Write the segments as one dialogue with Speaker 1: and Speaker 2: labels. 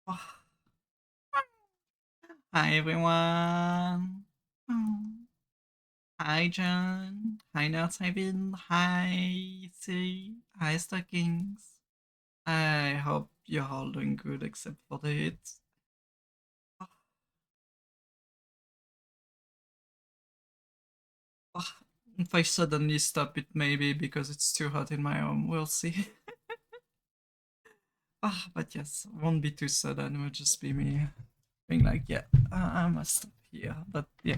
Speaker 1: Hi everyone. Hi John. Hi Nerds Ivan. Hi C. Hi Stockings. I hope you're all doing good except for the heat. If I suddenly stop it, maybe because it's too hot in my home, we'll see. But yes, won't be too sudden, it will just be me being like, yeah, I must stop here. But yeah.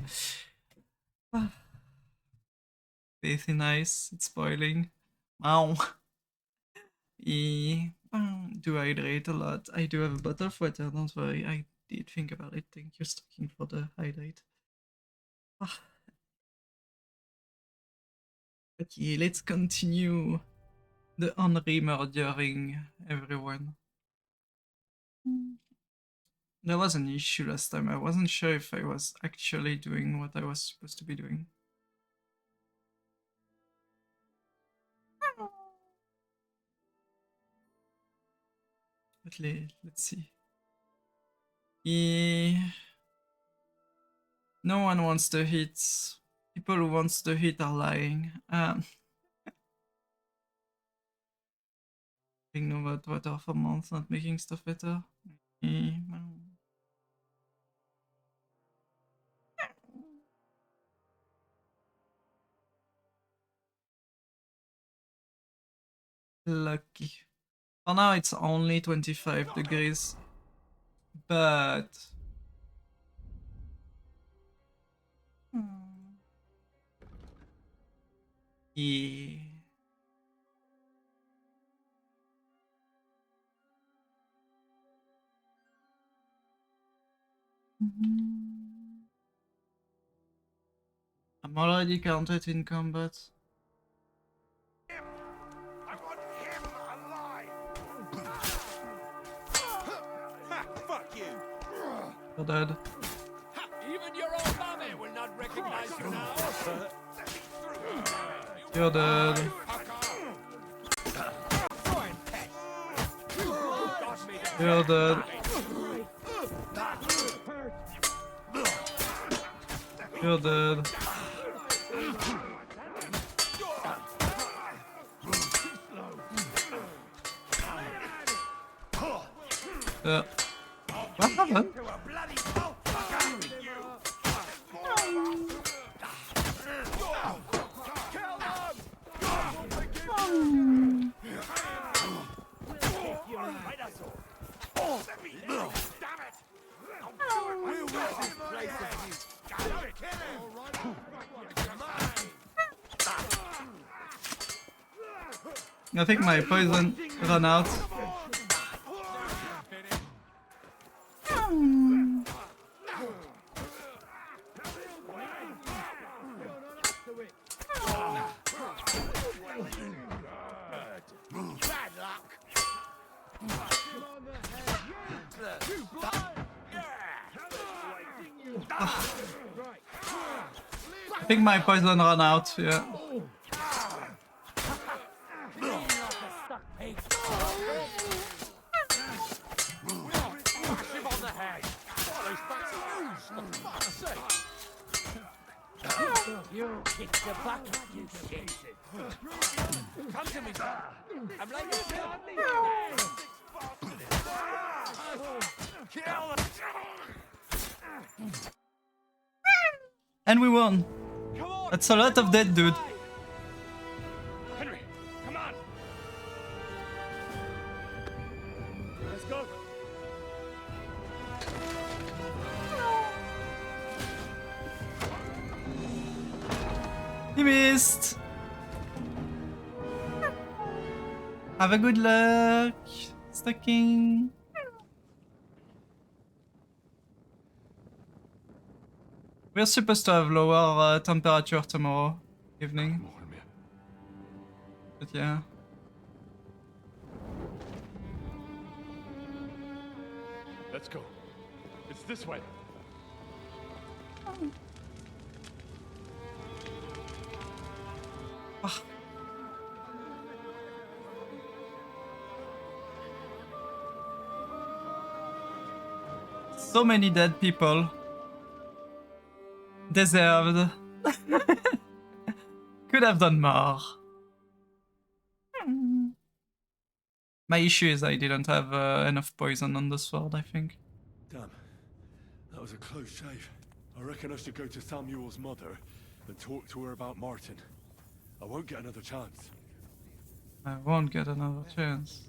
Speaker 1: Bathy nice, it's boiling. Wow. Do I hydrate a lot? I do have a bottle of water, don't worry. I did think about it. Thank you, Stocking, for the hydrate. Okay, let's continue the Henri murdering everyone. There was an issue last time. I wasn't sure if I was actually doing what I was supposed to be doing. But let's see. No one wants to hit. People who wants to hit are lying. Being no about water for months, not making stuff better. Lucky. For now it's only 25 degrees, but yeah. I'm already counted in combat.
Speaker 2: I want him alive. Fuck you.
Speaker 1: You're dead.
Speaker 2: Even your old mammy will not recognize you now.
Speaker 1: You're dead. You're dead. You're dead. Yeah. What happened? I think my poison ran out. I think my poison ran out, yeah.
Speaker 2: You kick the bucket, you shit. Come to me, son. I'm like a
Speaker 1: And we won. That's a lot of dead, dude.
Speaker 2: Henry, come on. Let's go.
Speaker 1: He missed. Have a good luck, Stocking. We're supposed to have lower temperature tomorrow evening. But yeah.
Speaker 2: Let's go. It's this way.
Speaker 1: So many dead people. Deserved. Could have done more. My issue is I didn't have enough poison on the sword, I think.
Speaker 3: Damn. That was a close shave. I reckon I should go to Samuel's mother and talk to her about Martin. I won't get another chance.
Speaker 1: I won't get another chance.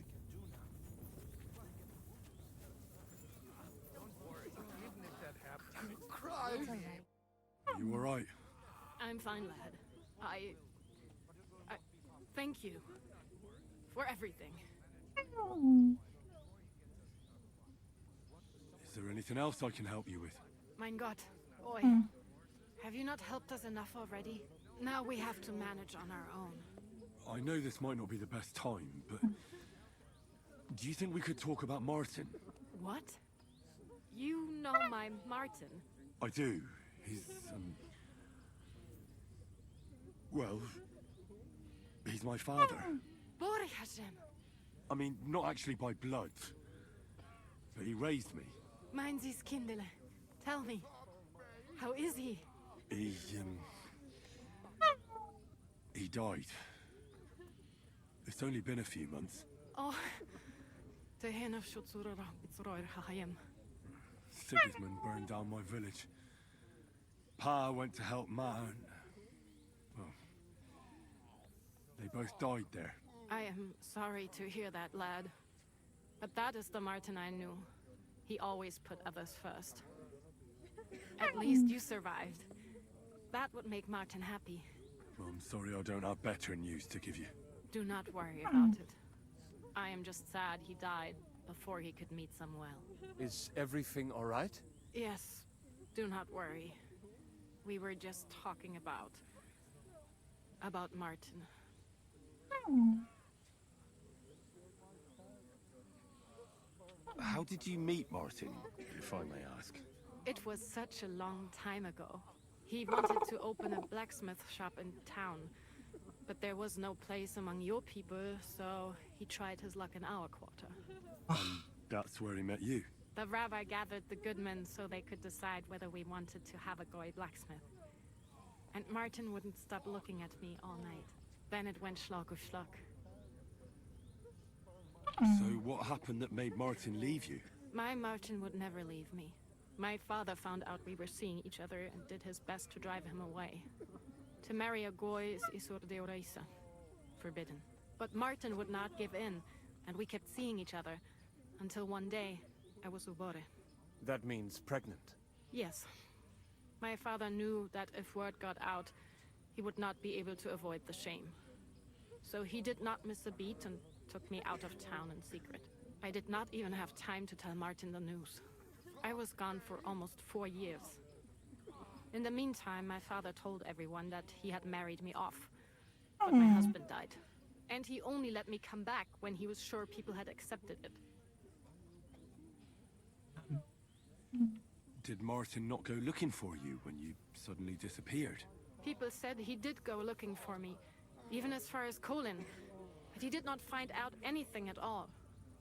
Speaker 3: You alright?
Speaker 4: I'm fine, lad. I thank you for everything.
Speaker 3: Is there anything else I can help you with?
Speaker 4: Mein Gott, boy. Have you not helped us enough already? Now we have to manage on our own.
Speaker 3: I know this might not be the best time, but... Do you think we could talk about Martin?
Speaker 4: What? You know my Martin?
Speaker 3: I do. He's, well... He's my father.
Speaker 4: Bori Hashem.
Speaker 3: I mean, not actually by blood. But he raised me.
Speaker 4: Mein Sis Kindele. Tell me, how is he?
Speaker 3: He died. It's only been a few months.
Speaker 4: Oh, Tehena Shutsura Bitzroir Hahayem.
Speaker 3: Sigismund burned down my village. Pa went to help Ma and... Well... They both died there.
Speaker 4: I am sorry to hear that, lad. But that is the Martin I knew. He always put others first. At least you survived. That would make Martin happy.
Speaker 3: Well, I'm sorry I don't have better news to give you.
Speaker 4: Do not worry about it. I am just sad he died before he could meet Samuel.
Speaker 2: Is everything all right?
Speaker 4: Yes, do not worry. We were just talking about Martin.
Speaker 2: How did you meet Martin, if I may ask?
Speaker 4: It was such a long time ago. He wanted to open a blacksmith shop in town, but there was no place among your people, so he tried his luck in our quarter.
Speaker 3: That's where he met you.
Speaker 4: The rabbi gathered the good men so they could decide whether we wanted to have a goy blacksmith. And Martin wouldn't stop looking at me all night. Then it went schlag auf schlag.
Speaker 3: So what happened that made Martin leave you?
Speaker 4: My Martin would never leave me. My father found out we were seeing each other and did his best to drive him away. To marry a goy is isur deoraisa, forbidden. But Martin would not give in, and we kept seeing each other, until one day, I was ubore.
Speaker 2: That means pregnant.
Speaker 4: Yes. My father knew that if word got out, he would not be able to avoid the shame. So he did not miss a beat and took me out of town in secret. I did not even have time to tell Martin the news. I was gone for almost 4 years. In the meantime, my father told everyone that he had married me off. But my husband died. And he only let me come back when he was sure people had accepted it.
Speaker 3: Did Martin not go looking for you when you suddenly disappeared?
Speaker 4: People said he did go looking for me, even as far as Colin. But he did not find out anything at all.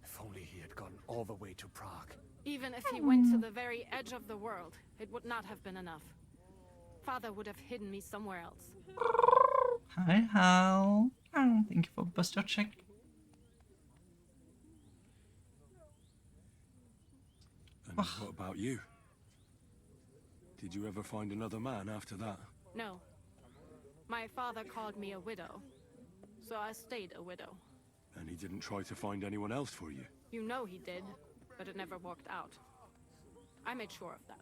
Speaker 2: If only he had gone all the way to Prague.
Speaker 4: Even if he went to the very edge of the world, it would not have been enough. Father would have hidden me somewhere else.
Speaker 1: Hi, Hal. Thank you for Buster check.
Speaker 3: And what about you? Did you ever find another man after that?
Speaker 4: No. My father called me a widow, so I stayed a widow.
Speaker 3: And he didn't try to find anyone else for you?
Speaker 4: You know he did, but it never worked out. I made sure of that.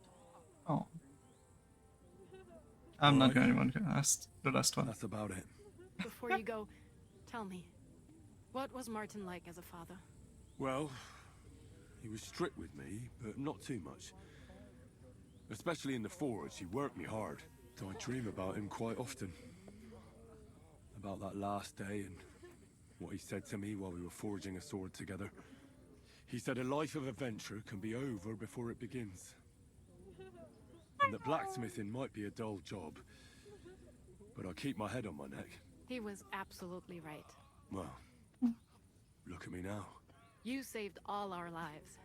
Speaker 1: Oh. I'm not going to ask the last one.
Speaker 3: That's about it.
Speaker 4: Before you go, tell me, what was Martin like as a father?
Speaker 3: Well, he was strict with me, but not too much. Especially in the forge, he worked me hard. So I dream about him quite often. About that last day and what he said to me while we were forging a sword together. He said a life of adventure can be over before it begins. And that blacksmithing might be a dull job, but I keep my head on my neck.
Speaker 4: He was absolutely right.
Speaker 3: Well, look at me now.
Speaker 4: You saved all our lives.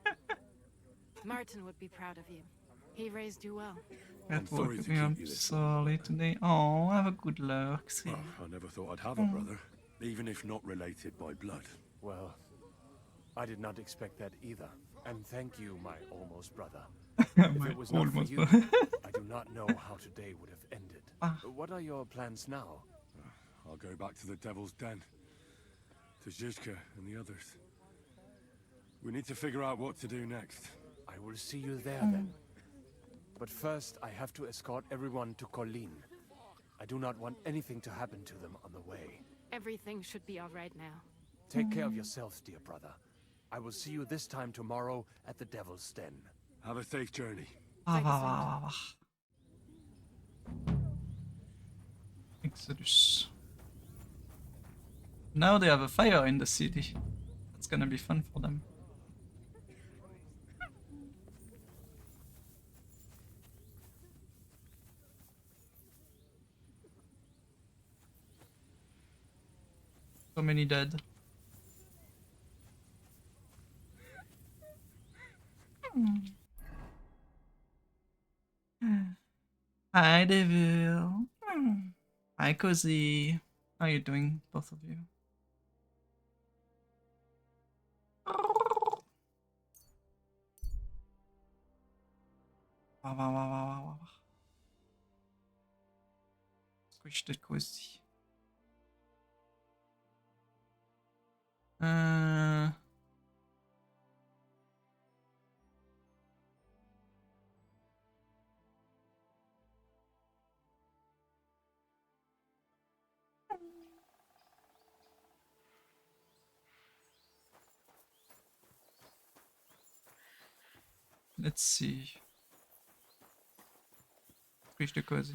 Speaker 4: Martin would be proud of you. He raised you well.
Speaker 3: I'm
Speaker 1: That
Speaker 3: sorry
Speaker 1: woke
Speaker 3: to
Speaker 1: me
Speaker 3: keep
Speaker 1: up
Speaker 3: you this
Speaker 1: sorely today. Oh, have a good luck. See.
Speaker 3: Well, I never thought I'd have a brother, even if not related by blood.
Speaker 2: Well, I did not expect that either. And thank you, my almost brother. If
Speaker 1: My
Speaker 2: it was not for
Speaker 1: almost.
Speaker 2: you, I do not know how today would have ended.
Speaker 1: Ah.
Speaker 2: What are your plans now?
Speaker 3: I'll go back to the Devil's Den, to Zizka and the others. We need to figure out what to do next.
Speaker 2: I will see you there then. But first, I have to escort everyone to Colleen. I do not want anything to happen to them on the way.
Speaker 4: Everything should be all right now.
Speaker 2: Take care of yourselves, dear brother. I will see you this time tomorrow at the Devil's Den.
Speaker 3: Have a safe journey.
Speaker 1: Ah, wah, wah, wah, wah. Exodus. Now they have a fire in the city. That's gonna be fun for them. So many dead. Hi, Devil. Hi, Cozy. How are you doing, both of you? Wah, wah, wah, wah, wah, wah. Squish the Cozy. Let's see. Squish the Cozy.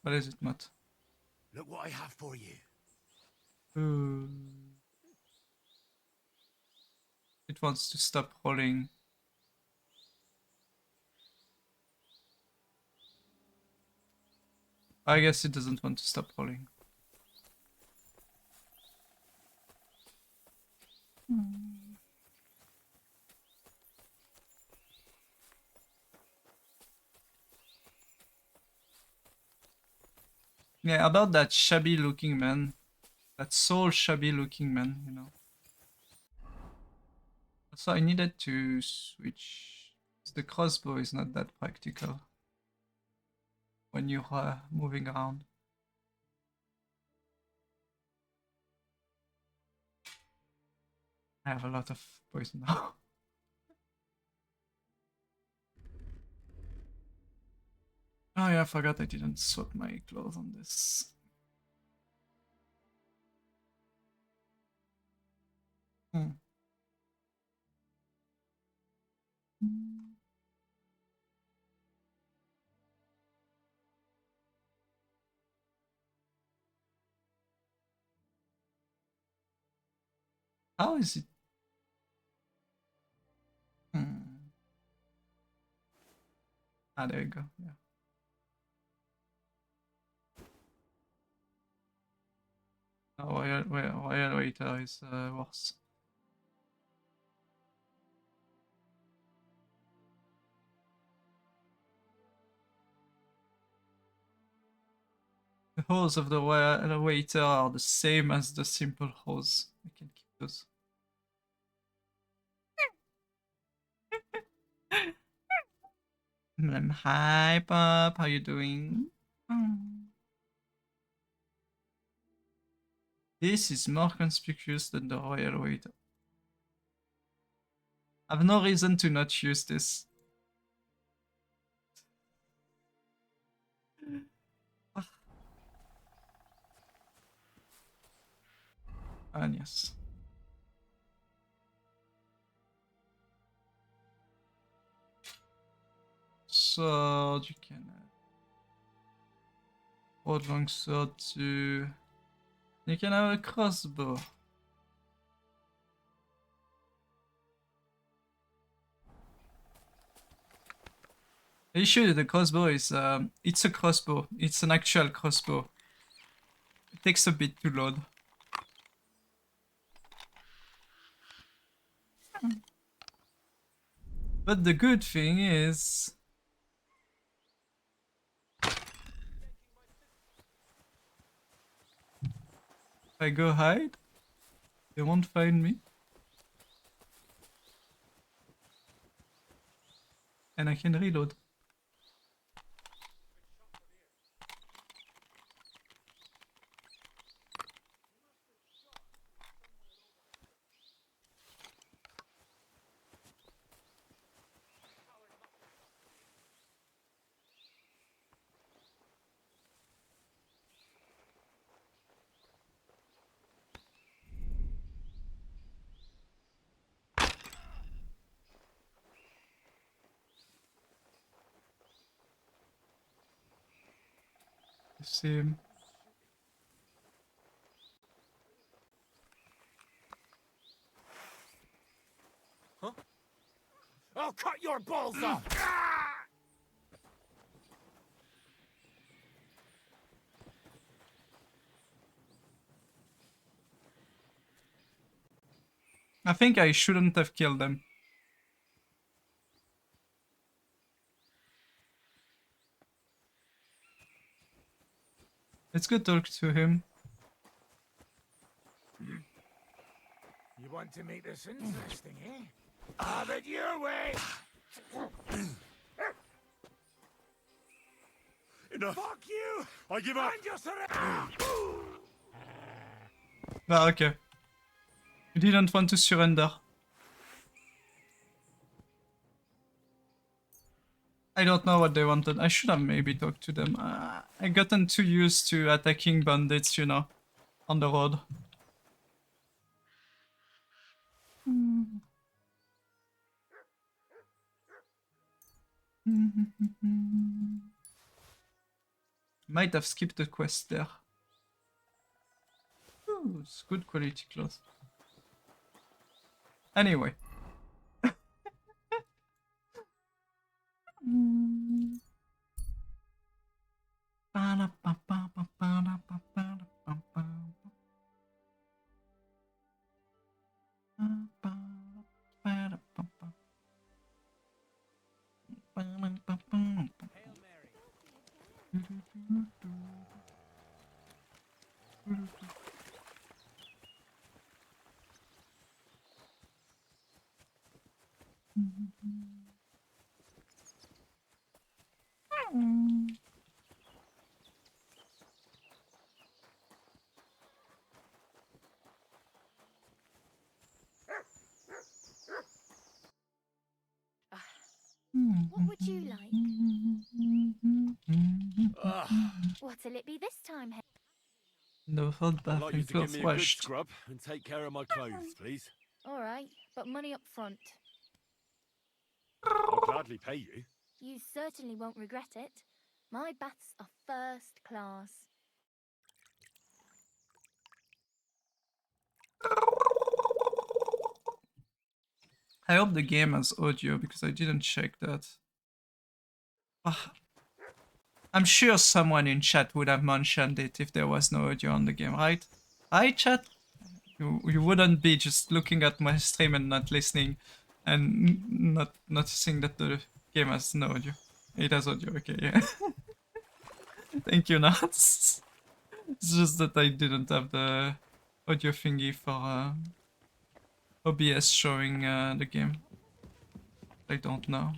Speaker 1: What is it, Matt?
Speaker 2: Look what I have for you.
Speaker 1: It wants to stop rolling. I guess it doesn't want to stop rolling. Yeah, about that shabby looking man. That soul shabby looking man, you know. So I needed to switch. The crossbow is not that practical when you are moving around. I have a lot of poison now. Oh yeah, I forgot I didn't swap my clothes on this. How is it? Ah, there you go. Yeah. Oh, Royal Waiter is worse. The hose of the Royal Waiter are the same as the simple hose. I can keep those. Hi, Bob. How you doing? This is more conspicuous than the Royal Waiter. I've no reason to not use this. And yes. Sword, you can hold long sword too. You can have a crossbow. The issue with the crossbow is it's a crossbow. It's an actual crossbow. takes a bit to load. But the good thing is... if I go hide, they won't find me. And I can reload. See him.
Speaker 2: Huh? I'll cut your balls off!
Speaker 1: I think I shouldn't have killed them. Let's go talk to him.
Speaker 2: You want to make this interesting, eh? Have it your way!
Speaker 3: Enough.
Speaker 2: Fuck you!
Speaker 3: I give up.
Speaker 2: I'm just
Speaker 1: Ah, okay. You didn't want to surrender. I don't know what they wanted. I should have maybe talked to them. I gotten too used to attacking bandits, you know, on the road. Might have skipped the quest there. Ooh, it's good quality cloth. Anyway.
Speaker 5: What would you like? What'll it be this time, Hen?
Speaker 1: No hot
Speaker 3: I'd
Speaker 1: bath
Speaker 3: like you
Speaker 1: and
Speaker 3: to give
Speaker 1: clothes
Speaker 3: me a good
Speaker 1: washed.
Speaker 3: scrub and take care of my clothes, please.
Speaker 5: All right, but money up front.
Speaker 3: I'll gladly pay you.
Speaker 5: You certainly won't regret it. My baths are first class.
Speaker 1: I hope the game has audio because I didn't check that. Ah, I'm sure someone in chat would have mentioned it if there was no audio on the game, right? Right, chat? You wouldn't be just looking at my stream and not listening and not noticing that the game has no audio. It has audio, okay, yeah. Thank you, Nats. It's just that I didn't have the audio thingy for OBS showing the game. I don't know.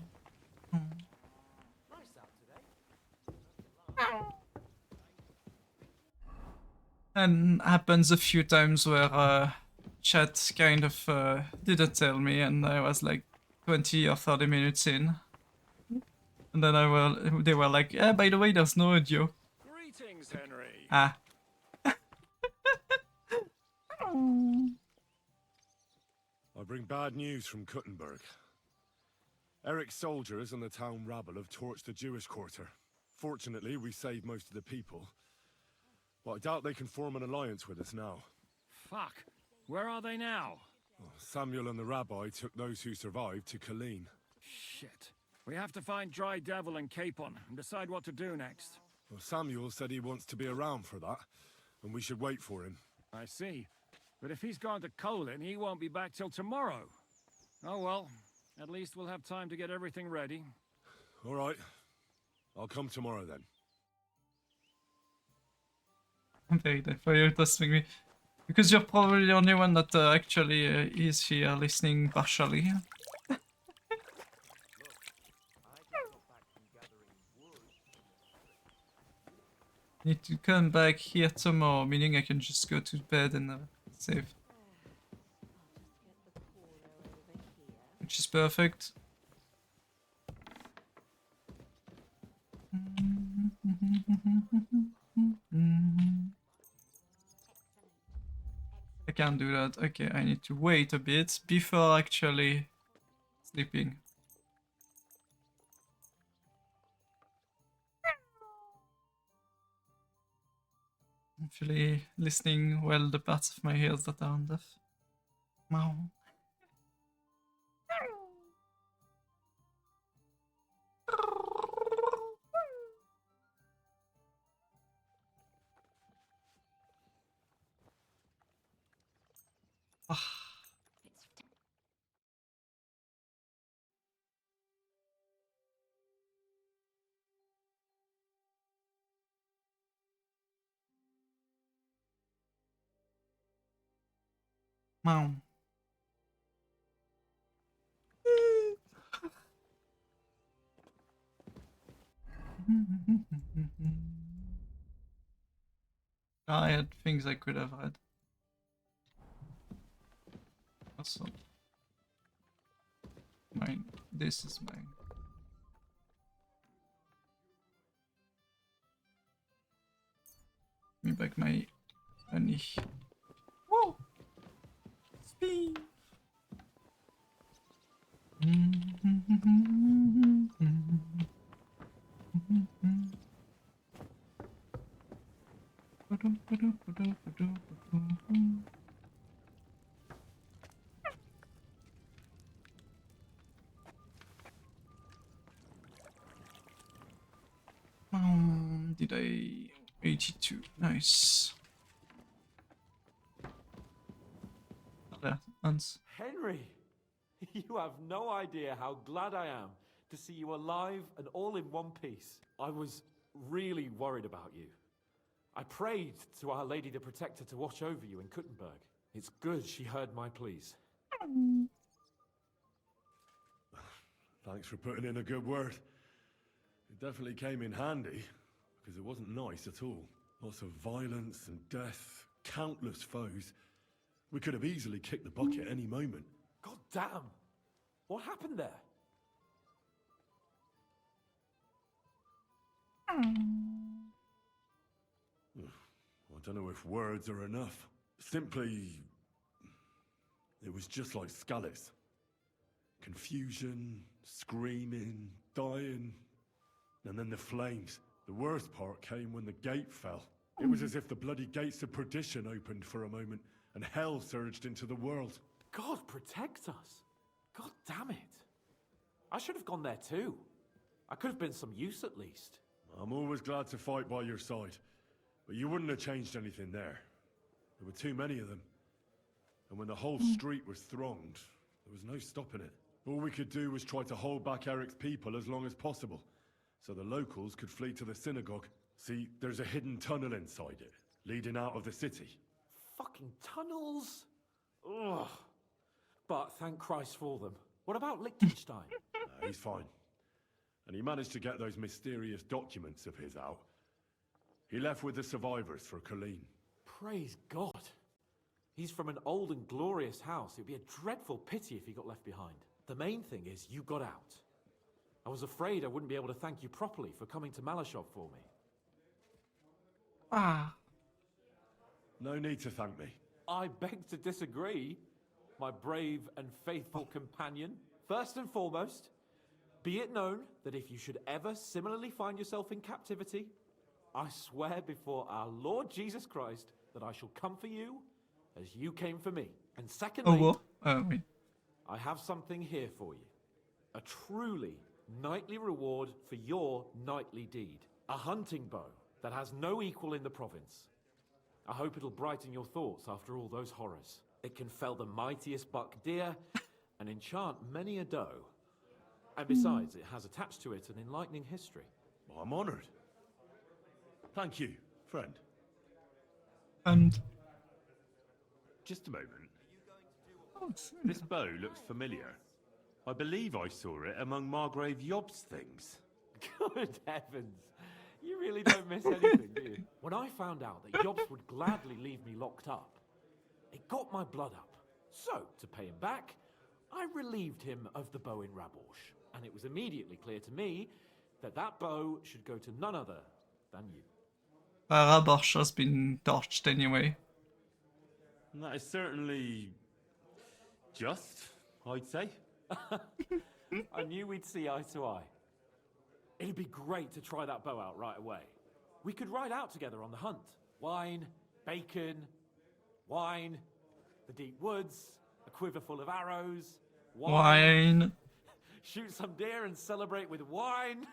Speaker 1: And happens a few times where chat kind of didn't tell me, and I was like 20 or 30 minutes in. And then they were like, yeah, by the way, there's no audio.
Speaker 2: Greetings, Henry.
Speaker 1: Ah.
Speaker 3: I bring bad news from Kuttenberg. Eric's soldiers and the town rabble have torched the Jewish quarter. Fortunately, we saved most of the people. But I doubt they can form an alliance with us now.
Speaker 6: Fuck. Where are they now?
Speaker 3: Samuel and the rabbi took those who survived to Colleen.
Speaker 6: Shit. We have to find Dry Devil and Capon and decide what to do next.
Speaker 3: Well, Samuel said he wants to be around for that. and we should wait for him.
Speaker 6: I see. But if he's gone to Colin, he won't be back till tomorrow. Oh well, at least we'll have time to get everything ready.
Speaker 3: All right. I'll come tomorrow then.
Speaker 1: Very nice for you trusting me. Because you're probably the only one that actually is here listening partially. Need to come back here tomorrow, meaning I can just go to bed and save. Which is perfect. I can't do that. Okay, I need to wait a bit before actually sleeping. Hopefully listening well the parts of my ears that are deaf. Meow. Meow. I had things I could have read. Also, mine. This is mine. Give me back my money. Whoa! Speed! Did I 82? Nice. There, Hans.
Speaker 7: Henry, you have no idea how glad I am to see you alive and all in one piece. I was really worried about you. I prayed to Our Lady the Protector to watch over you in Kuttenberg. It's good she heard my pleas.
Speaker 3: Thanks for putting in a good word. It definitely came in handy, because it wasn't nice at all. Lots of violence and death, countless foes. We could have easily kicked the bucket any moment.
Speaker 7: God damn! What happened there?
Speaker 3: I don't know if words are enough. Simply, it was just like Scallis. Confusion, screaming, dying, and then the flames. The worst part came when the gate fell. It was as if the bloody gates of perdition opened for a moment, and hell surged into the world.
Speaker 7: God protect us! God damn it! I should have gone there too. I could have been some use at least.
Speaker 3: I'm always glad to fight by your side, but you wouldn't have changed anything there. There were too many of them. And when the whole street was thronged, there was no stopping it. All we could do was try to hold back Eric's people as long as possible, so the locals could flee to the synagogue. See, there's a hidden tunnel inside it, leading out of the city.
Speaker 7: Fucking tunnels! Ugh. But thank Christ for them. What about Liechtenstein?
Speaker 3: He's fine. And he managed to get those mysterious documents of his out. He left with the survivors for Colleen.
Speaker 7: Praise God. He's from an old and glorious house. It'd be a dreadful pity if he got left behind. The main thing is you got out. I was afraid I wouldn't be able to thank you properly for coming to Malashov for me.
Speaker 1: Ah.
Speaker 3: No need to thank me.
Speaker 7: I beg to disagree, my brave and faithful companion. First and foremost, be it known that if you should ever similarly find yourself in captivity, I swear before our Lord Jesus Christ that I shall come for you as you came for me. And secondly,
Speaker 1: Oh, what? Oh, wait.
Speaker 7: I have something here for you. A truly knightly reward for your knightly deed. A hunting bow that has no equal in the province. I hope it'll brighten your thoughts after all those horrors. It can fell the mightiest buck deer and enchant many a doe. And besides, it has attached to it an enlightening history.
Speaker 3: Well, I'm honored. Thank you, friend.
Speaker 1: And
Speaker 8: Just a moment.
Speaker 1: oh,
Speaker 8: This bow looks familiar. I believe I saw it among Margrave Yob's things.
Speaker 7: Good heavens. You really don't miss anything, do you? When I found out that Yobs would gladly leave me locked up, it got my blood up. So, to pay him back, I relieved him of the bow in Raborsh. And it was immediately clear to me that that bow should go to none other than you.
Speaker 1: Raborsh has been torched anyway.
Speaker 8: And that is certainly just, I'd say.
Speaker 7: I knew we'd see eye to eye. It'd be great to try that bow out right away. We could ride out together on the hunt. Wine, bacon, wine, the deep woods, a quiver full of arrows,
Speaker 1: Wine.
Speaker 7: shoot some deer and celebrate with wine.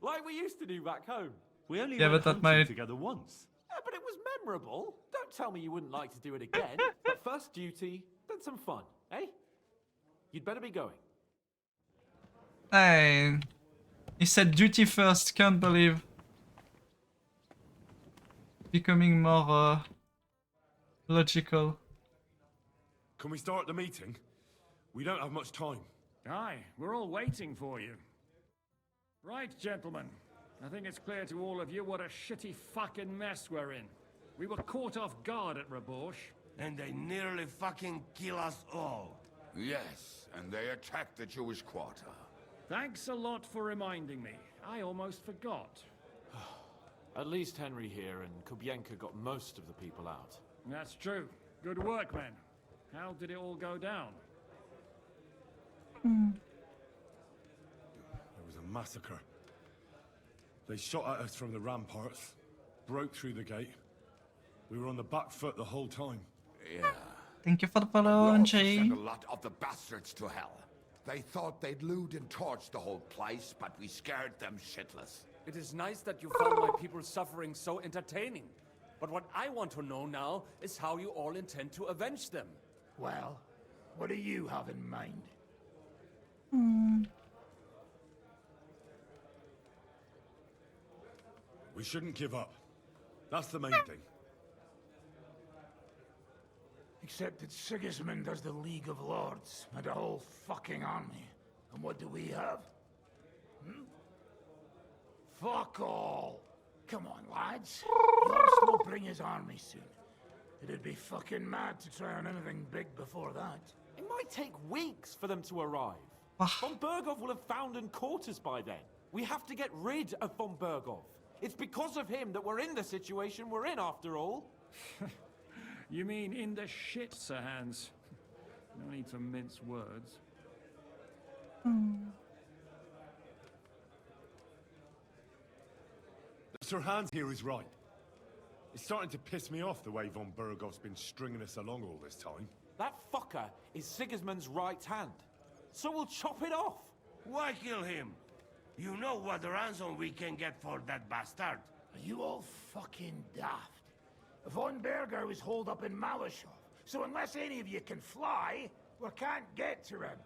Speaker 7: Like we used to do back home.
Speaker 8: We only
Speaker 1: Yeah,
Speaker 8: went
Speaker 1: but that
Speaker 8: hunting
Speaker 1: might-
Speaker 8: together once.
Speaker 7: Yeah, but it was memorable. Don't tell me you wouldn't like to do it again. But first duty, then some fun, eh? You'd better be going.
Speaker 1: Hey, he said duty first. Can't believe. Becoming more logical.
Speaker 3: Can we start the meeting? We don't have much time.
Speaker 6: Aye, we're all waiting for you. Right, gentlemen. I think it's clear to all of you what a shitty fucking mess we're in. We were caught off guard at Raborsh.
Speaker 9: And they nearly fucking kill us all.
Speaker 10: Yes, and they attacked the Jewish quarter.
Speaker 6: Thanks a lot for reminding me. I almost forgot.
Speaker 7: At least Henry here and Kubienka got most of the people out.
Speaker 6: That's true. Good work, men. How did it all go down?
Speaker 3: There was a massacre. They shot at us from the ramparts, broke through the gate. We were on the back foot the whole time.
Speaker 10: Yeah.
Speaker 1: Thank you for the
Speaker 10: We
Speaker 1: follow,
Speaker 10: also
Speaker 1: Angie.
Speaker 10: sent a lot of the bastards to hell. They thought they'd loot and torch the whole place, but we scared them shitless.
Speaker 2: It is nice that you found my people's suffering so entertaining. But what I want to know now is how you all intend to avenge them.
Speaker 9: Well, what do you have in mind?
Speaker 3: We shouldn't give up. That's the main thing.
Speaker 9: Except that Sigismund has the League of Lords and a whole fucking army. And what do we have? Fuck all! Come on, lads. Yours will bring his army soon. It'd be fucking mad to try on anything big before that.
Speaker 7: It might take weeks for them to arrive.
Speaker 1: Wow.
Speaker 7: Von Bergov will have found and caught us by then. We have to get rid of Von Bergov. It's because of him that we're in the situation we're in, after all.
Speaker 6: You mean in the shit, Sir Hans? No need to mince words.
Speaker 3: Sir Hans here is right. It's starting to piss me off the way von Bergov's been stringing us along all this time.
Speaker 7: That fucker is Sigismund's right hand. So we'll chop it off.
Speaker 9: Why kill him? You know what ransom we can get for that bastard. Are you all fucking daft? Von Berger was holed up in Malashov, so unless any of you can fly, we can't get to him.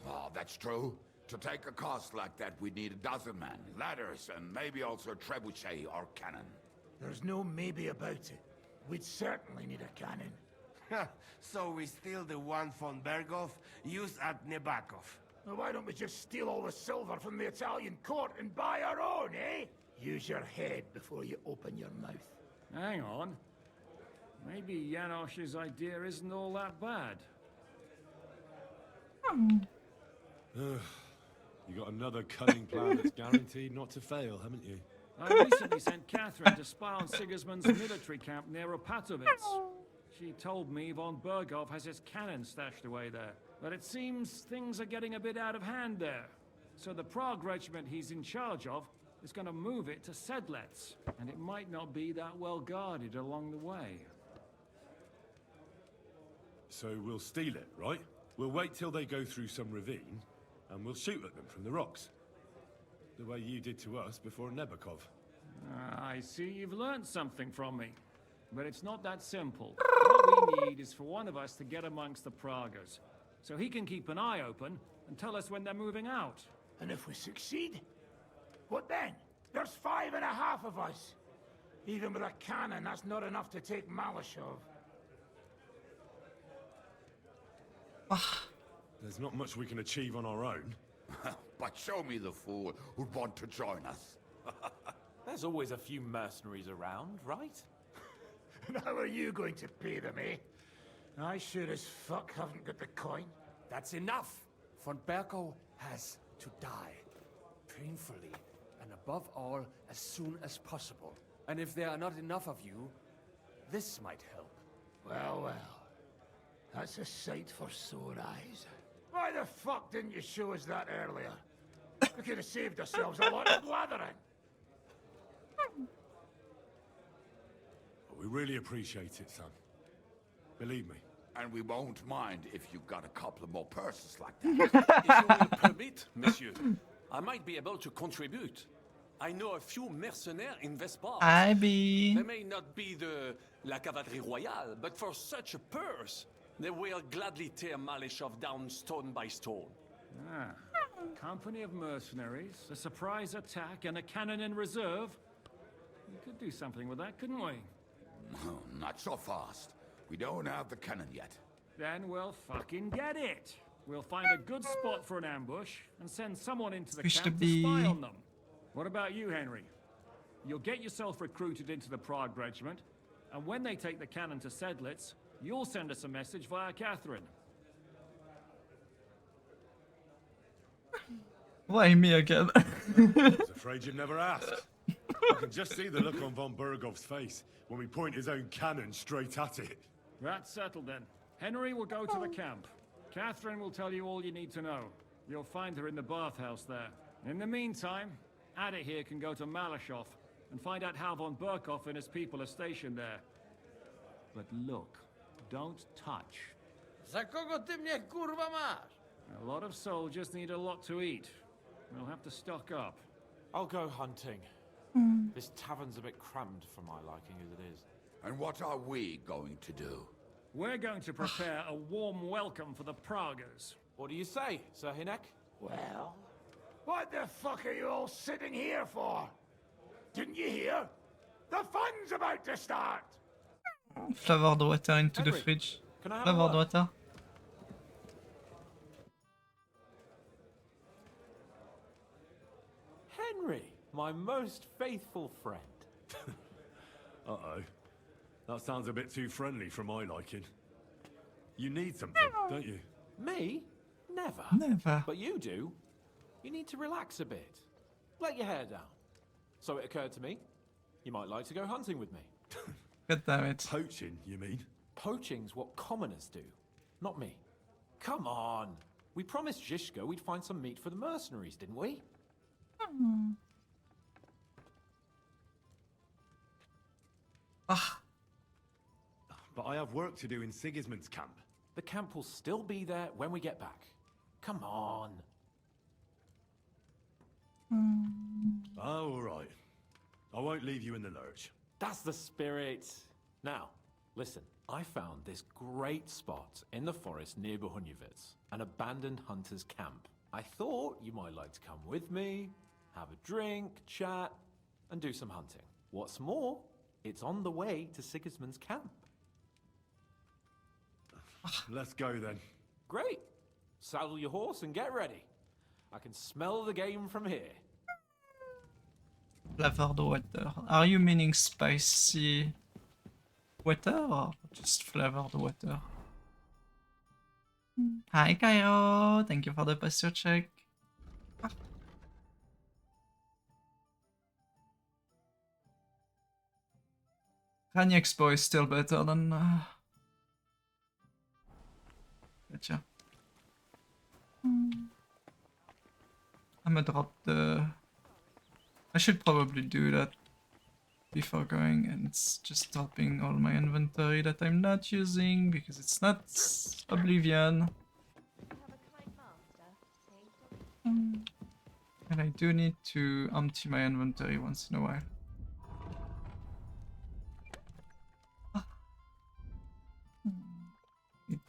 Speaker 10: Oh, that's true. To take a cost like that, we'd need a dozen men, ladders, and maybe also a trebuchet or cannon.
Speaker 9: There's no maybe about it. We'd certainly need a cannon. So we steal the one von Bergov used at Nebakov. Well, why don't we just steal all the silver from the Italian court and buy our own, eh? Use your head before you open your mouth.
Speaker 6: Hang on. Maybe Janosch's idea isn't all that bad.
Speaker 3: You got another cunning plan that's guaranteed not to fail, haven't you?
Speaker 6: I recently sent Catherine to spy on Sigismund's military camp near Opatovitz. She told me von Bergov has his cannon stashed away there. But it seems things are getting a bit out of hand there. So the Prague regiment he's in charge of is going to move it to Sedlets. And it might not be that well guarded along the way.
Speaker 3: So we'll steal it, right? We'll wait till they go through some ravine, and we'll shoot at them from the rocks. The way you did to us before Nebakov.
Speaker 6: I see you've learned something from me. But it's not that simple. What we need is for one of us to get amongst the Pragas, so he can keep an eye open and tell us when they're moving out.
Speaker 9: And if we succeed, what then? There's 5.5 of us. Even with a cannon, that's not enough to take Malashov.
Speaker 3: There's not much we can achieve on our own.
Speaker 10: But show me the fool who'd want to join us.
Speaker 7: There's always a few mercenaries around, right?
Speaker 9: And how are you going to pay them, eh? I sure as fuck haven't got the coin.
Speaker 2: That's enough. Von Berko has to die. Painfully, and above all, as soon as possible. And if there are not enough of you, this might help.
Speaker 9: Well, well. That's a sight for sore eyes. Why the fuck didn't you show us that earlier? We could have saved ourselves a lot of blathering.
Speaker 3: We really appreciate it, son. Believe me.
Speaker 10: And we won't mind if you've got a couple of more purses like that.
Speaker 11: If you will permit, monsieur, I might be able to contribute. I know a few mercenaires in Vespar.
Speaker 1: Abby.
Speaker 11: They may not be the La Cavalerie Royale, but for such a purse, they will gladly tear Maleshov down stone by stone.
Speaker 6: Ah, company of mercenaries, a surprise attack, and a cannon in reserve. We could do something with that, couldn't we?
Speaker 10: No, not so fast. We don't have the cannon yet.
Speaker 6: Then we'll fucking get it. We'll find a good spot for an ambush and send someone into the
Speaker 1: Fish
Speaker 6: camp
Speaker 1: to
Speaker 6: to spy
Speaker 1: be.
Speaker 6: on them. What about you, Henry? You'll get yourself recruited into the Prague regiment, and when they take the cannon to Sedlitz, you'll send us a message via Catherine.
Speaker 1: Why me again?
Speaker 3: I was afraid you'd never asked. I can just see the look on von Bergov's face when we point his own cannon straight at it.
Speaker 6: That's settled then. Henry will go to the camp. Catherine will tell you all you need to know. You'll find her in the bathhouse there. In the meantime, Ada here can go to Malashov and find out how von Berkov and his people are stationed there. But look, don't touch.
Speaker 12: Za kogo ty mnie kurwa masz?
Speaker 6: A lot of soldiers need a lot to eat. We'll have to stock up.
Speaker 7: I'll go hunting. This tavern's a bit crammed for my liking as it is.
Speaker 10: And what are we going to do?
Speaker 6: We're going to prepare a warm welcome for the Pragas.
Speaker 7: What do you say, Sir Hinek?
Speaker 9: Well, what the fuck are you all sitting here for? Didn't you hear? The fun's about to start!
Speaker 1: Flavored water into the
Speaker 7: Henry,
Speaker 1: fridge.
Speaker 7: can I have a
Speaker 1: Flavored
Speaker 7: look?
Speaker 1: water.
Speaker 7: Henry, my most faithful friend.
Speaker 3: Uh-oh. That sounds a bit too friendly for my liking. You need something, don't you?
Speaker 7: Me? Never.
Speaker 1: Never.
Speaker 7: But you do. You need to relax a bit. Let your hair down. So it occurred to me, you might like to go hunting with me.
Speaker 1: God damn it.
Speaker 3: Poaching, you mean?
Speaker 7: Poaching's what commoners do, not me. Come on. We promised Zhishka we'd find some meat for the mercenaries, didn't we?
Speaker 1: Ah,
Speaker 3: But I have work to do in Sigismund's camp.
Speaker 7: The camp will still be there when we get back. Come on.
Speaker 3: Oh, all right. I won't leave you in the lurch.
Speaker 7: That's the spirit. Now, listen. I found this great spot in the forest near Bohunyevitz, an abandoned hunter's camp. I thought you might like to come with me, have a drink, chat, and do some hunting. What's more, it's on the way to Sigismund's camp.
Speaker 3: Let's go then.
Speaker 7: Great. Saddle your horse and get ready. I can smell the game from here.
Speaker 1: flavored water. Are you meaning spicy water or just flavored water? Hi Cairo, thank you for the posture check. Rani Expo is still better than Gotcha. I'm gonna drop the... I should probably do that before going, and it's just dropping all my inventory that I'm not using because it's not Oblivion. And I do need to empty my inventory once in a while.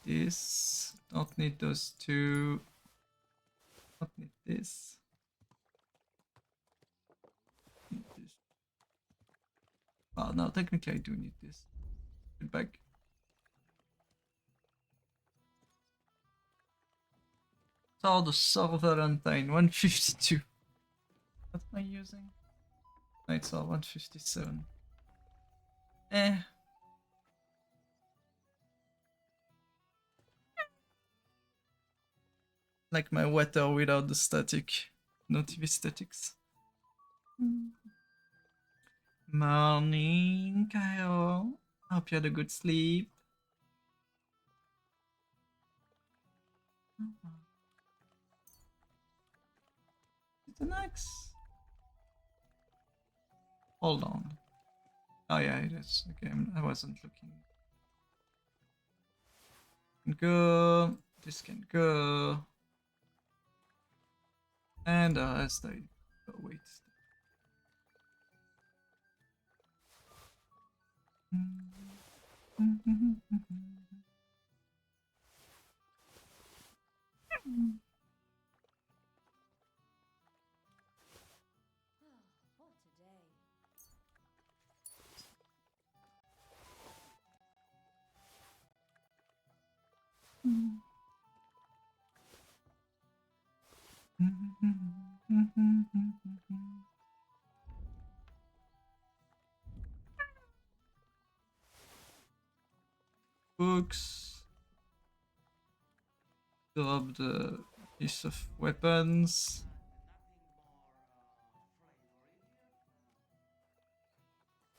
Speaker 1: this. Don't need those two. Don't need this. Need this. Oh no, technically I do need this. Get back. Oh, the Soul Valentine 152. What am I using? No, it's all 157. Eh. Like my water without the static. No TV statics. Morning, Kyle. Hope you had a good sleep. It's an axe. Hold on. Oh yeah, it is. Okay, I wasn't looking. Can go. This can go. And the rest I wait. Books. Drop the piece of weapons.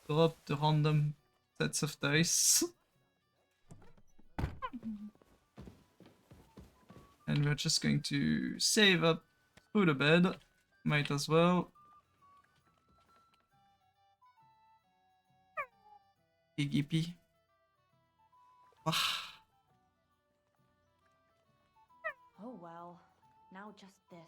Speaker 1: Drop the random sets of dice. And we're just going to save up through the bed. Might as well. Piggy pee.
Speaker 13: Oh well, now just this.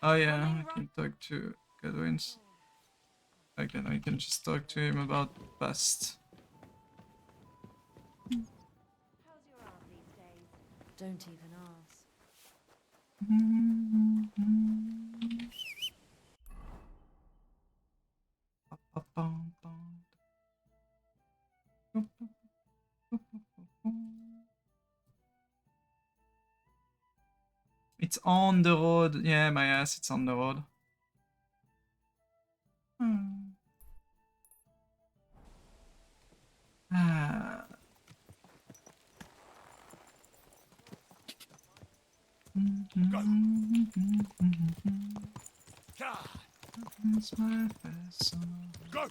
Speaker 1: Oh yeah, I can talk to Godwin's. I can just talk to him about the past.
Speaker 13: How's your aunt these days? Don't even ask.
Speaker 1: It's on the road. Yeah, my ass, it's on the road. Ah.
Speaker 9: Go. Go.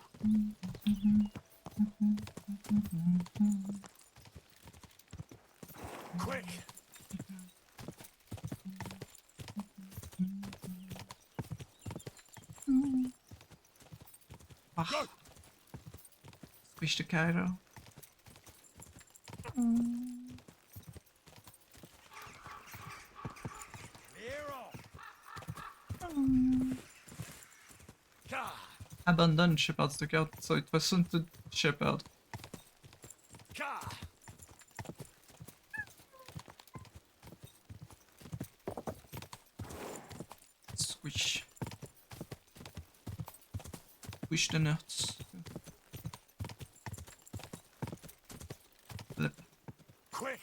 Speaker 9: Quick.
Speaker 1: Go. Squish the Cairo. Abandon Shepard's Dugout, so it wasn't the Shepherd. Squish. Squish the nuts. Flip.
Speaker 9: Quick.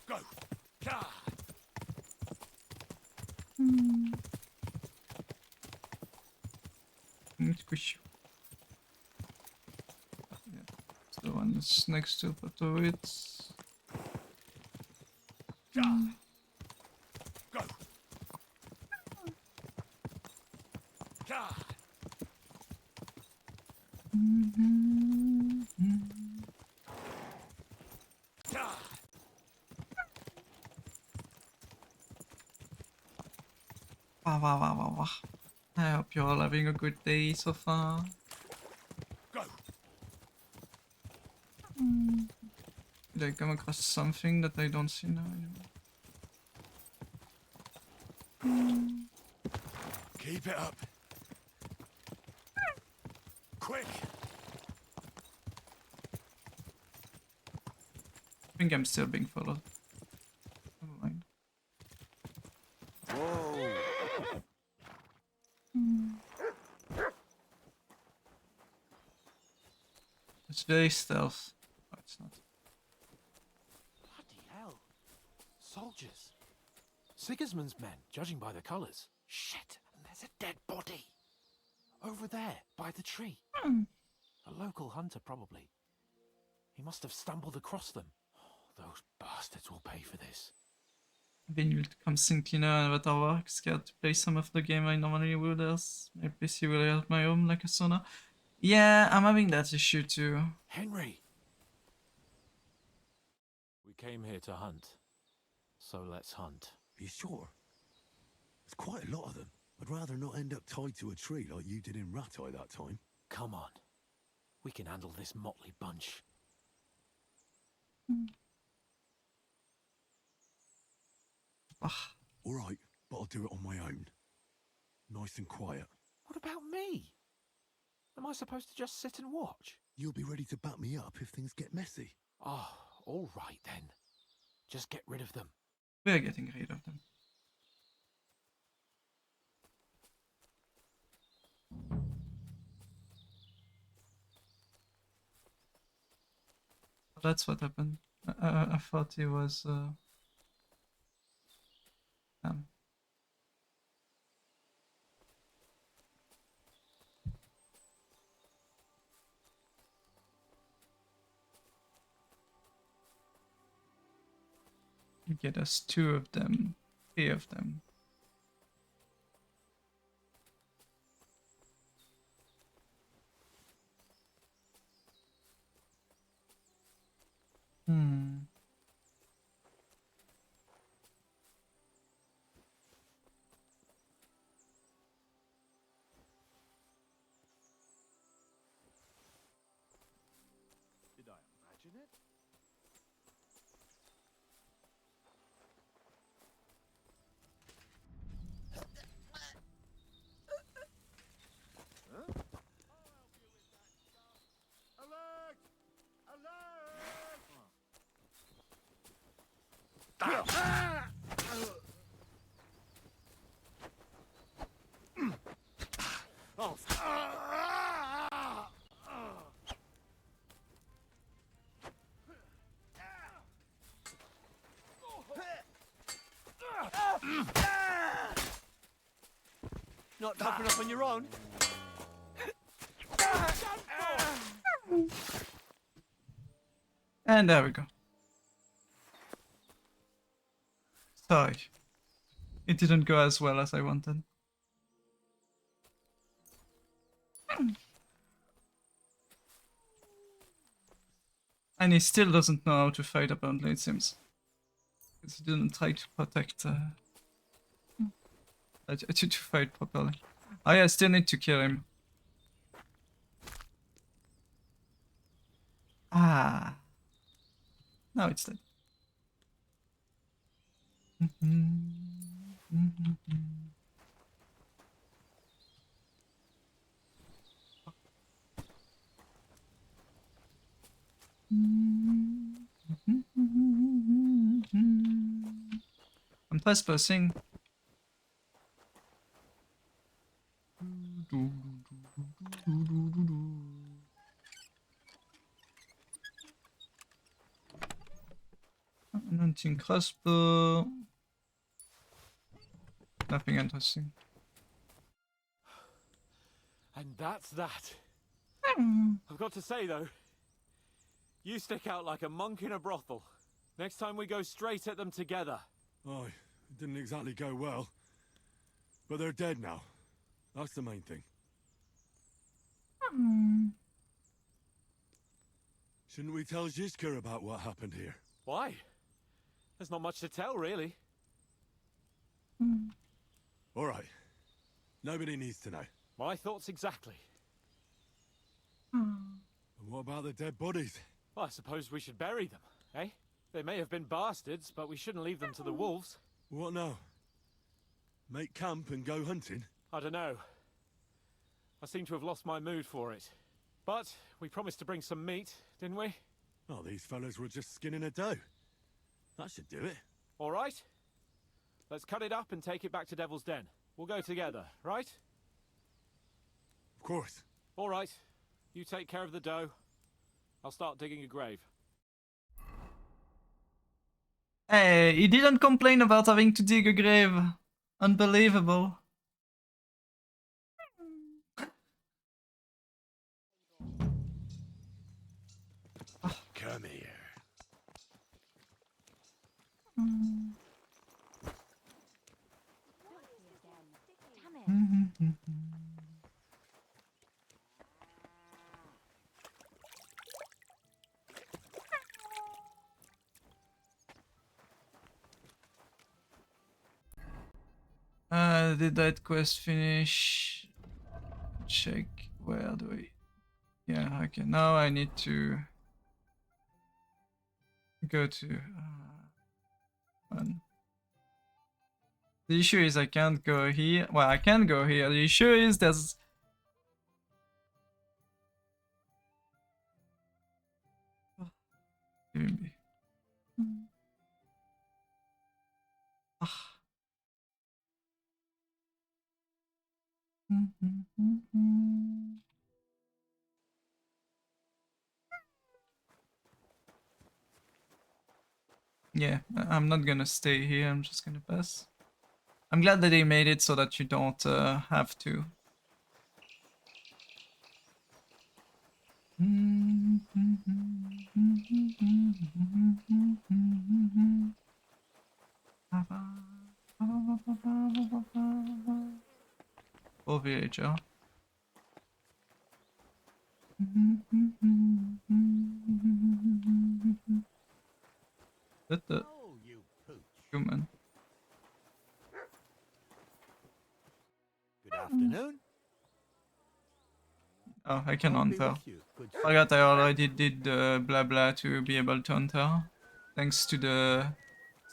Speaker 9: Go.
Speaker 1: Squish. Yeah. So the one that's next to Patovic.
Speaker 9: Go.
Speaker 1: Wow. I hope you're all having a good day so far.
Speaker 9: Go.
Speaker 1: Did I come across something that I don't see now anymore?
Speaker 3: Keep it up. Quick!
Speaker 1: I think I'm still being followed. Never mind.
Speaker 3: Whoa!
Speaker 1: It's very stealth. Oh, it's not.
Speaker 14: Bloody hell. Soldiers. Sigismund's men, judging by the colours. Shit, and there's a dead body. Over there, by the tree. A local hunter, probably. He must have stumbled across them. Oh, those bastards will pay for this.
Speaker 1: Then you'll come sinking and whatever. Scared to play some of the game I normally would, else my PC will help my home like a sauna. Yeah, I'm having that issue too.
Speaker 14: Henry! We came here to hunt. So let's hunt.
Speaker 3: Are you sure? There's quite a lot of them. I'd rather not end up tied to a tree like you did in Ratai that time.
Speaker 14: Come on. We can handle this motley bunch.
Speaker 3: All right, but I'll do it on my own. Nice and quiet.
Speaker 14: What about me? Am I supposed to just sit and watch?
Speaker 3: You'll be ready to back me up if things get messy.
Speaker 14: Oh, all right then. Just get rid of them.
Speaker 1: We're getting rid of them. That's what happened. I thought he was. Get us 2 of them, 3 of them.
Speaker 14: Did I imagine it?
Speaker 11: Not tough enough on your own?
Speaker 1: And there we go. Sorry. It didn't go as well as I wanted. And he still doesn't know how to fight, apparently, it seems. Because he didn't try to protect... to fight properly. Oh yeah, I still need to kill him. Ah. Now it's dead. I'm trespassing. An hunting crossbow. Nothing interesting.
Speaker 7: And that's that. I've got to say, though, you stick out like a monk in a brothel. Next time we go straight at them together.
Speaker 3: Oh, it didn't exactly go well. But they're dead now. That's the main thing. Shouldn't we tell Zizka about what happened here?
Speaker 7: Why? There's not much to tell, really.
Speaker 3: All right. Nobody needs to know.
Speaker 7: My thoughts exactly.
Speaker 3: And what about the dead bodies?
Speaker 7: Well, I suppose we should bury them, eh? They may have been bastards, but we shouldn't leave them to the wolves.
Speaker 3: What now? Make camp and go hunting?
Speaker 7: I don't know. I seem to have lost my mood for it. But we promised to bring some meat, didn't we?
Speaker 3: Oh, these fellas were just skinning a doe. That should do it.
Speaker 7: All right. Let's cut it up and take it back to Devil's Den. We'll go together, right?
Speaker 3: Of course.
Speaker 7: All right. You take care of the doe. I'll start digging a grave.
Speaker 1: Hey, he didn't complain about having to dig a grave. Unbelievable.
Speaker 3: Come here.
Speaker 1: Did that quest finish? Check. Where do we? Yeah, okay. Now I need to go to one. The issue is I can't go here. Well, I can go here. The issue is there's maybe. Yeah, I'm not gonna stay here, I'm just gonna pass. I'm glad that they made it so that you don't have to. Poor villager. What the? Human.
Speaker 15: Good afternoon.
Speaker 1: Oh, I can
Speaker 15: I'll be
Speaker 1: enter.
Speaker 15: with you, good sir.
Speaker 1: Forgot I already did the blah blah to be able to enter. Thanks to the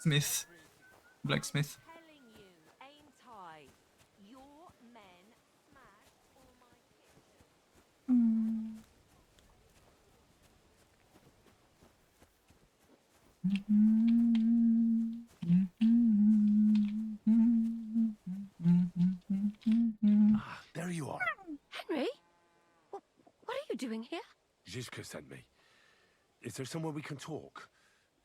Speaker 1: smith. Blacksmith.
Speaker 3: Ah, there you are.
Speaker 16: Henry? What are you doing here?
Speaker 3: Zizka sent me. Is there somewhere we can talk?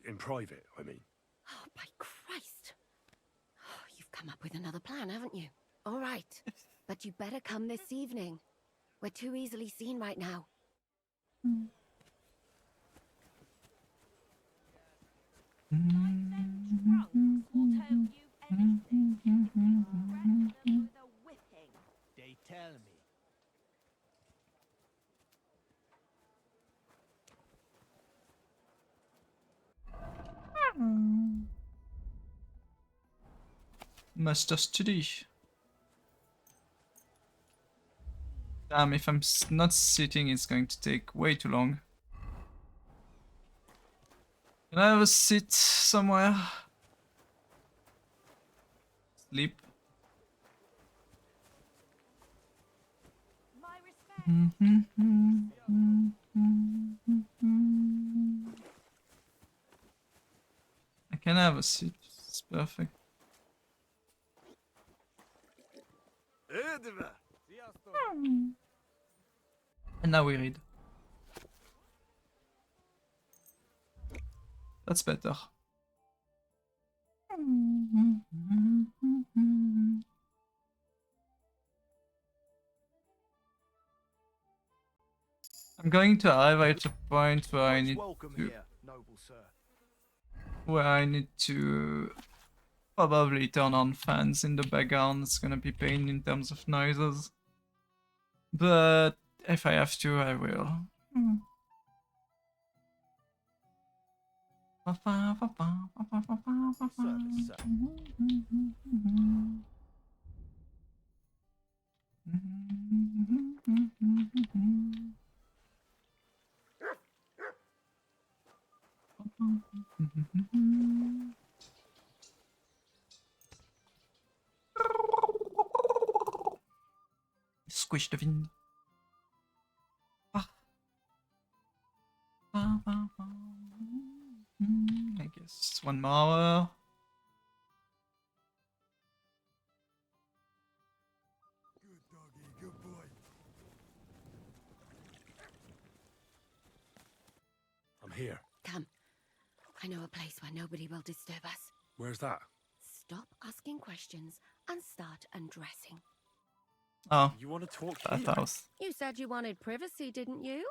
Speaker 3: In private, I mean.
Speaker 16: Oh, by Christ. Oh, you've come up with another plan, haven't you? All right. But you better come this evening. We're too easily seen right now.
Speaker 15: They tell me.
Speaker 1: Master study. Damn, if I'm not sitting, it's going to take way too long. Can I have a sit somewhere? Sleep. I can have a seat. It's perfect. And now we read. That's better. I'm going to arrive at a point where I need
Speaker 15: Welcome
Speaker 1: to
Speaker 15: here, noble sir.
Speaker 1: probably turn on fans in the background. It's gonna be pain in terms of noises. But if I have to, I will.
Speaker 15: Service, sir.
Speaker 1: Squish the wind. Ah. I guess 1 more hour.
Speaker 3: Good doggy, good boy. I'm here.
Speaker 16: Come. I know a place where nobody will disturb us.
Speaker 3: Where's that?
Speaker 16: Stop asking questions and start undressing.
Speaker 1: Oh,
Speaker 3: You want to talk
Speaker 1: that
Speaker 3: here?
Speaker 1: house.
Speaker 16: You said you wanted privacy, didn't you?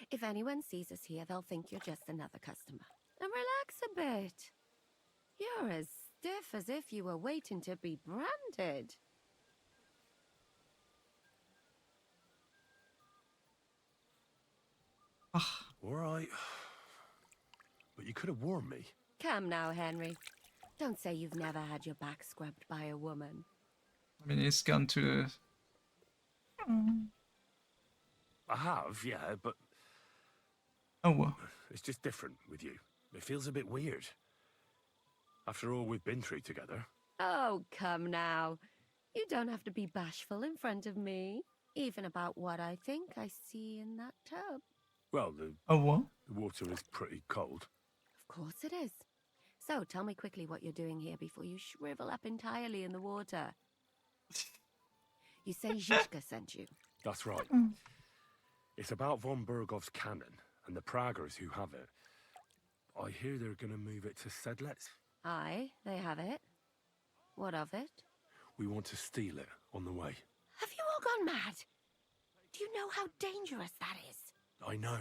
Speaker 16: If anyone sees us here, they'll think you're just another customer. And relax a bit. You're as stiff as if you were waiting to be branded.
Speaker 3: All right. But you could have warned me.
Speaker 16: Come now, Henry. Don't say you've never had your back scrubbed by a woman.
Speaker 1: I mean, he's gone to the...
Speaker 3: I have, yeah, but
Speaker 1: Oh,
Speaker 3: it's just different with you. It feels a bit weird. After all we've been through together.
Speaker 16: Oh, come now. You don't have to be bashful in front of me. Even about what I think I see in that tub.
Speaker 3: Well, the
Speaker 1: what?
Speaker 3: The water is pretty cold.
Speaker 16: Of course it is. So, tell me quickly what you're doing here before you shrivel up entirely in the water. You say Zhizka sent you.
Speaker 3: That's right. It's about von Bergov's cannon and the Praggers who have it. I hear they're going to move it to Sedlets.
Speaker 16: Aye, they have it. What of it?
Speaker 3: We want to steal it on the way.
Speaker 16: Have you all gone mad? Do you know how dangerous that is?
Speaker 3: I know.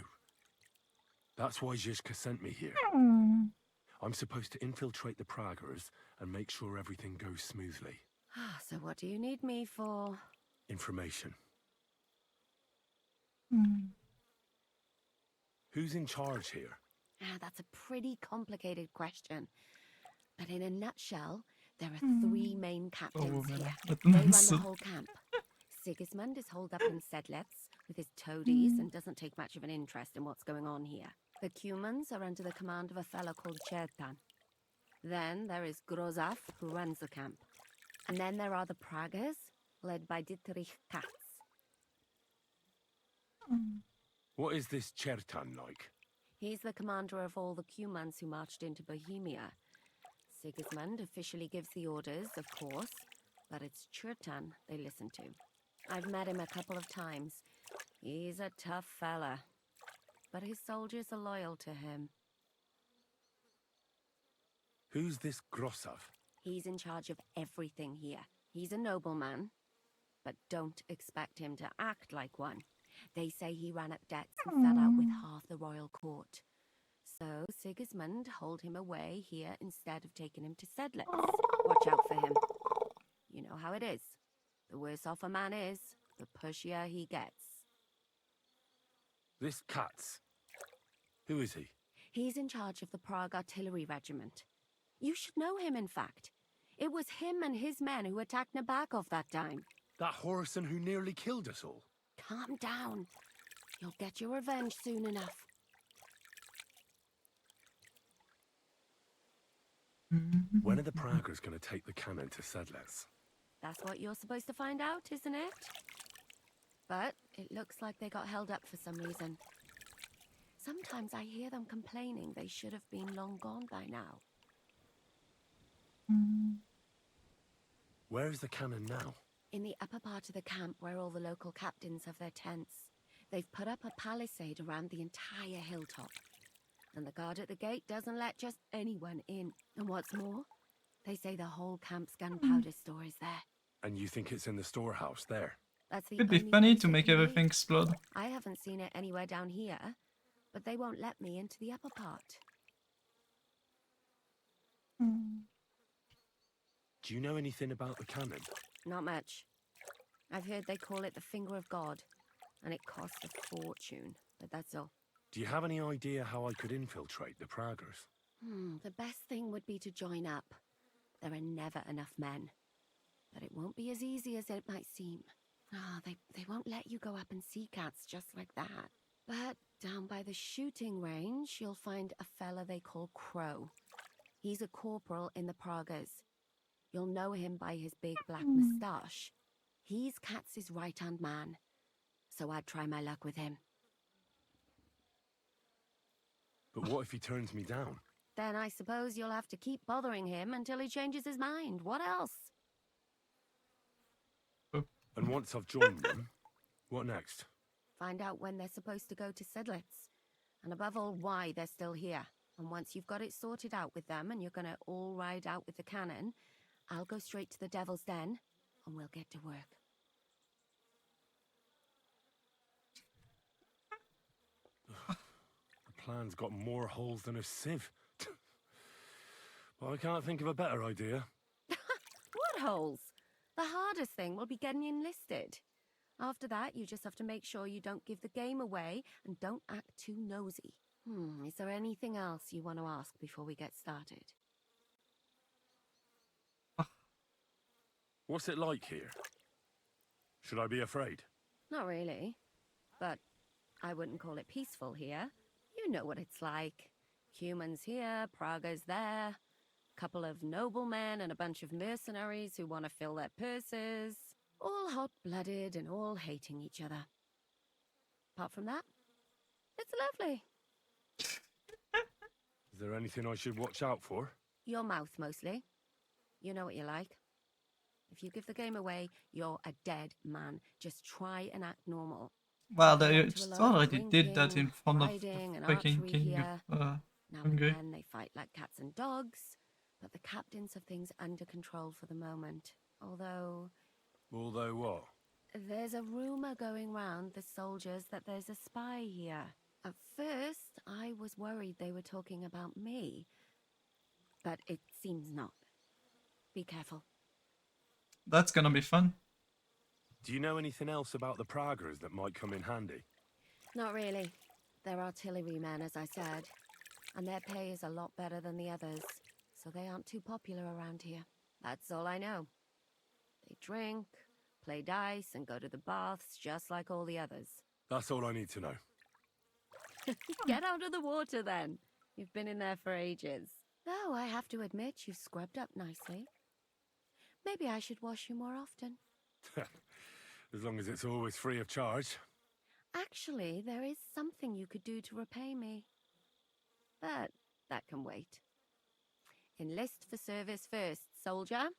Speaker 3: That's why Zhizka sent me here. I'm supposed to infiltrate the Praggers and make sure everything goes smoothly.
Speaker 16: So what do you need me for?
Speaker 3: Information. Who's in charge here?
Speaker 16: That's a pretty complicated question. But in a nutshell, there are 3 main captains here. They run the whole camp. Sigismund is holed up in Sedlets with his toadies and doesn't take much of an interest in what's going on here. The Cumans are under the command of a fellow called Chertan. Then there is Grozaf, who runs the camp. And then there are the Praggers, led by Dietrich Katz.
Speaker 3: What is this Chertan like?
Speaker 16: He's the commander of all the Cumans who marched into Bohemia. Sigismund officially gives the orders, of course, but it's Chertan they listen to. I've met him a couple of times. He's a tough fella, but his soldiers are loyal to him.
Speaker 3: Who's this Grosov?
Speaker 16: He's in charge of everything here. He's a nobleman, but don't expect him to act like one. They say he ran up debts and fell out with half the royal court. So Sigismund holed him away here instead of taking him to Sedlitz. Watch out for him. You know how it is. The worse off a man is, the pushier he gets.
Speaker 3: This Katz. Who is he?
Speaker 16: He's in charge of the Prague Artillery Regiment. You should know him, in fact. It was him and his men who attacked Nabokov that time.
Speaker 3: That Horison who nearly killed us all.
Speaker 16: Calm down. You'll get your revenge soon enough.
Speaker 3: When are the Praggers going to take the cannon to Sedlets?
Speaker 16: That's what you're supposed to find out, isn't it? But it looks like they got held up for some reason. Sometimes I hear them complaining they should have been long gone by now.
Speaker 3: Where is the cannon now?
Speaker 16: In the upper part of the camp where all the local captains have their tents. They've put up a palisade around the entire hilltop. And the guard at the gate doesn't let just anyone in. And what's more, they say the whole camp's gunpowder store is there.
Speaker 3: And you think it's in the storehouse there?
Speaker 16: That's the
Speaker 1: It'd be
Speaker 16: only
Speaker 1: funny
Speaker 16: place
Speaker 1: to
Speaker 16: it
Speaker 1: make
Speaker 16: can be.
Speaker 1: everything explode.
Speaker 16: I haven't seen it anywhere down here, but they won't let me into the upper part.
Speaker 3: Do you know anything about the cannon?
Speaker 16: Not much. I've heard they call it the Finger of God, and it costs a fortune, but that's all.
Speaker 3: Do you have any idea how I could infiltrate the Praggers?
Speaker 16: The best thing would be to join up. There are never enough men. But it won't be as easy as it might seem. They won't let you go up and see cats just like that. But down by the shooting range, you'll find a fella they call Crow. He's a corporal in the Praggers. You'll know him by his big black moustache. He's Katz's right-hand man, so I'd try my luck with him.
Speaker 3: But what if he turns me down?
Speaker 16: Then I suppose you'll have to keep bothering him until he changes his mind. What else?
Speaker 3: And once I've joined them, what next?
Speaker 16: Find out when they're supposed to go to Sedlitz. And above all, why they're still here. And once you've got it sorted out with them and you're gonna all ride out with the cannon, I'll go straight to the Devil's Den and we'll get to work.
Speaker 3: The plan's got more holes than a sieve. Well, I can't think of a better idea.
Speaker 16: What holes? The hardest thing will be getting enlisted. After that, you just have to make sure you don't give the game away and don't act too nosy. Is there anything else you want to ask before we get started?
Speaker 3: What's it like here? Should I be afraid?
Speaker 16: Not really. But I wouldn't call it peaceful here. You know what it's like. Humans here, Praga's there. Couple of noblemen and a bunch of mercenaries who want to fill their purses. All hot-blooded and all hating each other. Apart from that, it's lovely.
Speaker 3: Is there anything I should watch out for?
Speaker 16: Your mouth, mostly. You know what you like. If you give the game away, you're a dead man. Just try and act normal.
Speaker 1: Well, they already did that in front of the fucking king of
Speaker 16: Now and
Speaker 1: Hungary.
Speaker 16: then they fight like cats and dogs, but the captains have things under control for the moment. Although
Speaker 3: what?
Speaker 16: there's a rumor going round the soldiers that there's a spy here. At first, I was worried they were talking about me, but it seems not. Be careful.
Speaker 1: That's gonna be fun.
Speaker 3: Do you know anything else about the Praggers that might come in handy?
Speaker 16: Not really. They're artillerymen, as I said, and their pay is a lot better than the others, so they aren't too popular around here. That's all I know. They drink, play dice, and go to the baths just like all the others.
Speaker 3: That's all I need to know.
Speaker 16: Get out of the water, then. You've been in there for ages. Though I have to admit you've scrubbed up nicely. Maybe I should wash you more often.
Speaker 3: As long as it's always free of charge.
Speaker 16: Actually, there is something you could do to repay me. But that can wait. Enlist for service first, soldier.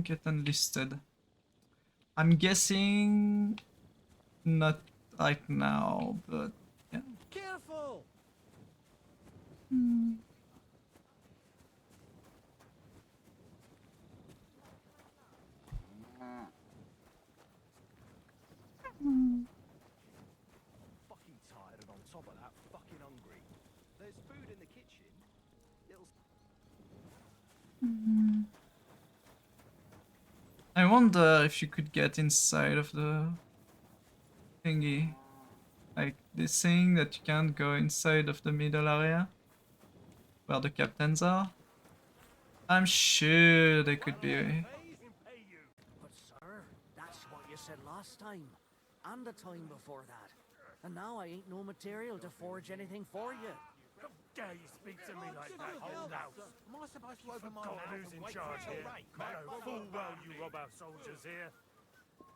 Speaker 1: Get enlisted. I'm guessing not right now, but yeah.
Speaker 12: Careful!
Speaker 15: Fucking tired and on top of that, fucking hungry. There's food in the kitchen. Little...
Speaker 1: I wonder if you could get inside of the thingy. Like this saying that you can't go inside of the middle area where the captains are. I'm sure they could be.
Speaker 12: But sir, that's what you said last time. And the time before that. And now I ain't no material to forge anything for you.
Speaker 9: How dare you speak to me like that, old house?
Speaker 15: Am I supposed to open my
Speaker 9: God,
Speaker 15: mouth
Speaker 9: who's
Speaker 15: and
Speaker 9: in
Speaker 15: wait
Speaker 9: charge
Speaker 15: for
Speaker 9: here?
Speaker 15: your rate?
Speaker 9: I know full well you rob our soldiers here.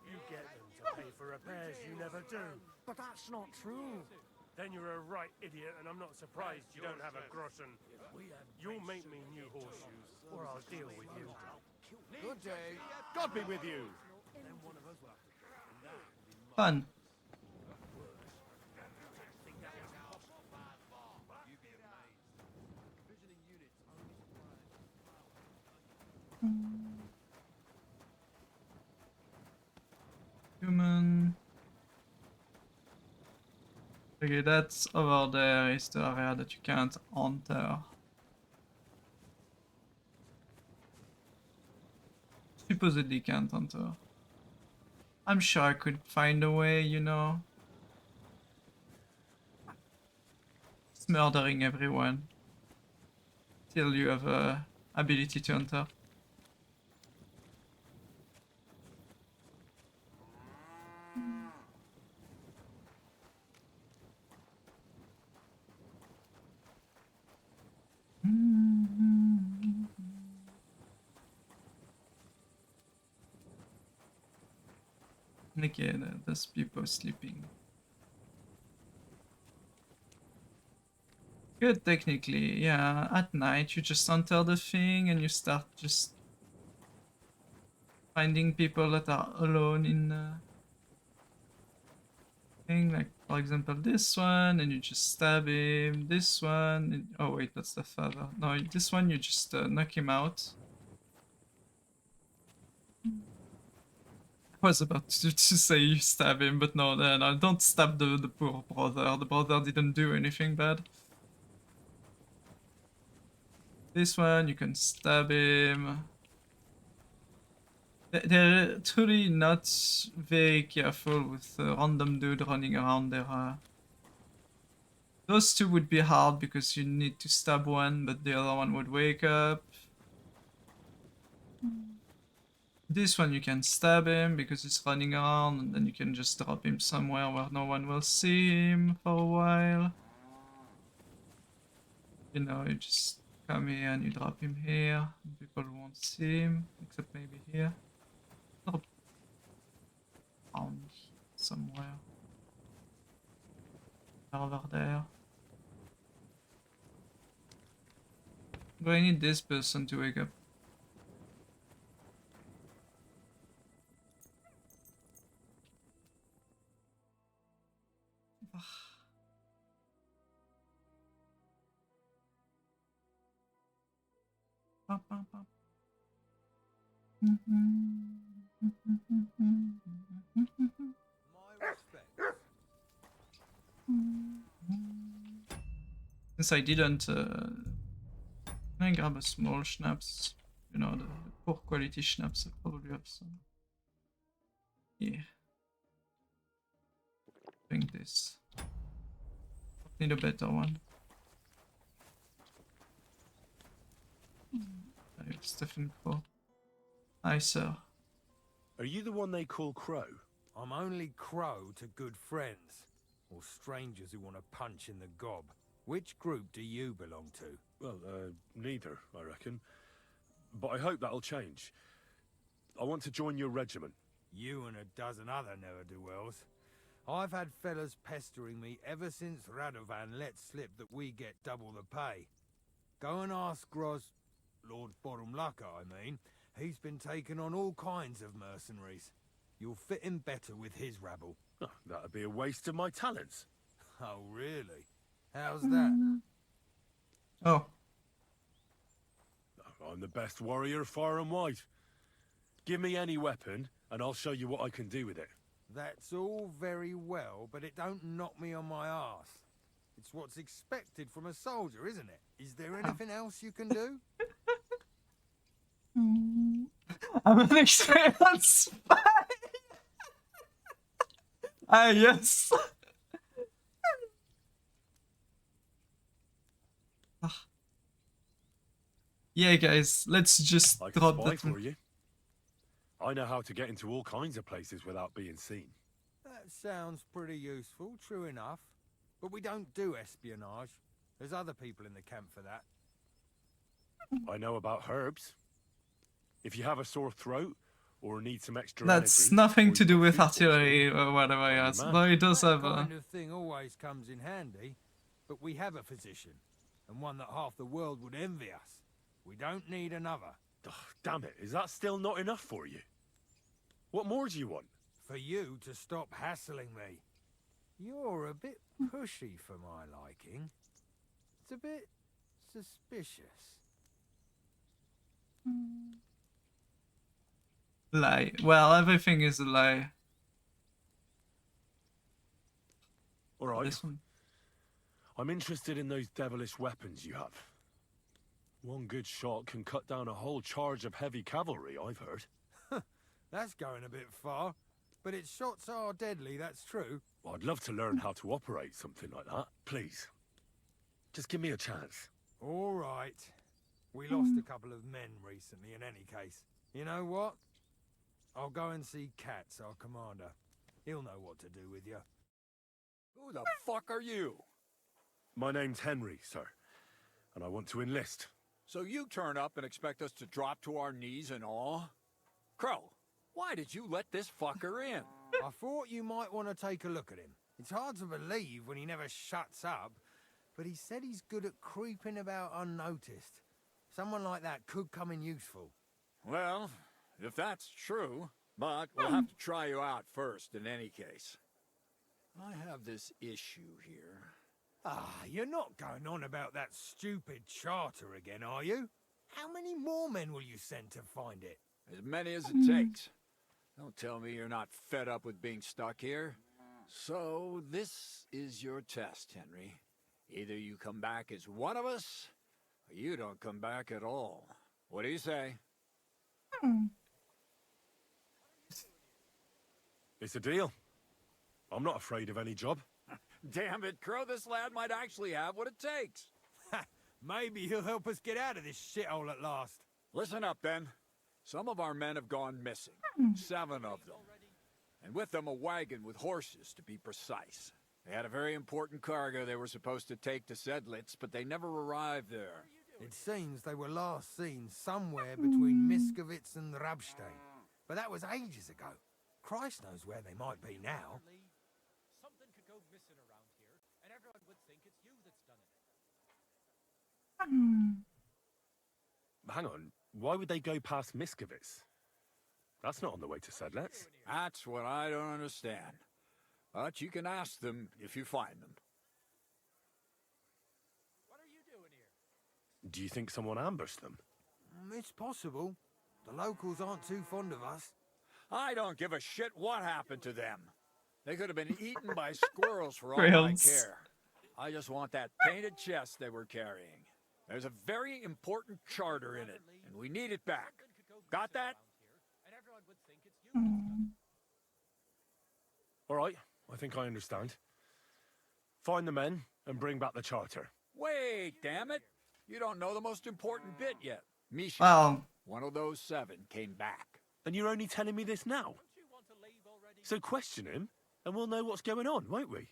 Speaker 9: You get them to pay for repairs you never do.
Speaker 12: But that's not true.
Speaker 9: Then you're a right idiot, and I'm not surprised you don't have a groschen. You'll make me new horseshoes, or I'll deal with you.
Speaker 7: Good day. God be with you.
Speaker 1: Fun. Human. Okay, that's over there is the area that you can't enter. Supposedly can't enter. I'm sure I could find a way, you know. Just murdering everyone till you have a ability to enter. Okay, there's people sleeping. Good, technically, yeah. At night, you just enter the thing and you start just finding people that are alone in the thing. Like, for example, this one, and you just stab him. This one, and, oh wait, that's the father. No, this one, you just knock him out. I was about to say you stab him, but no, no, don't stab the poor brother. The brother didn't do anything bad. This one, you can stab him. They're truly not very careful with a random dude running around there. Those two would be hard because you need to stab one, but the other one would wake up. This one you can stab him because he's running around, and then you can just drop him somewhere where no one will see him for a while. You know, you just come here and you drop him here. People won't see him, except maybe here. Drop down somewhere. Over there. Do I need this person to wake up? Since I didn't, can I grab a small schnapps? You know, the poor quality schnapps, I probably have some. Yeah. Drink this. Need a better one. Stephen Crow. Hi, sir.
Speaker 14: Are you the one they call Crow?
Speaker 15: I'm only Crow to good friends, or strangers who want to punch in the gob. Which group do you belong to?
Speaker 3: Well, neither, I reckon. But I hope that'll change. I want to join your regiment.
Speaker 15: You and a dozen other ne'er-do-wells. I've had fellas pestering me ever since Radovan let slip that we get double the pay. Go and ask Lord Borumlaka, I mean. He's been taking on all kinds of mercenaries. You'll fit in better with his rabble.
Speaker 3: Oh, that'd be a waste of my talents.
Speaker 15: Oh, really? How's that?
Speaker 1: Oh.
Speaker 3: I'm the best warrior far and wide. Give me any weapon, and I'll show you what I can do with it.
Speaker 15: That's all very well, but it don't knock me on my arse. It's what's expected from a soldier, isn't it? Is there anything else you can do?
Speaker 1: I'm an experienced spy! Ah, yes! Yeah, guys, let's just
Speaker 3: I can
Speaker 1: drop
Speaker 3: spy
Speaker 1: that.
Speaker 3: for you. I know how to get into all kinds of places without being seen.
Speaker 15: That sounds pretty useful, true enough. But we don't do espionage. There's other people in the camp for that.
Speaker 3: I know about herbs. If you have a sore throat or need some extra
Speaker 1: That's
Speaker 3: energy,
Speaker 1: nothing to do with artillery or whatever, yes. But it does have
Speaker 15: That kind of thing always comes in handy. But we have a physician, and one that half the world would envy us. We don't need another.
Speaker 3: Oh, damn it, is that still not enough for you? What more do you want?
Speaker 15: For you to stop hassling me. You're a bit pushy for my liking. It's a bit suspicious.
Speaker 1: lie. Well, everything is a lie.
Speaker 3: All right.
Speaker 1: This one.
Speaker 3: I'm interested in those devilish weapons you have. One good shot can cut down a whole charge of heavy cavalry, I've heard.
Speaker 15: That's going a bit far. But its shots are deadly, that's true.
Speaker 3: I'd love to learn how to operate something like that. Please. Just give me a chance.
Speaker 15: All right. We lost a couple of men recently in any case. You know what? I'll go and see Katz, our commander. He'll know what to do with you.
Speaker 11: Who the fuck are you?
Speaker 3: My name's Henry, sir. And I want to enlist.
Speaker 11: So you turn up and expect us to drop to our knees in awe? Crow, why did you let this fucker in?
Speaker 15: I thought you might want to take a look at him. It's hard to believe when he never shuts up, but he said he's good at creeping about unnoticed. Someone like that could come in useful.
Speaker 17: Well, if that's true, but we'll have to try you out first in any case. I have this issue here.
Speaker 15: Ah, you're not going on about that stupid charter again, are you? How many more men will you send to find it?
Speaker 17: As many as it takes. Don't tell me you're not fed up with being stuck here. So, this is your test, Henry. Either you come back as one of us, or you don't come back at all. What do you say?
Speaker 3: It's a deal. I'm not afraid of any job.
Speaker 17: Damn it, Crow, this lad might actually have what it takes.
Speaker 15: Maybe he'll help us get out of this shithole at last.
Speaker 17: Listen up, then. Some of our men have gone missing. 7 of them. And with them a wagon with horses, to be precise. They had a very important cargo they were supposed to take to Sedlitz, but they never arrived there.
Speaker 15: It seems they were last seen somewhere between Miskovitz and Rabstein. But that was ages ago. Christ knows where they might be now.
Speaker 7: Something could go missing around here, and everyone would think it's you that's done it.
Speaker 3: Hang on, why would they go past Miskovitz? That's not on the way to Sedlitz.
Speaker 17: That's what I don't understand. But you can ask them if you find them.
Speaker 7: What are you doing here?
Speaker 3: Do you think someone ambushed them?
Speaker 15: It's possible. The locals aren't too fond of us.
Speaker 17: I don't give a shit what happened to them. They could have been eaten by squirrels for all I care. I just want that painted chest they were carrying. There's a very important charter in it, and we need it back. Got that?
Speaker 3: All right, I think I understand. Find the men and bring back the charter.
Speaker 17: Wait, damn it. You don't know the most important bit yet. Misha, one of those 7, came back.
Speaker 3: And you're only telling me this now? So question him, and we'll know what's going on, won't we?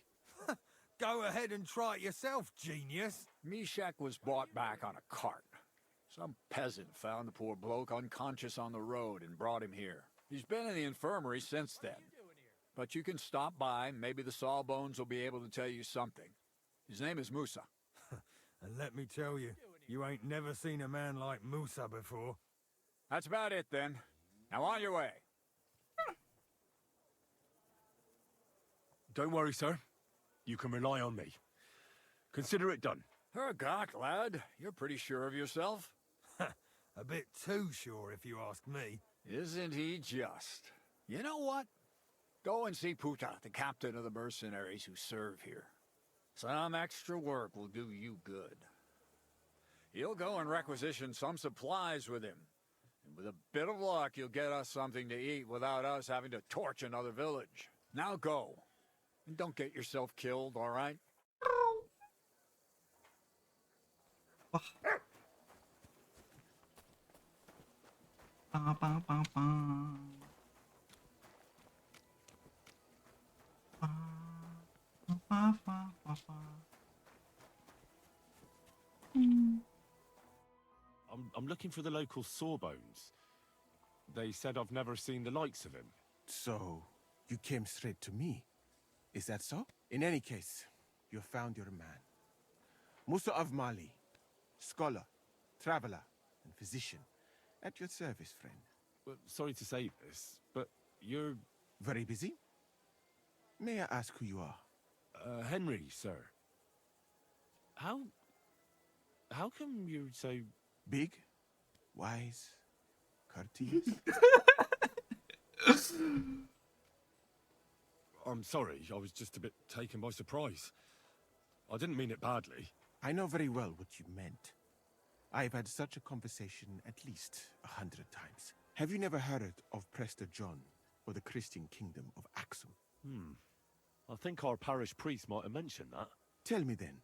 Speaker 15: Go ahead and try it yourself, genius.
Speaker 17: Mishak was brought back on a cart. Some peasant found the poor bloke unconscious on the road and brought him here. He's been in the infirmary since then. But you can stop by, maybe the Sawbones will be able to tell you something. His name is Musa.
Speaker 15: And let me tell you, you ain't never seen a man like Musa before.
Speaker 17: That's about it, then. Now on your way.
Speaker 3: Don't worry, sir. You can rely on me. Consider it done.
Speaker 17: Hergott, lad. You're pretty sure of yourself.
Speaker 15: A bit too sure, if you ask me.
Speaker 17: Isn't he just? You know what? Go and see Puta, the captain of the mercenaries who serve here. Some extra work will do you good. He'll go and requisition some supplies with him. And with a bit of luck, you'll get us something to eat without us having to torch another village. Now go. And don't get yourself killed, all right?
Speaker 3: I'm looking for the local Sawbones. They said I've never seen the likes of him.
Speaker 18: So, you came straight to me. Is that so? In any case, you found your man. Musa of Mali, scholar, traveler, and physician. At your service, friend.
Speaker 3: Well, sorry to say this, but you're...
Speaker 18: Very busy? May I ask who you are?
Speaker 3: Henry, sir. How come you're so...
Speaker 18: Big, wise, courteous?
Speaker 3: I'm sorry, I was just a bit taken by surprise. I didn't mean it badly.
Speaker 18: I know very well what you meant. I've had such a conversation at least 100 times. Have you never heard of Prester John or the Christian kingdom of Axum?
Speaker 3: I think our parish priest might have mentioned that.
Speaker 18: Tell me then,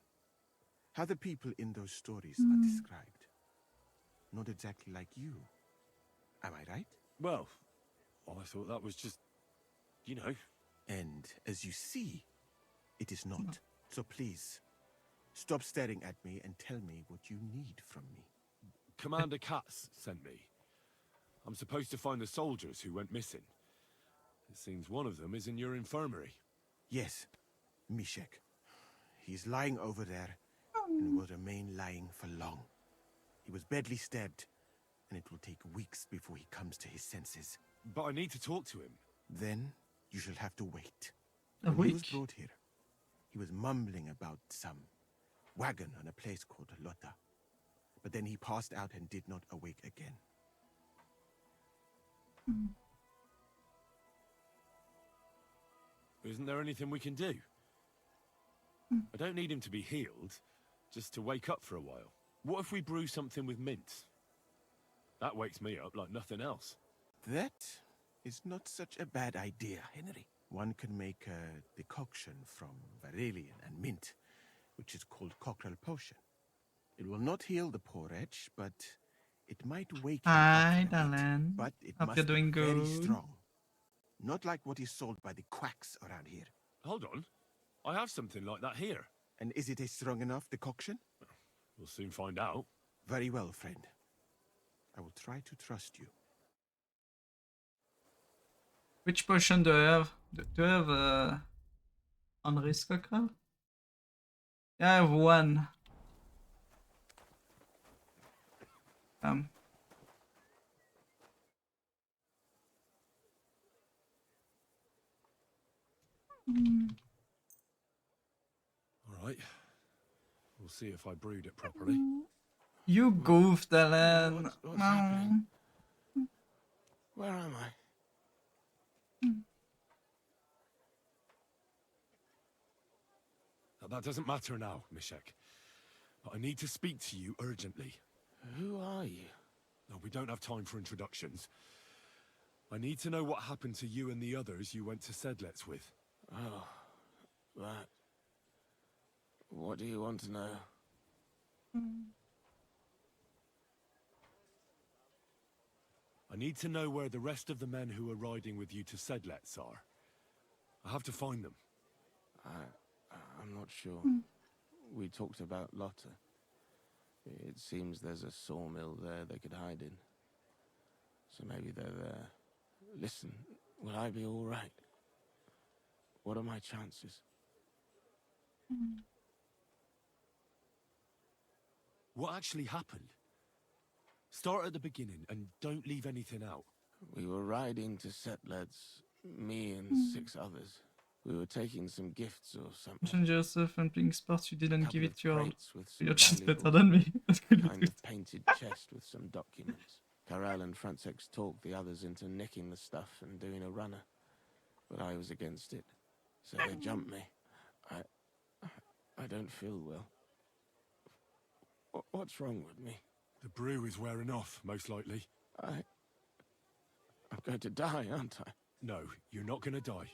Speaker 18: how the people in those stories are described. Not exactly like you. Am I right?
Speaker 3: Well, I thought that was just, you know.
Speaker 18: And as you see, it is not. So please, stop staring at me and tell me what you need from me.
Speaker 3: Commander Katz sent me. I'm supposed to find the soldiers who went missing. It seems one of them is in your infirmary.
Speaker 18: Yes, Mishek. He's lying over there and will remain lying for long. He was badly stabbed, and it will take weeks before he comes to his senses.
Speaker 3: But I need to talk to him.
Speaker 18: Then you shall have to wait.
Speaker 1: A
Speaker 18: When he was
Speaker 1: week?
Speaker 18: brought here, he was mumbling about some wagon on a place called Lota. But then he passed out and did not awake again.
Speaker 3: Isn't there anything we can do? I don't need him to be healed, just to wake up for a while. What if we brew something with mint? That wakes me up like nothing else.
Speaker 18: That is not such a bad idea, Henry. One can make a decoction from Varelian and mint, which is called Cockrell Potion. It will not heal the poor wretch, but it might wake him
Speaker 1: Hi,
Speaker 18: up for a bit.
Speaker 1: darling.
Speaker 18: But it
Speaker 1: Hope
Speaker 18: must
Speaker 1: you're
Speaker 18: be
Speaker 1: doing
Speaker 18: very
Speaker 1: good.
Speaker 18: strong. Not like what is sold by the quacks around here.
Speaker 3: Hold on. I have something like that here.
Speaker 18: And is it a strong enough decoction?
Speaker 3: We'll soon find out.
Speaker 18: Very well, friend. I will try to trust you.
Speaker 1: Which potion do I have? Do I have Henry's Cockrell? Yeah, I have one.
Speaker 3: All right. We'll see if I brewed it properly.
Speaker 1: You goofed, Alan.
Speaker 9: What's happening? Where am I?
Speaker 3: Now, that doesn't matter now, Mishek. But I need to speak to you urgently.
Speaker 9: Who are you?
Speaker 3: No, we don't have time for introductions. I need to know what happened to you and the others you went to Sedlets with.
Speaker 9: Oh, that. What do you want to know?
Speaker 3: I need to know where the rest of the men who are riding with you to Sedlets are. I have to find them.
Speaker 9: I'm not sure. We talked about Lotta. It seems there's a sawmill there they could hide in. So maybe they're there. Listen, will I be all right? What are my chances?
Speaker 3: What actually happened? Start at the beginning and don't leave anything out.
Speaker 9: We were riding to Setleds, me and 6 others. We were taking some gifts or something.
Speaker 1: Mentioned yourself and playing sports, you didn't give it your...
Speaker 9: Crates with some
Speaker 1: You're just better
Speaker 9: valuables.
Speaker 1: than me. What could you
Speaker 9: Kind
Speaker 1: do?
Speaker 9: of painted chest with some documents. Carral and Francex talked the others into nicking the stuff and doing a runner. But I was against it. So they jumped me. I don't feel well. What's wrong with me?
Speaker 3: The brew is wearing off, most likely.
Speaker 9: I'm going to die, aren't I?
Speaker 3: No, you're not going to die.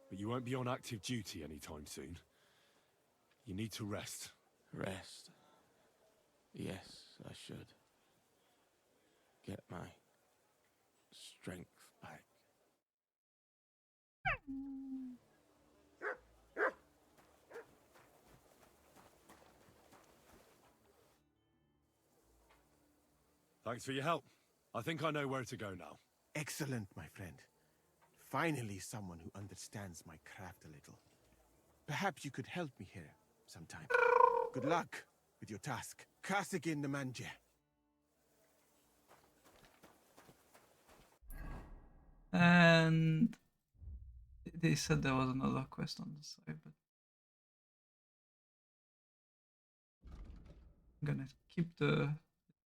Speaker 3: But you won't be on active duty anytime soon. You need to rest.
Speaker 9: Rest. Yes, I should. Get my strength back.
Speaker 3: Thanks for your help. I think I know where to go now.
Speaker 18: Excellent, my friend. Finally, someone who understands my craft a little. Perhaps you could help me here sometime. Good luck with your task. Kasagin the Manje.
Speaker 1: And they said there was another quest on the side, but I'm gonna keep the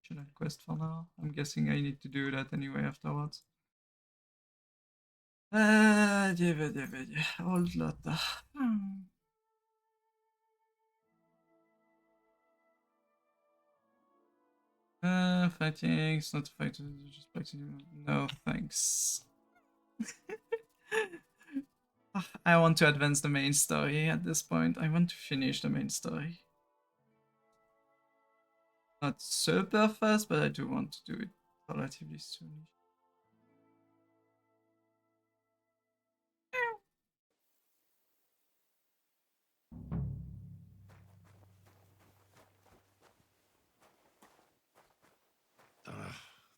Speaker 1: additional quest for now. I'm guessing I need to do that anyway afterwards. Old Lotta. Fighting, it's not fighting, just fighting. No, thanks. I want to advance the main story at this point. I want to finish the main story. Not super fast, but I do want to do it relatively soon.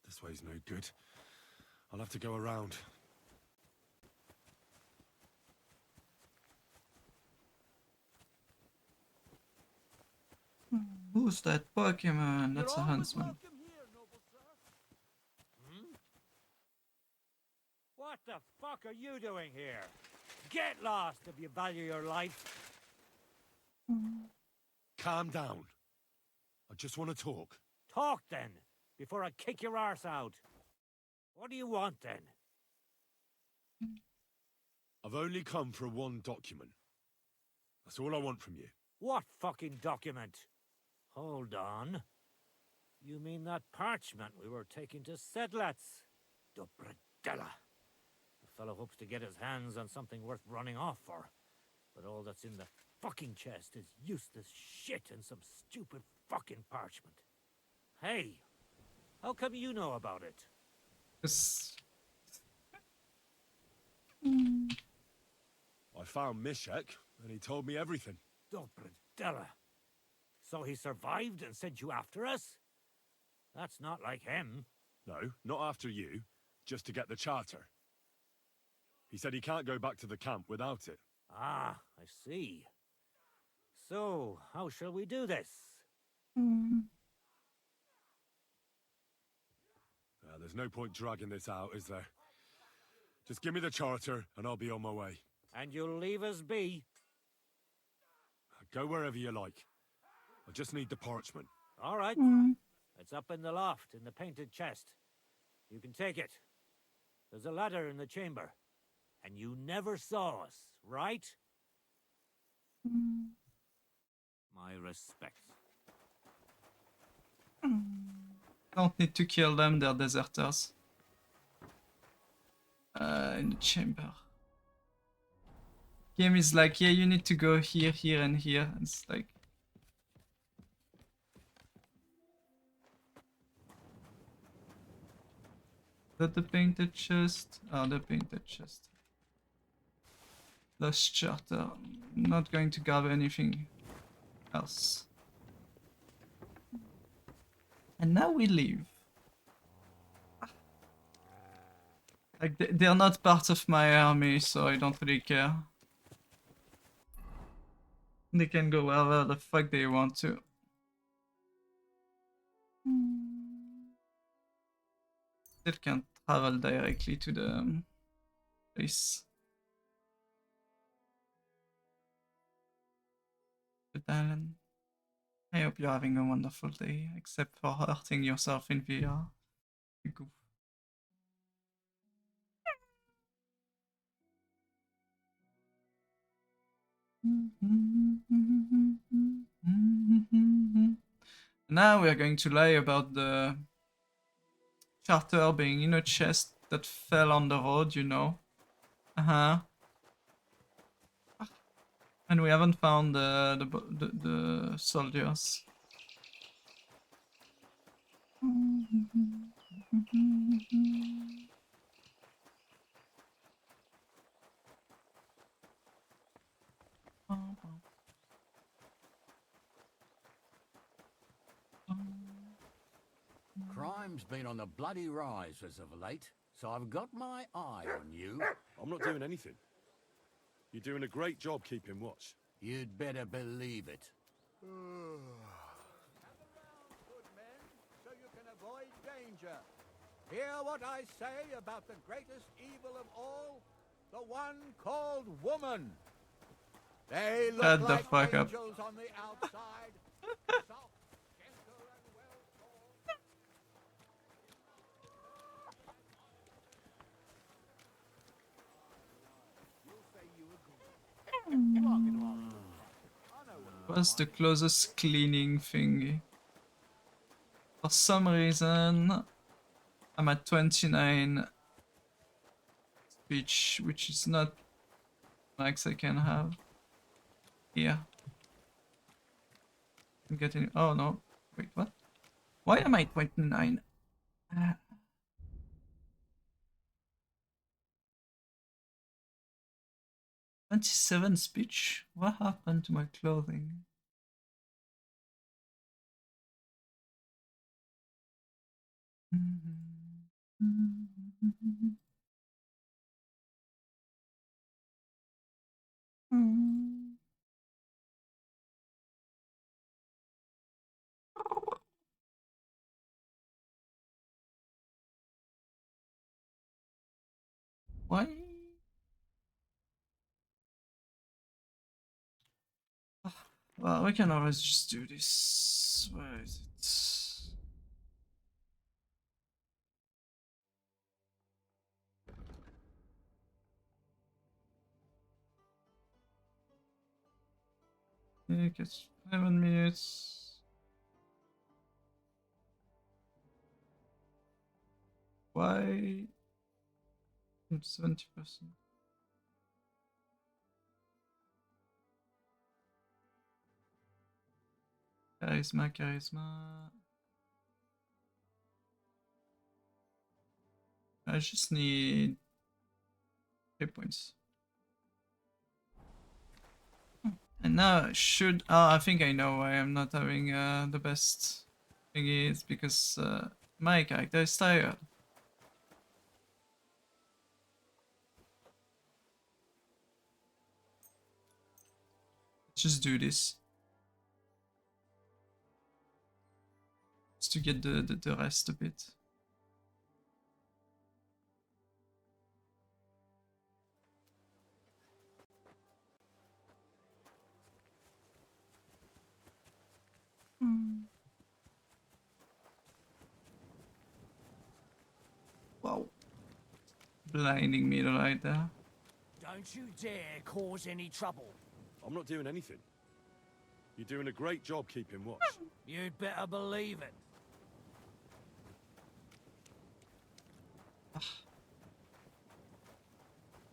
Speaker 3: This way's no good. I'll have to go around.
Speaker 1: Who's that Pokemon? That's a huntsman.
Speaker 12: What the fuck are you doing here? Get lost if you value your life.
Speaker 3: Calm down. I just want to talk.
Speaker 12: Talk then, before I kick your arse out. What do you want then?
Speaker 3: I've only come for one document. That's all I want from you.
Speaker 12: What fucking document? Hold on. You mean that parchment we were taking to Sedlets? Dobrodella. The fellow hopes to get his hands on something worth running off for. But all that's in the fucking chest is useless shit and some stupid fucking parchment. Hey, how come you know about it?
Speaker 3: I found Mishek, and he told me everything.
Speaker 12: Dobrodella. So he survived and sent you after us? That's not like him.
Speaker 3: No, not after you. Just to get the charter. He said he can't go back to the camp without it.
Speaker 12: Ah, I see. So, how shall we do this?
Speaker 3: There's no point dragging this out, is there? Just give me the charter, and I'll be on my way.
Speaker 12: And you'll leave us be?
Speaker 3: Go wherever you like. I just need the parchment.
Speaker 12: All right. It's up in the loft, in the painted chest. You can take it. There's a ladder in the chamber. And you never saw us, right? My respects.
Speaker 1: Don't need to kill them, they're deserters. In the chamber. Game is like, yeah, you need to go here, here, and here. It's like... Is that the painted chest? Oh, the painted chest. Lost charter. Not going to grab anything else. And now we leave. Like, they're not part of my army, so I don't really care. They can go wherever the fuck they want to. Still can't travel directly to the place. But Alan, I hope you're having a wonderful day, except for hurting yourself in VR. You goof. Now we are going to lie about the charter being in a chest that fell on the road, you know. And we haven't found the soldiers.
Speaker 19: Crime's been on the bloody rise as of late, so I've got my eye on you.
Speaker 3: I'm not doing anything. You're doing a great job keeping watch.
Speaker 19: You'd better believe it.
Speaker 17: Good men, so you can avoid danger. Hear what I say about the greatest evil of all, the one called woman. They look
Speaker 1: Shut the
Speaker 17: like
Speaker 1: fuck up.
Speaker 17: angels on the outside. Soft, gentle, and well-taught. You'll say you agree. You are going to argue. I know what
Speaker 1: What's the closest cleaning thingy? For some reason, I'm at 29 speech, which is not max I can have. Here. I'm getting. Oh no. Wait, what? Why am I 29? 27 speech? What happened to my clothing? Why? Well, we can always just do this. Where is it? It gets 7 minutes. Why? 70%. Charisma. I just need 8 points. And now should... Oh, I think I know why I'm not having the best thingy. It's because my character is tired. Let's just do this. Just to get the rest a bit. Wow. Blinding me right there.
Speaker 20: Don't you dare cause any trouble.
Speaker 3: I'm not doing anything. You're doing a great job keeping watch.
Speaker 20: You'd better believe it.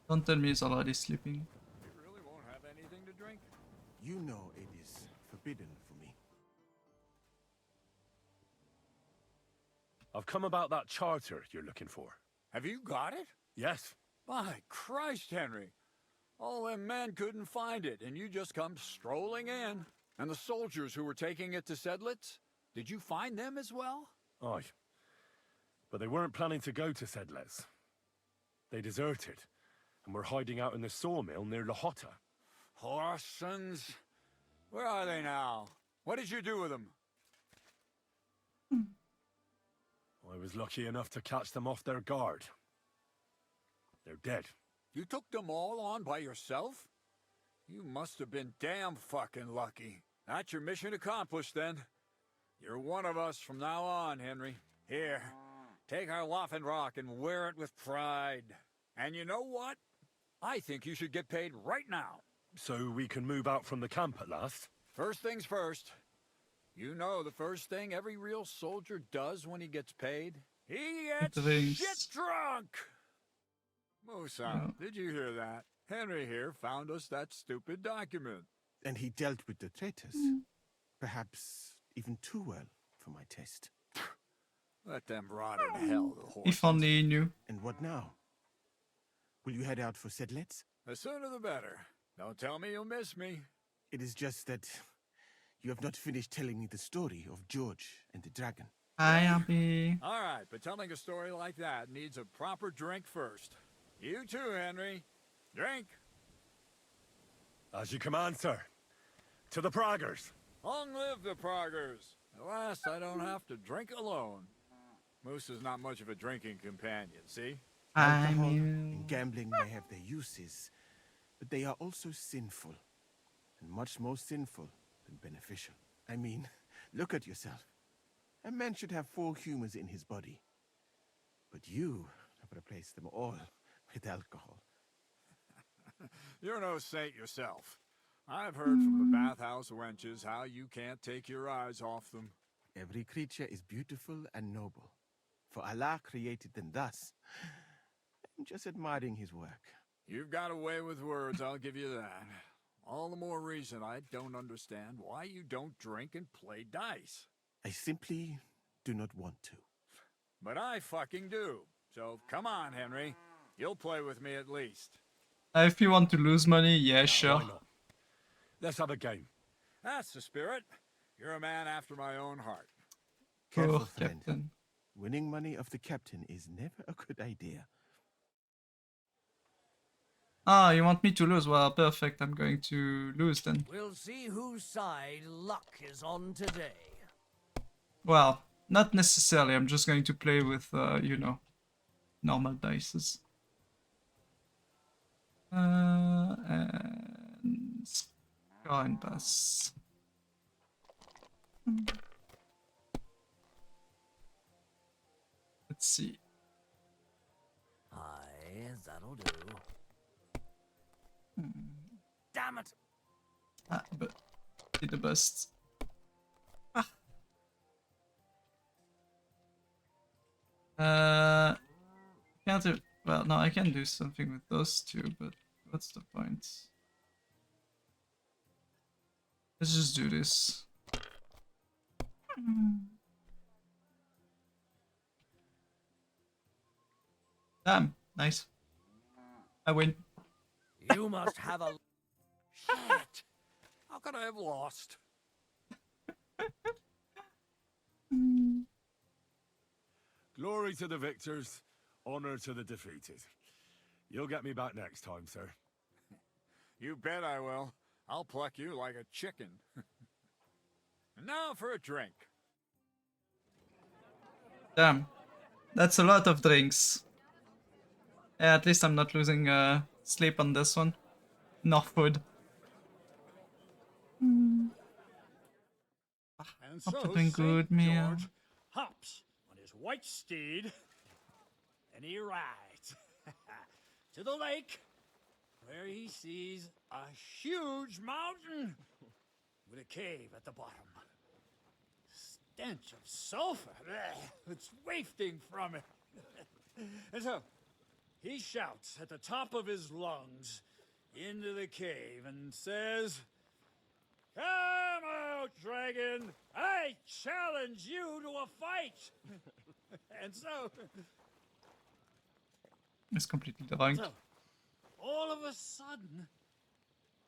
Speaker 1: Don't tell me he's already sleeping.
Speaker 17: You really won't have anything to drink?
Speaker 18: You know it is forbidden for me.
Speaker 3: I've come about that charter you're looking for.
Speaker 17: Have you got it?
Speaker 3: Yes.
Speaker 17: My Christ, Henry. All them men couldn't find it, and you just come strolling in. And the soldiers who were taking it to Sedlitz, did you find them as well?
Speaker 3: Aye. But they weren't planning to go to Sedlitz. They deserted, and were hiding out in the sawmill near Lahota.
Speaker 17: Horsons. Where are they now? What did you do with them?
Speaker 3: I was lucky enough to catch them off their guard. They're dead.
Speaker 17: You took them all on by yourself? You must have been damn fucking lucky. That's your mission accomplished, then. You're one of us from now on, Henry. Here, take our Waffenrock and wear it with pride. And you know what? I think you should get paid right now.
Speaker 3: So we can move out from the camp at last?
Speaker 17: First things first. You know the first thing every real soldier does when he gets paid? He gets shit drunk! Musa, did you hear that? Henry here found us that stupid document.
Speaker 18: And he dealt with the traitors. Perhaps even too well for my taste.
Speaker 17: Let them rot in hell, the horses.
Speaker 1: If only he knew.
Speaker 18: And what now? Will you head out for Sedlitz?
Speaker 17: The sooner the better. Don't tell me you'll miss me.
Speaker 18: It is just that you have not finished telling me the story of George and the dragon.
Speaker 1: Hi, Abby.
Speaker 17: All right, but telling a story like that needs a proper drink first. You too, Henry. Drink.
Speaker 3: As you command, sir. To the Praggers.
Speaker 17: Long live the Praggers. At last, I don't have to drink alone. Moose is not much of a drinking companion, see?
Speaker 18: Alcohol and gambling may have their uses, but they are also sinful. And much more sinful than beneficial. I mean, look at yourself. A man should have 4 humors in his body. But you have replaced them all with alcohol.
Speaker 17: You're no saint yourself. I've heard from the bathhouse wenches how you can't take your eyes off them.
Speaker 18: Every creature is beautiful and noble. For Allah created them thus. I'm just admiring his work.
Speaker 17: You've got a way with words, I'll give you that. All the more reason I don't understand why you don't drink and play dice.
Speaker 18: I simply do not want to.
Speaker 17: But I fucking do. So come on, Henry. You'll play with me at least.
Speaker 1: If you want to lose money, yeah, sure.
Speaker 3: Why not? Let's have a game.
Speaker 17: That's the spirit. You're a man after my own heart.
Speaker 18: Careful, friend. Captain. Winning money of the captain is never a good idea.
Speaker 1: Ah, you want me to lose? Well, perfect. I'm going to lose then.
Speaker 20: We'll see whose side luck is on today.
Speaker 1: Well, not necessarily. I'm just going to play with, you know, normal dices. And scar and pass. Let's see.
Speaker 20: Aye, that'll do. Damn it!
Speaker 1: Ah, but did the best. Can't do. Well, no, I can do something with those two, but what's the point? Let's just do this. Damn, nice. I win.
Speaker 20: You must have a...
Speaker 7: Shit! How could I have lost?
Speaker 3: Glory to the victors, honor to the defeated. You'll get me back next time, sir.
Speaker 17: You bet I will. I'll pluck you like a chicken. And now for a drink.
Speaker 1: Damn. That's a lot of drinks. Yeah, at least I'm not losing sleep on this one. Nor food.
Speaker 12: And
Speaker 1: After
Speaker 12: so
Speaker 1: doing
Speaker 12: St.
Speaker 1: good meal.
Speaker 12: George hops on his white steed, and he rides to the lake, where he sees a huge mountain with a cave at the bottom. Stench of sulfur, it's wafting from it. And so he shouts at the top of his lungs into the cave and says, "Come out, dragon! I challenge you to a fight!" And so...
Speaker 1: It's completely drunk.
Speaker 12: So, all of a sudden,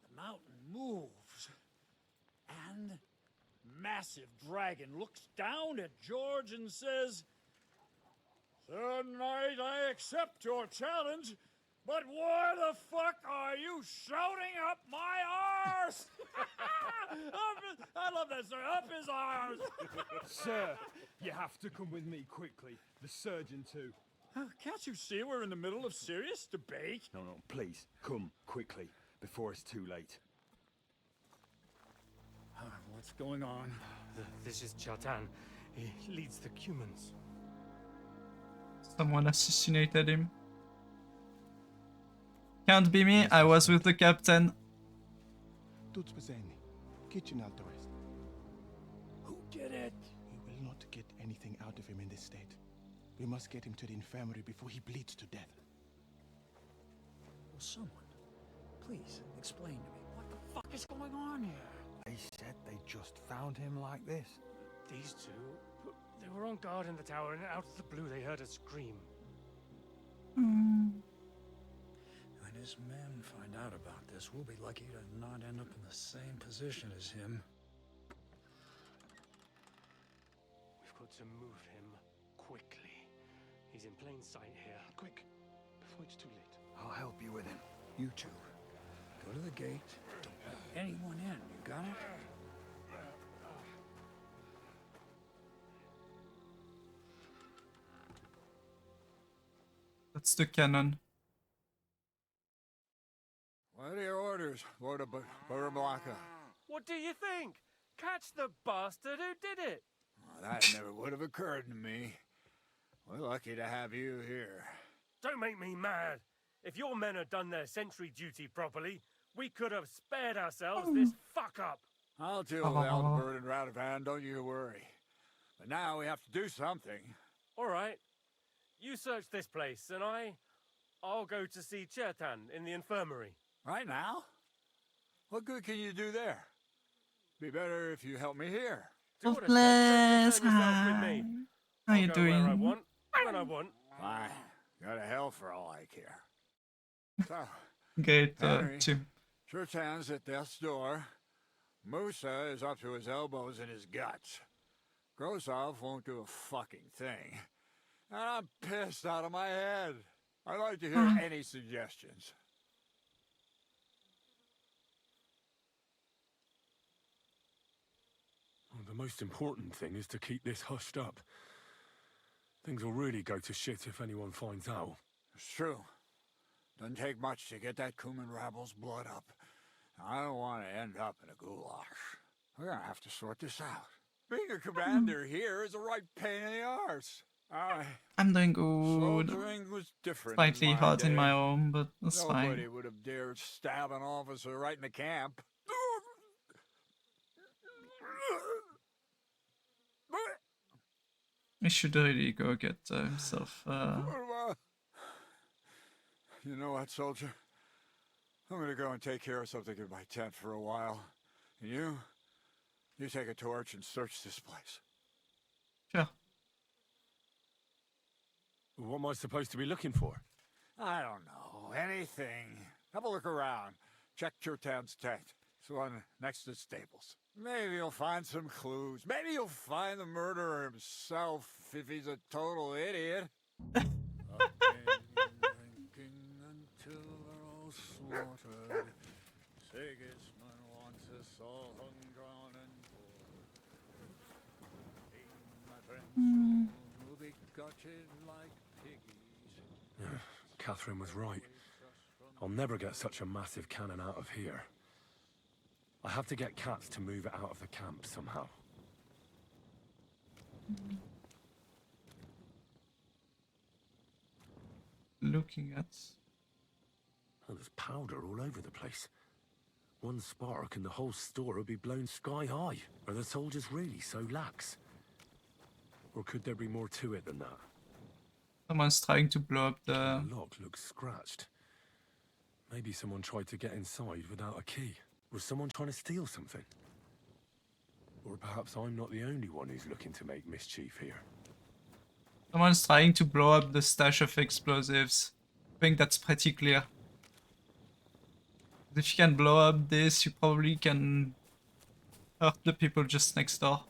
Speaker 12: the mountain moves, and massive dragon looks down at George and says, "Sir Knight, I accept your challenge, but why the fuck are you shouting up my arse?" I love that, sir. Up his arse.
Speaker 21: Sir, you have to come with me quickly. The surgeon too.
Speaker 12: Can't you see we're in the middle of serious debate?
Speaker 21: No, please, come quickly, before it's too late.
Speaker 12: What's going on?
Speaker 22: This is Chatan. He leads the Cumans.
Speaker 1: Someone assassinated him. Can't be me, I was with the captain.
Speaker 18: Tudo spazeni. Kitchen out the rest.
Speaker 12: Who did it?
Speaker 18: We will not get anything out of him in this state. We must get him to the infirmary before he bleeds to death.
Speaker 7: Will someone, please, explain to me what the fuck is going on here?
Speaker 15: They said they just found him like this.
Speaker 22: These two, they were on guard in the tower, and out of the blue they heard a scream.
Speaker 7: When his men find out about this, we'll be lucky to not end up in the same position as him.
Speaker 22: We've got to move him quickly. He's in plain sight here.
Speaker 15: Quick, before it's too late.
Speaker 7: I'll help you with him. You two, go to the gate. Don't let anyone in. You got it?
Speaker 1: That's the cannon.
Speaker 17: What are your orders, Lord of Burblaka?
Speaker 22: What do you think? Catch the bastard who did it!
Speaker 17: Well, that never would have occurred to me. We're lucky to have you here.
Speaker 22: Don't make me mad. If your men had done their sentry duty properly, we could have spared ourselves this fuck-up.
Speaker 17: I'll deal with Aldenburg and Radovan, don't you worry. But now we have to do something.
Speaker 22: All right. You search this place, and I'll go to see Chertan in the infirmary.
Speaker 17: Right now? What good can you do there? Be better if you help me here.
Speaker 1: Oh, bless. Hi. How you doing?
Speaker 22: Where I want, when I want.
Speaker 17: Fine. Go to hell for all I care. So,
Speaker 1: Great,
Speaker 17: Henry,
Speaker 1: Tim.
Speaker 17: Chertan's at death's door. Musa is up to his elbows in his guts. Grosov won't do a fucking thing. And I'm pissed out of my head. I'd like to hear any suggestions.
Speaker 3: Well, the most important thing is to keep this hushed up. Things will really go to shit if anyone finds out.
Speaker 17: It's true. Doesn't take much to get that Kuman rabble's blood up. I don't want to end up in a goulash. We're gonna have to sort this out. Being a commander here is a right pain in the arse.
Speaker 1: I'm doing good.
Speaker 17: Soldiering was different.
Speaker 1: Slightly hot in my home, but that's
Speaker 17: Nobody
Speaker 1: fine.
Speaker 17: would have dared stab an officer right in the camp.
Speaker 1: He should really go get himself.
Speaker 17: You know what, soldier? I'm gonna go and take care of something in my tent for a while. And you take a torch and search this place.
Speaker 1: Sure.
Speaker 3: What am I supposed to be looking for?
Speaker 17: I don't know. Anything. Have a look around. Check Chertan's tent. It's the one next to the stables. Maybe you'll find some clues. Maybe you'll find the murderer himself if he's a total idiot. Drinking until they're all slaughtered. Sigismund wants us all hung, drawn, and my friends soon will be gutted like piggies.
Speaker 3: Catherine was right. I'll never get such a massive cannon out of here. I have to get Katz to move it out of the camp somehow.
Speaker 1: Looking at...
Speaker 3: Oh, there's powder all over the place. One spark and the whole store would be blown sky high. Are the soldiers really so lax? Or could there be more to it than that?
Speaker 1: Someone's trying to blow up the...
Speaker 3: The lock looks scratched. Maybe someone tried to get inside without a key. Was someone trying to steal something? Or perhaps I'm not the only one who's looking to make mischief here.
Speaker 1: Someone's trying to blow up the stash of explosives. I think that's pretty clear. If you can blow up this, you probably can hurt the people just next door.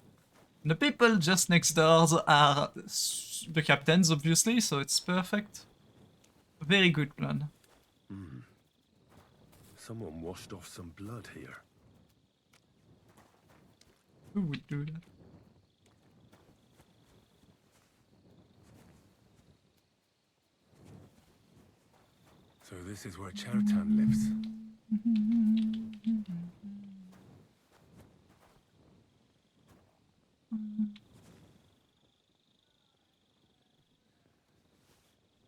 Speaker 1: And the people just next door are the captains, obviously, so it's perfect. Very good plan.
Speaker 3: Someone washed off some blood here.
Speaker 1: Who would do that?
Speaker 3: So this is where Chertan lives.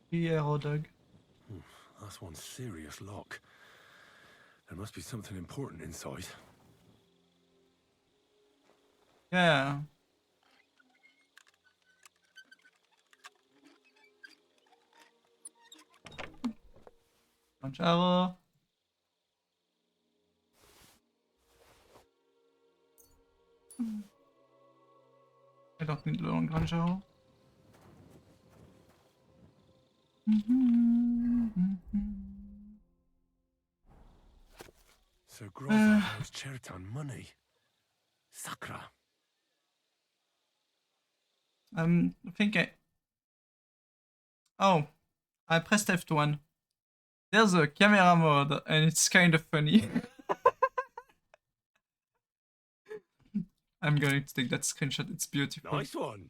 Speaker 1: Yeah, dog.
Speaker 3: That's one serious lock. There must be something important inside.
Speaker 1: Yeah. Mangiaro. I don't need the long Mangiaro.
Speaker 3: So Groza owes Chertan money. Sakra.
Speaker 1: I think Oh, I pressed F1. There's a camera mode, and it's kind of funny. I'm going to take that screenshot, it's beautiful.
Speaker 3: Nice one.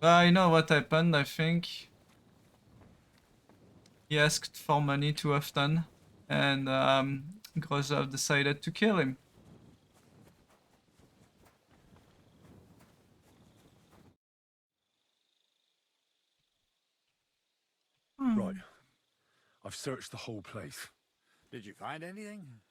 Speaker 1: I know what happened, I think. He asked for money too often, and Grozov decided to kill him.
Speaker 3: Right. I've searched the whole place.
Speaker 17: Did you find anything?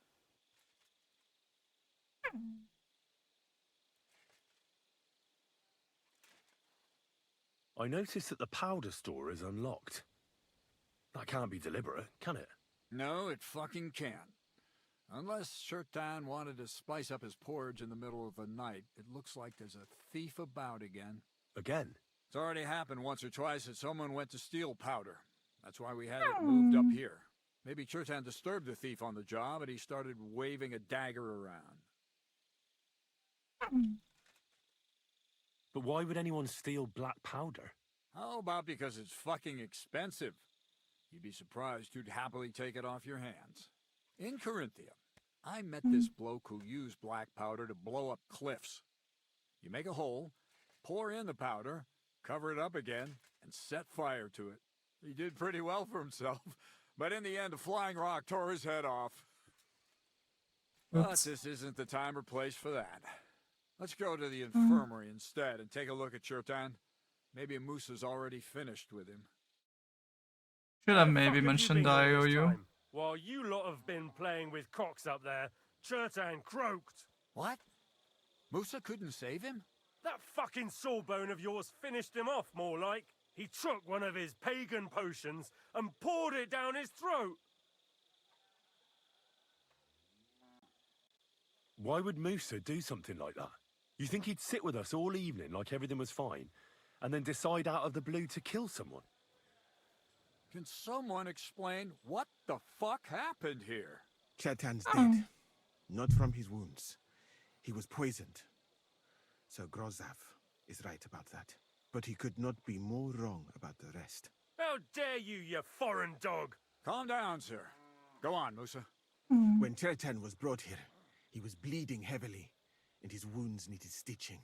Speaker 3: I noticed that the powder store is unlocked. That can't be deliberate, can it?
Speaker 17: No, it fucking can't. Unless Chertan wanted to spice up his porridge in the middle of the night, it looks like there's a thief about again.
Speaker 3: Again?
Speaker 17: It's already happened once or twice that someone went to steal powder. That's why we had it moved up here. Maybe Chertan disturbed the thief on the job and he started waving a dagger around.
Speaker 3: But why would anyone steal black powder?
Speaker 17: How about because it's fucking expensive? You'd be surprised who'd happily take it off your hands. In Corinthia, I met this bloke who used black powder to blow up cliffs. You make a hole, pour in the powder, cover it up again, and set fire to it. He did pretty well for himself, but in the end, a flying rock tore his head off. But this isn't the time or place for that. Let's go to the infirmary instead and take a look at Chertan. Maybe Musa's already finished with him.
Speaker 1: Should have maybe mentioned IOU.
Speaker 22: While you lot have been playing with cocks up there, Chertan croaked.
Speaker 17: What? Musa couldn't save him?
Speaker 22: That fucking sawbone of yours finished him off, more like. He took one of his pagan potions and poured it down his throat.
Speaker 8: Why would Musa do something like that? You think he'd sit with us all evening like everything was fine, and then decide out of the blue to kill someone?
Speaker 17: Can someone explain what the fuck happened here?
Speaker 18: Chertan's dead. Not from his wounds. He was poisoned. Sir Grozav is right about that. But he could not be more wrong about the rest.
Speaker 22: How dare you, you foreign dog!
Speaker 17: Calm down, sir. Go on, Musa.
Speaker 18: When Chertan was brought here, he was bleeding heavily, and his wounds needed stitching.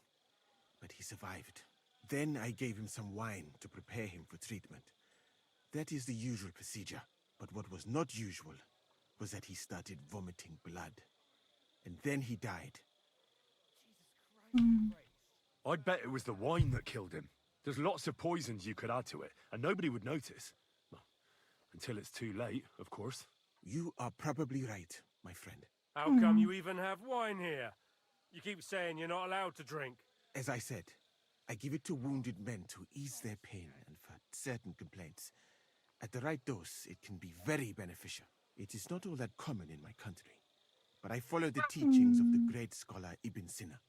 Speaker 18: But he survived. Then I gave him some wine to prepare him for treatment. That is the usual procedure. But what was not usual was that he started vomiting blood. And then he died.
Speaker 8: I'd bet it was the wine that killed him. There's lots of poisons you could add to it, and nobody would notice. Well, until it's too late, of course.
Speaker 18: You are probably right, my friend.
Speaker 22: How come you even have wine here? You keep saying you're not allowed to drink.
Speaker 18: As I said, I give it to wounded men to ease their pain and for certain complaints. At the right dose, it can be very beneficial. It is not all that common in my country, but I follow the teachings of the great scholar Ibn Sina.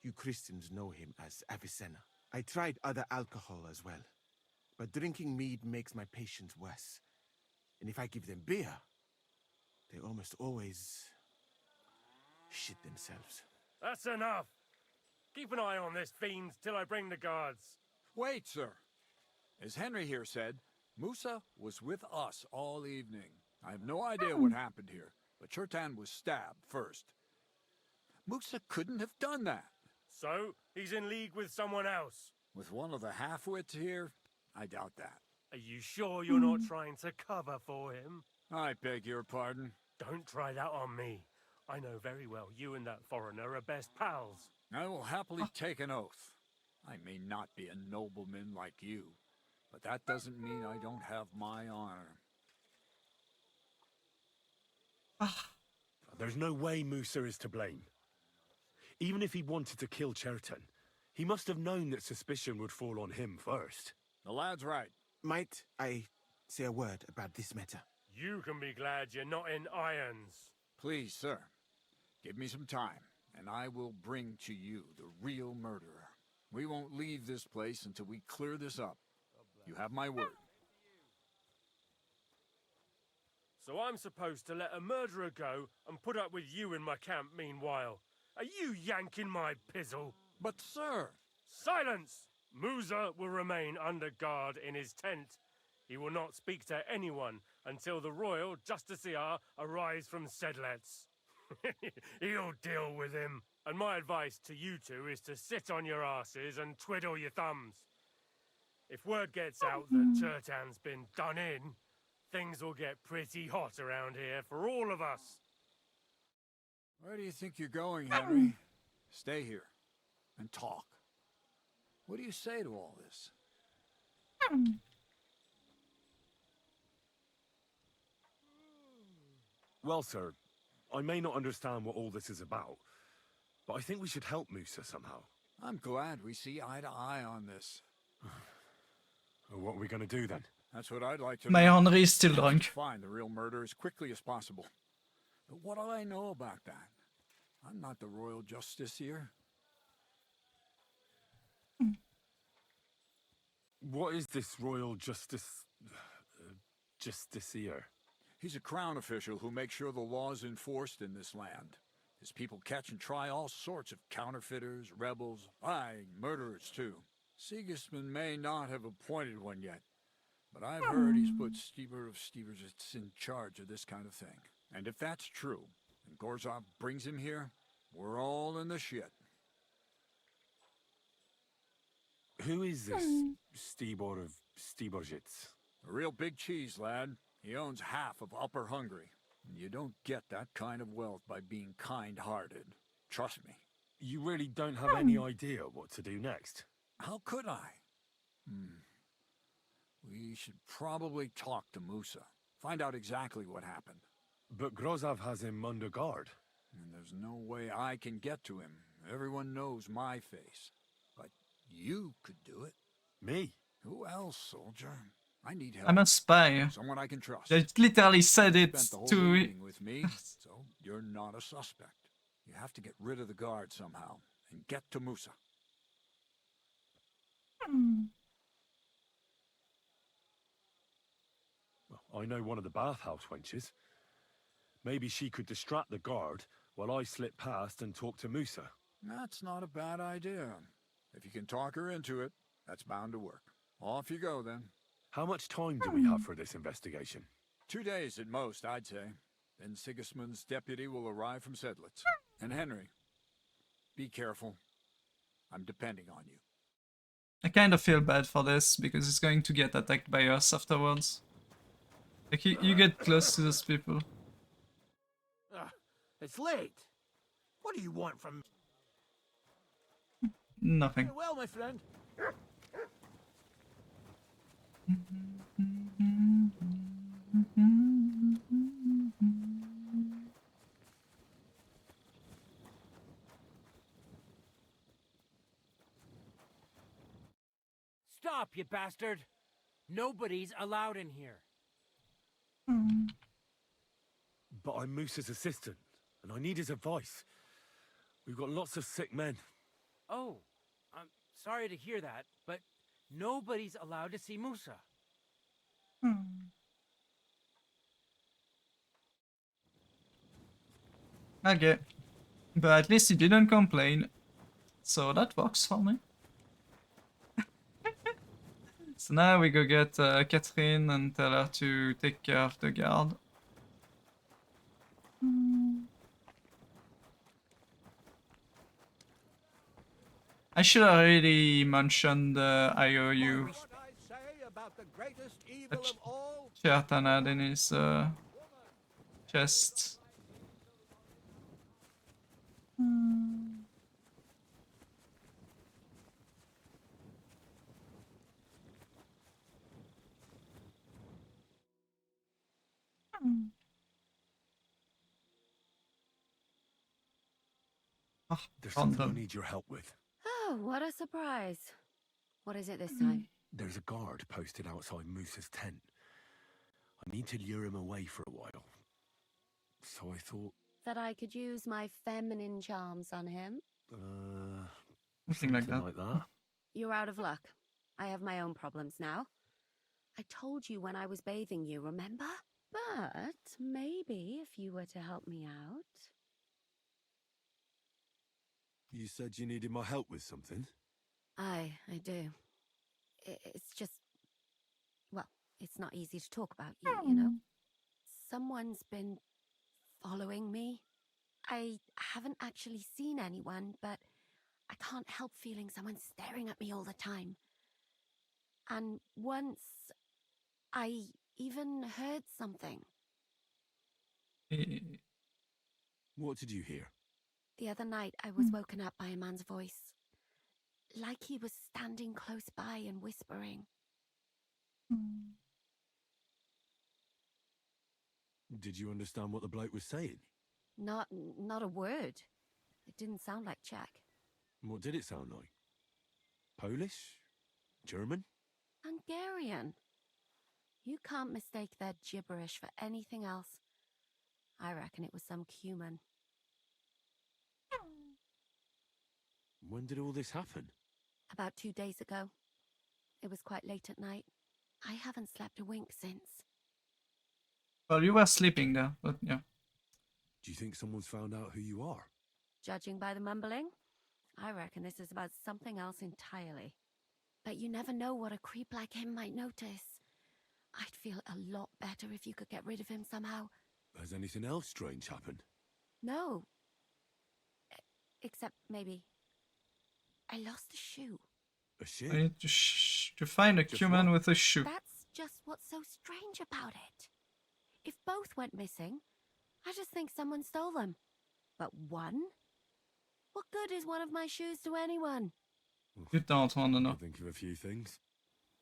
Speaker 18: You Christians know him as Avicenna. I tried other alcohol as well, but drinking mead makes my patients worse. And if I give them beer, they almost always shit themselves.
Speaker 22: That's enough. Keep an eye on this fiend till I bring the guards.
Speaker 17: Wait, sir. As Henry here said, Musa was with us all evening. I have no idea what happened here, but Chertan was stabbed first. Musa couldn't have done that.
Speaker 22: So, he's in league with someone else?
Speaker 17: With one of the half-wits here? I doubt that.
Speaker 22: Are you sure you're not trying to cover for him?
Speaker 17: I beg your pardon.
Speaker 22: Don't try that on me. I know very well you and that foreigner are best pals.
Speaker 17: I will happily take an oath. I may not be a nobleman like you, but that doesn't mean I don't have my honor.
Speaker 8: There's no way Musa is to blame. Even if he wanted to kill Chertan, he must have known that suspicion would fall on him first.
Speaker 17: The lad's right.
Speaker 18: Might I say a word about this matter?
Speaker 22: You can be glad you're not in irons.
Speaker 17: Please, sir, give me some time, and I will bring to you the real murderer. We won't leave this place until we clear this up. You have my word.
Speaker 22: So I'm supposed to let a murderer go and put up with you in my camp meanwhile. Are you yanking my pizzle?
Speaker 17: But, sir...
Speaker 22: Silence! Musa will remain under guard in his tent. He will not speak to anyone until the royal justiciar arrives from Sedlets. He'll deal with him. And my advice to you two is to sit on your asses and twiddle your thumbs. If word gets out that Chertan's been done in, things will get pretty hot around here for all of us.
Speaker 17: Where do you think you're going, Henry? Stay here and talk. What do you say to all this?
Speaker 8: Well, sir, I may not understand what all this is about, but I think we should help Musa somehow.
Speaker 17: I'm glad we see eye to eye on this.
Speaker 8: What are we going to do then?
Speaker 17: That's what I'd like to
Speaker 1: My
Speaker 17: know.
Speaker 1: Henry is still drunk.
Speaker 17: Find the real murderer as quickly as possible. But what do I know about that? I'm not the royal justiciar.
Speaker 8: What is this royal justiciar?
Speaker 17: He's a crown official who makes sure the law is enforced in this land. His people catch and try all sorts of counterfeiters, rebels, aye, murderers too. Sigismund may not have appointed one yet, but I've heard he's put Stever of Steversitz in charge of this kind of thing. And if that's true, and Gorzov brings him here, we're all in the shit.
Speaker 3: Who is this Stibor of Stiborzitz?
Speaker 17: A real big cheese, lad. He owns half of Upper Hungary. You don't get that kind of wealth by being kind-hearted. Trust me.
Speaker 3: You really don't have any idea what to do next?
Speaker 17: How could I? We should probably talk to Musa. Find out exactly what happened.
Speaker 3: But Grozov has him under guard.
Speaker 17: And there's no way I can get to him. Everyone knows my face. But you could do it.
Speaker 3: Me?
Speaker 17: Who else, soldier? I need help.
Speaker 1: I'm a spy.
Speaker 17: Someone I can trust.
Speaker 1: I literally said it
Speaker 17: Spent the whole
Speaker 1: to...
Speaker 17: evening with me, so you're not a suspect. You have to get rid of the guard somehow and get to Musa.
Speaker 3: Well, I know one of the bathhouse wenches. Maybe she could distract the guard while I slip past and talk to Musa.
Speaker 17: That's not a bad idea. If you can talk her into it, that's bound to work. Off you go, then.
Speaker 3: How much time do we have for this investigation?
Speaker 17: 2 days at most, I'd say. Then Sigismund's deputy will arrive from Sedlitz. And Henry, be careful. I'm depending on you.
Speaker 1: I kind of feel bad for this, because he's going to get attacked by us afterwards. Like, you get close to those people.
Speaker 9: It's late. What do you want from me?
Speaker 1: Nothing.
Speaker 9: Well, my friend.
Speaker 20: Stop, you bastard! Nobody's allowed in here.
Speaker 3: But I'm Musa's assistant, and I need his advice. We've got lots of sick men.
Speaker 20: Oh, I'm sorry to hear that, but nobody's allowed to see Musa.
Speaker 1: Okay. But at least he didn't complain. So that works for me. So now we go get Catherine and tell her to take care of the guard. I should have really mentioned the IOU that Chertan had in his chest.
Speaker 3: There's something I need your help with.
Speaker 16: Oh, what a surprise. What is it this time?
Speaker 3: There's a guard posted outside Musa's tent. I need to lure him away for a while. So I thought...
Speaker 16: That I could use my feminine charms on him?
Speaker 1: Something like that.
Speaker 16: You're out of luck. I have my own problems now. I told you when I was bathing you, remember? But maybe if you were to help me out...
Speaker 3: You said you needed my help with something?
Speaker 16: I do. It's just... Well, it's not easy to talk about you know? Someone's been following me. I haven't actually seen anyone, but I can't help feeling someone staring at me all the time. And once, I even heard something.
Speaker 3: What did you hear?
Speaker 16: The other night, I was woken up by a man's voice. Like he was standing close by and whispering.
Speaker 3: Did you understand what the bloke was saying?
Speaker 16: Not a word. It didn't sound like Czech.
Speaker 3: What did it sound like? Polish? German?
Speaker 16: Hungarian. You can't mistake their gibberish for anything else. I reckon it was some Cuman.
Speaker 3: When did all this happen?
Speaker 16: About 2 days ago. It was quite late at night. I haven't slept a wink since.
Speaker 1: Well, you were sleeping there, but yeah.
Speaker 3: Do you think someone's found out who you are?
Speaker 16: Judging by the mumbling, I reckon this is about something else entirely. But you never know what a creep like him might notice. I'd feel a lot better if you could get rid of him somehow.
Speaker 3: Has anything else strange happened?
Speaker 16: No. Except maybe... I lost a shoe.
Speaker 3: A shoe?
Speaker 1: I need to find a human with a shoe.
Speaker 16: That's just what's so strange about it. If both went missing, I just think someone stole them. But one? What good is one of my shoes to anyone?
Speaker 1: You don't want to know.
Speaker 3: Think of a few things.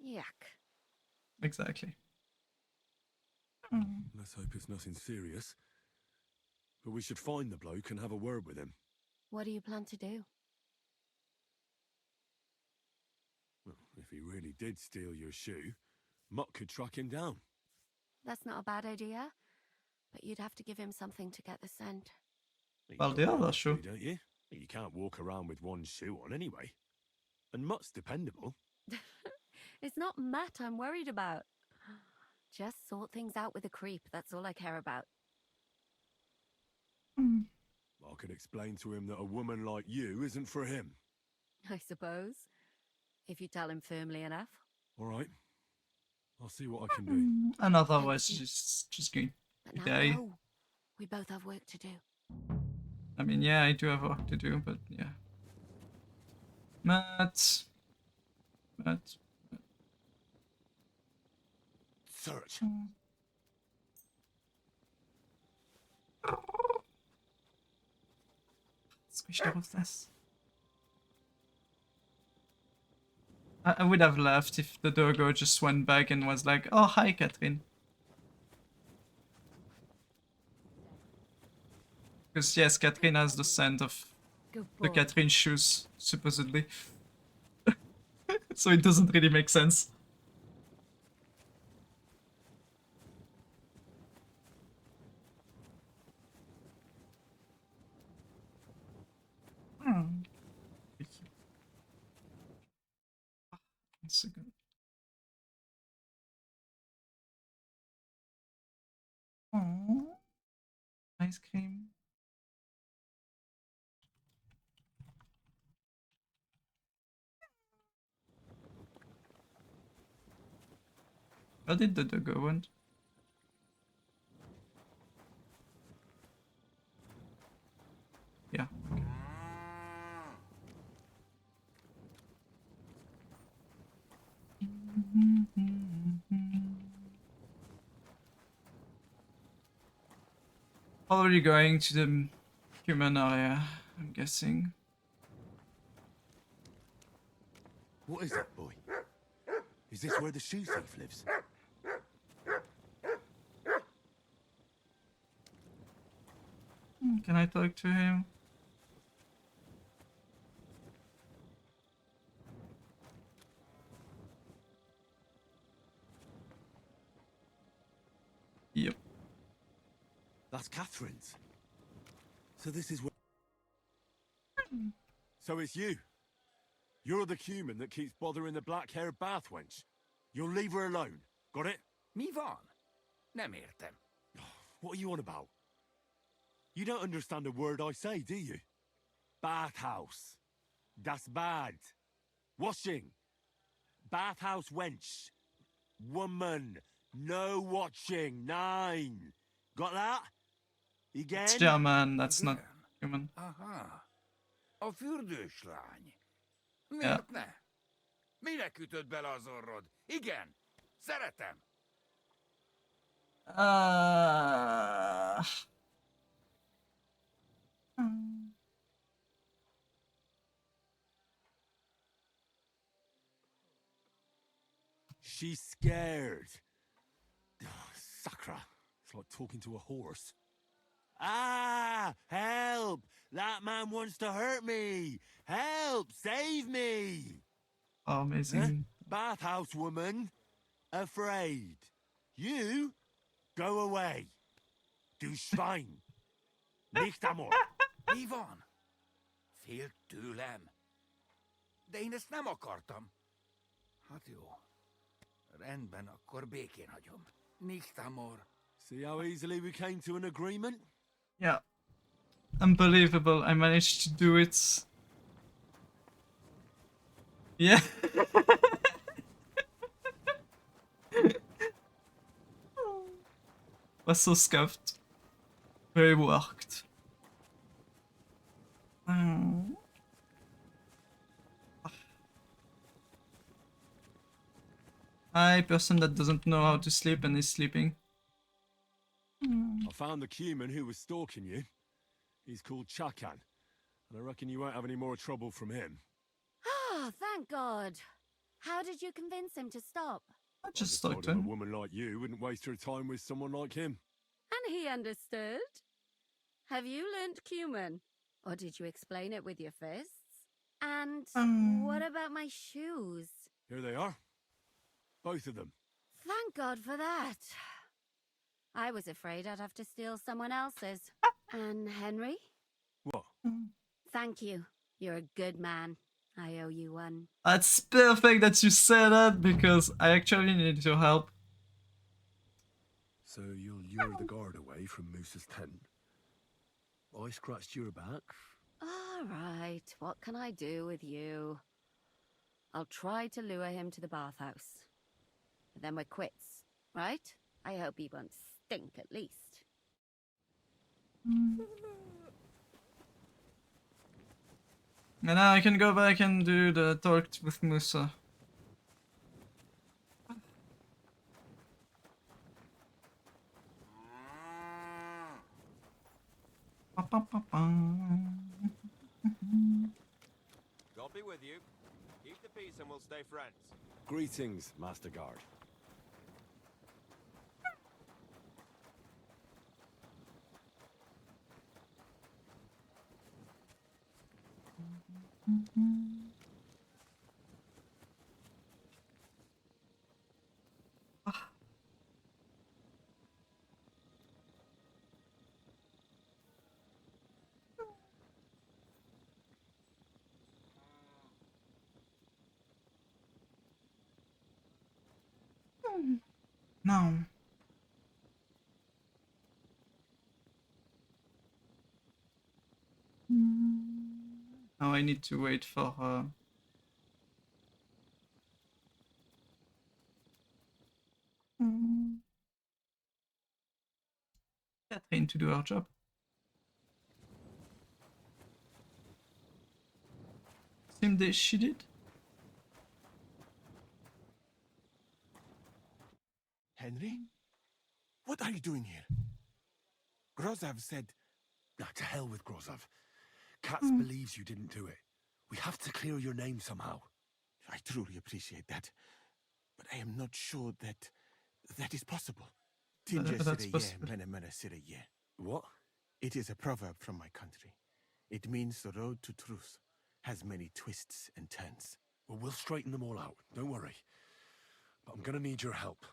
Speaker 16: Yuck.
Speaker 1: Exactly.
Speaker 3: Let's hope it's nothing serious. But we should find the bloke and have a word with him.
Speaker 16: What do you plan to do?
Speaker 3: Well, if he really did steal your shoe, Mutt could track him down.
Speaker 16: That's not a bad idea, but you'd have to give him something to get the scent.
Speaker 1: Well, the other shoe.
Speaker 3: Don't you? You can't walk around with one shoe on anyway. And Mutt's dependable.
Speaker 16: It's not Matt I'm worried about. Just sort things out with a creep, that's all I care about.
Speaker 3: I could explain to him that a woman like you isn't for him.
Speaker 16: I suppose. If you tell him firmly enough.
Speaker 3: All right. I'll see what I can do.
Speaker 1: And otherwise, just going
Speaker 16: But
Speaker 1: to
Speaker 16: now
Speaker 1: die.
Speaker 16: go. We both have work to do.
Speaker 1: I mean, yeah, I do have work to do, but yeah. Matt.
Speaker 3: Search.
Speaker 1: Squish double this. I would have left if the doggo just went back and was like, "Oh, hi, Catherine." Because yes, Catherine has the scent of the Catherine shoes, supposedly. So it doesn't really make sense. One second. Oh, ice cream. Where did the doggo went? Yeah. Okay. Probably going to the human area, I'm guessing.
Speaker 3: What is it, boy? Is this where the shoe thief lives?
Speaker 1: Can I talk to him? Yep.
Speaker 3: That's Catherine's. So this is where... So it's you. You're the human that keeps bothering the black-haired bath wench. You'll leave her alone. Got it?
Speaker 10: Mi van. Nem értem.
Speaker 3: What are you on about? You don't understand a word I say, do you? Bathhouse. Das bad. Washing. Bathhouse wench. Woman. No watching. 9. Got that? Again?
Speaker 1: It's German, that's not human.
Speaker 10: Aha. A fürdőslány.
Speaker 1: Yeah.
Speaker 10: Miért ne? Minek ütöd bele az orrod? Igen. Szeretem.
Speaker 3: She's scared. Sakra. It's like talking to a horse. Ah! Help! That man wants to hurt me! Help! Save me!
Speaker 1: Oh, amazing.
Speaker 3: Bathhouse woman. Afraid. You? Go away. Du Schwein. Nicht amor.
Speaker 10: Mi van? Félt tőlem. De én ezt nem akartam. Hát jó. Rendben, akkor békén hagyom. Nicht amor.
Speaker 3: See how easily we came to an agreement?
Speaker 1: Yeah. Unbelievable, I managed to do it. Yeah. Was so scuffed. Very worked. guy, person that doesn't know how to sleep and is sleeping.
Speaker 3: I found the Cuman who was stalking you. He's called Chakan, and I reckon you won't have any more trouble from him.
Speaker 16: Oh, thank God. How did you convince him to stop?
Speaker 1: I
Speaker 3: just told him a woman like you wouldn't waste her time with someone like him.
Speaker 16: And he understood? Have you learnt Cuman? Or did you explain it with your fists? And what about my shoes?
Speaker 3: Here they are. Both of them.
Speaker 16: Thank God for that. I was afraid I'd have to steal someone else's. And Henry?
Speaker 3: What?
Speaker 16: Thank you. You're a good man. I owe you one.
Speaker 1: That's perfect that you say that, because I actually need your help.
Speaker 3: So you'll lure the guard away from Moose's tent? I scratched your back?
Speaker 16: All right. What can I do with you? I'll try to lure him to the bathhouse. But then we're quits, right? I hope he won't stink at least.
Speaker 1: And now I can go back and do the talk with Musa.
Speaker 4: God be with you. Keep the peace and we'll stay friends.
Speaker 3: Greetings, Master Guard.
Speaker 1: No. Now I need to wait for Catherine to do her job. Seemed that she did.
Speaker 18: Henry? What are you doing here? Grozov said...
Speaker 3: Now, to hell with Grozov. Katz believes you didn't do it. We have to clear your name somehow.
Speaker 18: I truly appreciate that. But I am not sure that is possible.
Speaker 1: That's possible.
Speaker 3: What?
Speaker 18: It is a proverb from my country. It means the road to truth has many twists and turns.
Speaker 3: Well, we'll straighten them all out. Don't worry. But I'm gonna need your help.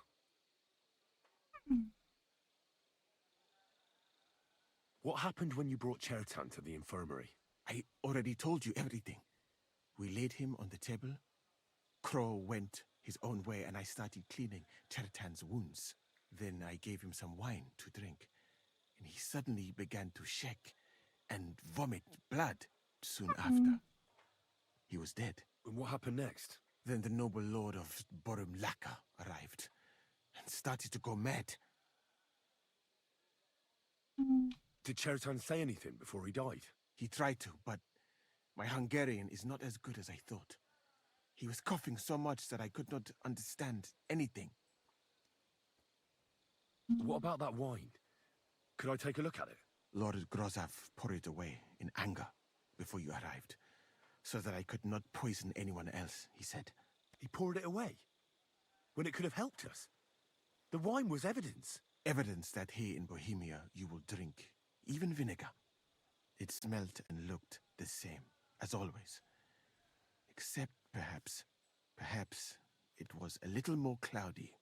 Speaker 3: What happened when you brought Chertan to the infirmary?
Speaker 18: I already told you everything. We laid him on the table. Crow went his own way and I started cleaning Chertan's wounds. Then I gave him some wine to drink. And he suddenly began to shake and vomit blood soon after. He was dead.
Speaker 3: And what happened next?
Speaker 18: Then the noble lord of Borum Laka arrived and started to go mad.
Speaker 3: Did Chertan say anything before he died?
Speaker 18: He tried to, but my Hungarian is not as good as I thought. He was coughing so much that I could not understand anything.
Speaker 3: What about that wine? Could I take a look at it?
Speaker 18: Lord Grozov poured it away in anger before you arrived, so that I could not poison anyone else, he said.
Speaker 3: He poured it away? When it could have helped us? The wine was evidence.
Speaker 18: Evidence that here in Bohemia you will drink even vinegar. It smelt and looked the same, as always. Except perhaps it was a little more cloudy.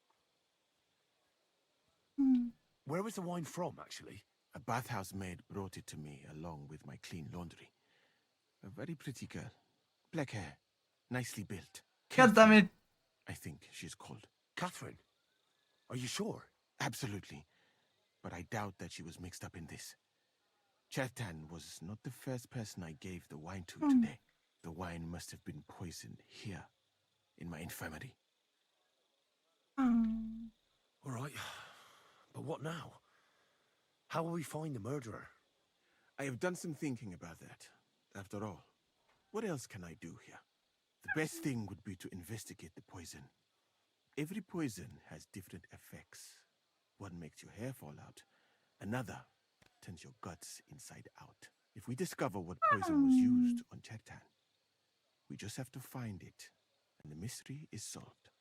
Speaker 3: Where was the wine from, actually?
Speaker 18: A bathhouse maid brought it to me along with my clean laundry. A very pretty girl. Black hair, nicely built.
Speaker 1: God damn it.
Speaker 18: I think she's called.
Speaker 3: Catherine? Are you sure?
Speaker 18: Absolutely. But I doubt that she was mixed up in this. Chertan was not the first person I gave the wine to today. The wine must have been poisoned here, in my infirmary.
Speaker 3: All right. But what now? How will we find the murderer?
Speaker 18: I have done some thinking about that. After all, what else can I do here? The best thing would be to investigate the poison. Every poison has different effects. One makes your hair fall out. Another turns your guts inside out. If we discover what poison was used on Chertan, we just have to find it, and the mystery is solved.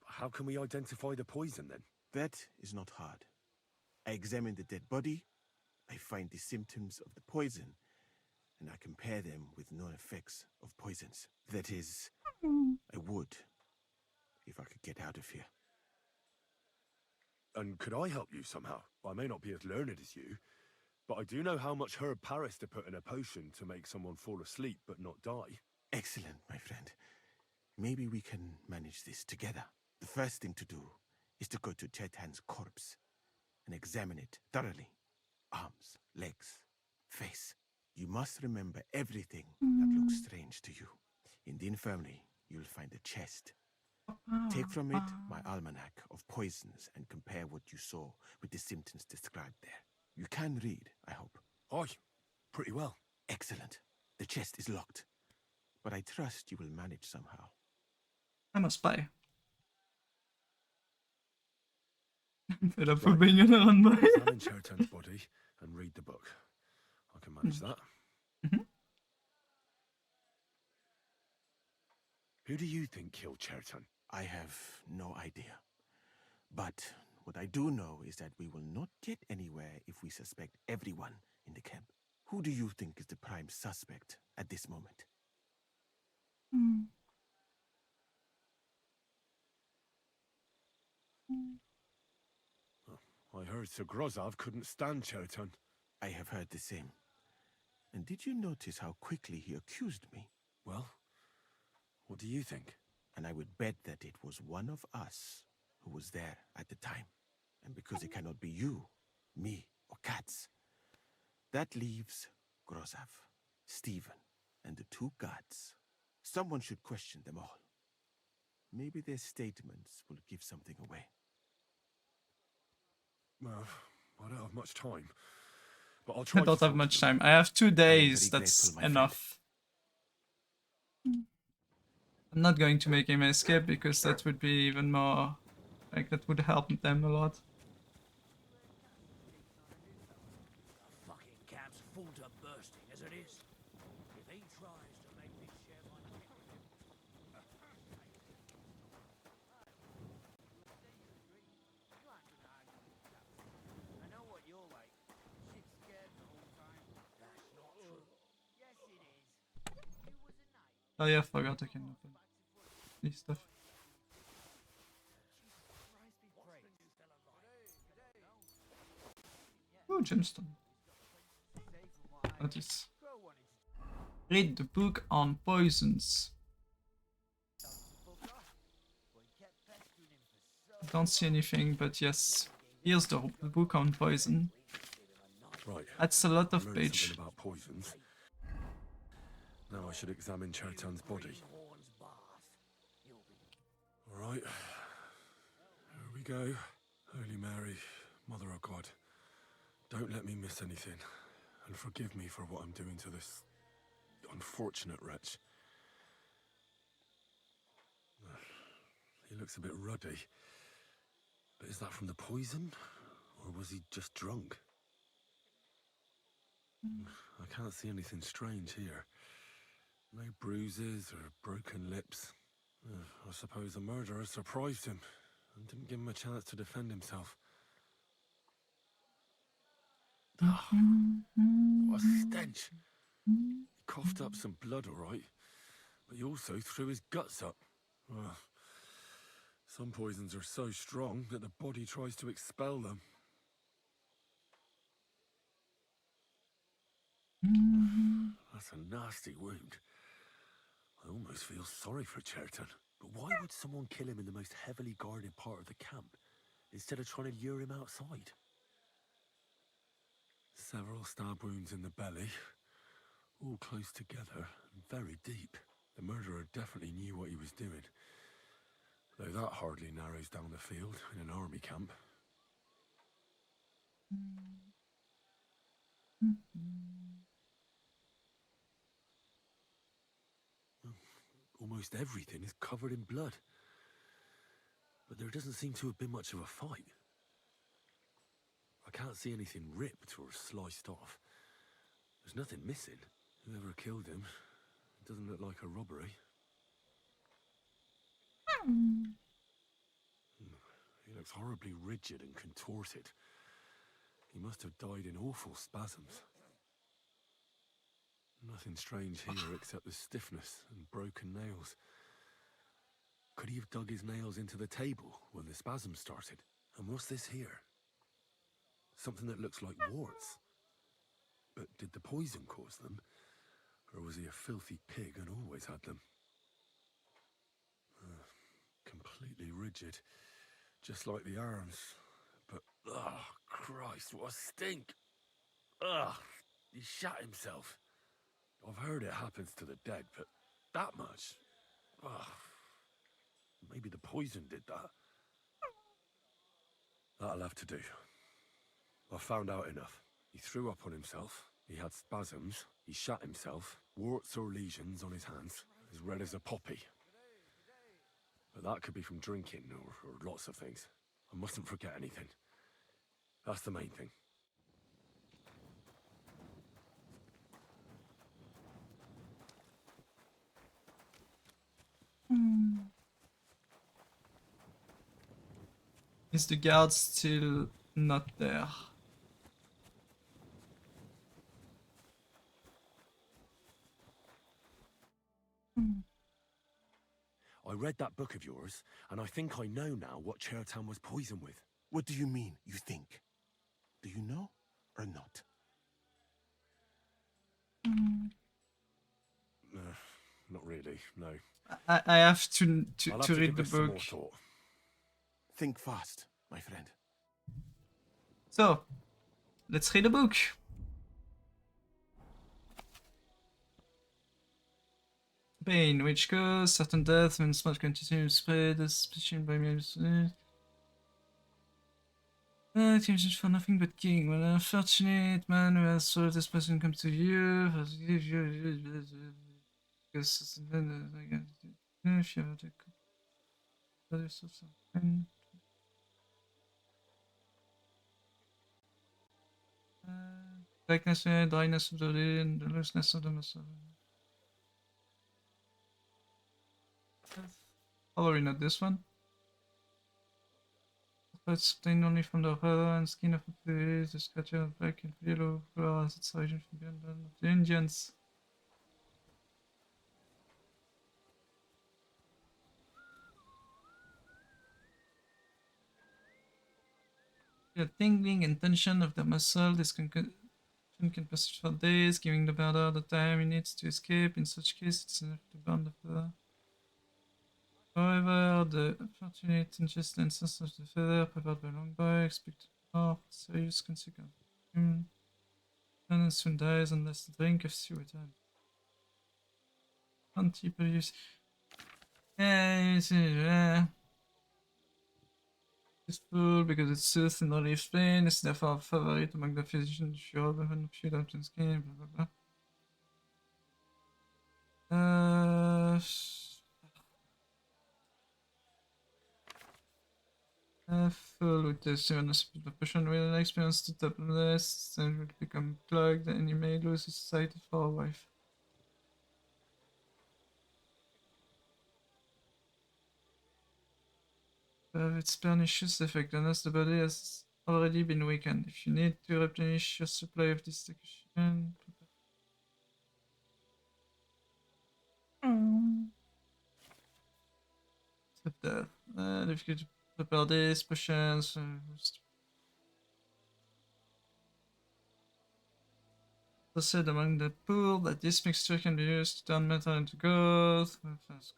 Speaker 8: How can we identify the poison then?
Speaker 18: That is not hard. I examine the dead body, I find the symptoms of the poison, and I compare them with known effects of poisons. That is, I would, if I could get out of here.
Speaker 8: And could I help you somehow? I may not be as learned as you, but I do know how much herb Paris to put in a potion to make someone fall asleep but not die.
Speaker 18: Excellent, my friend. Maybe we can manage this together. The first thing to do is to go to Chertan's corpse and examine it thoroughly. Arms, legs, face. You must remember everything that looks strange to you. In the infirmary, you'll find a chest. Take from it my almanac of poisons and compare what you saw with the symptoms described there. You can read, I hope.
Speaker 8: Aye, pretty well.
Speaker 18: Excellent. The chest is locked, but I trust you will manage somehow.
Speaker 1: I'm a spy. Fed for being an unboy.
Speaker 8: Examine Chertan's body and read the book. I can manage that. Who do you think killed Chertan?
Speaker 18: I have no idea. But what I do know is that we will not get anywhere if we suspect everyone in the camp. Who do you think is the prime suspect at this moment?
Speaker 8: I heard Sir Grozov couldn't stand Chertan.
Speaker 18: I have heard the same. And did you notice how quickly he accused me?
Speaker 8: Well, what do you think?
Speaker 18: And I would bet that it was one of us who was there at the time. And because it cannot be you, me, or Katz, that leaves Grozov, Stephen, and the two guards. Someone should question them all. Maybe their statements will give something away.
Speaker 8: Well, I don't have much time, but I'll try.
Speaker 1: I don't have much time. I have 2 days. That's enough. I'm not going to make him escape because that would be even more, like, that would help them a lot.
Speaker 12: The fucking camp's full to bursting as it is. If he tries to make me share my kit with him.
Speaker 10: I know what you're like. Shit scared the whole time. That's not true. Yes, it is. You was a knight.
Speaker 1: Oh yeah, I forgot I can open this stuff. Oh, gemstone. Notice. Read the book on poisons. I don't see anything, but yes. Here's the book on poison.
Speaker 8: Right.
Speaker 1: That's a lot of
Speaker 8: Learned
Speaker 1: page.
Speaker 8: something about poisons. Now I should examine Chertan's body. All right. Here we go. Holy Mary, Mother of God, don't let me miss anything, and forgive me for what I'm doing to this unfortunate wretch. He looks a bit ruddy. But is that from the poison? Or was he just drunk? I can't see anything strange here. No bruises or broken lips. I suppose the murderer surprised him and didn't give him a chance to defend himself. What a stench! He coughed up some blood, all right, but he also threw his guts up. Some poisons are so strong that the body tries to expel them. That's a nasty wound. I almost feel sorry for Chertan. But why would someone kill him in the most heavily guarded part of the camp, instead of trying to lure him outside? Several stab wounds in the belly, all close together and very deep. The murderer definitely knew what he was doing. Though that hardly narrows down the field in an army camp. Almost everything is covered in blood. But there doesn't seem to have been much of a fight. I can't see anything ripped or sliced off. There's nothing missing. Whoever killed him, it doesn't look like a robbery. He looks horribly rigid and contorted. He must have died in awful spasms. Nothing strange here except the stiffness and broken nails. Could he have dug his nails into the table when the spasms started? And what's this here? Something that looks like warts. But did the poison cause them? Or was he a filthy pig and always had them? Completely rigid. Just like the arms. But, oh, Christ, what a stink! Ugh, he shot himself. I've heard it happens to the dead, but that much? Ugh. Maybe the poison did that. That'll have to do. I found out enough. He threw up on himself, he had spasms, he shot himself, warts or lesions on his hands, as red as a poppy. But that could be from drinking or lots of things. I mustn't forget anything. That's the main thing.
Speaker 1: Is the guard still not there?
Speaker 8: I read that book of yours, and I think I know now what Chertown was poisoned with.
Speaker 18: What do you mean, you think? Do you know or not?
Speaker 8: Not really, no.
Speaker 1: I have to
Speaker 8: I'll have to
Speaker 1: read
Speaker 8: give
Speaker 1: the
Speaker 8: this some
Speaker 1: book.
Speaker 8: more thought.
Speaker 18: Think fast, my friend.
Speaker 1: So, let's read the book. Pain, which cause certain death when smart continue to spread, especially by Teams for nothing but king. When an unfortunate man who has solved this person comes to you, because if you have the blackness, dryness of the lid, the looseness of the muscle. Probably not this one. It's obtained only from the hair and skin of the scratch of black and yellow flower as its origin from beyond the Indians. The tingling and tension of the muscle, this concussion can persist for days, giving the bearer the time he needs to escape. In such case, it's enough to burn the feather. However, the unfortunate instance of the feather prepared by Longboy expected more serious consequences. And soon dies unless the drink of sea water. Anti-previous. Useful because it soothes and relieves pain. It's therefore a favorite among the physicians. Sure, but a few doctors skin, blah blah blah. Full with the seriousness of the patient will experience the tabless and will become clogged and he may lose his sight for a wife. Its pernicious effect unless the body has already been weakened. If you need to replenish your supply of this decoction, difficult to prepare these potions. Said among the poor that this mixture can be used to turn metal into gold.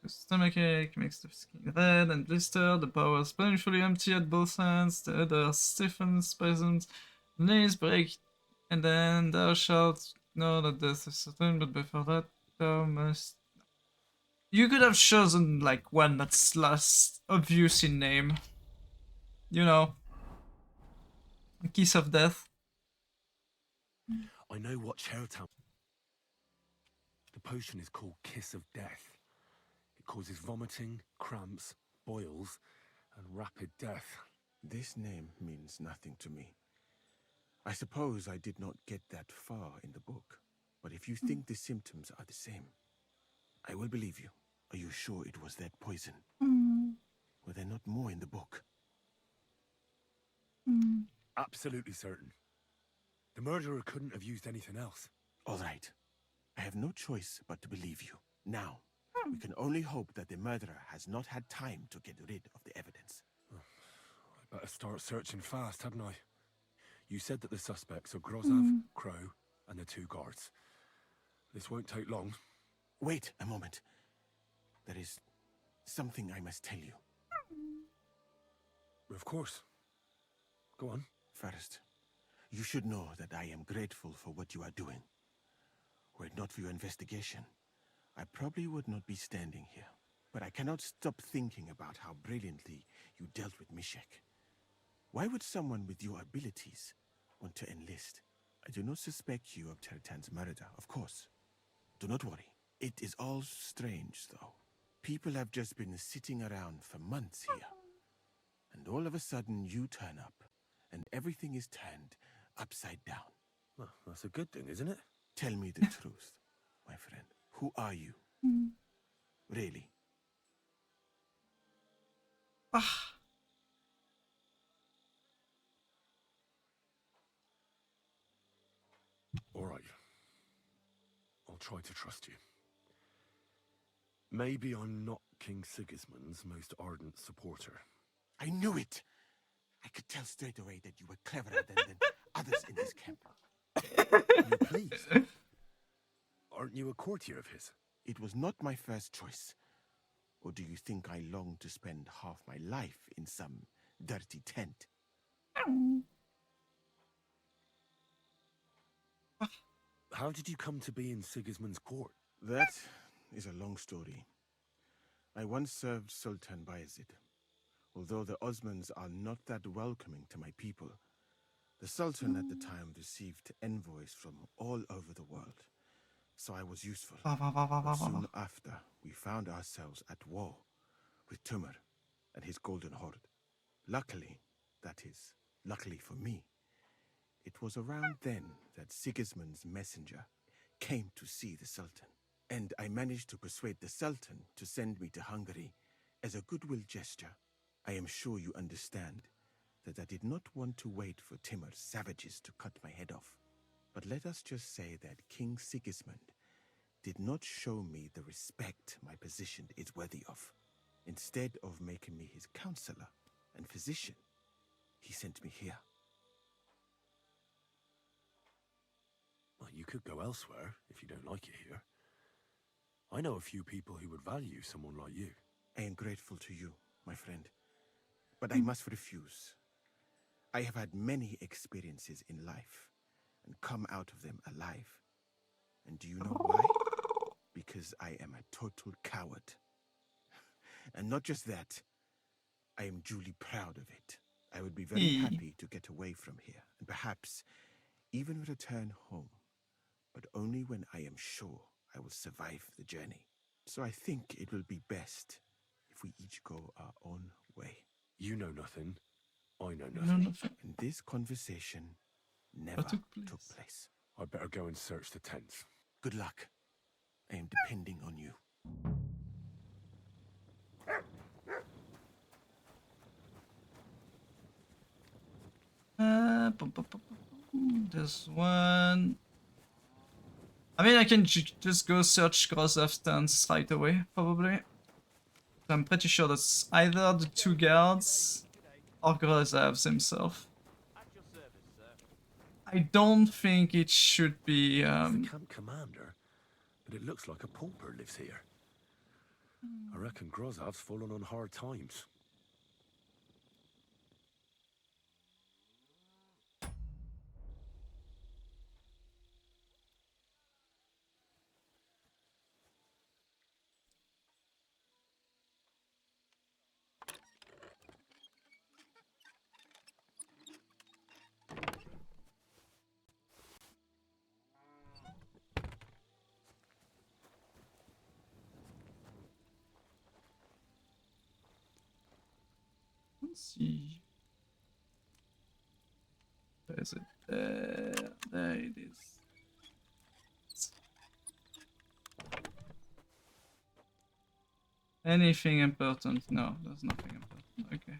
Speaker 1: Stomachache makes the skin red and blistered. The power is painfully empty at both ends. The other stiffens, spasms, knees break, and then thou shalt know that death is certain. But before that, thou must. You could have chosen like one that's less obvious in name. You know, a kiss of death.
Speaker 8: I know what Chertown. The potion is called Kiss of Death. causes vomiting, cramps, boils, and rapid death.
Speaker 18: This name means nothing to me. I suppose I did not get that far in the book, but if you think the symptoms are the same, I will believe you. Are you sure it was that poison? Were there not more in the book?
Speaker 8: Absolutely certain. The murderer couldn't have used anything else.
Speaker 18: All right. I have no choice but to believe you. Now, we can only hope that the murderer has not had time to get rid of the evidence.
Speaker 8: I better start searching fast, hadn't I? You said that the suspects are Grozov, Crow, and the 2 guards. This won't take long.
Speaker 18: Wait a moment. There is something I must tell you.
Speaker 8: Of course. Go on.
Speaker 18: First, you should know that I am grateful for what you are doing. Were it not for your investigation, I probably would not be standing here. But I cannot stop thinking about how brilliantly you dealt with Mishek. Why would someone with your abilities want to enlist? I do not suspect you of Tertan's murder, of course. Do not worry. It is all strange, though. People have just been sitting around for months here. And all of a sudden you turn up, and everything is turned upside down.
Speaker 8: Well, that's a good thing, isn't it?
Speaker 18: Tell me the truth, my friend. Who are you? Really?
Speaker 8: All right. I'll try to trust you. Maybe I'm not King Sigismund's most ardent supporter.
Speaker 18: I knew it! I could tell straight away that you were cleverer than others in this camp.
Speaker 8: You please? Aren't you a courtier of his?
Speaker 18: It was not my first choice. Or do you think I long to spend half my life in some dirty tent?
Speaker 8: How did you come to be in Sigismund's court?
Speaker 18: That is a long story. I once served Sultan Bayezid. Although the Osmans are not that welcoming to my people, the Sultan at the time received envoys from all over the world. So I was useful. But soon after, we found ourselves at war with Timur and his Golden Horde. Luckily, that is, luckily for me, it was around then that Sigismund's messenger came to see the Sultan. And I managed to persuade the Sultan to send me to Hungary as a goodwill gesture. I am sure you understand that I did not want to wait for Timur's savages to cut my head off. But let us just say that King Sigismund did not show me the respect my position is worthy of. Instead of making me his counselor and physician, he sent me here.
Speaker 8: Well, you could go elsewhere if you don't like it here. I know a few people who would value someone like you.
Speaker 18: I am grateful to you, my friend. But I must refuse. I have had many experiences in life and come out of them alive. And do you know why? Because I am a total coward. And not just that, I am duly proud of it. I would be very happy to get away from here and perhaps even return home, but only when I am sure I will survive the journey. So I think it will be best if we each go our own way.
Speaker 8: You know nothing. I know nothing.
Speaker 18: And this conversation never took place.
Speaker 8: I better go and search the tents.
Speaker 18: Good luck. I am depending on you.
Speaker 1: There's one. I mean, I can just go search Grozov's tents right away, probably. I'm pretty sure that's either the 2 guards or Grozov's himself. I don't think it should be.
Speaker 8: It's the camp commander, but it looks like a pauper lives here. I reckon Grozov's fallen on hard times.
Speaker 1: see. Where is it? There it is. Anything important? No, there's nothing important. Okay.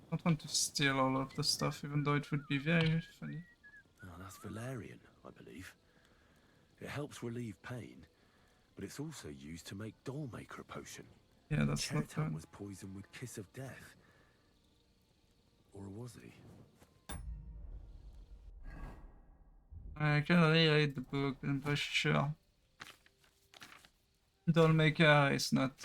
Speaker 1: I don't want to steal all of the stuff, even though it would be very funny.
Speaker 3: Oh, that's valerian, I believe. It helps relieve pain, but it's also used to make Dollmaker potion.
Speaker 1: Yeah, that's not
Speaker 3: Chertan
Speaker 1: good.
Speaker 3: was poisoned with Kiss of Death. Or was he?
Speaker 1: I can reread the book, I'm pretty sure. Dollmaker is not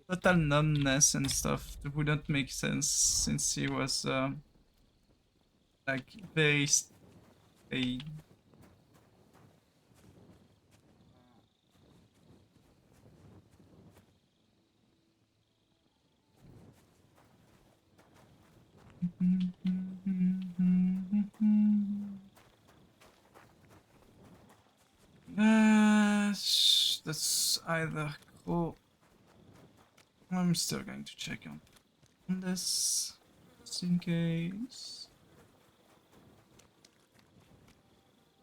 Speaker 1: total numbness and stuff. It wouldn't make sense since he was like very a that's either cool. I'm still going to check on this just in case.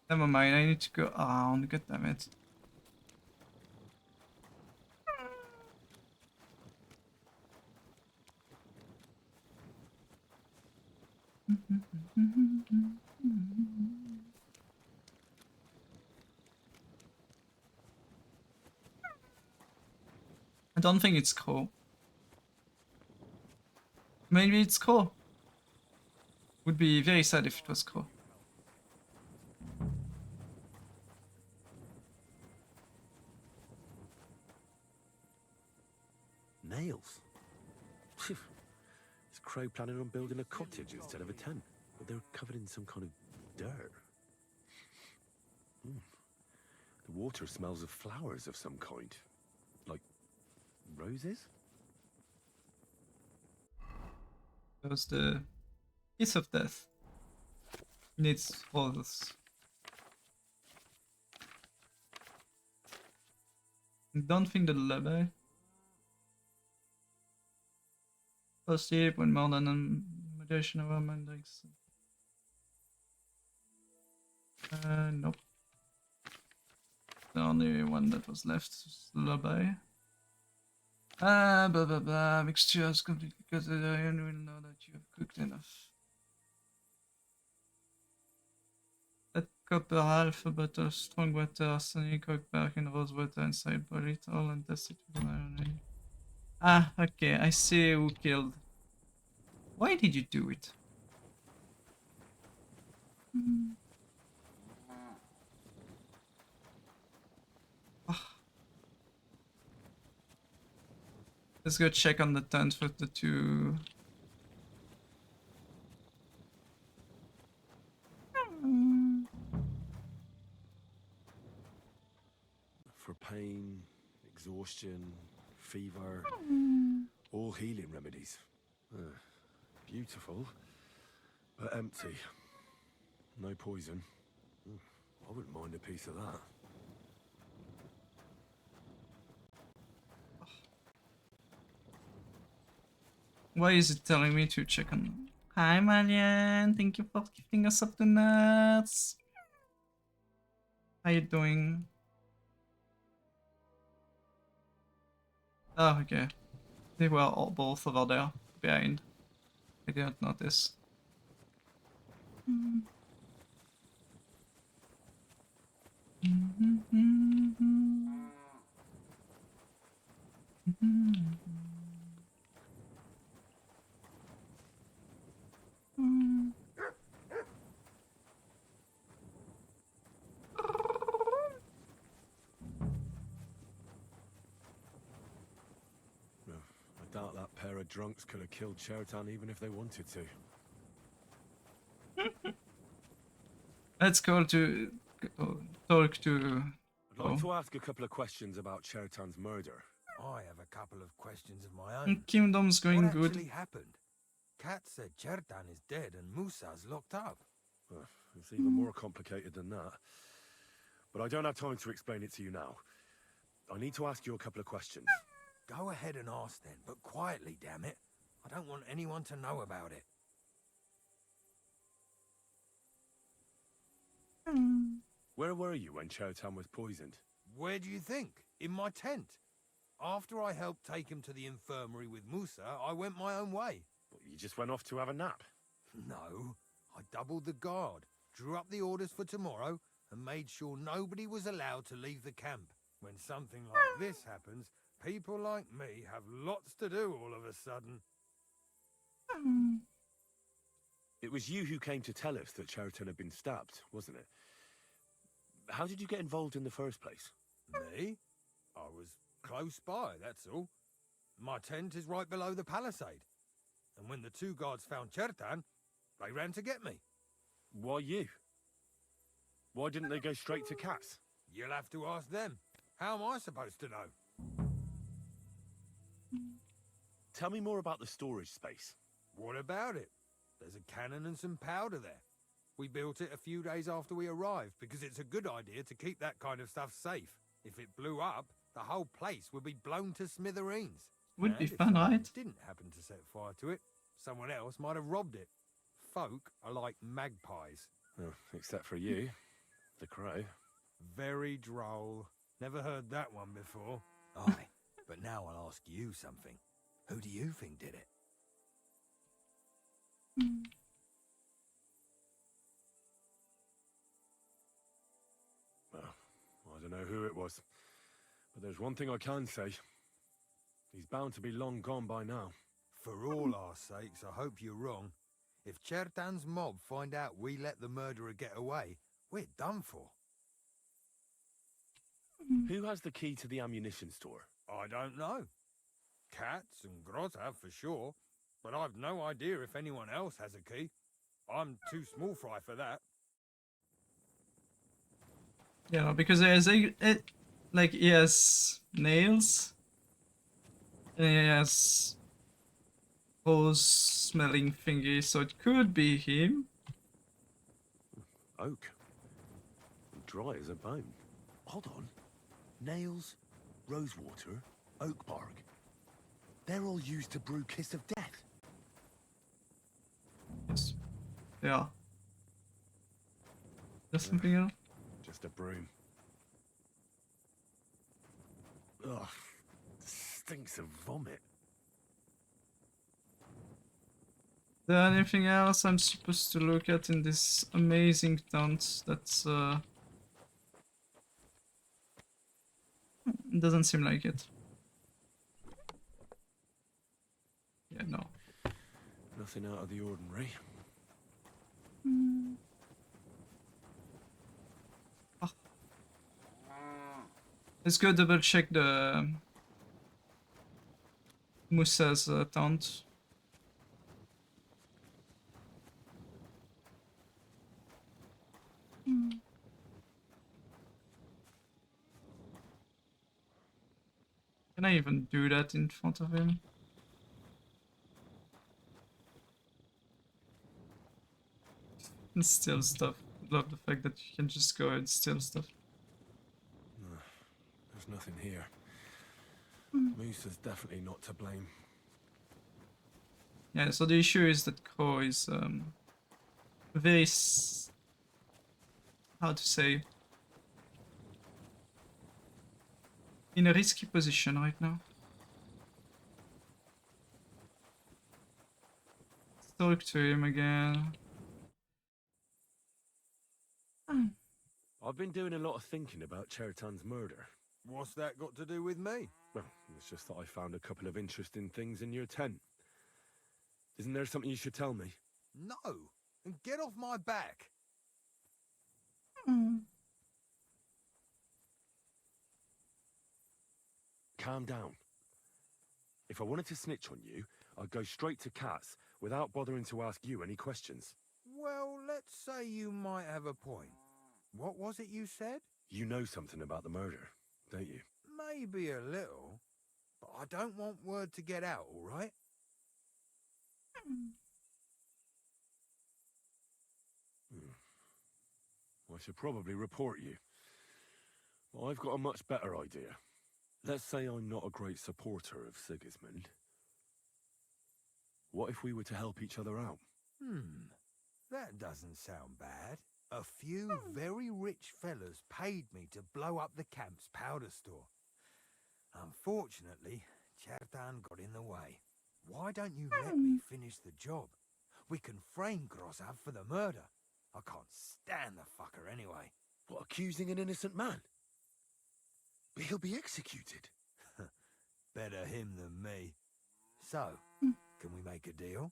Speaker 1: Never mind, I need to go around, god damn it. I don't think it's cool. Maybe it's cool. Would be very sad if it was cool.
Speaker 3: Nails? Is Crow planning on building a cottage instead of a tent? But they're covered in some kind of dirt. The water smells of flowers of some kind. Like roses?
Speaker 1: There's the Kiss of Death. Needs roses. Don't think the lullaby. First sleep when more than a moderation of our mandrakes. Nope. The only one that was left was the lullaby. Blah blah blah. Mixture is complete because the lion will know that you have cooked enough. Add copper half a bottle of strong water, arsenic, oak bark, and rose water inside. Boil it all and test it with iron. Ah, okay. I see who killed. Why did you do it? Let's go check on the tent with the two.
Speaker 3: For pain, exhaustion, fever, all healing remedies. Beautiful, but empty. No poison. I wouldn't mind a piece of that.
Speaker 1: Why is it telling me to check on them? Hi Marianne, thank you for gifting us up to nuts. How you doing? Oh, okay. They were all both over there, behind. I didn't notice.
Speaker 3: I doubt that pair of drunks could have killed Chertan even if they wanted to.
Speaker 1: Let's go to talk to
Speaker 3: I'd like to ask a couple of questions about Chertan's murder.
Speaker 15: I have a couple of questions of my own.
Speaker 1: Kingdom's going
Speaker 15: what
Speaker 1: good.
Speaker 15: actually happened? Kat said Chertan is dead and Musa's locked up.
Speaker 3: It's even more complicated than that. But I don't have time to explain it to you now. I need to ask you a couple of questions.
Speaker 15: Go ahead and ask then, but quietly, damn it. I don't want anyone to know about it.
Speaker 3: Where were you when Chertan was poisoned?
Speaker 15: Where do you think? In my tent. After I helped take him to the infirmary with Musa, I went my own way.
Speaker 3: But you just went off to have a nap?
Speaker 15: No. I doubled the guard, drew up the orders for tomorrow, and made sure nobody was allowed to leave the camp. When something like this happens, people like me have lots to do all of a sudden.
Speaker 3: It was you who came to tell us that Chertan had been stabbed, wasn't it? How did you get involved in the first place?
Speaker 15: Me? I was close by, that's all. My tent is right below the palisade. And when the two guards found Chertan, they ran to get me.
Speaker 3: Why you? Why didn't they go straight to Kat's?
Speaker 15: You'll have to ask them. How am I supposed to know?
Speaker 3: Tell me more about the storage space.
Speaker 15: What about it? There's a cannon and some powder there. We built it a few days after we arrived because it's a good idea to keep that kind of stuff safe. If it blew up, the whole place would be blown to smithereens.
Speaker 1: Would be
Speaker 15: And if
Speaker 1: fun,
Speaker 15: someone
Speaker 1: right?
Speaker 15: didn't happen to set fire to it, someone else might have robbed it. Folk are like magpies.
Speaker 3: Oh, except for you, the crow.
Speaker 15: Very droll. Never heard that one before. Aye, but now I'll ask you something. Who do you think did it?
Speaker 3: Well, I don't know who it was. But there's one thing I can say. He's bound to be long gone by now.
Speaker 15: For all our sakes, I hope you're wrong. If Chertan's mob find out we let the murderer get away, we're done for.
Speaker 3: Who has the key to the ammunition store?
Speaker 15: I don't know. Katz and Groz have for sure, but I've no idea if anyone else has a key. I'm too small fry for that.
Speaker 1: Yeah, because there's like he has nails, and he has rose smelling thingy, so it could be him.
Speaker 3: Oak. Dry as a bone. Hold on. Nails, rosewater, oak bark. They're all used to brew Kiss of Death.
Speaker 1: Yes. Yeah. There's something else?
Speaker 3: Just a broom. Ugh. Stinks of vomit.
Speaker 1: Is there anything else I'm supposed to look at in this amazing tent that's doesn't seem like it. Yeah, no.
Speaker 3: Nothing out of the ordinary.
Speaker 1: Oh. Let's go double check the Musa's tent. Can I even do that in front of him? And steal stuff. Love the fact that you can just go and steal stuff.
Speaker 3: There's nothing here. Musa's definitely not to blame.
Speaker 1: Yeah, so the issue is that Crow is very how to say, in a risky position right now. Let's talk to him again.
Speaker 3: I've been doing a lot of thinking about Chertan's murder.
Speaker 15: What's that got to do with me?
Speaker 3: Well, it's just that I found a couple of interesting things in your tent. Isn't there something you should tell me?
Speaker 15: No, and get off my back.
Speaker 3: Calm down. If I wanted to snitch on you, I'd go straight to Katz without bothering to ask you any questions.
Speaker 15: Well, let's say you might have a point. What was it you said?
Speaker 3: You know something about the murder, don't you?
Speaker 15: Maybe a little, but I don't want word to get out, all right?
Speaker 3: I should probably report you. But I've got a much better idea. Let's say I'm not a great supporter of Sigismund. What if we were to help each other out?
Speaker 15: That doesn't sound bad. A few very rich fellas paid me to blow up the camp's powder store. Unfortunately, Chertan got in the way. Why don't you let me finish the job? We can frame Grozov for the murder. I can't stand the fucker anyway.
Speaker 3: What, accusing an innocent man? But he'll be executed.
Speaker 15: Better him than me. So, can we make a deal?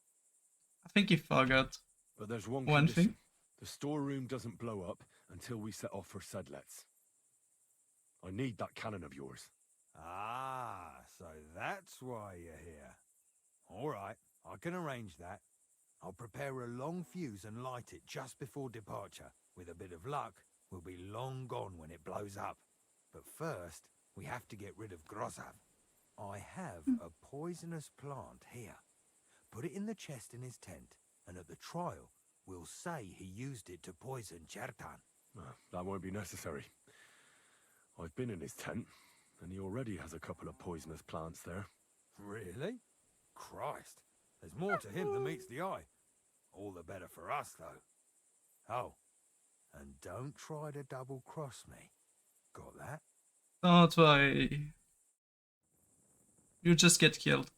Speaker 1: I think he forgot.
Speaker 3: But there's one
Speaker 1: thing.
Speaker 3: condition. The storeroom doesn't blow up until we set off for Sedlets. I need that cannon of yours.
Speaker 15: Ah, so that's why you're here. All right, I can arrange that. I'll prepare a long fuse and light it just before departure. With a bit of luck, we'll be long gone when it blows up. But first, we have to get rid of Grozov. I have a poisonous plant here. Put it in the chest in his tent, and at the trial, we'll say he used it to poison Chertan.
Speaker 3: That won't be necessary. I've been in his tent, and he already has a couple of poisonous plants there.
Speaker 15: Really? Christ, there's more to him than meets the eye. All the better for us, though. Oh, and don't try to double-cross me. Got that?
Speaker 1: Don't worry. You just get killed.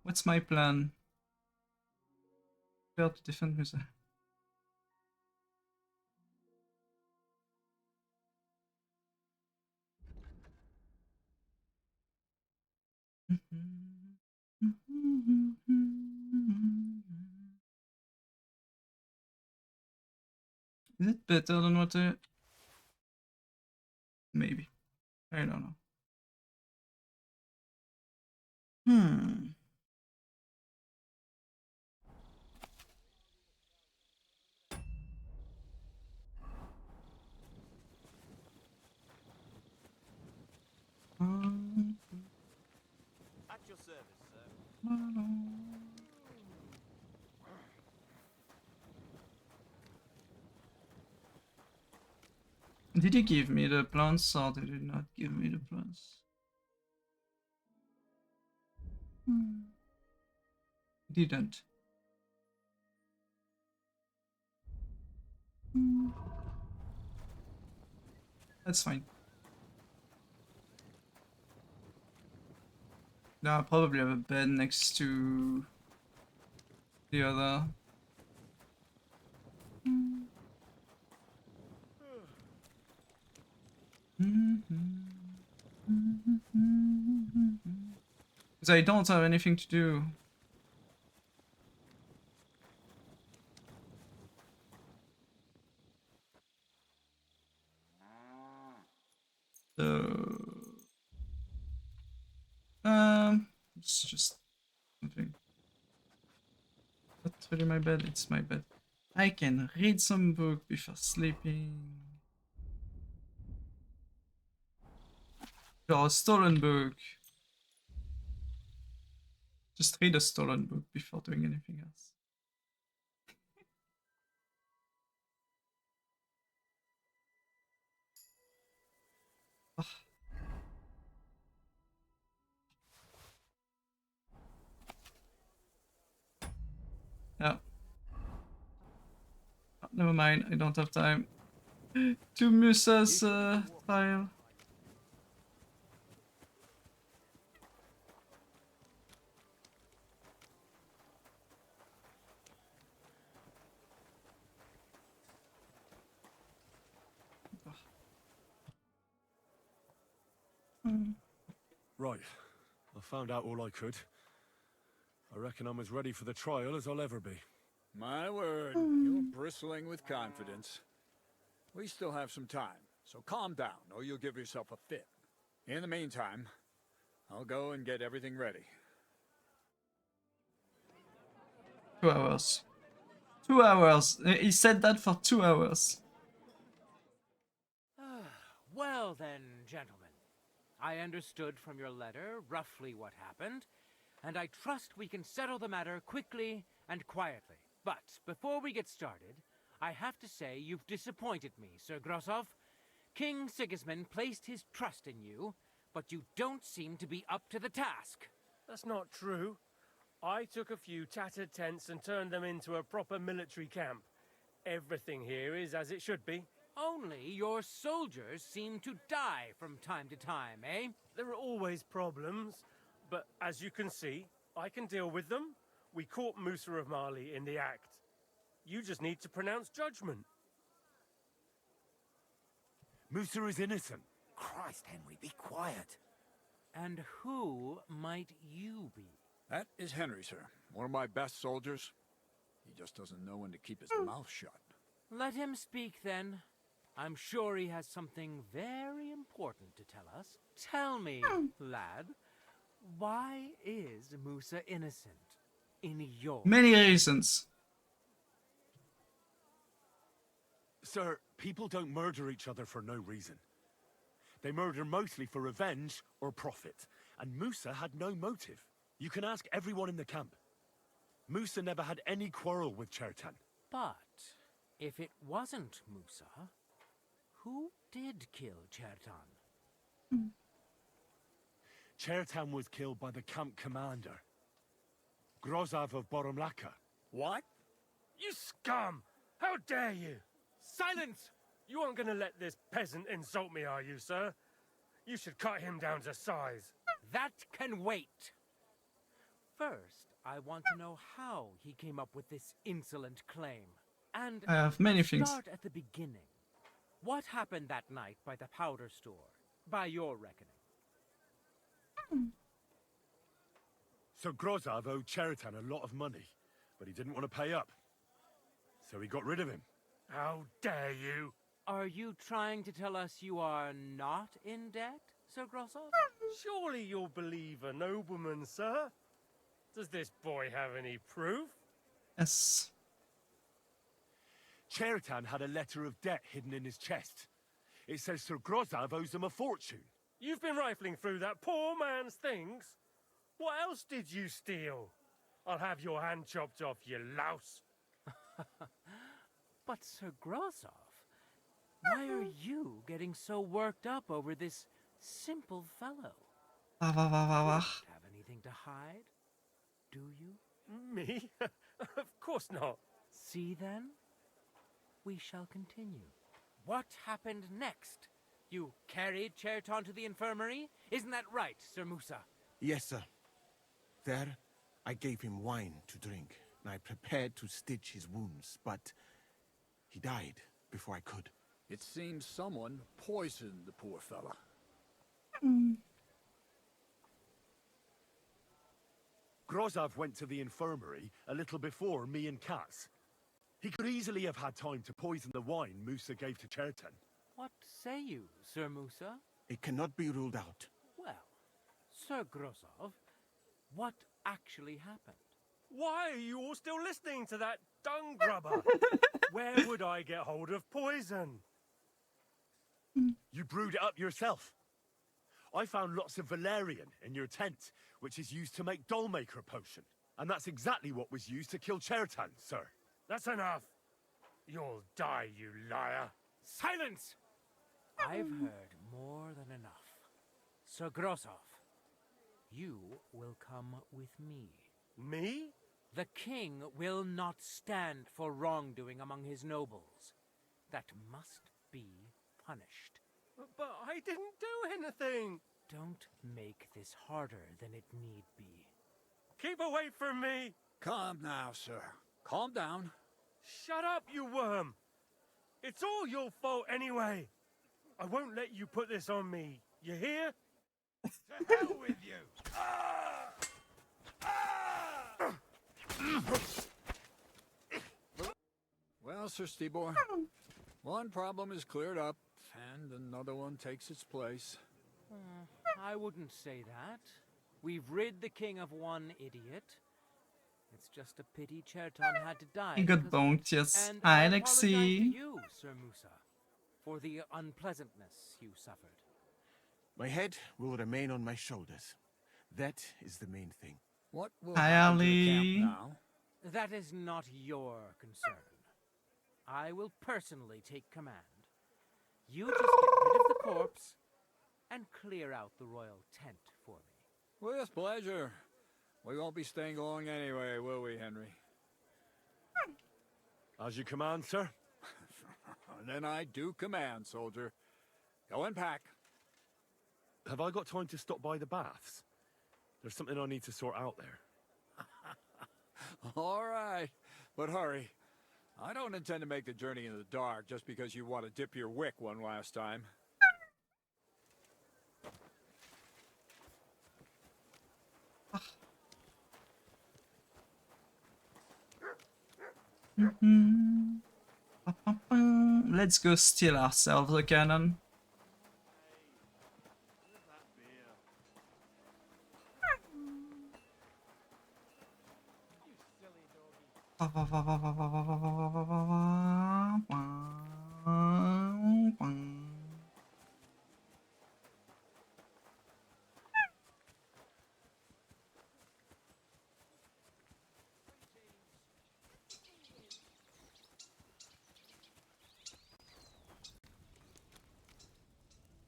Speaker 1: What's my plan? Fail to defend Musa. Is it better than what I... Maybe. I don't know.
Speaker 4: At your service, sir.
Speaker 1: Did he give me the plants or did he not give me the plants? He didn't. That's fine. Now I probably have a bed next to the other. Because I don't have anything to do. So, it's just something. That's really my bed. It's my bed. I can read some book before sleeping. Or a stolen book. Just read a stolen book before doing anything else. Yeah. Oh, never mind, I don't have time to Musa's trial.
Speaker 3: Right. I found out all I could. I reckon I'm as ready for the trial as I'll ever be.
Speaker 17: My word, you're bristling with confidence. We still have some time, so calm down or you'll give yourself a fit. In the meantime, I'll go and get everything ready.
Speaker 1: 2 hours. 2 hours. He said that for 2 hours.
Speaker 20: Well then, gentlemen. I understood from your letter roughly what happened, and I trust we can settle the matter quickly and quietly. But before we get started, I have to say you've disappointed me, Sir Grosov. King Sigismund placed his trust in you, but you don't seem to be up to the task.
Speaker 22: That's not true. I took a few tattered tents and turned them into a proper military camp. Everything here is as it should be.
Speaker 20: Only your soldiers seem to die from time to time, eh?
Speaker 22: There are always problems, but as you can see, I can deal with them. We caught Musa of Mali in the act. You just need to pronounce judgment.
Speaker 15: Musa is innocent.
Speaker 10: Christ, Henry, be quiet.
Speaker 20: And who might you be?
Speaker 17: That is Henry, sir. One of my best soldiers. He just doesn't know when to keep his mouth shut.
Speaker 20: Let him speak, then. I'm sure he has something very important to tell us. Tell me, lad, why is Musa innocent? In your...
Speaker 1: Many reasons.
Speaker 15: Sir, people don't murder each other for no reason. They murder mostly for revenge or profit. And Musa had no motive. You can ask everyone in the camp. Musa never had any quarrel with Chertan.
Speaker 20: But if it wasn't Musa, who did kill Chertan?
Speaker 15: Chertan was killed by the camp commander, Grozov of Boromlaka.
Speaker 17: What?
Speaker 22: You scum! How dare you!
Speaker 20: Silence!
Speaker 22: You aren't going to let this peasant insult me, are you, sir? You should cut him down to size.
Speaker 20: That can wait. First, I want to know how he came up with this insolent claim. And
Speaker 1: I have many things.
Speaker 20: Start at the beginning. What happened that night by the powder store, by your reckoning?
Speaker 15: So Grozov owed Chertan a lot of money, but he didn't want to pay up. So he got rid of him.
Speaker 22: How dare you!
Speaker 20: Are you trying to tell us you are not in debt, Sir Grosov?
Speaker 22: Surely you'll believe a nobleman, sir. Does this boy have any proof?
Speaker 1: Yes.
Speaker 15: Chertan had a letter of debt hidden in his chest. It says Sir Grozov owes him a fortune.
Speaker 22: You've been rifling through that poor man's things? What else did you steal? I'll have your hand chopped off, you louse.
Speaker 20: But Sir Grosov, why are you getting so worked up over this simple fellow?
Speaker 1: Wah, wah, wah, wah, wah.
Speaker 20: Have anything to hide? Do you?
Speaker 22: Me? Of course not.
Speaker 20: See then? We shall continue. What happened next? You carried Chertan to the infirmary? Isn't that right, Sir Musa?
Speaker 18: Yes, sir. There, I gave him wine to drink, and I prepared to stitch his wounds, but he died before I could.
Speaker 17: It seems someone poisoned the poor fella.
Speaker 15: Grozov went to the infirmary a little before me and Katz. He could easily have had time to poison the wine Musa gave to Chertan.
Speaker 20: What say you, Sir Musa?
Speaker 18: It cannot be ruled out.
Speaker 20: Well, Sir Grosov, what actually happened?
Speaker 22: Why are you all still listening to that dung grubber? Where would I get hold of poison?
Speaker 15: You brewed it up yourself. I found lots of valerian in your tent, which is used to make dollmaker potion. And that's exactly what was used to kill Chertan, sir.
Speaker 22: That's enough. You'll die, you liar.
Speaker 20: Silence! I've heard more than enough. Sir Grosov, you will come with me.
Speaker 22: Me?
Speaker 20: The king will not stand for wrongdoing among his nobles. That must be punished.
Speaker 22: But I didn't do anything.
Speaker 20: Don't make this harder than it need be.
Speaker 22: Keep away from me.
Speaker 17: Calm now, sir. Calm down.
Speaker 22: Shut up, you worm. It's all your fault anyway. I won't let you put this on me. You hear?
Speaker 9: To hell with you!
Speaker 17: Well, Sir Stibor, one problem is cleared up, and another one takes its place.
Speaker 20: I wouldn't say that. We've rid the king of one idiot. It's just a pity Cherton had to die.
Speaker 1: He got bonked, yes.
Speaker 20: And
Speaker 1: Hi,
Speaker 20: I apologize to
Speaker 1: Alexi.
Speaker 20: you, Sir Musa, for the unpleasantness you suffered.
Speaker 18: My head will remain on my shoulders. That is the main thing.
Speaker 17: What will
Speaker 1: Hi,
Speaker 17: happen to the camp
Speaker 1: Ali.
Speaker 17: now?
Speaker 20: That is not your concern. I will personally take command. You just get rid of the corpse and clear out the royal tent for me.
Speaker 17: With pleasure. We won't be staying long anyway, will we, Henry?
Speaker 3: As you command, sir.
Speaker 17: Then I do command, soldier. Go and pack.
Speaker 3: Have I got time to stop by the baths? There's something I need to sort out there.
Speaker 17: All right, but hurry. I don't intend to make the journey in the dark just because you want to dip your wick one last time.
Speaker 1: Let's go steal ourselves a cannon.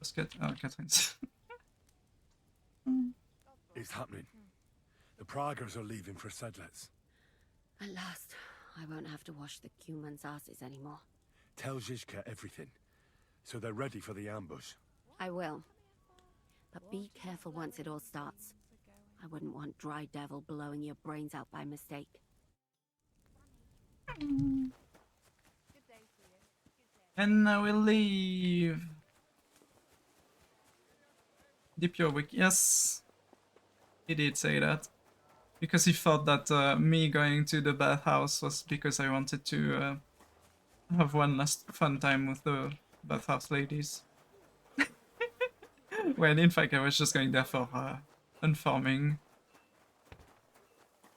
Speaker 1: Let's get Catherine's.
Speaker 3: It's happening. The Praggers are leaving for Sedlets.
Speaker 16: At last, I won't have to wash the Cuman's asses anymore.
Speaker 3: Tell Zizka everything, so they're ready for the ambush.
Speaker 16: I will. But be careful once it all starts. I wouldn't want Dry Devil blowing your brains out by mistake.
Speaker 1: And now we'll leave. Dip your wick. Yes. He did say that. Because he thought that me going to the bathhouse was because I wanted to have one last fun time with the bathhouse ladies. When in fact I was just going there for informing.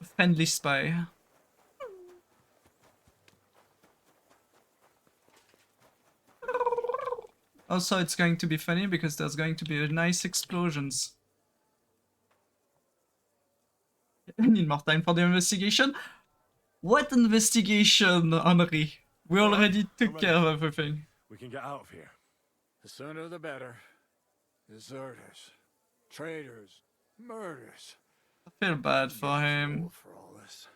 Speaker 1: A friendly spy. Also, it's going to be funny because there's going to be nice explosions. I need more time for the investigation. What investigation, Henri? We already took care of everything.
Speaker 3: We can get out of here.
Speaker 17: The sooner the better. Deserters, traitors, murders.
Speaker 1: I feel bad for him.
Speaker 17: For all this.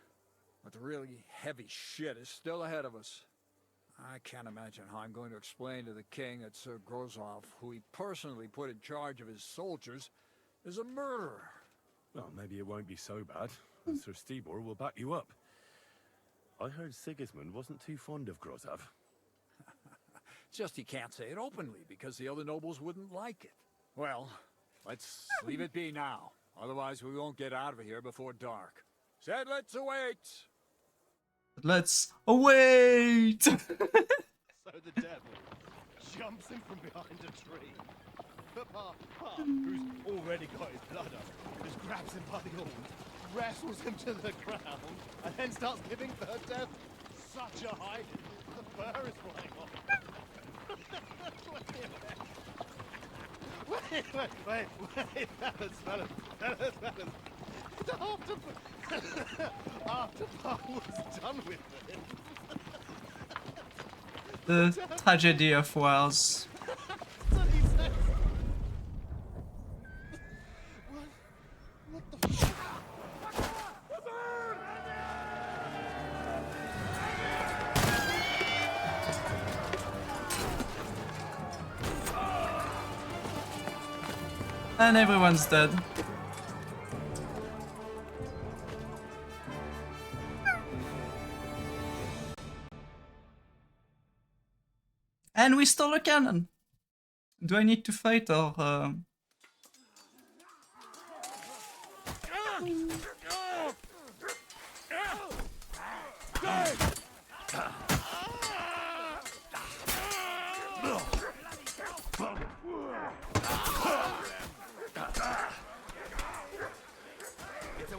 Speaker 17: But the really heavy shit is still ahead of us. I can't imagine how I'm going to explain to the king that Sir Grozov, who he personally put in charge of his soldiers, is a murderer.
Speaker 3: Well, maybe it won't be so bad. And Sir Stibor will back you up. I heard Sigismund wasn't too fond of Grozov.
Speaker 17: It's just he can't say it openly because the other nobles wouldn't like it. Well, let's leave it be now. Otherwise we won't get out of here before dark. Said let's await!
Speaker 1: Let's await!
Speaker 2: So the devil jumps in from behind a tree. Papa, who's already got his blood up, just grabs him by the horns, wrestles him to the ground, and then starts giving the devil such a hiding. The fur is flying off. Wait, fellas. After Paul was done with it.
Speaker 1: The tragedy of Wells.
Speaker 2: What the fuck?
Speaker 1: And everyone's dead. And we stole a cannon. Do I need to fight or...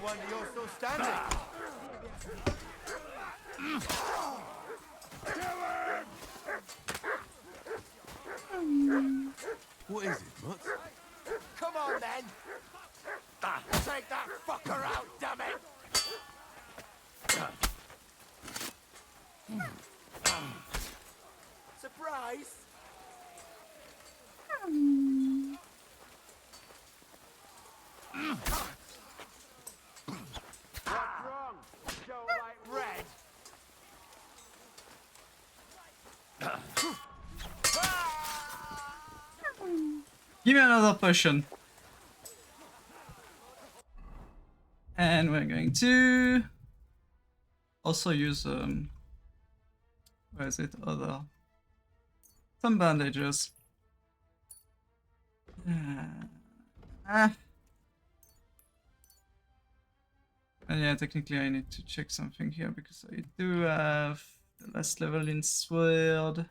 Speaker 2: wonder you're still standing.
Speaker 8: What is it, Mutt?
Speaker 9: Come on, then. Take that fucker out, damn it! Surprise! What's wrong? Joe like red?
Speaker 1: Give me another potion. And we're going to also use where is it? Some bandages. And yeah, technically I need to check something here because I do have the last level in Sword,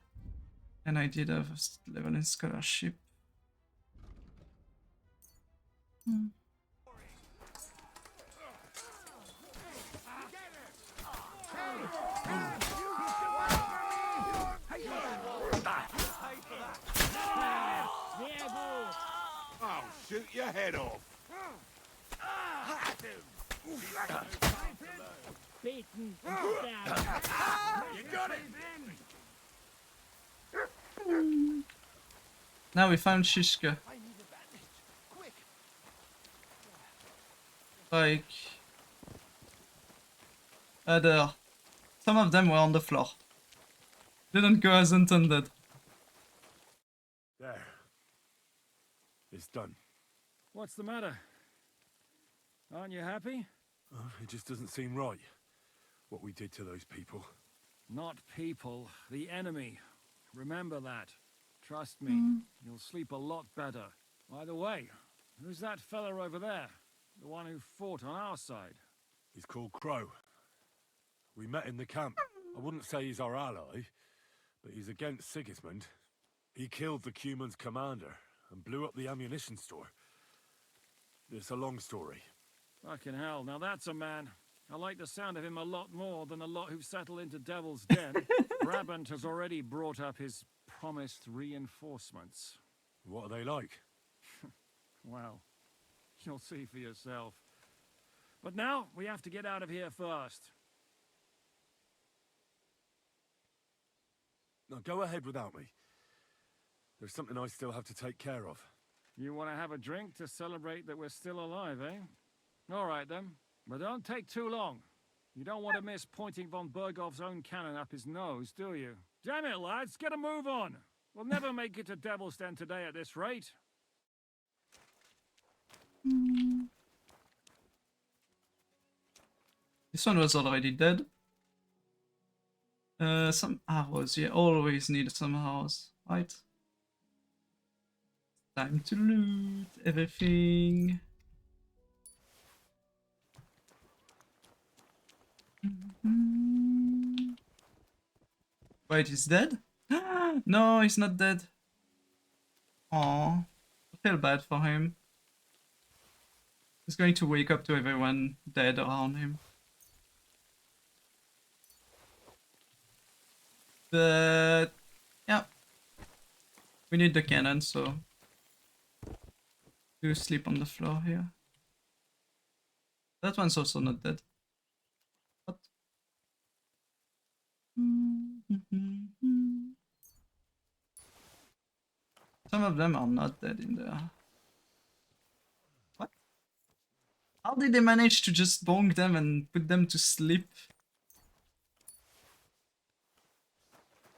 Speaker 1: and I did have a level in Scholarship.
Speaker 9: I'll shoot your head off.
Speaker 12: Beaten
Speaker 9: You got it.
Speaker 1: Now we found Shishka. Like, there. Some of them were on the floor. Didn't go as intended.
Speaker 8: There. It's done.
Speaker 21: What's the matter? Aren't you happy?
Speaker 8: Oh, it just doesn't seem right. What we did to those people.
Speaker 21: Not people, the enemy. Remember that. Trust me, you'll sleep a lot better. By the way, who's that fella over there? The one who fought on our side?
Speaker 8: He's called Crow. We met in the camp. I wouldn't say he's our ally, but he's against Sigismund. He killed the Cuman's commander and blew up the ammunition store. It's a long story.
Speaker 21: Fucking hell, now that's a man. I like the sound of him a lot more than a lot who've settled into Devil's Den. Brabant has already brought up his promised reinforcements.
Speaker 8: What are they like?
Speaker 21: Well, you'll see for yourself. But now, we have to get out of here first.
Speaker 8: Now go ahead without me. There's something I still have to take care of.
Speaker 21: You want to have a drink to celebrate that we're still alive, eh? All right, then. But don't take too long. You don't want to miss pointing von Bergov's own cannon up his nose, do you? Damn it, lads, get a move on! We'll never make it to Devil's Den today at this rate.
Speaker 1: This one was already dead. Some arrows, yeah, always need some arrows, right? Time to loot everything. Wait, he's dead? No, he's not dead. Aww, I feel bad for him. He's going to wake up to everyone dead around him. But yeah, we need the cannon, so do sleep on the floor here. That one's also not dead. What? Some of them are not dead in there. What? How did they manage to just bonk them and put them to sleep?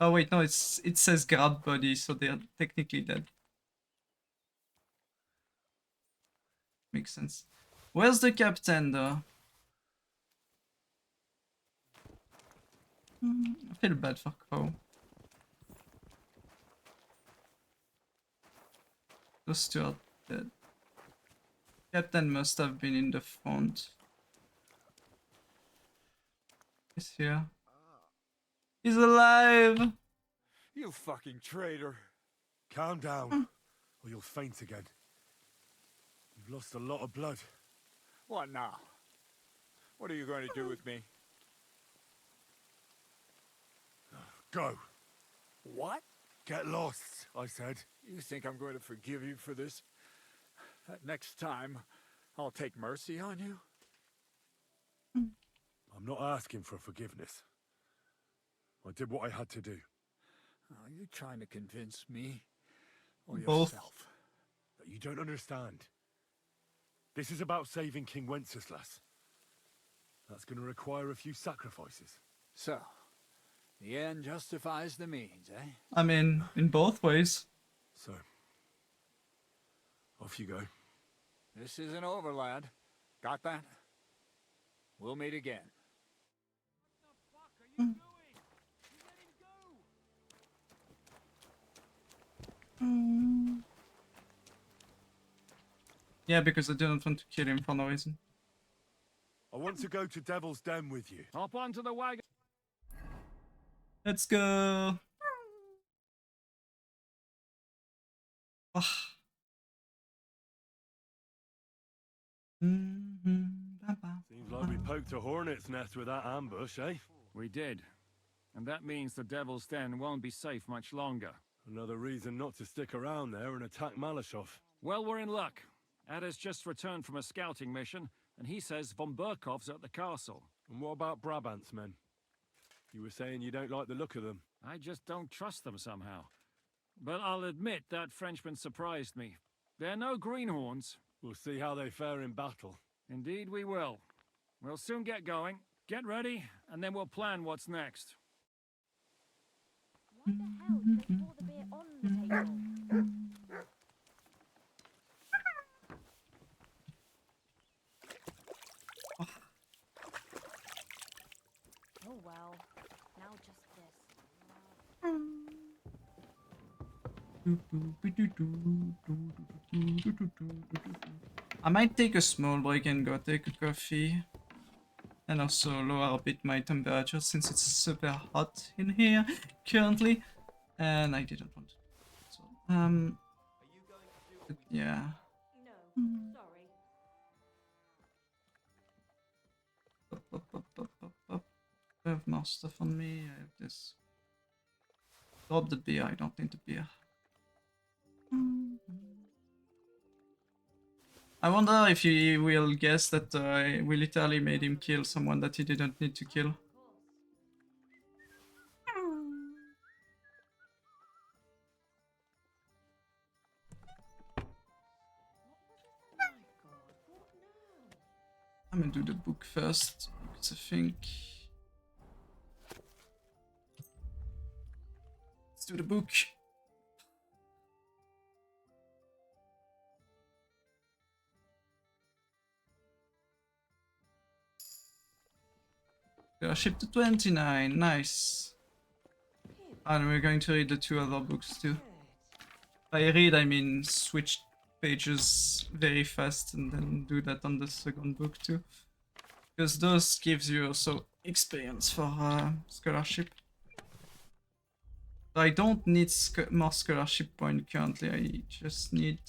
Speaker 1: Oh wait, no, it says grab body, so they are technically dead. Makes sense. Where's the captain though? I feel bad for Crow. Those two are dead. Captain must have been in the front. He's here. He's alive!
Speaker 8: You fucking traitor. Calm down, or you'll faint again. You've lost a lot of blood.
Speaker 17: What now? What are you going to do with me?
Speaker 3: Go.
Speaker 17: What?
Speaker 3: Get lost, I said.
Speaker 17: You think I'm going to forgive you for this? Next time, I'll take mercy on you?
Speaker 3: I'm not asking for forgiveness. I did what I had to do.
Speaker 17: Are you trying to convince me or
Speaker 1: Both.
Speaker 17: yourself?
Speaker 3: That you don't understand. This is about saving King Wenceslas. That's going to require a few sacrifices.
Speaker 17: So, the end justifies the means, eh?
Speaker 1: I mean, in both ways.
Speaker 3: So, off you go.
Speaker 17: This isn't over, lad. Got that? We'll meet again.
Speaker 1: Yeah, because I didn't want to kill him for no reason.
Speaker 3: I want to go to Devil's Den with you.
Speaker 21: Hop onto the wagon.
Speaker 1: Let's go.
Speaker 3: Seems like we poked a hornet's nest with that ambush, eh?
Speaker 21: We did. And that means the Devil's Den won't be safe much longer.
Speaker 3: Another reason not to stick around there and attack Malashov.
Speaker 21: Well, we're in luck. Ada's just returned from a scouting mission, and he says von Burkov's at the castle.
Speaker 3: And what about Brabant's men? You were saying you don't like the look of them.
Speaker 21: I just don't trust them somehow. But I'll admit that Frenchman surprised me. They're no greenhorns.
Speaker 3: We'll see how they fare in battle.
Speaker 21: Indeed we will. We'll soon get going. Get ready, and then we'll plan what's next.
Speaker 13: Why the hell did they pour the beer on the table? Oh well, now just
Speaker 1: I might take a small break and go take a coffee. And also lower a bit my temperature since it's super hot in here currently. And I didn't want to. So, but yeah.
Speaker 13: No, sorry.
Speaker 1: I have more stuff on me. I have this. Drop the beer. I don't need the beer. I wonder if he will guess that we literally made him kill someone that he didn't need to kill. I'm gonna do the book first, because I think... Let's do the book! Ship to 29, nice. And we're going to read the two other books too. By read, I mean switch pages very fast and then do that on the second book too. Because those gives you also experience for scholarship. I don't need more scholarship points currently, I just need...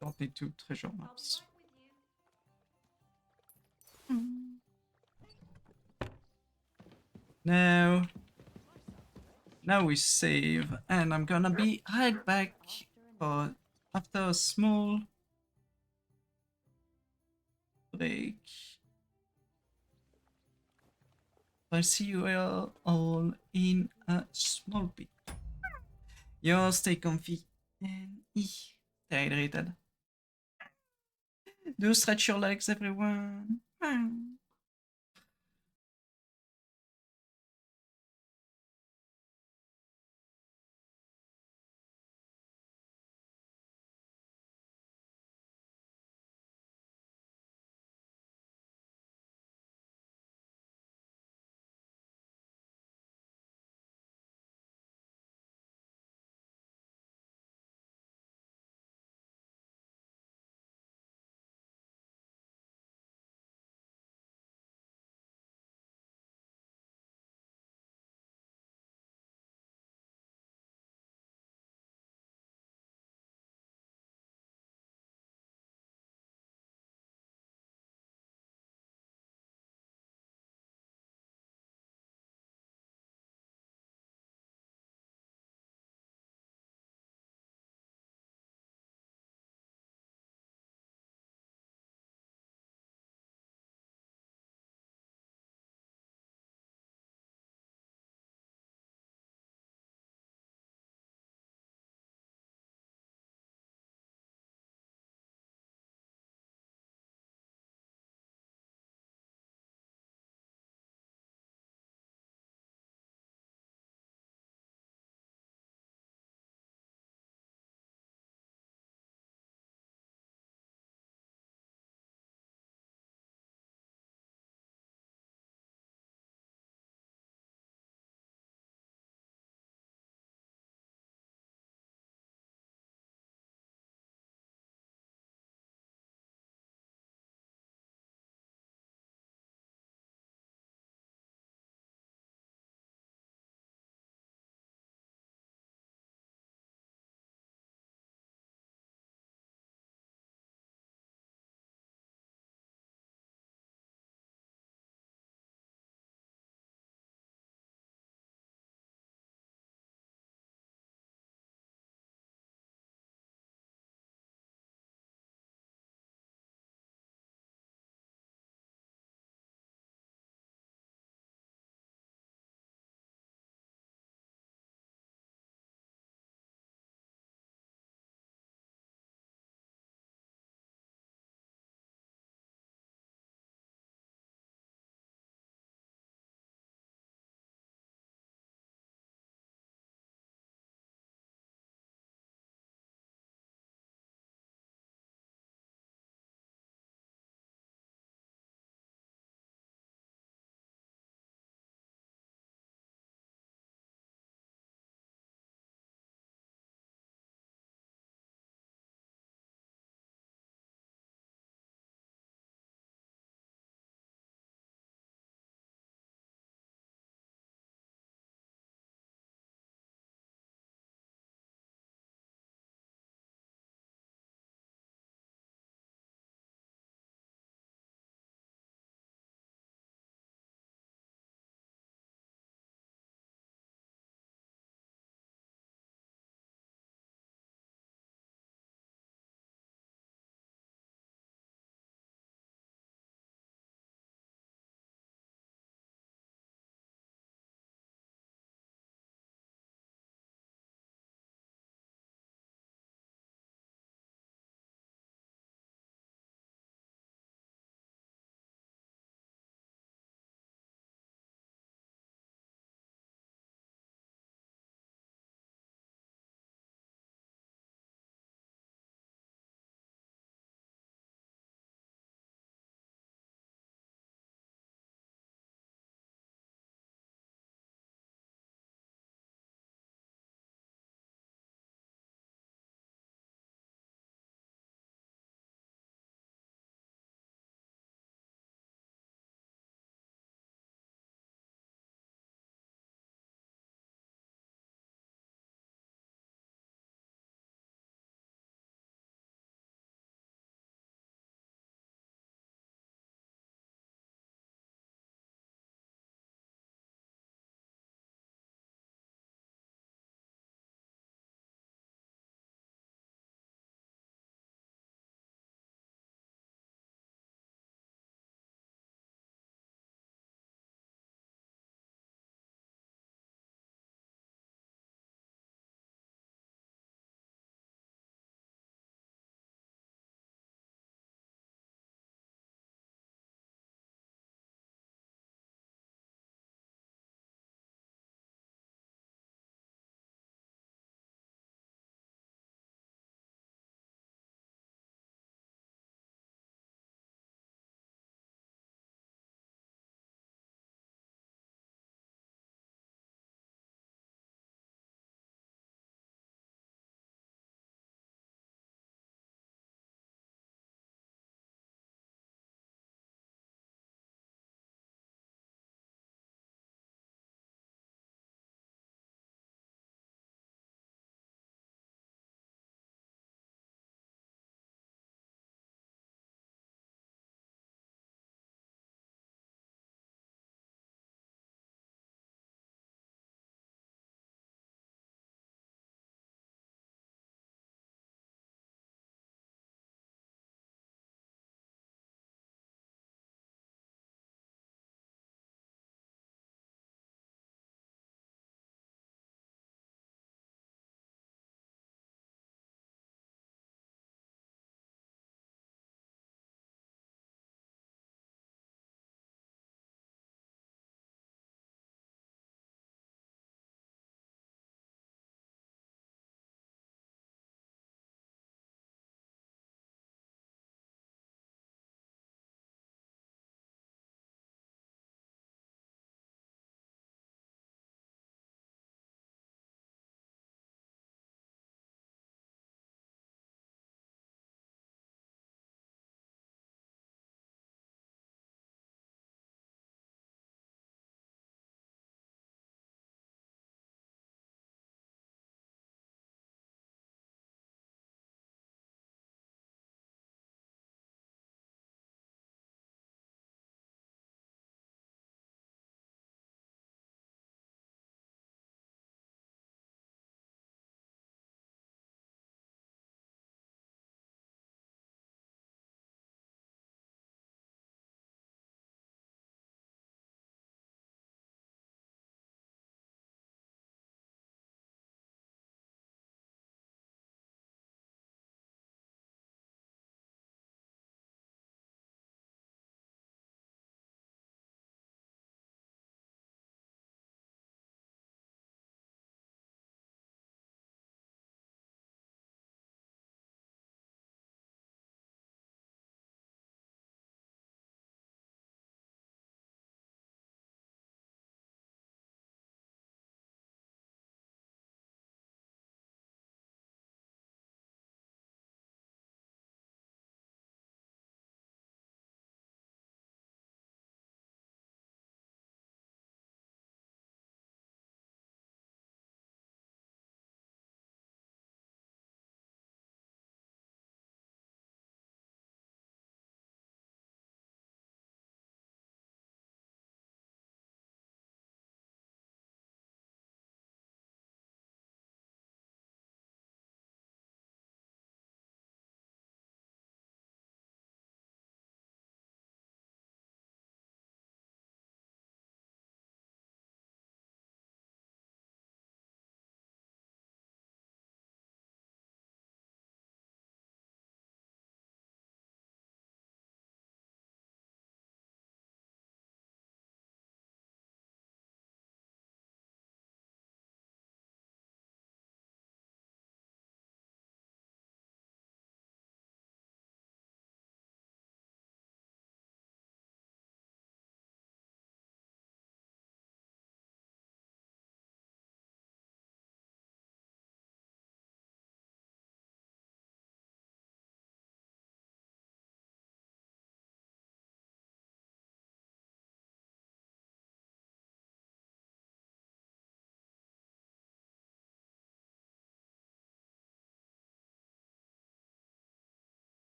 Speaker 1: Don't need 2 treasure maps. Now we save, and I'm gonna be right back for after a small break. I'll see you all in a small bit. Yo, stay comfy and stay hydrated. Do stretch your legs, everyone.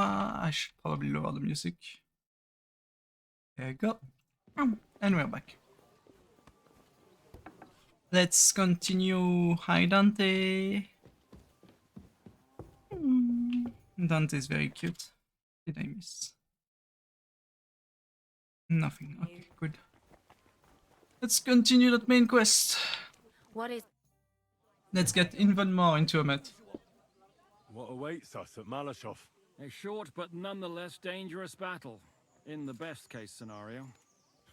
Speaker 1: I should probably lower the music. There you go. And we're back. Let's continue. Hi, Dante. Dante is very cute. Did I miss? Nothing. Okay, good. Let's continue that main quest.
Speaker 16: What is...
Speaker 1: Let's get even more into a met.
Speaker 3: What awaits us at Malashov?
Speaker 21: A short but nonetheless dangerous battle, in the best case scenario.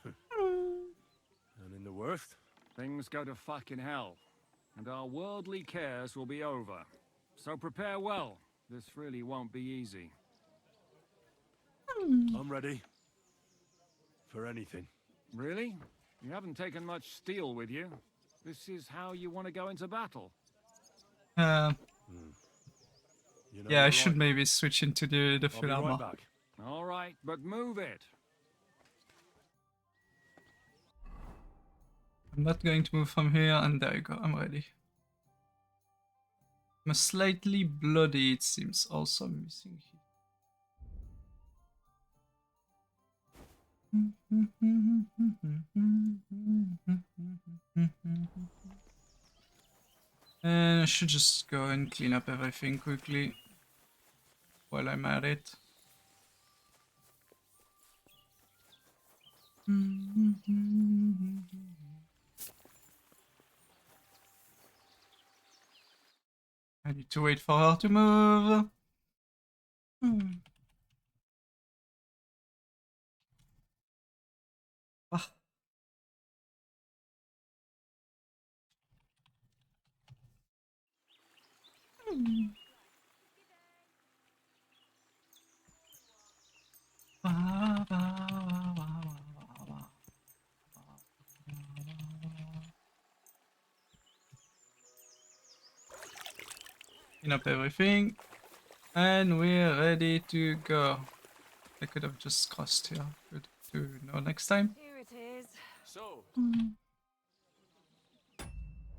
Speaker 3: And in the worst?
Speaker 21: Things go to fucking hell, and our worldly cares will be over. So prepare well. This really won't be easy.
Speaker 3: I'm ready. For anything.
Speaker 21: Really? You haven't taken much steel with you. This is how you want to go into battle?
Speaker 3: You know,
Speaker 1: Yeah, I
Speaker 3: you're
Speaker 1: should
Speaker 3: right.
Speaker 1: maybe switch into the
Speaker 3: I'll
Speaker 1: full
Speaker 3: be
Speaker 1: armor.
Speaker 3: right back.
Speaker 21: All right, but move it.
Speaker 1: I'm not going to move from here, and there you go, I'm ready. I'm slightly bloody, it seems, also missing here. And I should just go and clean up everything quickly while I'm at it. I need to wait for her to move. Ah. Clean up everything. And we're ready to go. I could have just crossed here. Good to know next time.
Speaker 13: Here it is.
Speaker 11: So,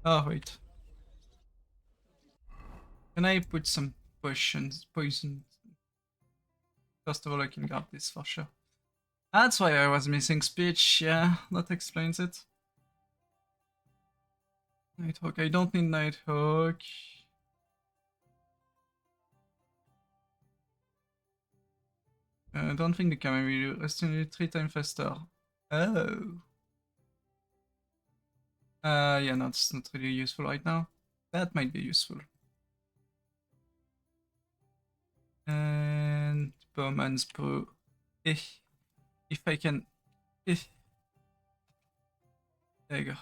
Speaker 1: Oh, wait. Can I put some poison? First of all, I can grab this for sure. That's why I was missing speech. Yeah, that explains it. Nighthawk. I don't need Nighthawk. I don't think the camera will estimate 3 times faster. Oh. Yeah, no, it's not really useful right now. That might be useful. And Bowman's Brew. If I can. There you go.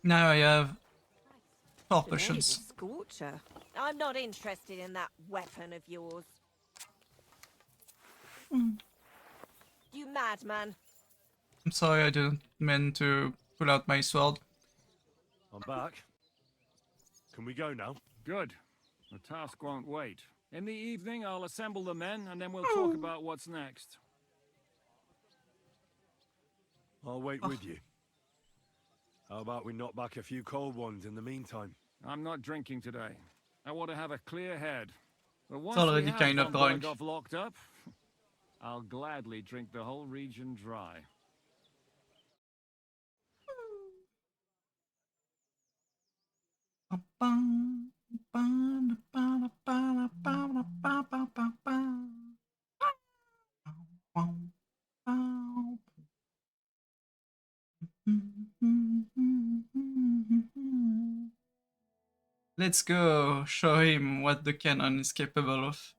Speaker 1: Now I have 4 potions.
Speaker 13: Scorcher. I'm not interested in that weapon of yours. You madman.
Speaker 1: I'm sorry, I didn't mean to pull out my sword.
Speaker 3: I'm back. Can we go now?
Speaker 21: Good. The task won't wait. In the evening, I'll assemble the men, and then we'll talk about what's next.
Speaker 3: I'll wait with you. How about we knock back a few cold ones in the meantime?
Speaker 21: I'm not drinking today. I want to have a clear head. But once
Speaker 1: already
Speaker 21: we have
Speaker 1: kind of
Speaker 21: von
Speaker 1: drunk.
Speaker 21: Berghoff locked up, I'll gladly drink the whole region dry.
Speaker 1: Let's go show him what the cannon is capable of.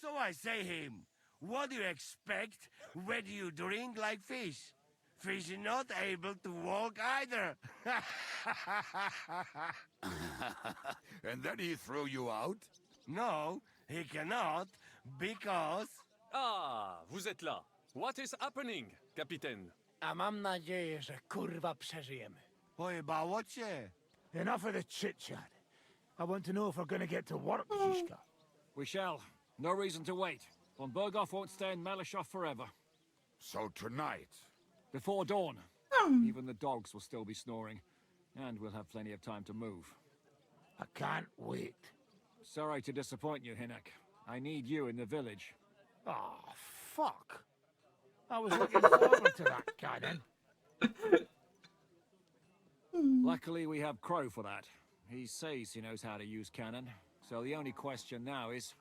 Speaker 9: So I say him, what do you expect when you drink like fish? Fish is not able to walk either.
Speaker 10: And then he threw you out?
Speaker 9: No, he cannot, because...
Speaker 11: Ah, vous êtes là. What is happening, Capitaine?
Speaker 9: A mam nadzieję, że kurwa przeżyjemy. Pojebało cię?
Speaker 15: Enough of the chit-chat. I want to know if we're gonna get to work, Zizka.
Speaker 21: We shall. No reason to wait. Von Berghoff won't stay in Malashov forever.
Speaker 10: So tonight?
Speaker 21: Before dawn. Even the dogs will still be snoring. And we'll have plenty of time to move.
Speaker 9: I can't wait.
Speaker 21: Sorry to disappoint you, Hinnock. I need you in the village.
Speaker 9: Oh, fuck. I was looking forward to that cannon.
Speaker 21: Luckily, we have Crow for that. He says he knows how to use cannon. So the only question now is,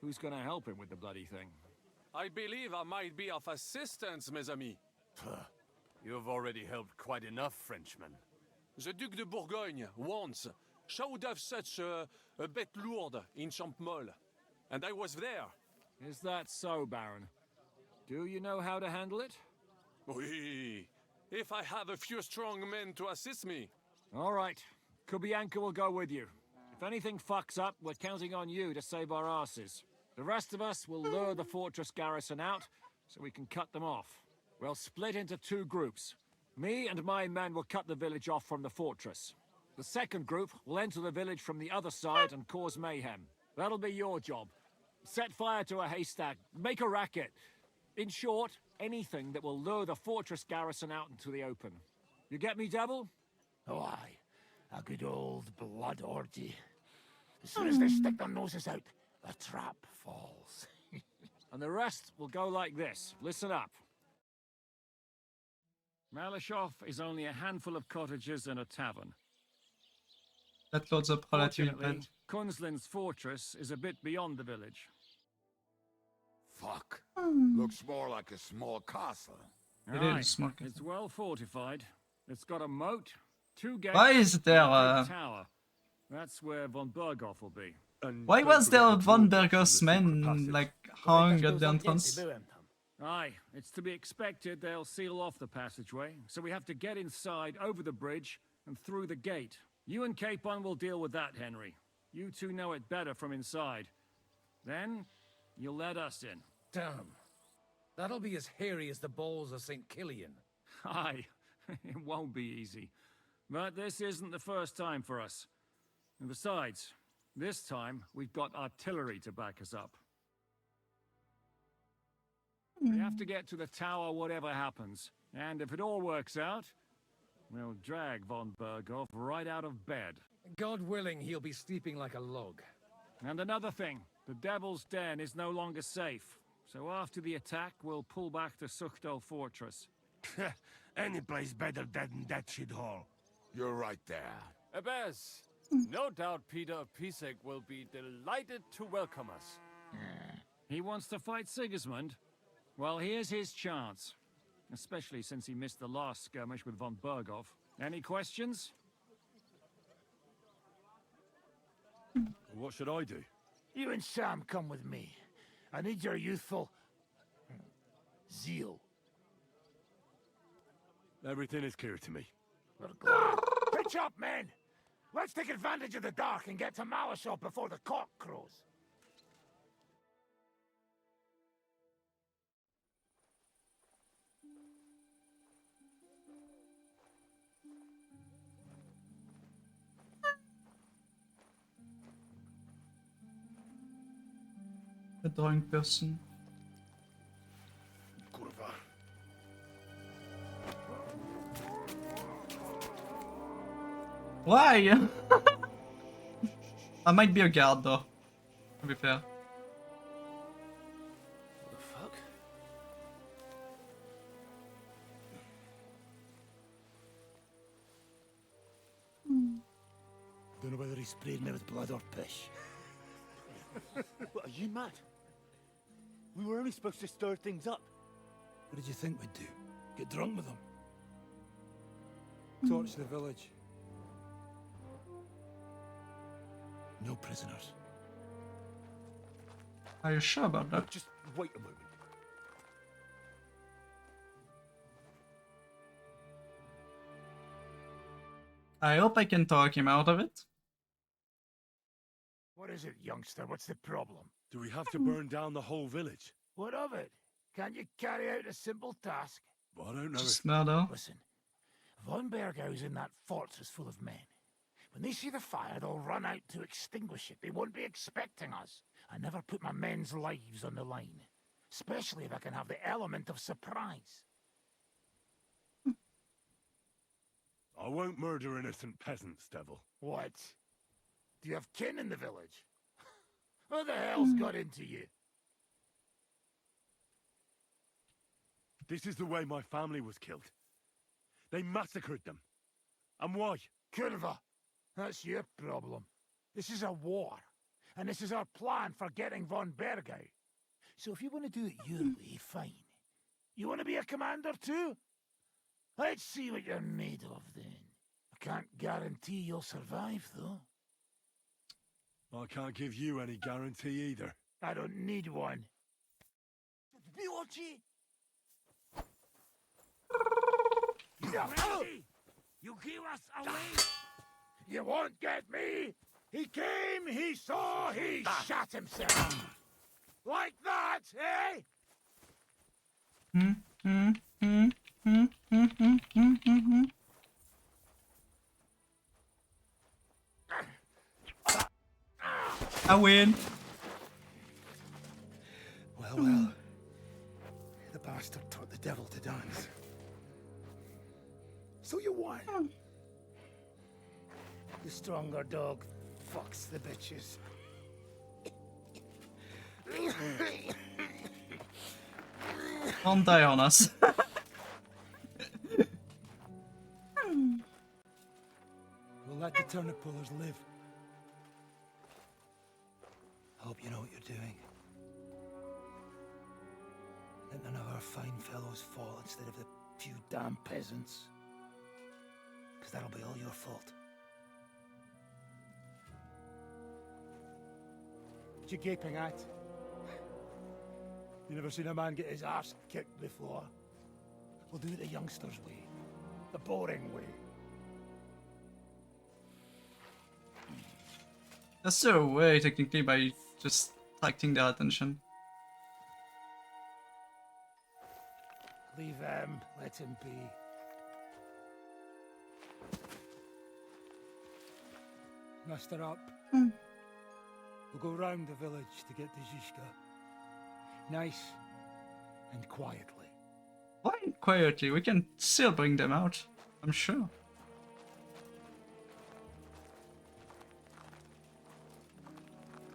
Speaker 21: who's gonna help him with the bloody thing? I believe I might be of assistance, mes amis.
Speaker 3: You've already helped quite enough, Frenchman.
Speaker 11: The Duc de Bourgogne, once, showed off such a bête lourde in Champmol. And I was there.
Speaker 21: Is that so, Baron? Do you know how to handle it?
Speaker 11: Oui. If I have a few strong men to assist me.
Speaker 21: All right. Kubianka will go with you. If anything fucks up, we're counting on you to save our asses. The rest of us will lure the fortress garrison out, so we can cut them off. We'll split into 2 groups. Me and my men will cut the village off from the fortress. The second group will enter the village from the other side and cause mayhem. That'll be your job. Set fire to a haystack, make a racket. In short, anything that will lure the fortress garrison out into the open. You get me, Devil?
Speaker 9: Oh, aye. A good old blood orgy. As soon as they stick their noses out, the trap falls.
Speaker 21: And the rest will go like this. Listen up. Malishov is only a handful of cottages and a tavern.
Speaker 1: That loads up relatively
Speaker 21: Fortunately,
Speaker 1: bad.
Speaker 21: Kunzlin's fortress is a bit beyond the village.
Speaker 10: Fuck. Looks more like a small castle.
Speaker 1: It is small.
Speaker 21: It's well fortified. It's got a moat, 2 gates,
Speaker 1: Why is there
Speaker 21: and a big tower. That's where von Berghoff will be.
Speaker 1: Why was there Von Berger's men like hung at the entrance?
Speaker 21: Aye, it's to be expected they'll seal off the passageway, so we have to get inside, over the bridge, and through the gate. You and Capon will deal with that, Henry. You 2 know it better from inside. Then, you'll let us in.
Speaker 14: Damn. That'll be as hairy as the balls of St. Killian.
Speaker 21: Aye, it won't be easy. But this isn't the first time for us. And besides, this time we've got artillery to back us up. We have to get to the tower whatever happens. And if it all works out, we'll drag von Berghoff right out of bed.
Speaker 14: God willing, he'll be sleeping like a log.
Speaker 21: And another thing, the Devil's Den is no longer safe. So after the attack, we'll pull back to Suchtel Fortress.
Speaker 9: Any place better than that shithole.
Speaker 10: You're right there.
Speaker 22: Abbas, no doubt Peter of Pisek will be delighted to welcome us.
Speaker 21: He wants to fight Sigismund? Well, here's his chance. Especially since he missed the last skirmish with von Berghoff. Any questions?
Speaker 3: What should I do?
Speaker 9: You and Sam come with me. I need your youthful zeal.
Speaker 3: Everything is clear to me.
Speaker 9: We're glad. Pitch up, men! Let's take advantage of the dark and get to Malishov before the cock crows.
Speaker 1: A drawing person.
Speaker 9: Kurwa.
Speaker 1: Why? I might be a guard though, to be fair.
Speaker 9: What the fuck? Don't know whether he sprayed me with blood or piss.
Speaker 2: What, are you mad? We were only supposed to stir things up.
Speaker 9: What did you think we'd do? Get drunk with them?
Speaker 2: Torch the village.
Speaker 9: No prisoners.
Speaker 1: Are you sure about that?
Speaker 2: Look, just wait a moment.
Speaker 1: I hope I can talk him out of it.
Speaker 9: What is it, youngster? What's the problem?
Speaker 3: Do we have to burn down the whole village?
Speaker 9: What of it? Can't you carry out a simple task?
Speaker 3: Well, I don't know
Speaker 1: Just
Speaker 3: if...
Speaker 1: murder.
Speaker 9: Listen, von Bergau's in that fortress full of men. When they see the fire, they'll run out to extinguish it. They won't be expecting us. I never put my men's lives on the line. Especially if I can have the element of surprise.
Speaker 3: I won't murder innocent peasants, Devil.
Speaker 9: What? Do you have kin in the village? Who the hell's got into you?
Speaker 3: This is the way my family was killed. They massacred them. And why?
Speaker 9: Curva, that's your problem. This is a war, and this is our plan for getting von Bergau. So if you want to do it your way, fine. You want to be a commander too? Let's see what you're made of then. I can't guarantee you'll survive, though.
Speaker 3: I can't give you any guarantee either.
Speaker 9: I don't need one.
Speaker 12: You give us away!
Speaker 9: You won't get me! He came, he saw, he shot himself! Like that, eh?
Speaker 1: I win.
Speaker 9: Well, well. The bastard taught the devil to dance. So you won. The stronger dog fucks the bitches.
Speaker 1: Don't die on us.
Speaker 9: We'll let the turnip pullers live. I hope you know what you're doing. Let none of our fine fellows fall instead of the few damn peasants. Because that'll be all your fault. What you gaping at? You never seen a man get his arse kicked before? We'll do it the youngsters' way. The boring way.
Speaker 1: That's their way, technically, by just attracting their attention.
Speaker 9: Leave him, let him be. Muster up. We'll go round the village to get to Zizka. Nice and quietly.
Speaker 1: Why quietly? We can still bring them out, I'm sure.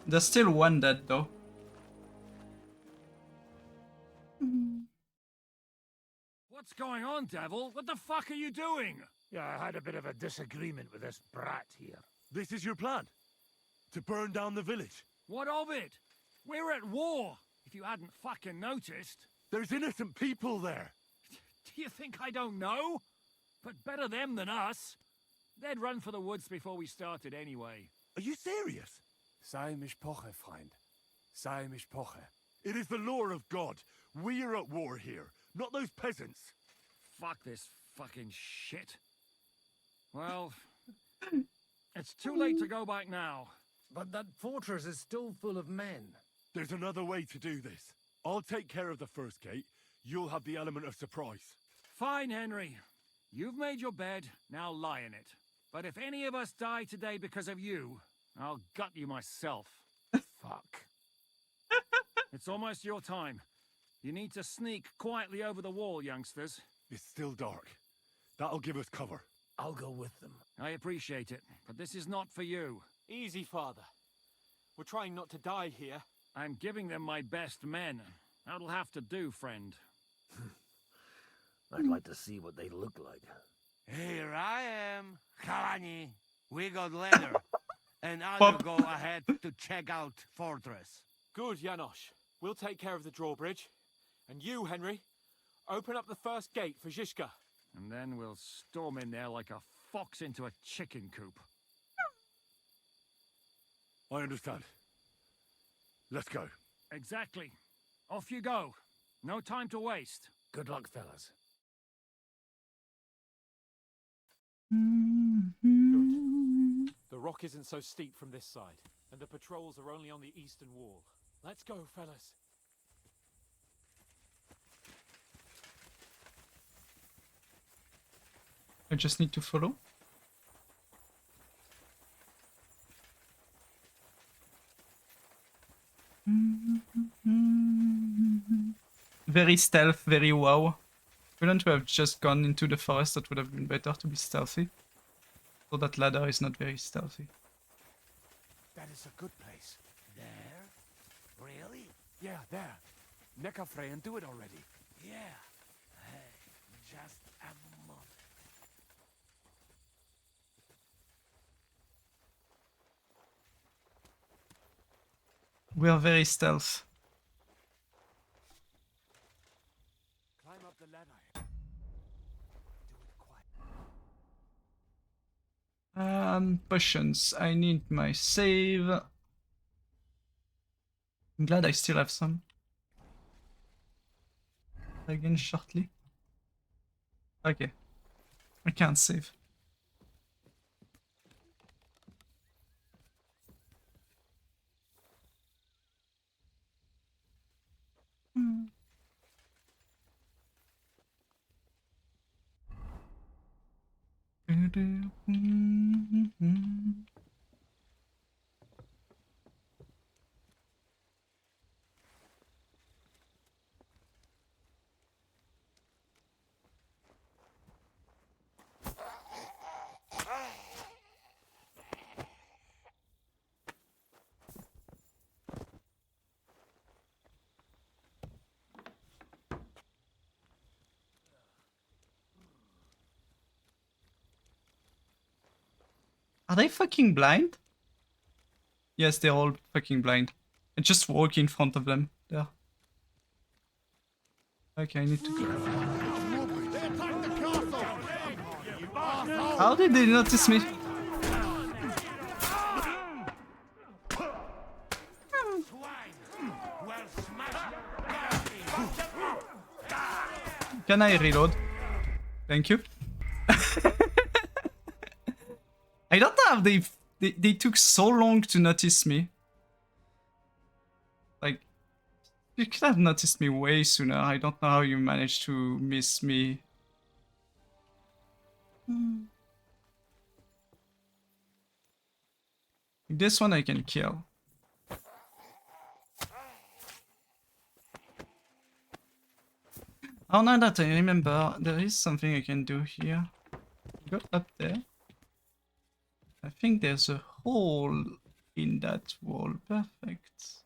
Speaker 1: There's still one dead though.
Speaker 21: What's going on, Devil? What the fuck are you doing?
Speaker 9: Yeah, I had a bit of a disagreement with this brat here.
Speaker 3: This is your plan? To burn down the village?
Speaker 21: What of it? We're at war, if you hadn't fucking noticed.
Speaker 3: There's innocent people there.
Speaker 21: Do you think I don't know? But better them than us. They'd run for the woods before we started anyway.
Speaker 3: Are you serious?
Speaker 8: Sei mishpoche, friend. Sei mishpoche.
Speaker 3: It is the law of God. We are at war here, not those peasants.
Speaker 21: Fuck this fucking shit. Well, it's too late to go back now.
Speaker 14: But that fortress is still full of men.
Speaker 3: There's another way to do this. I'll take care of the first gate. You'll have the element of surprise.
Speaker 21: Fine, Henry. You've made your bed, now lie in it. But if any of us die today because of you, I'll gut you myself.
Speaker 9: Fuck.
Speaker 21: It's almost your time. You need to sneak quietly over the wall, youngsters.
Speaker 3: It's still dark. That'll give us cover.
Speaker 14: I'll go with them.
Speaker 21: I appreciate it, but this is not for you.
Speaker 7: Easy, Father. We're trying not to die here.
Speaker 21: I'm giving them my best men. That'll have to do, friend.
Speaker 14: I'd like to see what they look like.
Speaker 9: Here I am, Kalani. We got leather. And I'll go ahead to check out fortress.
Speaker 7: Good, Janosch. We'll take care of the drawbridge. And you, Henry, open up the first gate for Zizka.
Speaker 21: And then we'll storm in there like a fox into a chicken coop.
Speaker 3: I understand. Let's go.
Speaker 21: Exactly. Off you go. No time to waste.
Speaker 14: Good luck, fellas.
Speaker 7: Good. The rock isn't so steep from this side, and the patrols are only on the eastern wall. Let's go, fellas.
Speaker 1: I just need to follow. Very stealth, very wow. Wouldn't we have just gone into the forest? That would have been better to be stealthy. So that ladder is not very stealthy.
Speaker 14: That is a good place.
Speaker 10: There? Really?
Speaker 14: Yeah, there. Nekafre and do it already.
Speaker 10: Yeah. Hey, just a moment.
Speaker 1: We are very stealth.
Speaker 14: Climb up the ladder.
Speaker 1: Potions. I need my save. I'm glad I still have some. Again shortly. Okay. I can't save. Are they fucking blind? Yes, they're all fucking blind. I just walk in front of them. There. Okay, I need to go. How did they notice me? Can I reload? Thank you. I don't know how they took so long to notice me. Like, you could have noticed me way sooner. I don't know how you managed to miss me. This one I can kill. Oh, now that I remember, there is something I can do here. Go up there. I think there's a hole in that wall. Perfect.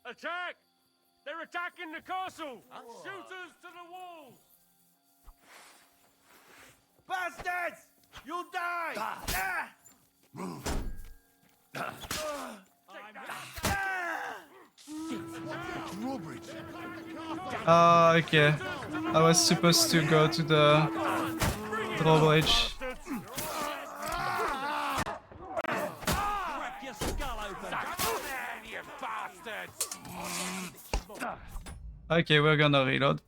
Speaker 22: Attack! They're attacking the castle! Shooters to the walls!
Speaker 9: Bastards! You'll die!
Speaker 1: Okay. I was supposed to go to the drawbridge. Okay, we're gonna reload.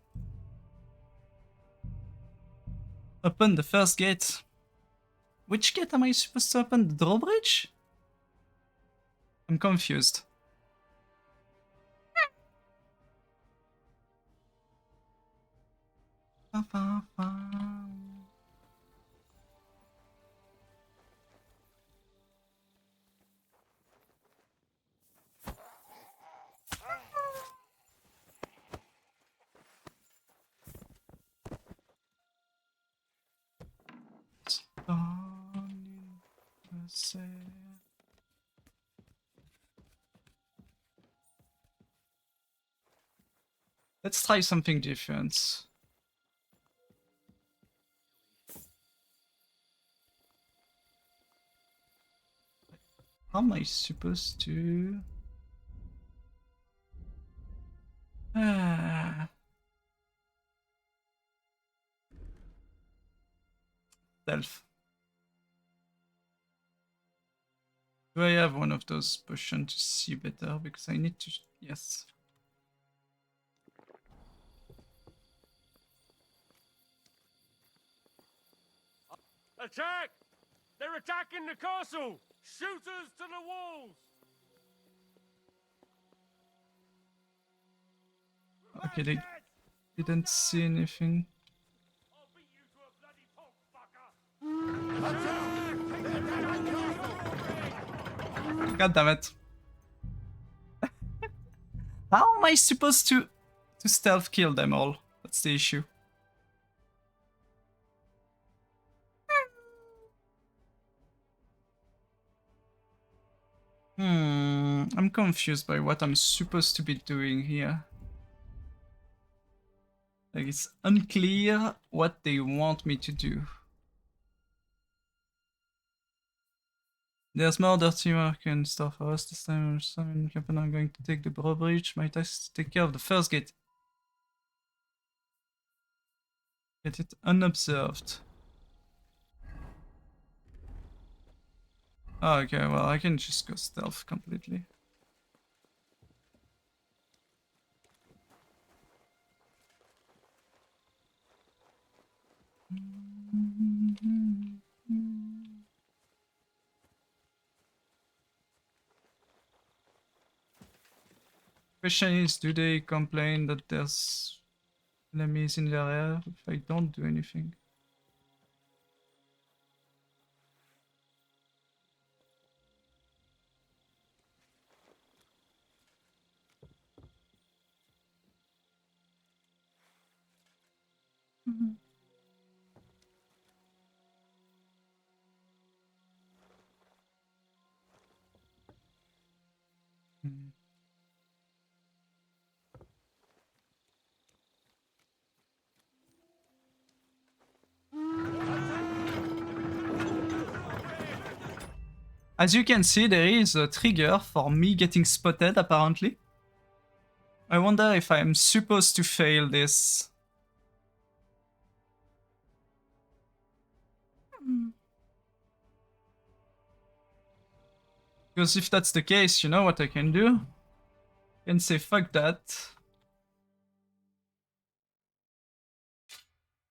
Speaker 1: Open the first gate. Which gate am I supposed to open? The drawbridge? I'm confused. Let's try something different. How am I supposed to... Stealth. Do I have one of those potions to see better? Because I need to... Yes.
Speaker 22: Attack! They're attacking the castle! Shooters to the walls!
Speaker 1: Okay, they didn't see anything.
Speaker 22: I'll beat you to a bloody pulp, fucker!
Speaker 1: God damn it. How am I supposed to stealth kill them all? That's the issue. I'm confused by what I'm supposed to be doing here. Like, it's unclear what they want me to do. There's more dirty work and stuff for us this time. I'm going to take the drawbridge. My task is to take care of the first gate. Get it unobserved. Oh, okay, well, I can just go stealth completely. Question is, do they complain that there's enemies in their area if I don't do anything? As you can see, there is a trigger for me getting spotted, apparently. I wonder if I'm supposed to fail this. Because if that's the case, you know what I can do? I can say fuck that.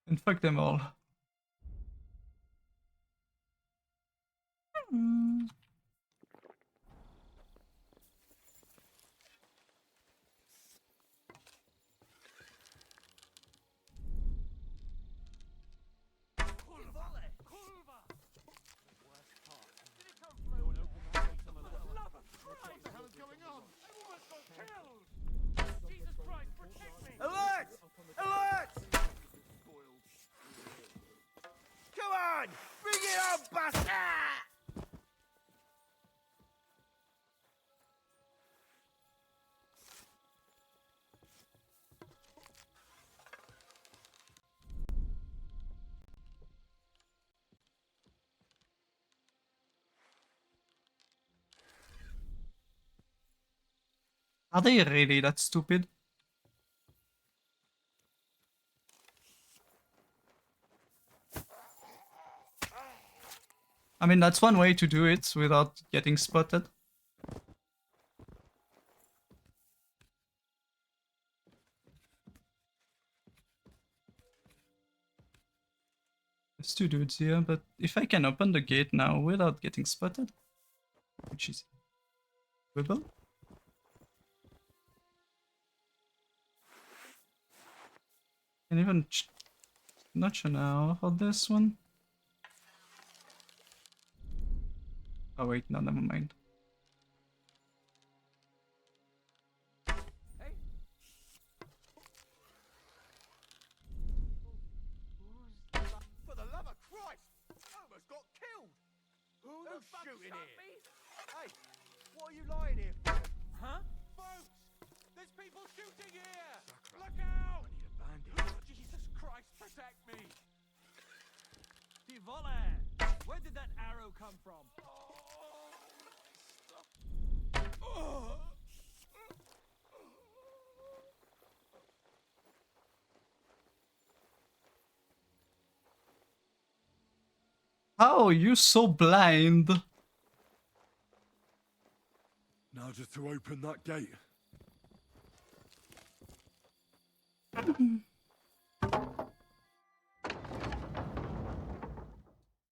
Speaker 1: And fuck them all.
Speaker 9: Alert! Alert! Come on! Bring it on, bastard!
Speaker 1: Are they really that stupid? I mean, that's one way to do it without getting spotted. There's two dudes here, but if I can open the gate now without getting spotted, which is doable. And even not sure now for this one. Oh wait, no, never mind.
Speaker 9: For the love of Christ! I almost got killed! Who's shooting here? Hey, what are you lying here for?
Speaker 20: Huh? Folks! There's people shooting here! Look out! Jesus Christ, protect me!
Speaker 11: Fwah! Where did that arrow come from?
Speaker 1: How are you so blind?
Speaker 3: Now just to open that gate.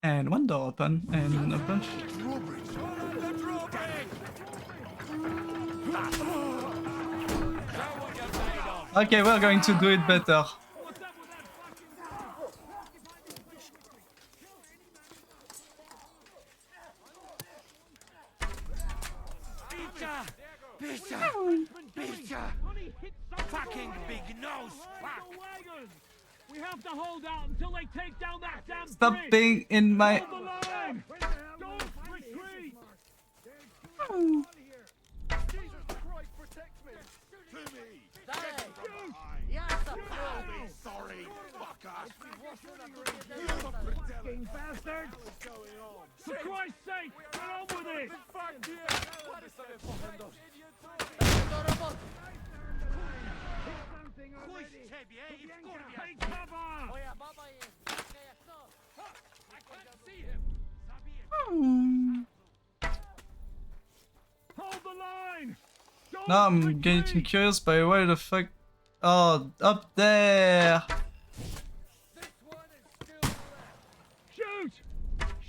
Speaker 1: And one door open, and a bunch. Okay, we're going to do it better.
Speaker 9: Bitcha! Bitcha! Bitcha! Fucking big nose! Fuck!
Speaker 21: We have to hold out until they take down that damn
Speaker 1: Stop
Speaker 21: bridge.
Speaker 1: being in my.
Speaker 21: Hold the line. Don't retreat.
Speaker 2: Jesus Christ, protect me! Timmy!
Speaker 9: I'll be sorry, fucker!
Speaker 21: Fucking bastard. For Christ's sake, get on with it. Take cover. Hold the line.
Speaker 1: Now I'm getting curious by where the fuck. Oh, up there.
Speaker 21: Shoot!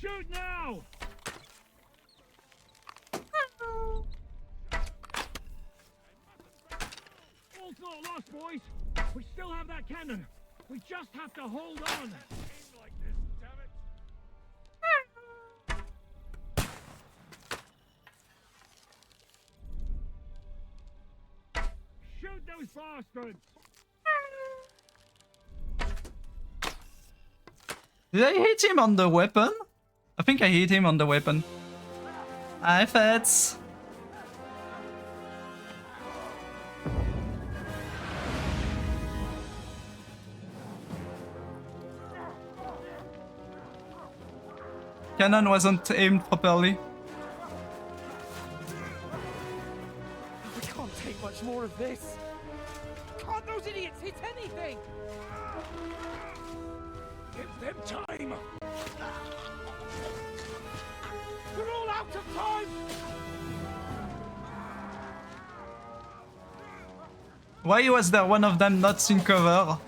Speaker 21: Shoot now! All's not lost, boys. We still have that cannon. We just have to hold on. Shoot those bastards!
Speaker 1: Did I hit him on the weapon? I think I hit him on the weapon. Hi, Fats. Cannon wasn't aimed properly.
Speaker 20: We can't take much more of this. Can't those idiots hit anything?
Speaker 9: Give them time!
Speaker 20: We're all out of time!
Speaker 1: Why was there one of them not in cover?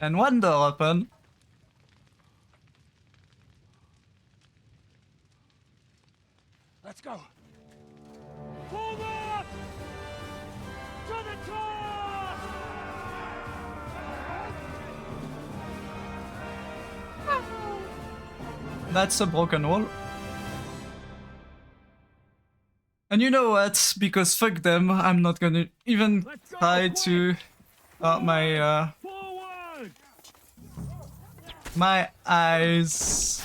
Speaker 1: And one door open.
Speaker 9: Let's go!
Speaker 21: Forward! To the top!
Speaker 1: That's a broken wall. And you know what? Because fuck them, I'm not gonna even try to... my eyes.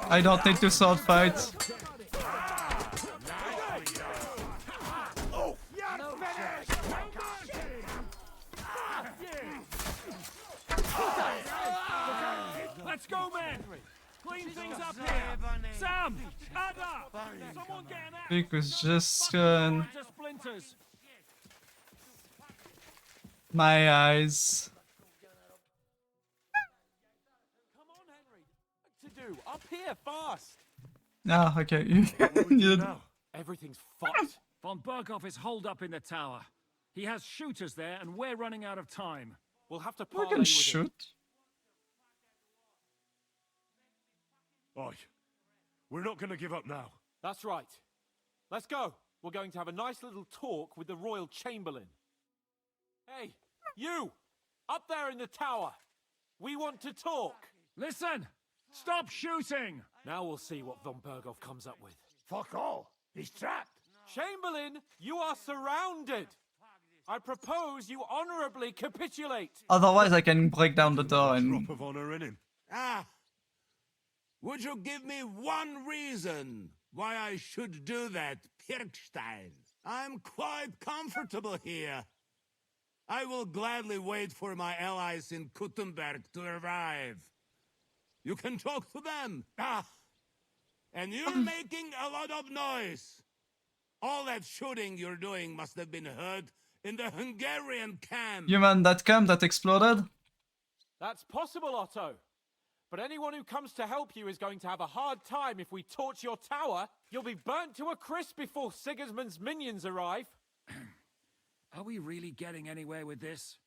Speaker 1: I don't need to sword fight.
Speaker 21: Let's go, man! Clean things up here! Sam! Ada! Someone get an axe!
Speaker 1: Vic was just gone.
Speaker 21: Splinters!
Speaker 1: My eyes.
Speaker 7: To do up here fast.
Speaker 1: Ah, okay.
Speaker 7: Everything's fucked.
Speaker 21: Von Berghoff is holed up in the tower. He has shooters there, and we're running out of time.
Speaker 7: We'll have to
Speaker 1: We
Speaker 7: parlay
Speaker 1: can
Speaker 7: with
Speaker 1: shoot.
Speaker 7: him.
Speaker 8: Oi. We're not gonna give up now.
Speaker 7: That's right. Let's go. We're going to have a nice little talk with the Royal Chamberlain. Hey, you! Up there in the tower! We want to talk!
Speaker 21: Listen! Stop shooting!
Speaker 7: Now we'll see what Von Berghoff comes up with.
Speaker 9: Fuck all! He's trapped!
Speaker 7: Chamberlain, you are surrounded! I propose you honorably capitulate!
Speaker 1: Otherwise I can break down the door and...
Speaker 8: Drop of honor in him.
Speaker 9: Ah! Would you give me one reason why I should do that, Pirkstein? I'm quite comfortable here. I will gladly wait for my allies in Kuttenberg to arrive. You can talk to them. Ah! And you're making a lot of noise. All that shooting you're doing must have been heard in the Hungarian camp.
Speaker 1: You mean that camp that exploded?
Speaker 7: That's possible, Otto. But anyone who comes to help you is going to have a hard time if we torch your tower. You'll be burnt to a crisp before Sigismund's minions arrive.
Speaker 11: Are we really getting anywhere with this?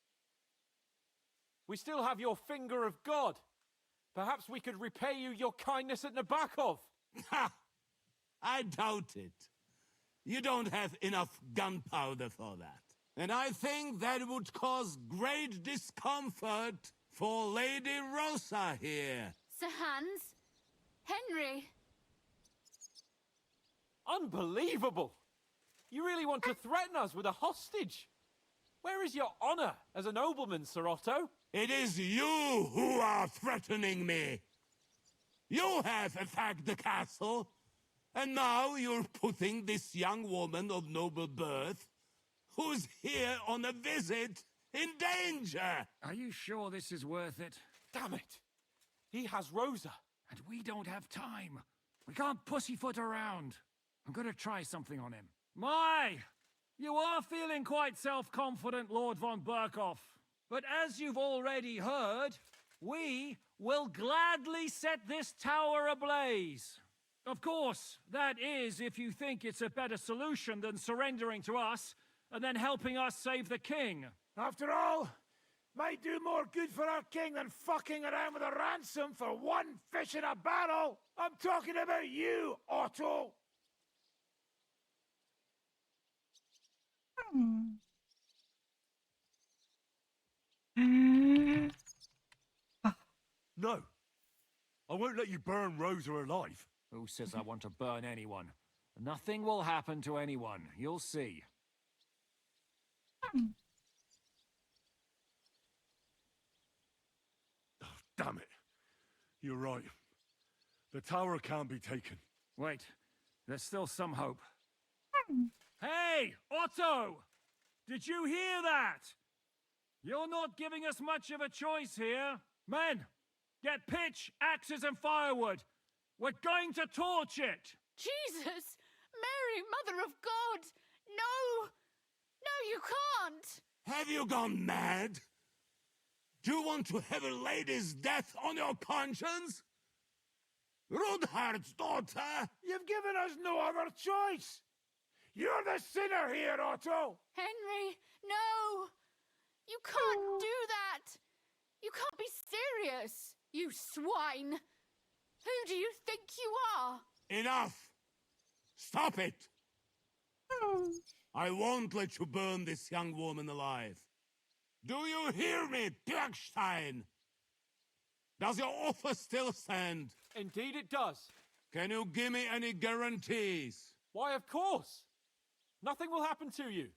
Speaker 7: We still have your finger of God. Perhaps we could repay you your kindness at Nabokov.
Speaker 9: Ha! I doubt it. You don't have enough gunpowder for that. And I think that would cause great discomfort for Lady Rosa here.
Speaker 13: Sir Hans? Henry?
Speaker 7: Unbelievable! You really want to threaten us with a hostage? Where is your honor as a nobleman, Sir Otto?
Speaker 9: It is you who are threatening me. You have attacked the castle, and now you're putting this young woman of noble birth, who's here on a visit, in danger.
Speaker 11: Are you sure this is worth it?
Speaker 7: Damn it! He has Rosa.
Speaker 11: And we don't have time. We can't pussyfoot around. I'm gonna try something on him. You are feeling quite self-confident, Lord von Berkhoff. But as you've already heard, we will gladly set this tower ablaze. Of course, that is if you think it's a better solution than surrendering to us and then helping us save the king.
Speaker 9: After all, might do more good for our king than fucking around with a ransom for one fish in a barrel. I'm talking about you, Otto.
Speaker 3: No. I won't let you burn Rosa alive.
Speaker 11: Who says I want to burn anyone? Nothing will happen to anyone. You'll see.
Speaker 3: Oh, damn it. You're right. The tower can't be taken.
Speaker 11: Wait. There's still some hope. Hey, Otto! Did you hear that? You're not giving us much of a choice here. Men, get pitch, axes, and firewood. We're going to torch it!
Speaker 13: Jesus! Mary, Mother of God! No! No, you can't!
Speaker 9: Have you gone mad? Do you want to have a lady's death on your conscience? Rudhard's daughter! You've given us no other choice! You're the sinner here, Otto!
Speaker 13: Henry, no! You can't do that! You can't be serious, you swine! Who do you think you are?
Speaker 9: Enough! Stop it! I won't let you burn this young woman alive. Do you hear me, Bergstein? Does your offer still stand?
Speaker 7: Indeed it does.
Speaker 9: Can you give me any guarantees?
Speaker 7: Why, of course. Nothing will happen to you.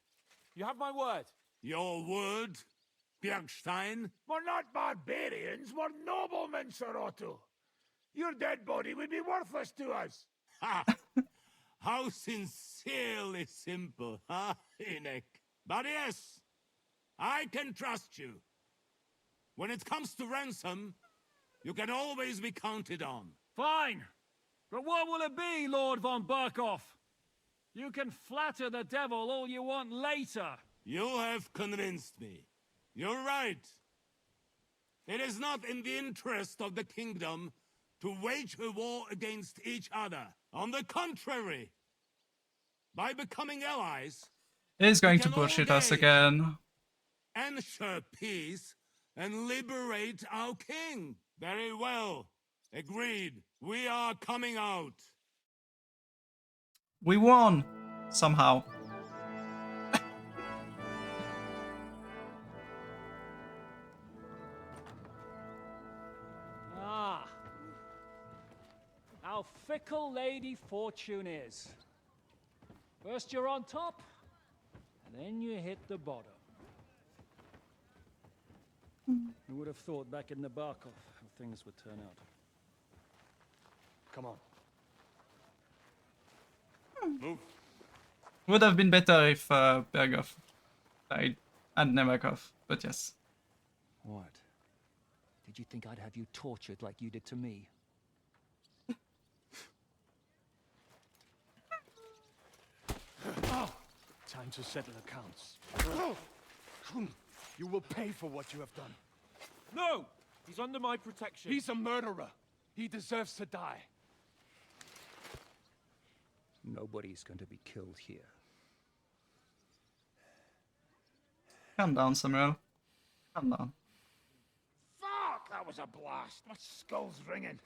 Speaker 7: You have my word.
Speaker 9: Your word, Bergstein? We're not barbarians, we're noblemen, Sir Otto. Your dead body would be worthless to us. Ha! How sincerely simple, huh, Enoch? But yes, I can trust you. When it comes to ransom, you can always be counted on.
Speaker 11: Fine. But what will it be, Lord von Berkhoff? You can flatter the devil all you want later.
Speaker 9: You have convinced me. You're right. It is not in the interest of the kingdom to wage a war against each other. On the contrary, by becoming allies,
Speaker 1: He's going to bullshit us again.
Speaker 9: ensure peace and liberate our king. Very well. Agreed. We are coming out.
Speaker 1: We won! Somehow.
Speaker 11: Ah. How fickle Lady Fortune is. First you're on top, and then you hit the bottom. Who would have thought back in Nabokov how things would turn out?
Speaker 3: Come on. Move.
Speaker 1: Would have been better if Berghoff died and Nabokov, but yes.
Speaker 5: What? Did you think I'd have you tortured like you did to me?
Speaker 15: Time to settle accounts. You will pay for what you have done.
Speaker 7: No! He's under my protection.
Speaker 15: He's a murderer. He deserves to die.
Speaker 5: Nobody's going to be killed here.
Speaker 1: Calm down, Samuel. Calm down.
Speaker 9: Fuck, that was a blast. My skull's ringing.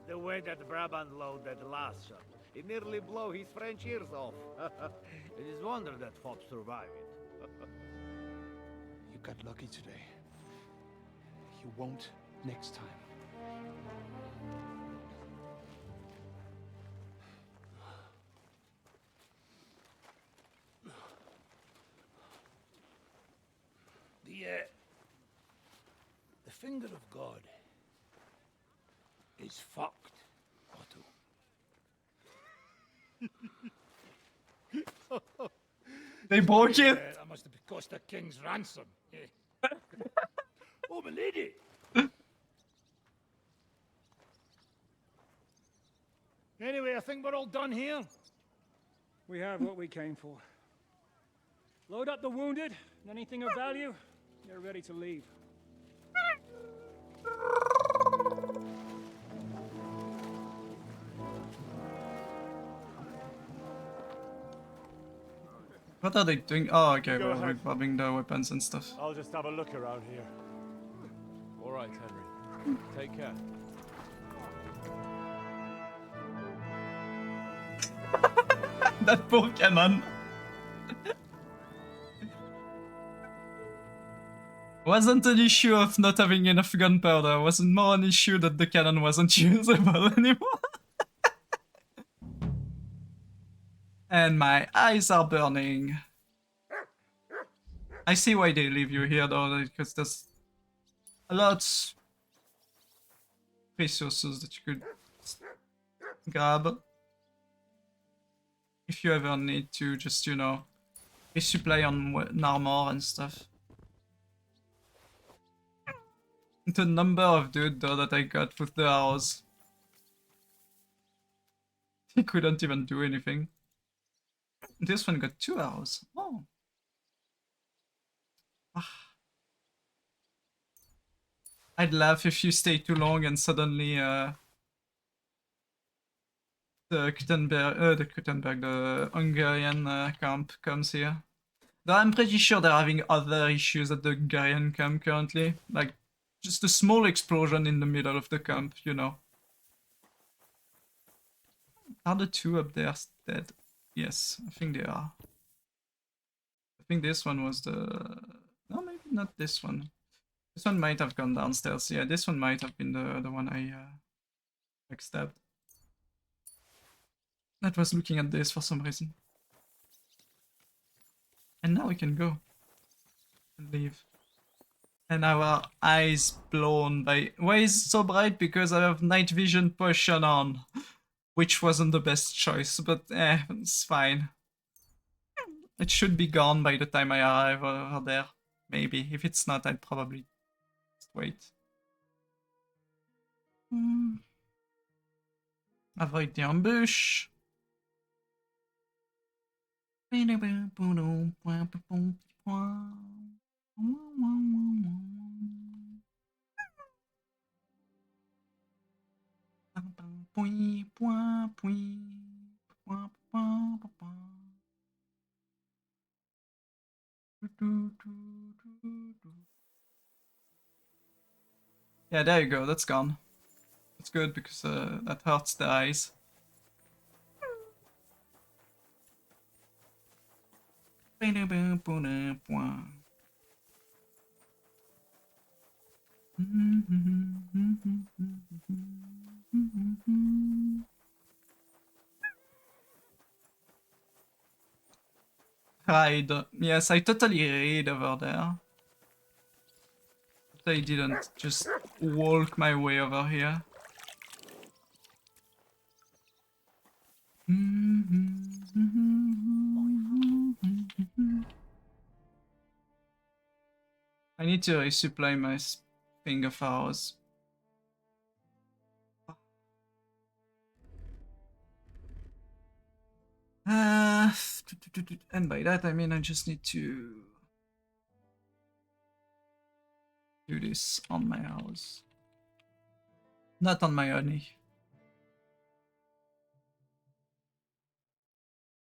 Speaker 12: The way that Brabant loaded the last shot, it nearly blew his French ears off. It is wonder that Fop survived it.
Speaker 2: You got lucky today. You won't next time.
Speaker 9: The finger of God is fucked, Otto.
Speaker 1: They broke it?
Speaker 9: That must have cost the king's ransom. Oh, my lady! Anyway, I think we're all done here.
Speaker 11: We have what we came for. Load up the wounded, and anything of value, they're ready to leave.
Speaker 1: What are they doing? Oh, okay,
Speaker 22: Go
Speaker 1: we're
Speaker 22: ahead.
Speaker 1: grabbing the weapons and stuff.
Speaker 22: I'll just have a look around here.
Speaker 7: All right, Henry. Take care.
Speaker 1: That poor cannon. Wasn't an issue of not having enough gunpowder, wasn't more an issue that the cannon wasn't usable anymore. And my eyes are burning. I see why they leave you here though, because there's a lot of resources that you could grab. If you ever need to just, you know, resupply on armor and stuff. The number of dude though that I got with the arrows. He couldn't even do anything. This one got 2 arrows. Oh. I'd laugh if you stay too long and suddenly the Hungarian camp comes here. Though I'm pretty sure they're having other issues at the Hungarian camp currently. Like, just a small explosion in the middle of the camp, you know. Are the 2 up there dead? Yes, I think they are. I think this one was the... No, maybe not this one. This one might have gone downstairs. Yeah, this one might have been the one I backstabbed. That was looking at this for some reason. And now we can go. And leave. And our eyes blown by... Why is it so bright? Because I have night vision potion on. Which wasn't the best choice, but it's fine. It should be gone by the time I arrive over there. Maybe. If it's not, I'd probably just wait. Avoid the ambush. Yeah, there you go, that's gone. That's good because that hurts the eyes. Hide. Yes, I totally hid over there. But I didn't just walk my way over here. I need to resupply my finger flowers. And by that I mean I just need to do this on my house. Not on my honey.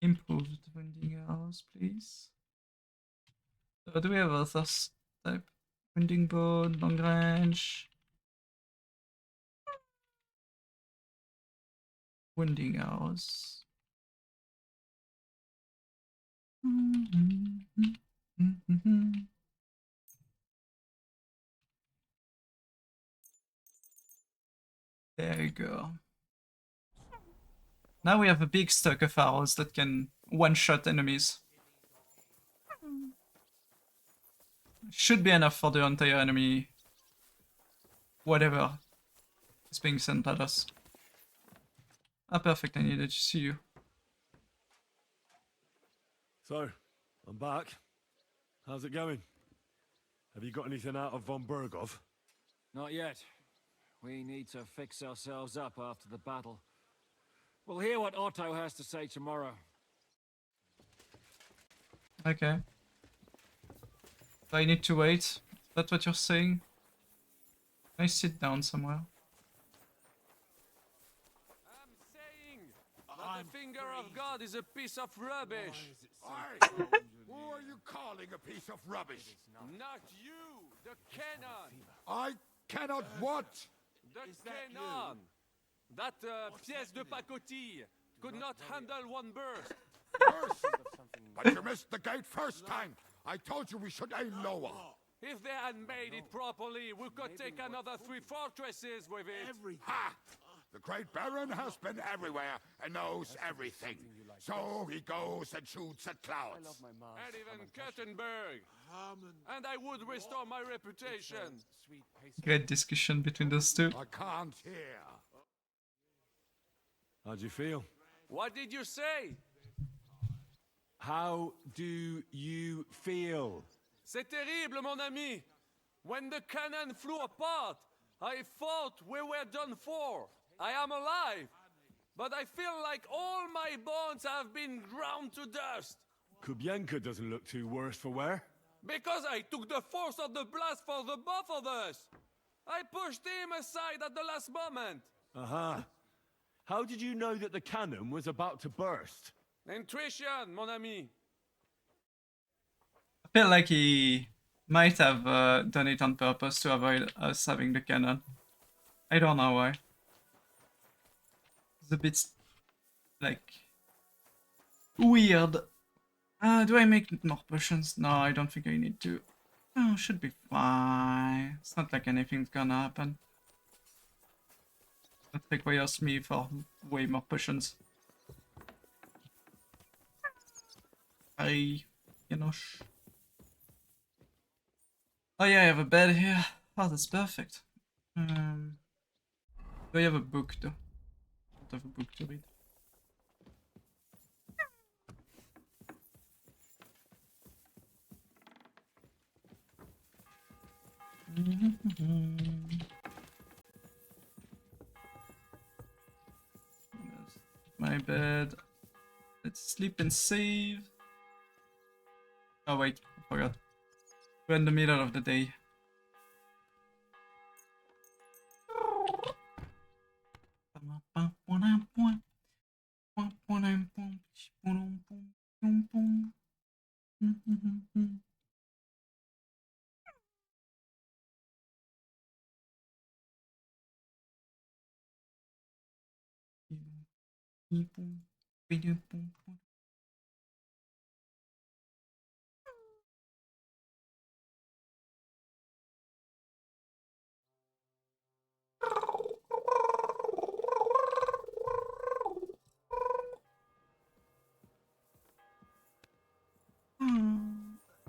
Speaker 1: Improved vending hours, please. Do we have other type? Winding bow, long range. Winding arrows. There you go. Now we have a big stock of arrows that can one-shot enemies. Should be enough for the entire enemy. Whatever is being sent at us. Ah, perfect, I needed to see you.
Speaker 8: So, I'm back. How's it going? Have you got anything out of von Berghoff?
Speaker 21: Not yet. We need to fix ourselves up after the battle. We'll hear what Otto has to say tomorrow.
Speaker 1: Okay. Do I need to wait? Is that what you're saying? Can I sit down somewhere?
Speaker 4: The finger of God is a piece of rubbish.
Speaker 9: Who are you calling a piece of rubbish?
Speaker 4: Not you, the cannon.
Speaker 9: I cannot what?
Speaker 4: The cannon. That pièce de pacotille could not handle one burst.
Speaker 9: Burst? But you missed the gate first time. I told you we should aim lower.
Speaker 4: If they had made it properly, we could take another 3 fortresses with it.
Speaker 9: Ha! The Great Baron has been everywhere and knows everything. So he goes and shoots at clouds.
Speaker 4: And even Kurtenberg. And I would restore my reputation.
Speaker 1: Great discussion between those two.
Speaker 9: I can't hear.
Speaker 8: How'd you feel?
Speaker 4: What did you say?
Speaker 8: How do you feel?
Speaker 4: C'est terrible, mon ami. When the cannon flew apart, I thought we were done for. I am alive, but I feel like all my bones have been ground to dust.
Speaker 8: Kubyanka doesn't look too worse for wear.
Speaker 4: Because I took the force of the blast for the both of us. I pushed him aside at the last moment.
Speaker 8: Aha. How did you know that the cannon was about to burst?
Speaker 4: Intuition, mon ami.
Speaker 1: I feel like he might have done it on purpose to avoid us having the cannon. I don't know why. It's a bit like weird. Do I make more potions? No, I don't think I need to. Oh, should be fine. It's not like anything's gonna happen. That requires me for way more potions. You know. Oh yeah, I have a bed here. Oh, that's perfect. Do I have a book though? I don't have a book to read. My bed. Let's sleep and save. Oh wait, I forgot. We're in the middle of the day.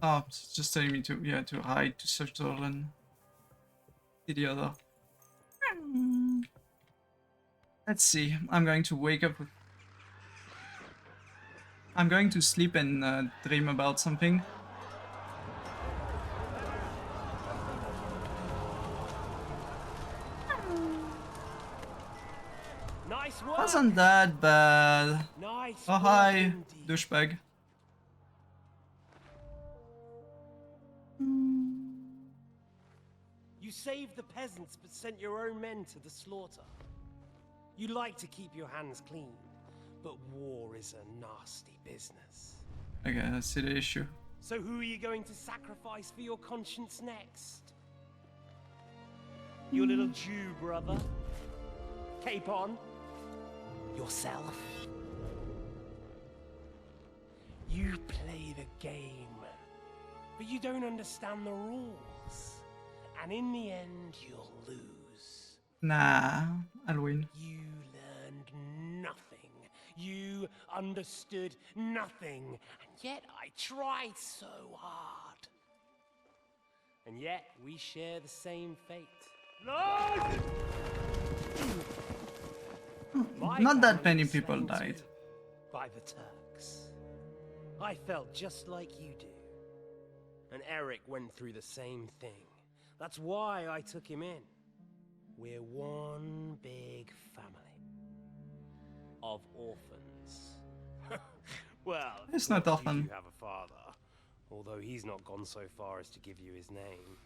Speaker 1: Oh, it's just telling me to, yeah, to hide, to search and see the other. Let's see, I'm going to wake up with... I'm going to sleep and dream about something.
Speaker 6: Nice work.
Speaker 1: Wasn't that bad.
Speaker 6: Nice
Speaker 1: oh, hi, douchebag.
Speaker 6: You saved the peasants but sent your own men to the slaughter. You like to keep your hands clean, but war is a nasty business.
Speaker 1: Okay, I see the issue.
Speaker 6: So who are you going to sacrifice for your conscience next? Your little Jew brother? Cape on? Yourself? You play the game, but you don't understand the rules. And in the end, you'll lose.
Speaker 1: Nah, I'll win.
Speaker 6: You learned nothing. You understood nothing. And yet I tried so hard. And yet we share the same fate. Lord!
Speaker 1: Not that many people died.
Speaker 6: By the Turks. I felt just like you do. And Eric went through the same thing. That's why I took him in. We're one big family of orphans. Well,
Speaker 1: It's not
Speaker 6: of course
Speaker 1: orphan.
Speaker 6: You do have a father, although he's not gone so far as to give you his name.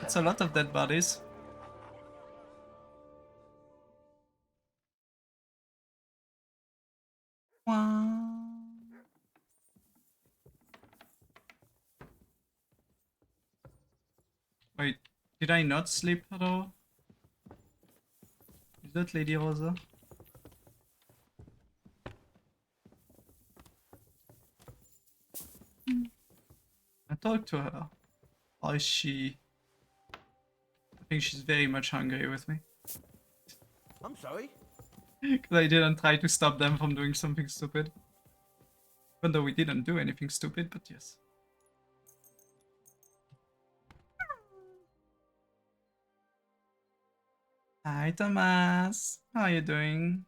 Speaker 1: It's a lot of dead bodies. Wait, did I not sleep at all? Is that Lady Rosa? I talked to her. Or is she... I think she's very much angry with me.
Speaker 9: I'm sorry?
Speaker 1: Because I didn't try to stop them from doing something stupid. Even though we didn't do anything stupid, but yes. Hi Thomas, how are you doing?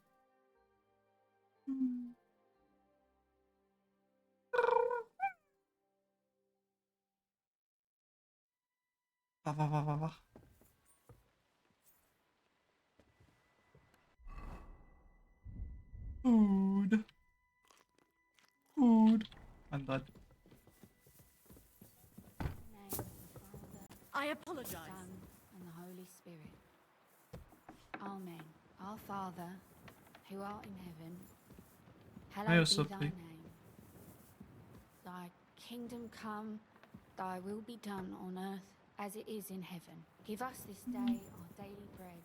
Speaker 1: Va. Food. I'm dead.
Speaker 13: I apologize. Son and the Holy Spirit. Amen. Our Father, who art in heaven, hallowed be thy name. Thy kingdom come, thy will be done on earth as it is in heaven. Give us this day our daily bread,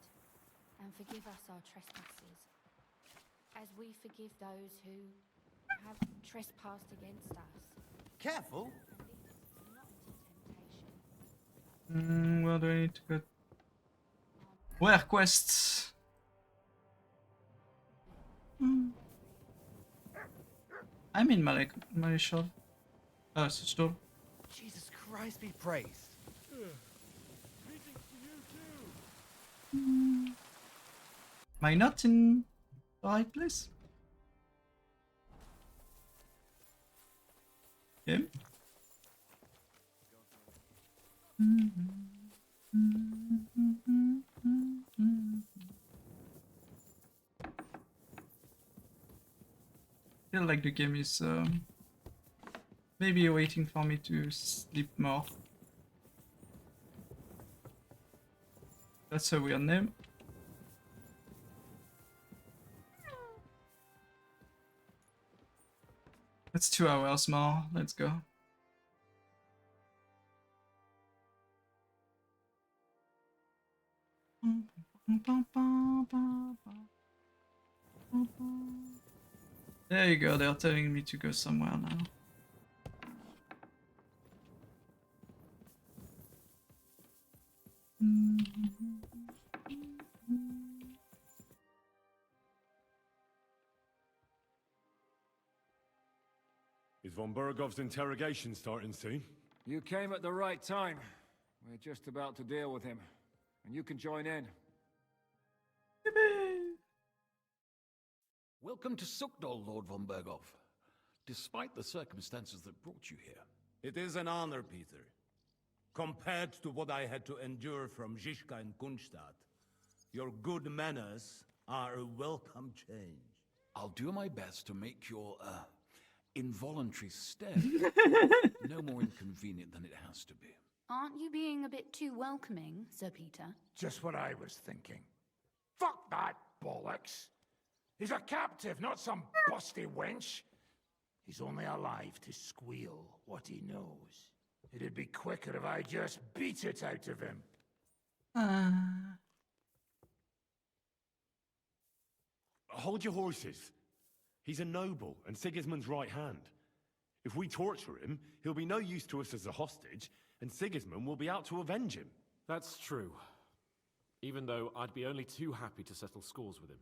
Speaker 13: and forgive us our trespasses, as we forgive those who have trespassed against us.
Speaker 9: Careful!
Speaker 1: Where do I need to go? Where quests? I'm in Malaysia. Oh, it's a store.
Speaker 10: Jesus Christ be praised.
Speaker 1: Am I not in the right place? Game? I feel like the game is maybe waiting for me to sleep more. That's a weird name. That's 2 hours more. Let's go. There you go, they're telling me to go somewhere now.
Speaker 8: Is von Bergov's interrogation starting soon?
Speaker 21: You came at the right time. We're just about to deal with him. And you can join in.
Speaker 18: Welcome to Sukdol, Lord von Bergov. Despite the circumstances that brought you here.
Speaker 9: It is an honor, Peter. Compared to what I had to endure from Zizka and Kunstadt, your good manners are a welcome change.
Speaker 18: I'll do my best to make your, involuntary stay no more inconvenient than it has to be.
Speaker 13: Aren't you being a bit too welcoming, Sir Peter?
Speaker 9: Just what I was thinking. Fuck that bollocks. He's a captive, not some busty wench. He's only alive to squeal what he knows. It'd be quicker if I just beat it out of him.
Speaker 8: Hold your horses. He's a noble and Sigismund's right hand. If we torture him, he'll be no use to us as a hostage, and Sigismund will be out to avenge him.
Speaker 7: That's true. Even though I'd be only too happy to settle scores with him.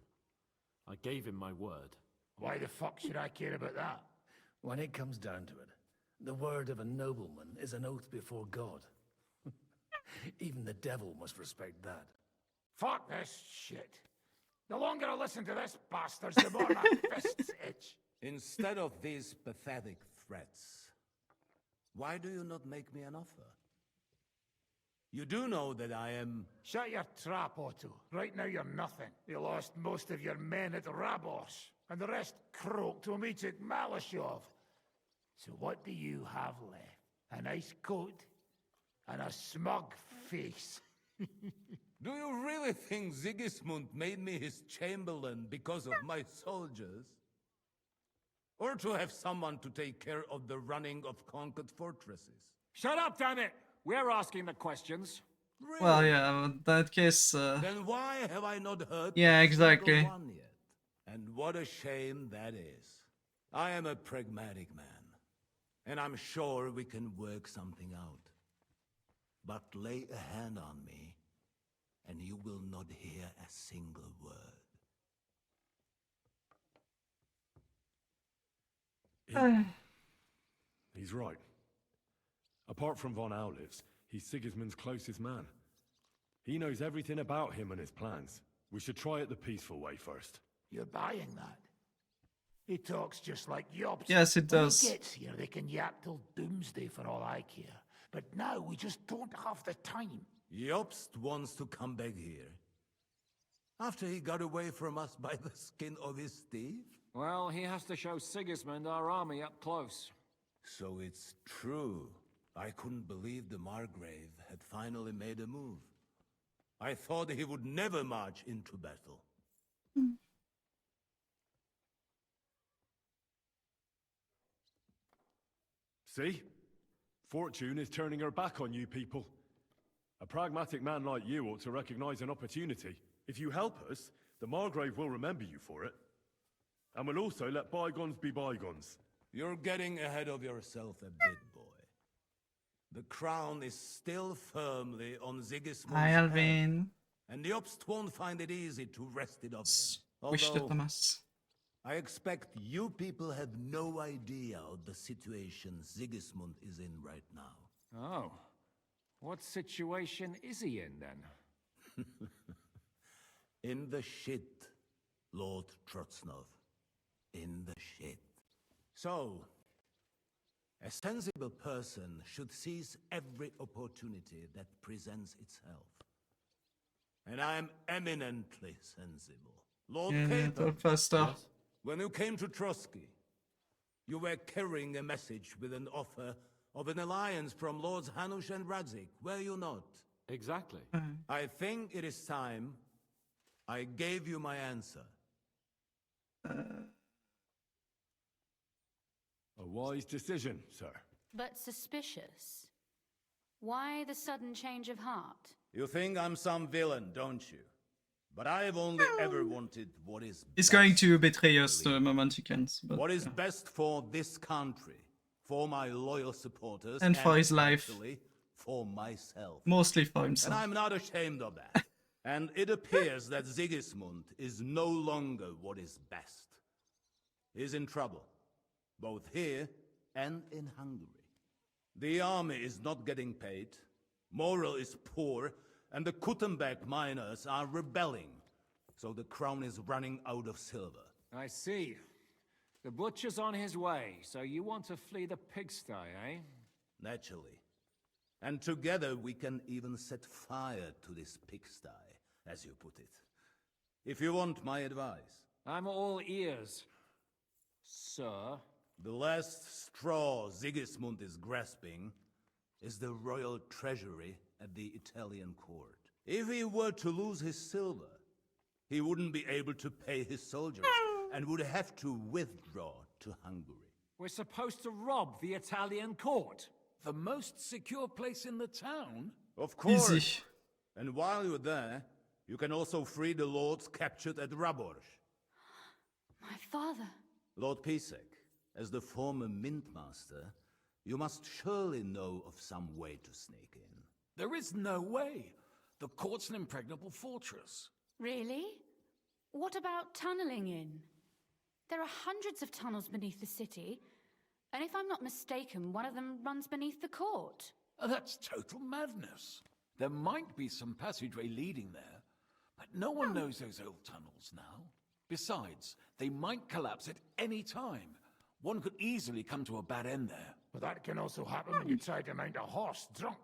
Speaker 7: I gave him my word.
Speaker 9: Why the fuck should I care about that?
Speaker 17: When it comes down to it, the word of a nobleman is an oath before God. Even the devil must respect that.
Speaker 9: Fuck this shit. The longer I listen to this bastard, the more my fists itch.
Speaker 19: Instead of these pathetic threats, why do you not make me an offer? You do know that I am...
Speaker 9: Shut your trap, Otto. Right now you're nothing. You lost most of your men at Rabos, and the rest croaked when we took Malashov. So what do you have left? A nice coat? And a smug face?
Speaker 19: Do you really think Sigismund made me his chamberlain because of my soldiers? Or to have someone to take care of the running of conquered fortresses?
Speaker 11: Shut up, damn it! We're asking the questions.
Speaker 19: Really?
Speaker 1: Well, yeah, in that case...
Speaker 19: Then why have I not heard
Speaker 1: yeah, exactly.
Speaker 19: one yet? And what a shame that is. I am a pragmatic man, and I'm sure we can work something out. But lay a hand on me, and you will not hear a single word.
Speaker 8: He's right. Apart from von Aulitz, he's Sigismund's closest man. He knows everything about him and his plans. We should try it the peaceful way first.
Speaker 9: You're buying that? He talks just like Jobs.
Speaker 1: Yes, it does.
Speaker 9: When he gets here, they can yap till doomsday for all I care. But now we just don't have the time.
Speaker 19: Jobst wants to come back here. After he got away from us by the skin of his teeth?
Speaker 11: Well, he has to show Sigismund our army up close.
Speaker 19: So it's true. I couldn't believe the Margrave had finally made a move. I thought he would never march into battle.
Speaker 8: See? Fortune is turning her back on you people. A pragmatic man like you ought to recognize an opportunity. If you help us, the Margrave will remember you for it. And will also let bygones be bygones.
Speaker 19: You're getting ahead of yourself a bit, boy. The crown is still firmly on Sigismund's
Speaker 1: Hi,
Speaker 19: head,
Speaker 1: Alvin.
Speaker 19: and the Obst won't find it easy to wrest it off him.
Speaker 1: Wish the
Speaker 19: Although,
Speaker 1: Thomas.
Speaker 19: I expect you people have no idea of the situation Sigismund is in right now.
Speaker 11: Oh. What situation is he in, then?
Speaker 19: In the shit, Lord Trotsnov. In the shit. So, a sensible person should seize every opportunity that presents itself. And I am eminently sensible. Lord Cato, when you came to Trotsky, you were carrying a message with an offer of an alliance from Lords Hanush and Radzik, were you not?
Speaker 7: Exactly.
Speaker 19: I think it is time I gave you my answer.
Speaker 8: A wise decision, sir.
Speaker 13: But suspicious. Why the sudden change of heart?
Speaker 19: You think I'm some villain, don't you? But I have only ever wanted what is
Speaker 1: He's
Speaker 19: best.
Speaker 1: going to betray us the moment he can. But,
Speaker 19: What is
Speaker 1: yeah.
Speaker 19: best for this country, for my loyal supporters,
Speaker 1: And for his life.
Speaker 19: especially for myself.
Speaker 1: Mostly for himself.
Speaker 19: And I'm not ashamed of that. And it appears that Sigismund is no longer what is best. He's in trouble, both here and in Hungary. The army is not getting paid, morale is poor, and the Kuttenberg miners are rebelling. So the crown is running out of silver.
Speaker 11: I see. The butcher's on his way, so you want to flee the pigsty, eh?
Speaker 19: Naturally. And together we can even set fire to this pigsty, as you put it. If you want my advice.
Speaker 11: I'm all ears, sir.
Speaker 19: The last straw Sigismund is grasping is the royal treasury at the Italian court. If he were to lose his silver, he wouldn't be able to pay his soldiers and would have to withdraw to Hungary.
Speaker 11: We're supposed to rob the Italian court.
Speaker 18: The most secure place in the town?
Speaker 19: Of course.
Speaker 1: Easy.
Speaker 19: And while you're there, you can also free the lords captured at Raborz.
Speaker 13: My father.
Speaker 19: Lord Pisek, as the former mint master, you must surely know of some way to sneak in.
Speaker 18: There is no way. The court's an impregnable fortress.
Speaker 13: Really? What about tunneling in? There are hundreds of tunnels beneath the city, and if I'm not mistaken, one of them runs beneath the court.
Speaker 18: That's total madness. There might be some passageway leading there, but no one knows those old tunnels now. Besides, they might collapse at any time. One could easily come to a bad end there.
Speaker 9: But that can also happen when you try to mount a horse drunk.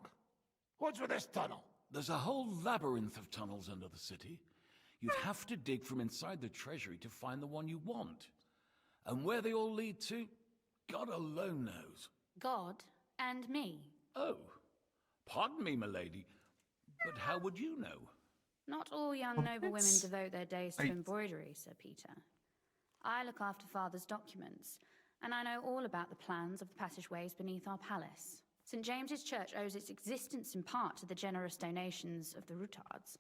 Speaker 9: What's with this tunnel?
Speaker 18: There's a whole labyrinth of tunnels under the city. You'd have to dig from inside the treasury to find the one you want. And where they all lead to, God alone knows.
Speaker 13: God and me.
Speaker 18: Oh, pardon me, milady, but how would you know?
Speaker 13: Not all young noble women devote their days to embroidery, Sir Peter. I look after Father's documents, and I know all about the plans of the passageways beneath our palace. St. James's Church owes its existence in part to the generous donations of the Routards.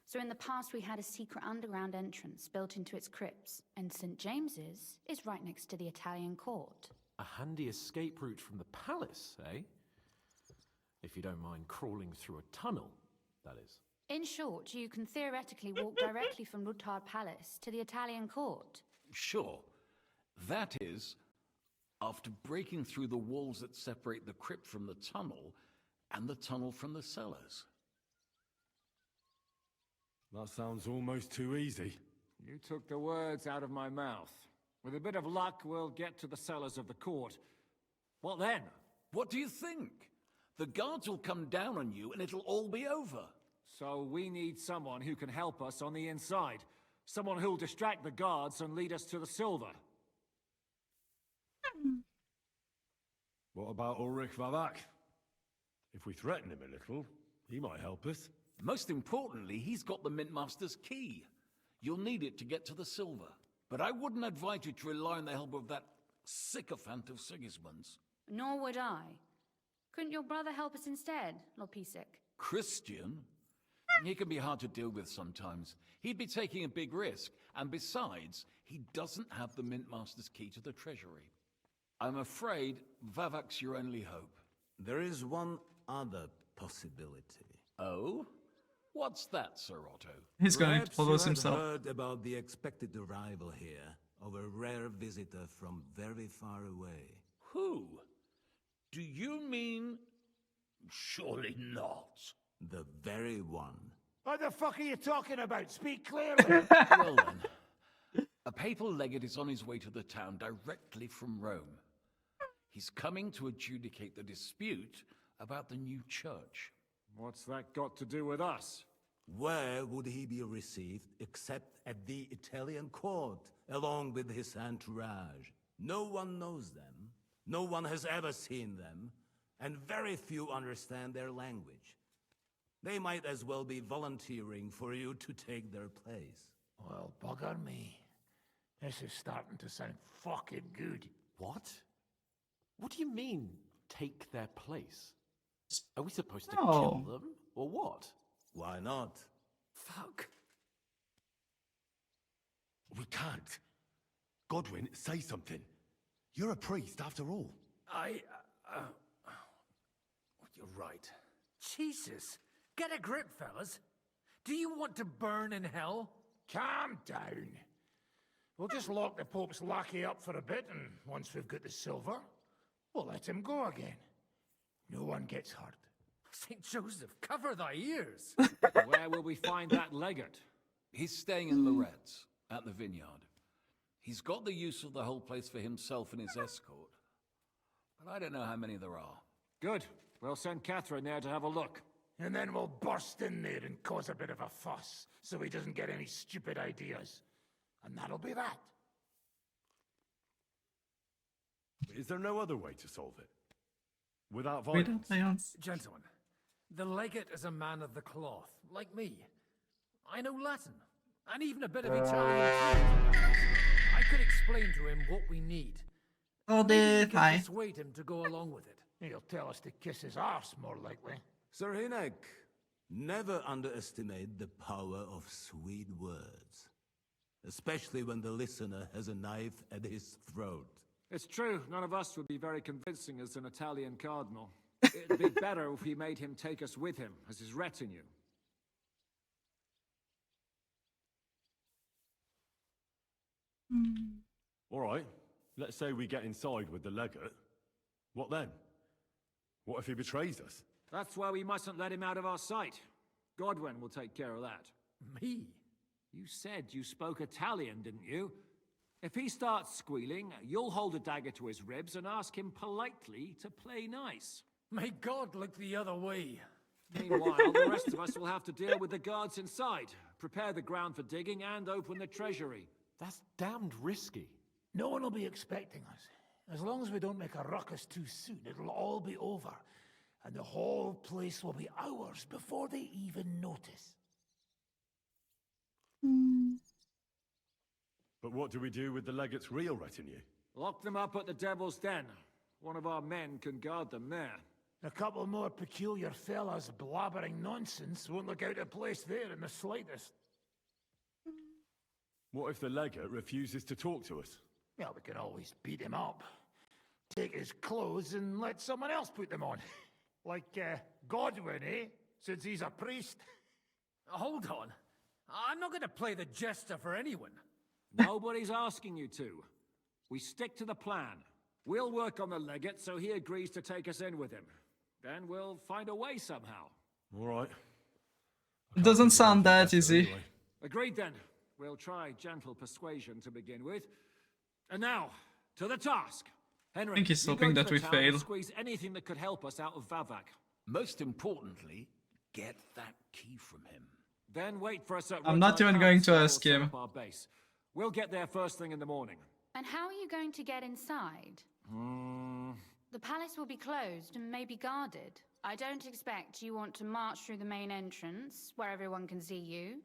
Speaker 13: So in the past we had a secret underground entrance built into its crypts, and St. James's is right next to the Italian court.
Speaker 7: A handy escape route from the palace, eh? If you don't mind crawling through a tunnel, that is.
Speaker 13: In short, you can theoretically walk directly from Routard Palace to the Italian court.
Speaker 18: Sure. That is, after breaking through the walls that separate the crypt from the tunnel, and the tunnel from the cellars.
Speaker 8: That sounds almost too easy.
Speaker 11: You took the words out of my mouth. With a bit of luck, we'll get to the cellars of the court. What then?
Speaker 18: What do you think? The guards will come down on you and it'll all be over.
Speaker 11: So we need someone who can help us on the inside. Someone who'll distract the guards and lead us to the silver.
Speaker 8: What about Ulrich Vavak? If we threaten him a little, he might help us.
Speaker 18: Most importantly, he's got the Mintmaster's key. You'll need it to get to the silver. But I wouldn't advise you to rely on the help of that sycophant of Sigismund's.
Speaker 13: Nor would I. Couldn't your brother help us instead, Lord Pisek?
Speaker 18: Christian? He can be hard to deal with sometimes. He'd be taking a big risk, and besides, he doesn't have the Mintmaster's key to the treasury. I'm afraid Vavak's your only hope.
Speaker 19: There is one other possibility.
Speaker 18: Oh? What's that, Sir Otto?
Speaker 1: He's going to
Speaker 19: Perhaps
Speaker 1: propose
Speaker 19: you have
Speaker 1: himself.
Speaker 19: heard about the expected arrival here of a rare visitor from very far away.
Speaker 18: Who? Do you mean... Surely not.
Speaker 19: The very one.
Speaker 9: What the fuck are you talking about? Speak clearly.
Speaker 18: Well then, a papal legate is on his way to the town directly from Rome. He's coming to adjudicate the dispute about the new church.
Speaker 11: What's that got to do with us?
Speaker 19: Where would he be received except at the Italian court, along with his entourage? No one knows them, no one has ever seen them, and very few understand their language. They might as well be volunteering for you to take their place.
Speaker 9: Well, bugger me. This is starting to sound fucking good.
Speaker 7: What? What do you mean, take their place? Are we supposed to
Speaker 1: No.
Speaker 7: kill them, or what?
Speaker 19: Why not?
Speaker 7: Fuck.
Speaker 8: We can't. Godwin, say something. You're a priest, after all.
Speaker 11: You're right. Jesus. Get a grip, fellas. Do you want to burn in hell?
Speaker 9: Calm down. We'll just lock the Pope's lackey up for a bit, and once we've got the silver, we'll let him go again. No one gets hurt.
Speaker 11: St. Joseph, cover thy ears. Where will we find that legate?
Speaker 18: He's staying in Loretz, at the vineyard. He's got the use of the whole place for himself and his escort. But I don't know how many there are.
Speaker 11: Good. We'll send Catherine there to have a look.
Speaker 9: And then we'll burst in there and cause a bit of a fuss, so he doesn't get any stupid ideas. And that'll be that.
Speaker 8: Is there no other way to solve it? Without violence.
Speaker 11: Gentlemen, the legate is a man of the cloth, like me. I know Latin, and even a bit of Italian too. I could explain to him what we need. Maybe we can persuade him to go along with it.
Speaker 9: He'll tell us to kiss his arse, more likely.
Speaker 19: Sir Hinek, never underestimate the power of sweet words. Especially when the listener has a knife at his throat.
Speaker 21: It's true, none of us would be very convincing as an Italian cardinal. It'd be better if we made him take us with him as his retinue.
Speaker 8: All right, let's say we get inside with the legate. What then? What if he betrays us?
Speaker 21: That's why we mustn't let him out of our sight. Godwin will take care of that.
Speaker 11: Me?
Speaker 21: You said you spoke Italian, didn't you? If he starts squealing, you'll hold a dagger to his ribs and ask him politely to play nice.
Speaker 11: May God look the other way.
Speaker 21: Meanwhile, the rest of us will have to deal with the guards inside, prepare the ground for digging, and open the treasury.
Speaker 7: That's damned risky.
Speaker 9: No one will be expecting us. As long as we don't make a ruckus too soon, it'll all be over. And the whole place will be ours before they even notice.
Speaker 8: But what do we do with the legate's real retinue?
Speaker 21: Lock them up at the Devil's Den. One of our men can guard them there.
Speaker 9: A couple more peculiar fellas blabbering nonsense won't look out of place there in the slightest.
Speaker 8: What if the legate refuses to talk to us?
Speaker 9: Well, we can always beat him up. Take his clothes and let someone else put them on. Like, Godwin, eh? Since he's a priest.
Speaker 11: Hold on. I'm not going to play the jester for anyone.
Speaker 21: Nobody's asking you to. We stick to the plan. We'll work on the legate so he agrees to take us in with him. Then we'll find a way somehow.
Speaker 8: All right.
Speaker 1: It doesn't sound that easy.
Speaker 8: Anyway.
Speaker 21: Agreed then. We'll try gentle persuasion to begin with. And now, to the task. Henry,
Speaker 1: I think he's
Speaker 21: you
Speaker 1: hoping
Speaker 21: go to
Speaker 1: that
Speaker 21: the
Speaker 1: we
Speaker 21: town
Speaker 1: fail.
Speaker 21: and squeeze anything that could help us out of Vavak.
Speaker 18: Most importantly, get that key from him.
Speaker 21: Then wait for us at
Speaker 1: I'm not even going to ask him.
Speaker 21: Our base. We'll get there first thing in the morning.
Speaker 13: And how are you going to get inside? The palace will be closed and maybe guarded. I don't expect you want to march through the main entrance, where everyone can see you,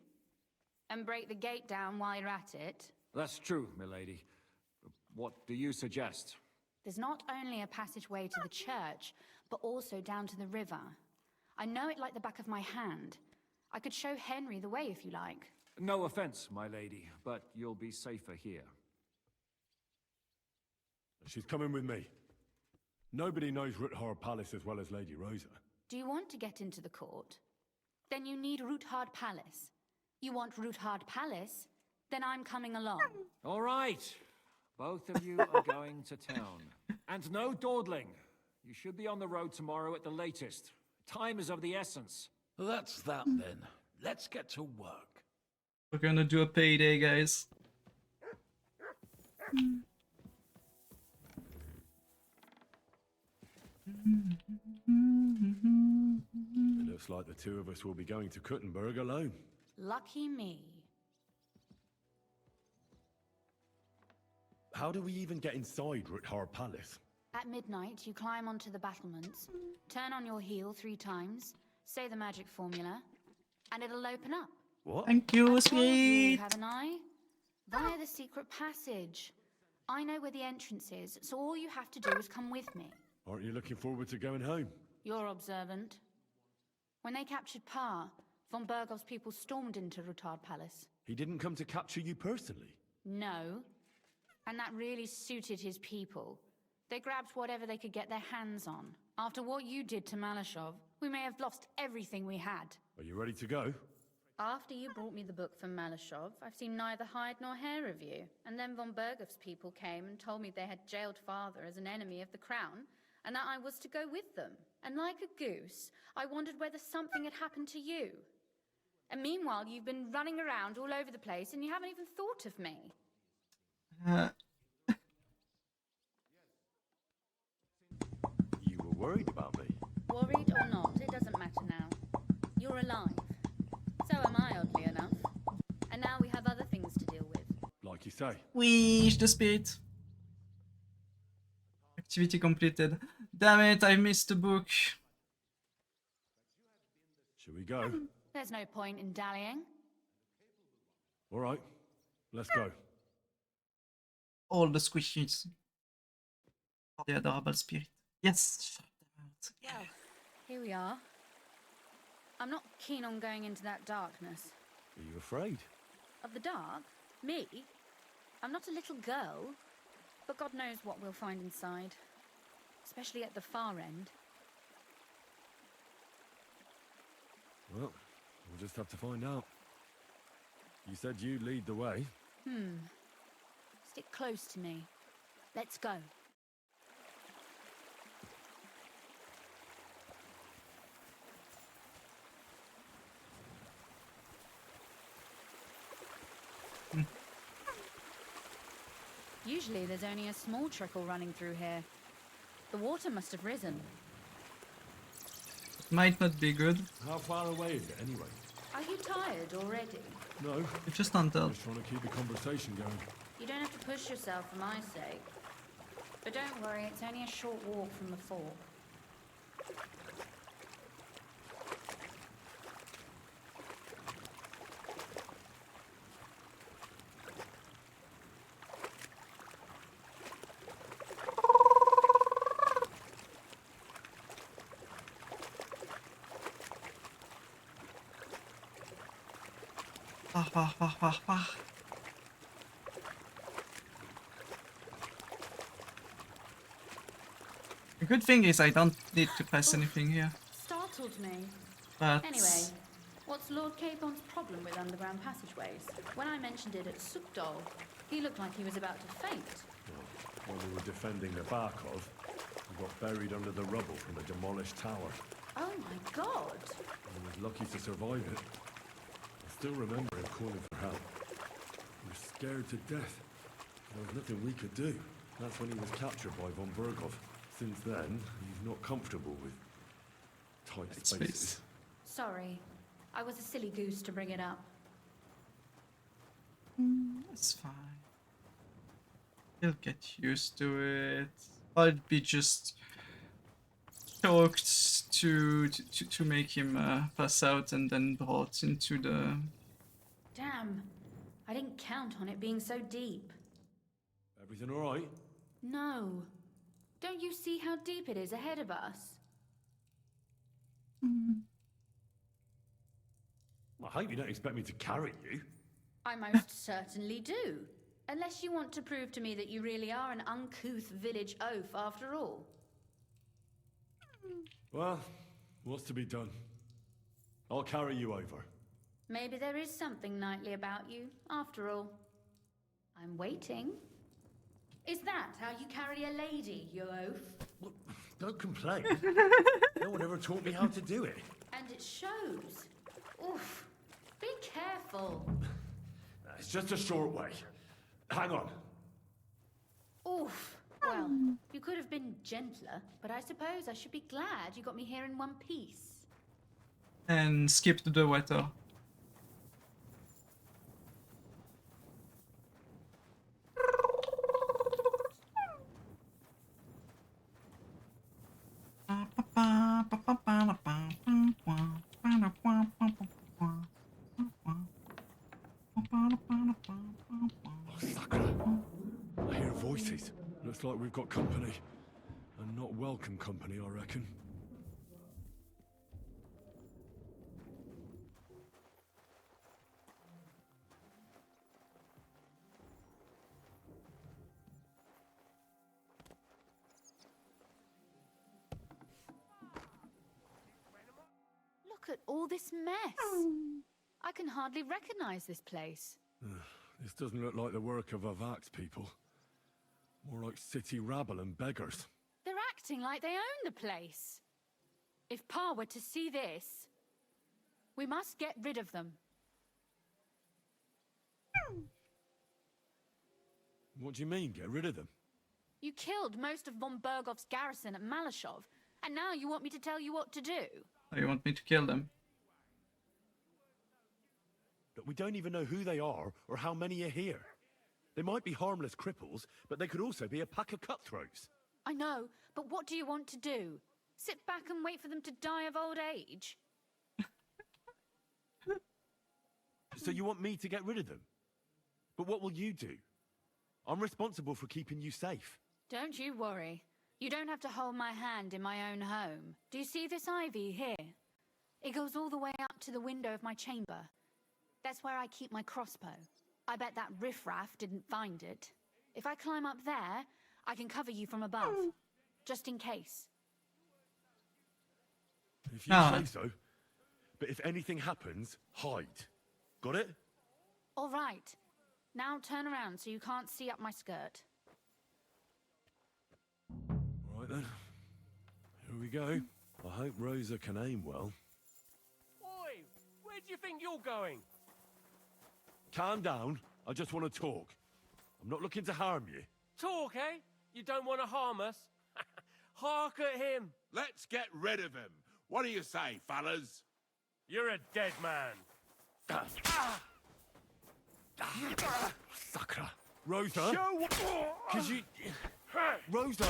Speaker 13: and break the gate down while you're at it.
Speaker 21: That's true, milady. What do you suggest?
Speaker 13: There's not only a passageway to the church, but also down to the river. I know it like the back of my hand. I could show Henry the way if you like.
Speaker 21: No offense, my lady, but you'll be safer here.
Speaker 8: She's coming with me. Nobody knows Ruthard Palace as well as Lady Rosa.
Speaker 13: Do you want to get into the court? Then you need Ruthard Palace. You want Ruthard Palace? Then I'm coming along.
Speaker 21: All right. Both of you are going to town. And no dawdling. You should be on the road tomorrow at the latest. Time is of the essence.
Speaker 18: That's that then. Let's get to work.
Speaker 1: We're gonna do a payday, guys.
Speaker 8: It looks like the two of us will be going to Kuttenberg alone.
Speaker 13: Lucky me.
Speaker 8: How do we even get inside Ruthard Palace?
Speaker 13: At midnight, you climb onto the battlements, turn on your heel 3 times, say the magic formula, and it'll open up.
Speaker 8: What?
Speaker 1: Thank you,
Speaker 13: I told
Speaker 1: sweet.
Speaker 13: you, haven't I? Via the secret passage. I know where the entrance is, so all you have to do is come with me.
Speaker 8: Aren't you looking forward to going home?
Speaker 13: You're observant. When they captured Pa, von Bergov's people stormed into Ruthard Palace.
Speaker 8: He didn't come to capture you personally.
Speaker 13: No. And that really suited his people. They grabbed whatever they could get their hands on. After what you did to Malashov, we may have lost everything we had.
Speaker 8: Are you ready to go?
Speaker 13: After you brought me the book from Malashov, I've seen neither hide nor hair of you. And then von Bergov's people came and told me they had jailed father as an enemy of the crown, and that I was to go with them. And like a goose, I wondered whether something had happened to you. And meanwhile, you've been running around all over the place and you haven't even thought of me.
Speaker 8: You were worried about me.
Speaker 13: Worried or not, it doesn't matter now. You're alive. So am I, oddly enough. And now we have other things to deal with.
Speaker 8: Like you say.
Speaker 1: Wish the spirit. Activity completed. Damn it, I missed the book.
Speaker 8: Shall we go?
Speaker 13: There's no point in dallying.
Speaker 8: All right, let's go.
Speaker 1: All the squishies. For the adorable spirit. Yes.
Speaker 13: Well, here we are. I'm not keen on going into that darkness.
Speaker 8: Are you afraid?
Speaker 13: Of the dark? Me? I'm not a little girl. But God knows what we'll find inside. Especially at the far end.
Speaker 8: Well, we'll just have to find out. You said you'd lead the way.
Speaker 13: Stick close to me. Let's go. Usually there's only a small trickle running through here. The water must have risen.
Speaker 1: Might not be good.
Speaker 8: How far away is it anyway?
Speaker 13: Are you tired already?
Speaker 8: No.
Speaker 1: It's just undead.
Speaker 8: Just trying to keep the conversation going.
Speaker 13: You don't have to push yourself for my sake. But don't worry, it's only a short walk from the fort.
Speaker 1: The good thing is I don't need to press anything here.
Speaker 13: Startled me.
Speaker 1: But
Speaker 13: Anyway, what's Lord Capon's problem with underground passageways? When I mentioned it at Sukdol, he looked like he was about to faint.
Speaker 8: Well, while we were defending the Barkov, we got buried under the rubble from a demolished tower.
Speaker 13: Oh my god!
Speaker 8: I was lucky to survive it. I still remember him calling for help. We were scared to death. There was nothing we could do. That's when he was captured by von Berghoff. Since then, he's not comfortable with tight spaces.
Speaker 13: Sorry, I was a silly goose to bring it up.
Speaker 1: It's fine. He'll get used to it. I'd be just choked to make him pass out and then brought into the...
Speaker 13: Damn, I didn't count on it being so deep.
Speaker 8: Everything all right?
Speaker 13: No. Don't you see how deep it is ahead of us?
Speaker 8: I hope you don't expect me to carry you.
Speaker 13: I most certainly do. Unless you want to prove to me that you really are an uncouth village oaf after all.
Speaker 8: Well, what's to be done? I'll carry you over.
Speaker 13: Maybe there is something knightly about you, after all. I'm waiting. Is that how you carry a lady, you oaf?
Speaker 19: Well, don't complain. No one ever taught me how to do it.
Speaker 13: And it shows. Oof. Be careful.
Speaker 8: It's just a short way. Hang on.
Speaker 13: Oof. Well, you could have been gentler, but I suppose I should be glad you got me here in one piece.
Speaker 1: And skip to the water.
Speaker 8: I hear voices. Looks like we've got company. And not welcome company, I reckon.
Speaker 13: Look at all this mess. I can hardly recognize this place.
Speaker 8: This doesn't look like the work of Avak's people. More like city rabble and beggars.
Speaker 13: They're acting like they own the place. If Pa were to see this, we must get rid of them.
Speaker 8: What do you mean, get rid of them?
Speaker 13: You killed most of von Bergov's garrison at Malashov, and now you want me to tell you what to do?
Speaker 1: Oh, you want me to kill them?
Speaker 8: But we don't even know who they are or how many are here. They might be harmless cripples, but they could also be a pack of cutthroats.
Speaker 13: I know, but what do you want to do? Sit back and wait for them to die of old age?
Speaker 3: So you want me to get rid of them? But what will you do? I'm responsible for keeping you safe.
Speaker 13: Don't you worry. You don't have to hold my hand in my own home. Do you see this ivy here? It goes all the way up to the window of my chamber. That's where I keep my crossbow. I bet that riffraff didn't find it. If I climb up there, I can cover you from above. Just in case.
Speaker 3: If you say so. But if anything happens, hide. Got it?
Speaker 13: All right. Now turn around so you can't see up my skirt.
Speaker 3: Right then. Here we go. I hope Rosa can aim well.
Speaker 22: Oi! Where do you think you're going?
Speaker 3: Calm down. I just want to talk. I'm not looking to harm you.
Speaker 22: Talk, eh? You don't want to harm us? Hark at him!
Speaker 9: Let's get rid of him. What do you say, fellas?
Speaker 22: You're a dead man.
Speaker 3: Sucker. Rosa? Could you... Rosa!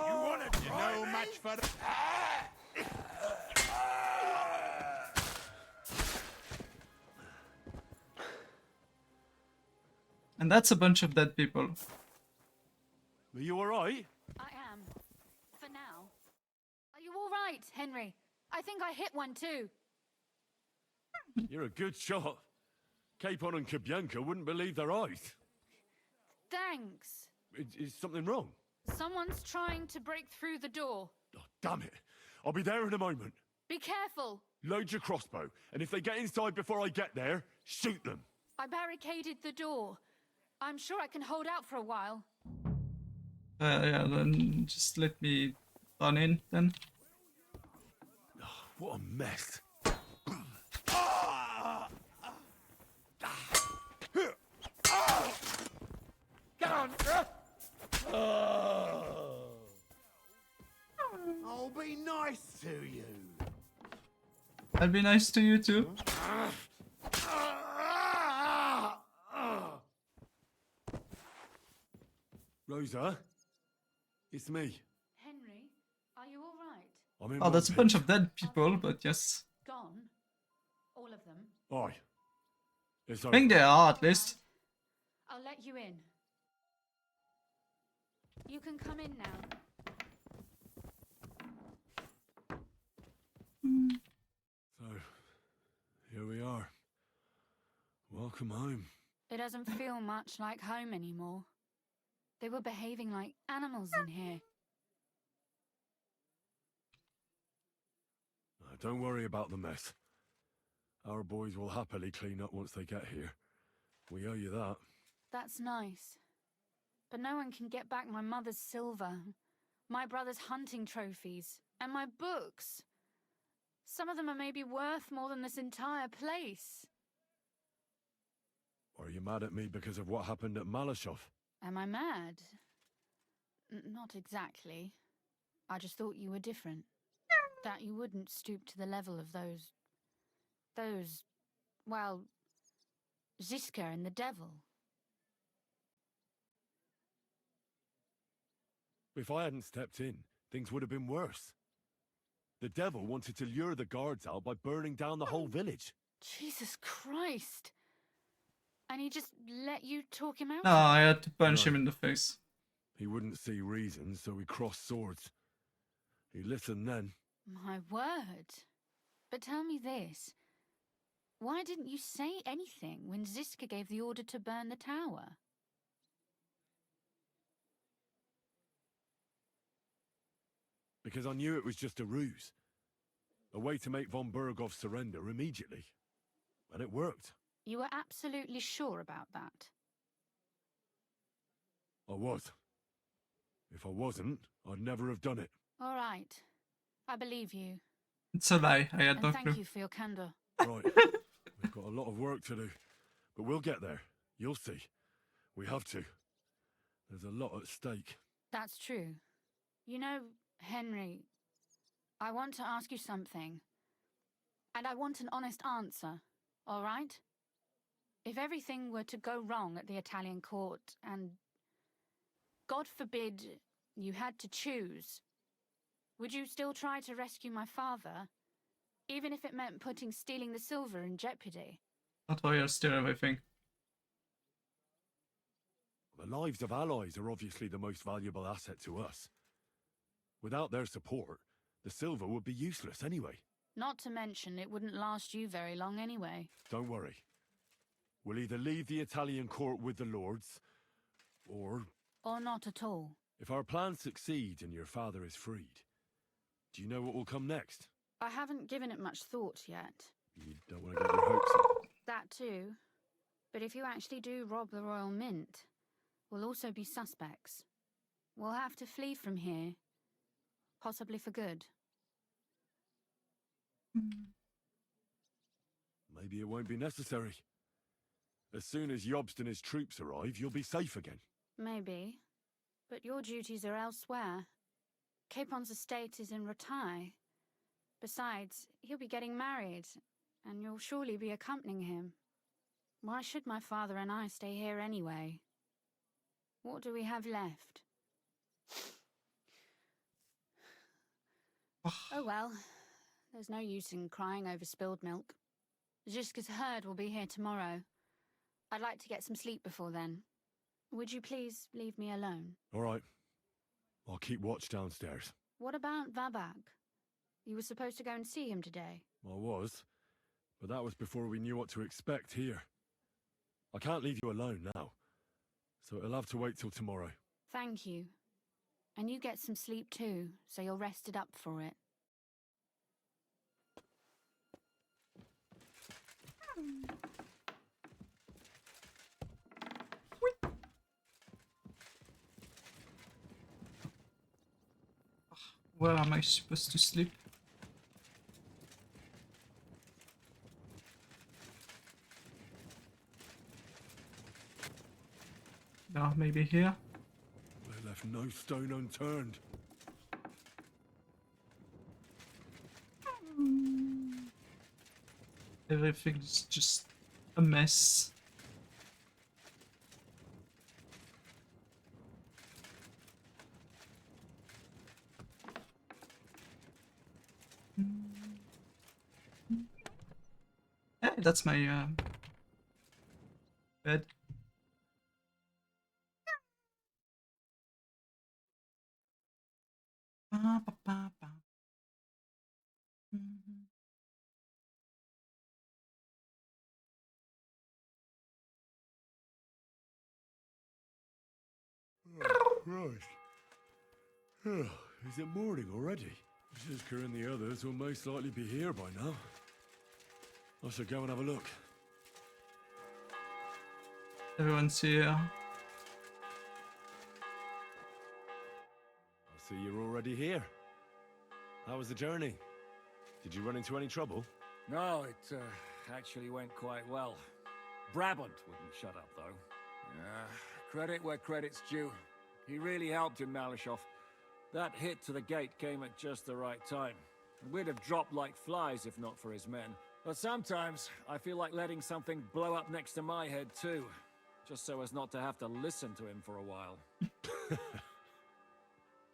Speaker 9: You wanted to know much for the...
Speaker 1: And that's a bunch of dead people.
Speaker 3: Are you alright?
Speaker 13: I am. For now. Are you all right, Henry? I think I hit one too.
Speaker 3: You're a good shot. Capon and Kabianka wouldn't believe their eyes.
Speaker 13: Thanks.
Speaker 3: Is something wrong?
Speaker 13: Someone's trying to break through the door.
Speaker 3: Oh, damn it. I'll be there in a moment.
Speaker 13: Be careful.
Speaker 3: Load your crossbow, and if they get inside before I get there, shoot them.
Speaker 13: I barricaded the door. I'm sure I can hold out for a while.
Speaker 1: Yeah, then just let me run in then.
Speaker 3: What a mess.
Speaker 9: Get on! I'll be nice to you.
Speaker 1: I'll be nice to you too.
Speaker 3: Rosa? It's me.
Speaker 13: Henry, are you all right?
Speaker 3: I'm in
Speaker 1: Oh, that's a bunch of dead people, but yes.
Speaker 13: Gone? All of them?
Speaker 3: Aye. It's
Speaker 1: I
Speaker 3: over.
Speaker 1: think they are at least.
Speaker 13: I'll let you in. You can come in now.
Speaker 3: So, here we are. Welcome home.
Speaker 13: It doesn't feel much like home anymore. They were behaving like animals in here.
Speaker 3: Don't worry about the mess. Our boys will happily clean up once they get here. We owe you that.
Speaker 13: That's nice. But no one can get back my mother's silver, my brother's hunting trophies, and my books. Some of them are maybe worth more than this entire place.
Speaker 3: Are you mad at me because of what happened at Malashov?
Speaker 13: Am I mad? Not exactly. I just thought you were different. That you wouldn't stoop to the level of those, well, Ziska and the devil.
Speaker 3: If I hadn't stepped in, things would have been worse. The devil wanted to lure the guards out by burning down the whole village.
Speaker 13: Jesus Christ. And he just let you talk him out?
Speaker 1: No, I had to punch him in the face.
Speaker 3: He wouldn't see reason, so we crossed swords. He listened then.
Speaker 13: My word. But tell me this. Why didn't you say anything when Ziska gave the order to burn the tower?
Speaker 3: Because I knew it was just a ruse. A way to make von Berghoff surrender immediately. And it worked.
Speaker 13: You were absolutely sure about that?
Speaker 3: I was. If I wasn't, I'd never have done it.
Speaker 13: All right. I believe you.
Speaker 1: It's a lie. I had
Speaker 13: And
Speaker 1: no
Speaker 13: thank
Speaker 1: clue.
Speaker 13: you for your candor.
Speaker 3: Right. We've got a lot of work to do. But we'll get there. You'll see. We have to. There's a lot at stake.
Speaker 13: That's true. You know, Henry, I want to ask you something. And I want an honest answer, all right? If everything were to go wrong at the Italian court and, God forbid, you had to choose, would you still try to rescue my father, even if it meant putting stealing the silver in jeopardy?
Speaker 1: Not why you'll steal everything.
Speaker 8: The lives of allies are obviously the most valuable asset to us. Without their support, the silver would be useless anyway.
Speaker 13: Not to mention, it wouldn't last you very long anyway.
Speaker 8: Don't worry. We'll either leave the Italian court with the lords, or...
Speaker 13: Or not at all.
Speaker 8: If our plan succeeds and your father is freed, do you know what will come next?
Speaker 13: I haven't given it much thought yet.
Speaker 8: You don't want to get your hopes up.
Speaker 13: That too. But if you actually do rob the Royal Mint, we'll also be suspects. We'll have to flee from here. Possibly for good.
Speaker 8: Maybe it won't be necessary. As soon as Jobst and his troops arrive, you'll be safe again.
Speaker 13: Maybe. But your duties are elsewhere. Capon's estate is in Retaille. Besides, he'll be getting married, and you'll surely be accompanying him. Why should my father and I stay here anyway? What do we have left? Oh well, there's no use in crying over spilled milk. Ziska's herd will be here tomorrow. I'd like to get some sleep before then. Would you please leave me alone?
Speaker 8: All right. I'll keep watch downstairs.
Speaker 13: What about Vabak? You were supposed to go and see him today.
Speaker 8: I was, but that was before we knew what to expect here. I can't leave you alone now, so it'll have to wait till tomorrow.
Speaker 13: Thank you. And you get some sleep too, so you're rested up for it.
Speaker 1: Where am I supposed to sleep? No, maybe here?
Speaker 8: They left no stone unturned.
Speaker 1: Everything's just a mess. Hey, that's my bed.
Speaker 8: Oh, Christ. Oh, is it morning already? Ziska and the others will most likely be here by now. I should go and have a look.
Speaker 1: Everyone's here.
Speaker 8: I see you're already here. How was the journey? Did you run into any trouble?
Speaker 11: No, it actually went quite well. Brabant wouldn't shut up, though. Credit where credit's due. He really helped in Malishov. That hit to the gate came at just the right time. We'd have dropped like flies if not for his men. But sometimes, I feel like letting something blow up next to my head too. Just so as not to have to listen to him for a while.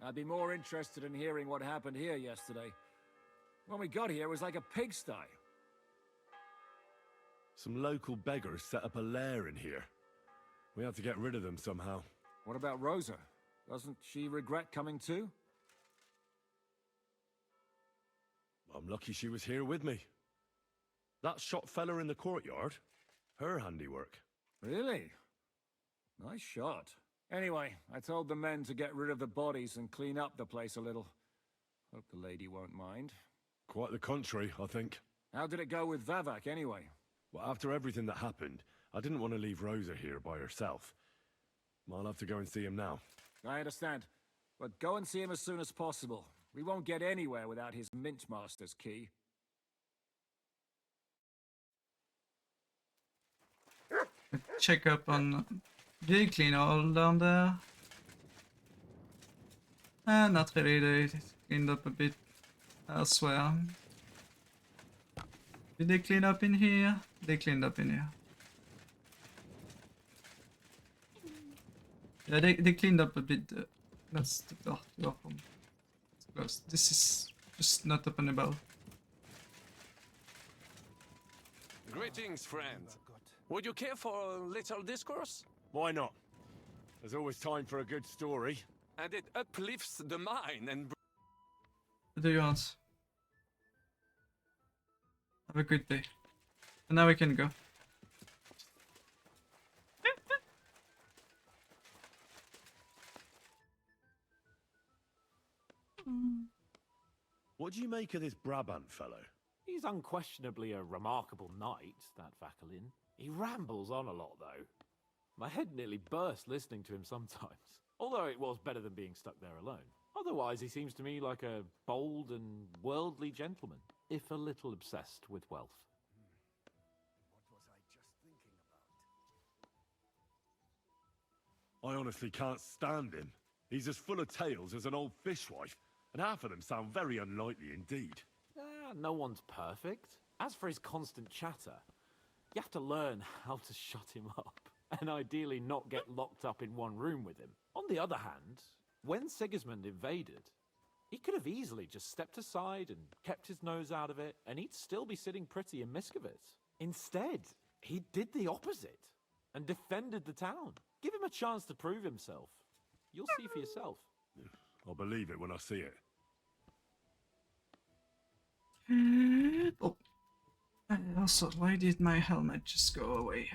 Speaker 11: I'd be more interested in hearing what happened here yesterday. When we got here, it was like a pigsty.
Speaker 8: Some local beggars set up a lair in here. We had to get rid of them somehow.
Speaker 11: What about Rosa? Doesn't she regret coming too?
Speaker 8: I'm lucky she was here with me. That shot fella in the courtyard, her handiwork.
Speaker 11: Really? Nice shot. Anyway, I told the men to get rid of the bodies and clean up the place a little. Hope the lady won't mind.
Speaker 8: Quite the contrary, I think.
Speaker 11: How did it go with Vavak, anyway?
Speaker 8: Well, after everything that happened, I didn't want to leave Rosa here by herself. I'll have to go and see him now.
Speaker 11: I understand. But go and see him as soon as possible. We won't get anywhere without his Mintmaster's key.
Speaker 1: Check up on... Did you clean all down there? Not really. cleaned up a bit elsewhere. Did they clean up in here? They cleaned up in here. Yeah, they cleaned up a bit. That's the door from. It's closed. This is just not openable.
Speaker 4: Greetings, friend. Would you care for a little discourse?
Speaker 3: Why not? There's always time for a good story.
Speaker 4: And it uplifts the mind and...
Speaker 1: What do you want? Have a good day. And now we can go.
Speaker 14: What do you make of this Brabant fellow?
Speaker 7: He's unquestionably a remarkable knight, that Vakelin. He rambles on a lot, though. My head nearly burst listening to him sometimes. Although it was better than being stuck there alone. Otherwise, he seems to me like a bold and worldly gentleman, if a little obsessed with wealth.
Speaker 3: I honestly can't stand him. He's as full of tales as an old fishwife, and half of them sound very unlikely indeed.
Speaker 7: No one's perfect. As for his constant chatter, you have to learn how to shut him up, and ideally not get locked up in one room with him. On the other hand, when Sigismund invaded, he could have easily just stepped aside and kept his nose out of it, and he'd still be sitting pretty in Miskovitz. Instead, he did the opposite, and defended the town. Give him a chance to prove himself. You'll see for yourself.
Speaker 3: I'll believe it when I see it.
Speaker 1: Oh. Also, why did my helmet just go away?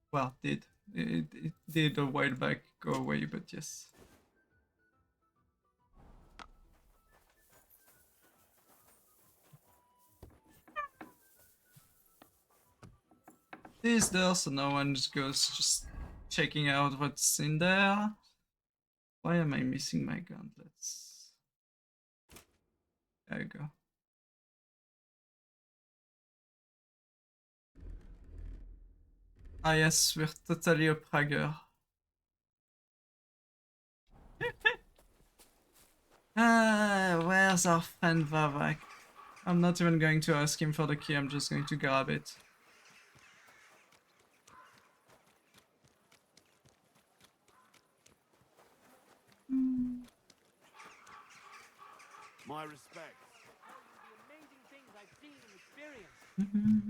Speaker 1: Well, it did a while back go away, but yes. These there, so no one just goes checking out what's in there. Why am I missing my gauntlets? There you go. Ah yes, we're totally a Prager. Where's our friend Vavak? I'm not even going to ask him for the key, I'm just going to grab it.
Speaker 9: My respect.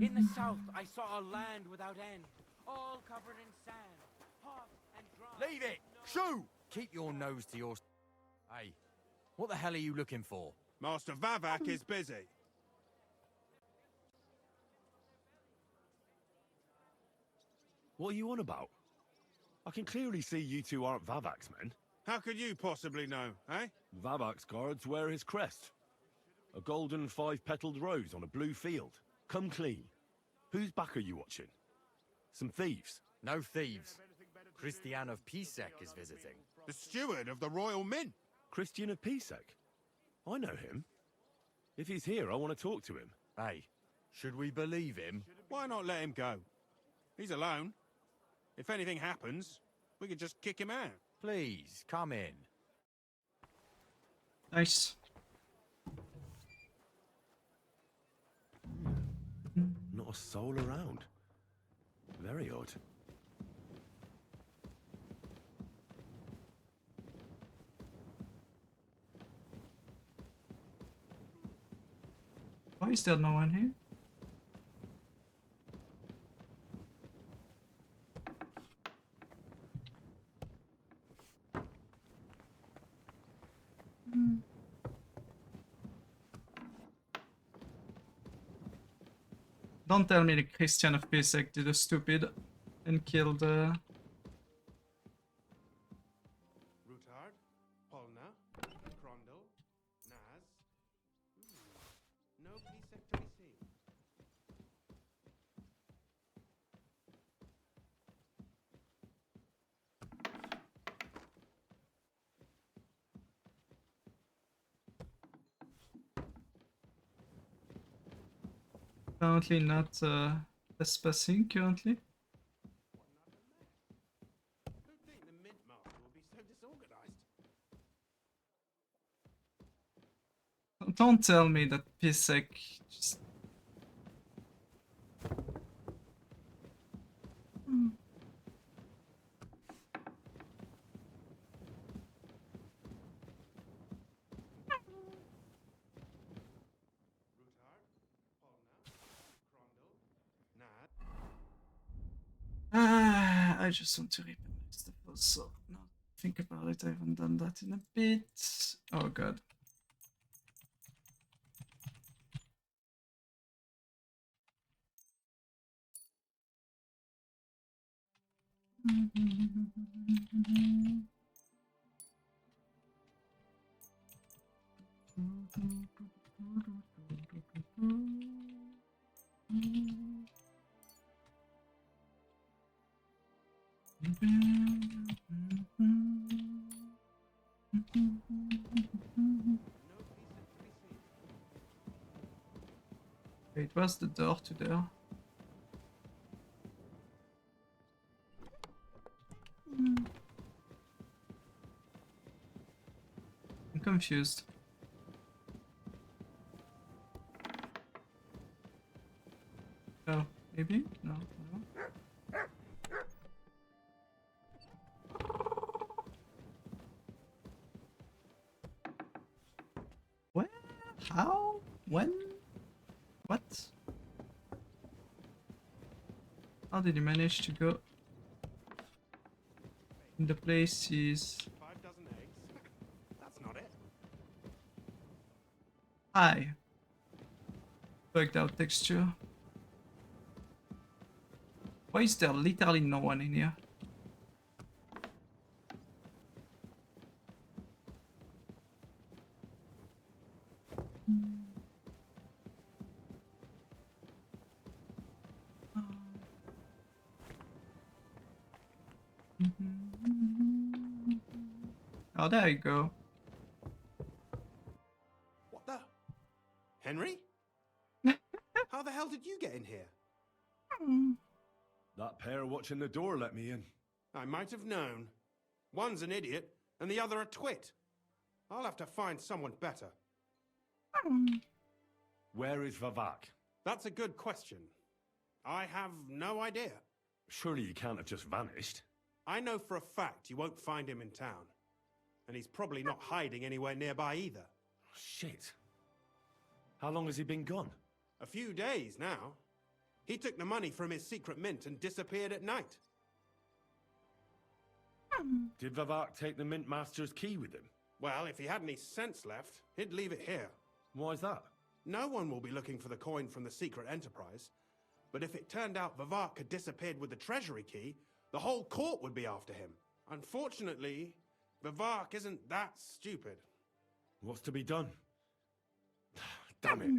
Speaker 20: In the south, I saw a land without end, all covered in sand, hot and dry.
Speaker 16: Leave it! Shoo! Keep your nose to your... Hey, what the hell are you looking for?
Speaker 2: Master Vavak is busy.
Speaker 14: What are you on about? I can clearly see you two aren't Vavak's men.
Speaker 2: How could you possibly know, eh?
Speaker 14: Vavak's guards wear his crest. A golden five-petaled rose on a blue field. Come clean. Whose back are you watching? Some thieves?
Speaker 16: No thieves. Christian of Pisek is visiting.
Speaker 2: The steward of the Royal Mint.
Speaker 14: Christian of Pisek? I know him. If he's here, I want to talk to him.
Speaker 16: Hey, should we believe him?
Speaker 2: Why not let him go? He's alone. If anything happens, we can just kick him out.
Speaker 16: Please, come in.
Speaker 1: Nice.
Speaker 14: Not a soul around. Very odd.
Speaker 1: Why is there no one here? Don't tell me the Christian of Pisek did a stupid and killed
Speaker 2: Rutard, Polna, Crondel, Naz. No Pisek to be seen.
Speaker 1: Apparently not trespassing currently.
Speaker 2: Who'd think the Mint Master would be so disorganized?
Speaker 1: Don't tell me that Pisek just... I just want to read the next episode, so now think about it, I haven't done that in a bit. Oh god. Wait, where's the door to there? I'm confused. Oh, maybe? No. Where? How? When? What? How did you manage to go in the places?
Speaker 2: 5 dozen eggs? That's not it.
Speaker 1: Hi. Bugged out texture. Why is there literally no one in here? Oh, there you go.
Speaker 2: What the? Henry? How the hell did you get in here?
Speaker 3: That pair watching the door let me in.
Speaker 2: I might have known. One's an idiot, and the other a twit. I'll have to find someone better.
Speaker 3: Where is Vavak?
Speaker 2: That's a good question. I have no idea.
Speaker 3: Surely you can't have just vanished.
Speaker 2: I know for a fact you won't find him in town. And he's probably not hiding anywhere nearby either.
Speaker 3: Shit. How long has he been gone?
Speaker 2: A few days now. He took the money from his secret mint and disappeared at night.
Speaker 3: Did Vavak take the Mint Master's key with him?
Speaker 2: Well, if he had any sense left, he'd leave it here.
Speaker 3: Why's that?
Speaker 2: No one will be looking for the coin from the secret enterprise. But if it turned out Vavak had disappeared with the treasury key, the whole court would be after him. Unfortunately, Vavak isn't that stupid.
Speaker 3: What's to be done? Damn it.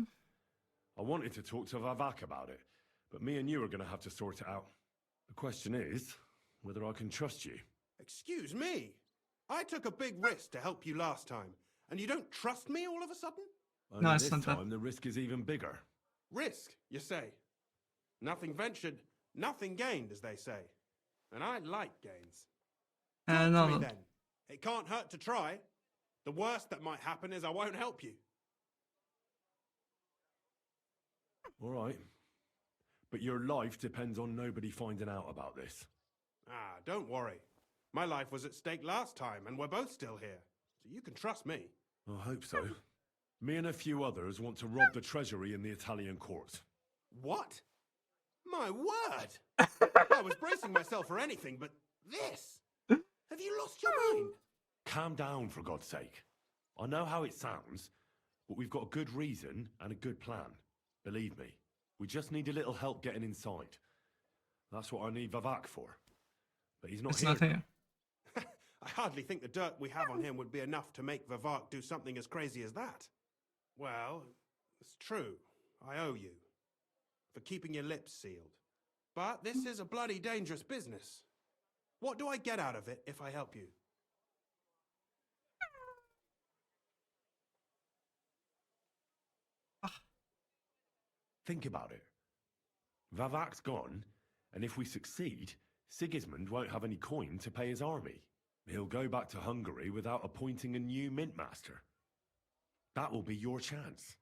Speaker 3: I wanted to talk to Vavak about it, but me and you are going to have to sort it out. The question is whether I can trust you.
Speaker 2: Excuse me? I took a big risk to help you last time, and you don't trust me all of a sudden?
Speaker 3: Only this time the risk is even bigger.
Speaker 2: Risk, you say? Nothing ventured, nothing gained, as they say. And I like gains. Talk to me then. It can't hurt to try. The worst that might happen is I won't help you.
Speaker 3: All right. But your life depends on nobody finding out about this.
Speaker 2: Ah, don't worry. My life was at stake last time, and we're both still here. So you can trust me.
Speaker 3: I hope so. Me and a few others want to rob the treasury in the Italian court.
Speaker 2: What? My word! I was bracing myself for anything, but this? Have you lost your mind?
Speaker 3: Calm down, for God's sake. I know how it sounds, but we've got a good reason and a good plan. Believe me, we just need a little help getting inside. That's what I need Vavak for. But he's not here.
Speaker 1: Not here.
Speaker 2: I hardly think the dirt we have on him would be enough to make Vavak do something as crazy as that. Well, it's true. I owe you. For keeping your lips sealed. But this is a bloody dangerous business. What do I get out of it if I help you?
Speaker 3: Think about it. Vavak's gone, and if we succeed, Sigismund won't have any coin to pay his army. He'll go back to Hungary without appointing a new mint master. That will be your chance.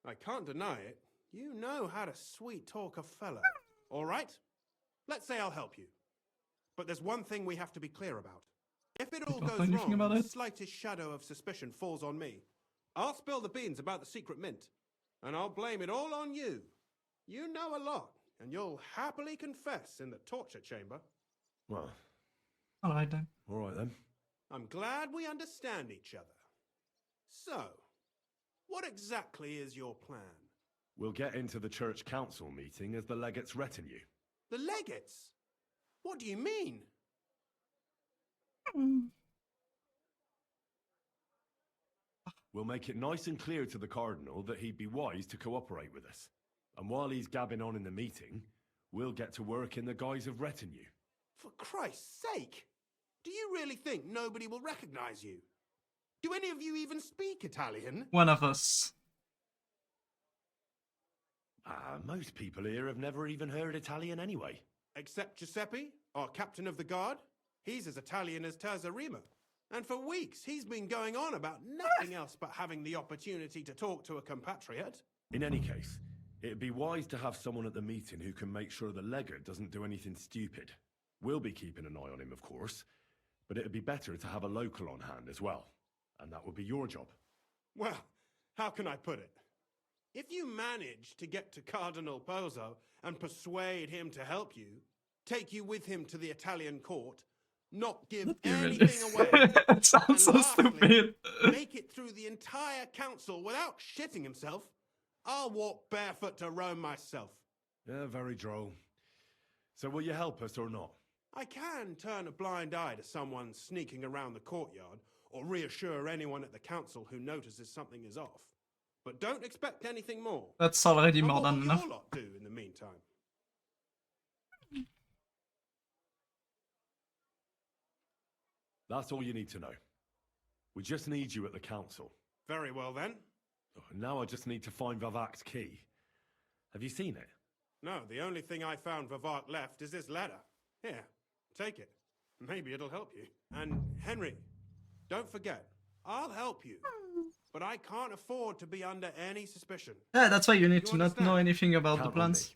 Speaker 5: I can't deny it. You know how to sweet talk a fella. All right? Let's say I'll help you. But there's one thing we have to be clear about. If it all
Speaker 1: Don't know
Speaker 5: goes
Speaker 1: anything
Speaker 5: wrong,
Speaker 1: about
Speaker 5: the
Speaker 1: it.
Speaker 5: slightest shadow of suspicion falls on me. I'll spill the beans about the secret mint, and I'll blame it all on you. You know a lot, and you'll happily confess in the torture chamber.
Speaker 3: Well,
Speaker 1: Alright then.
Speaker 3: alright then.
Speaker 5: I'm glad we understand each other. So, what exactly is your plan?
Speaker 3: We'll get into the church council meeting as the legate's retinue.
Speaker 5: The legates? What do you mean?
Speaker 3: We'll make it nice and clear to the Cardinal that he'd be wise to cooperate with us. And while he's gabbing on in the meeting, we'll get to work in the guise of retinue.
Speaker 5: For Christ's sake! Do you really think nobody will recognize you? Do any of you even speak Italian?
Speaker 1: One of us.
Speaker 3: Most people here have never even heard Italian anyway.
Speaker 5: Except Giuseppe, our captain of the guard. He's as Italian as Terzarima. And for weeks, he's been going on about nothing else but having the opportunity to talk to a compatriot.
Speaker 3: In any case, it'd be wise to have someone at the meeting who can make sure the legate doesn't do anything stupid. We'll be keeping an eye on him, of course, but it'd be better to have a local on hand as well. And that would be your job.
Speaker 5: Well, how can I put it? If you manage to get to Cardinal Pozzo and persuade him to help you, take you with him to the Italian court, not give anything away,
Speaker 1: It sounds so stupid.
Speaker 5: make it through the entire council without shitting himself, I'll walk barefoot to Rome myself.
Speaker 3: Yeah, very droll. So will you help us or not?
Speaker 5: I can turn a blind eye to someone sneaking around the courtyard, or reassure anyone at the council who notices something is off. But don't expect anything more.
Speaker 1: That's already
Speaker 5: And
Speaker 1: more
Speaker 5: what
Speaker 1: than
Speaker 5: will
Speaker 1: enough.
Speaker 5: your lot do in the meantime?
Speaker 3: That's all you need to know. We just need you at the council.
Speaker 5: Very well then.
Speaker 3: Now I just need to find Vavak's key. Have you seen it?
Speaker 5: No, the only thing I found Vavak left is this letter. Here, take it. Maybe it'll help you. And Henry, don't forget, I'll help you. But I can't afford to be under any suspicion.
Speaker 1: Yeah, that's why you need
Speaker 5: You
Speaker 1: to not know
Speaker 5: understand?
Speaker 1: anything about
Speaker 5: Count
Speaker 1: the
Speaker 5: on
Speaker 1: plans.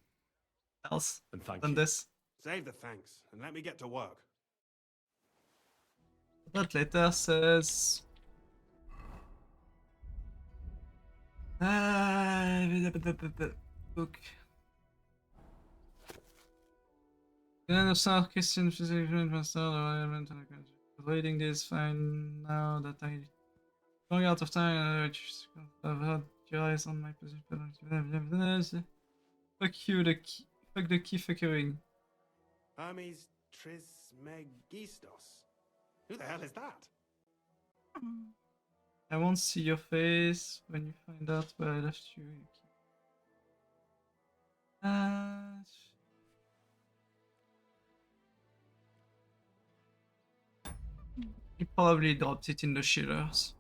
Speaker 1: Else
Speaker 3: And thank
Speaker 1: than
Speaker 3: you.
Speaker 1: this.
Speaker 5: Save the thanks and let me get to work.
Speaker 1: That letter says... Book. Christian reading this fine now that I going out of time. I've had your eyes on my position. Fuck you, the key. Fuck the key fuckering.
Speaker 5: Hermes Trismegistos. Who the hell is that?
Speaker 1: I won't see your face when you find out where I left you. He probably dropped it in the shillers.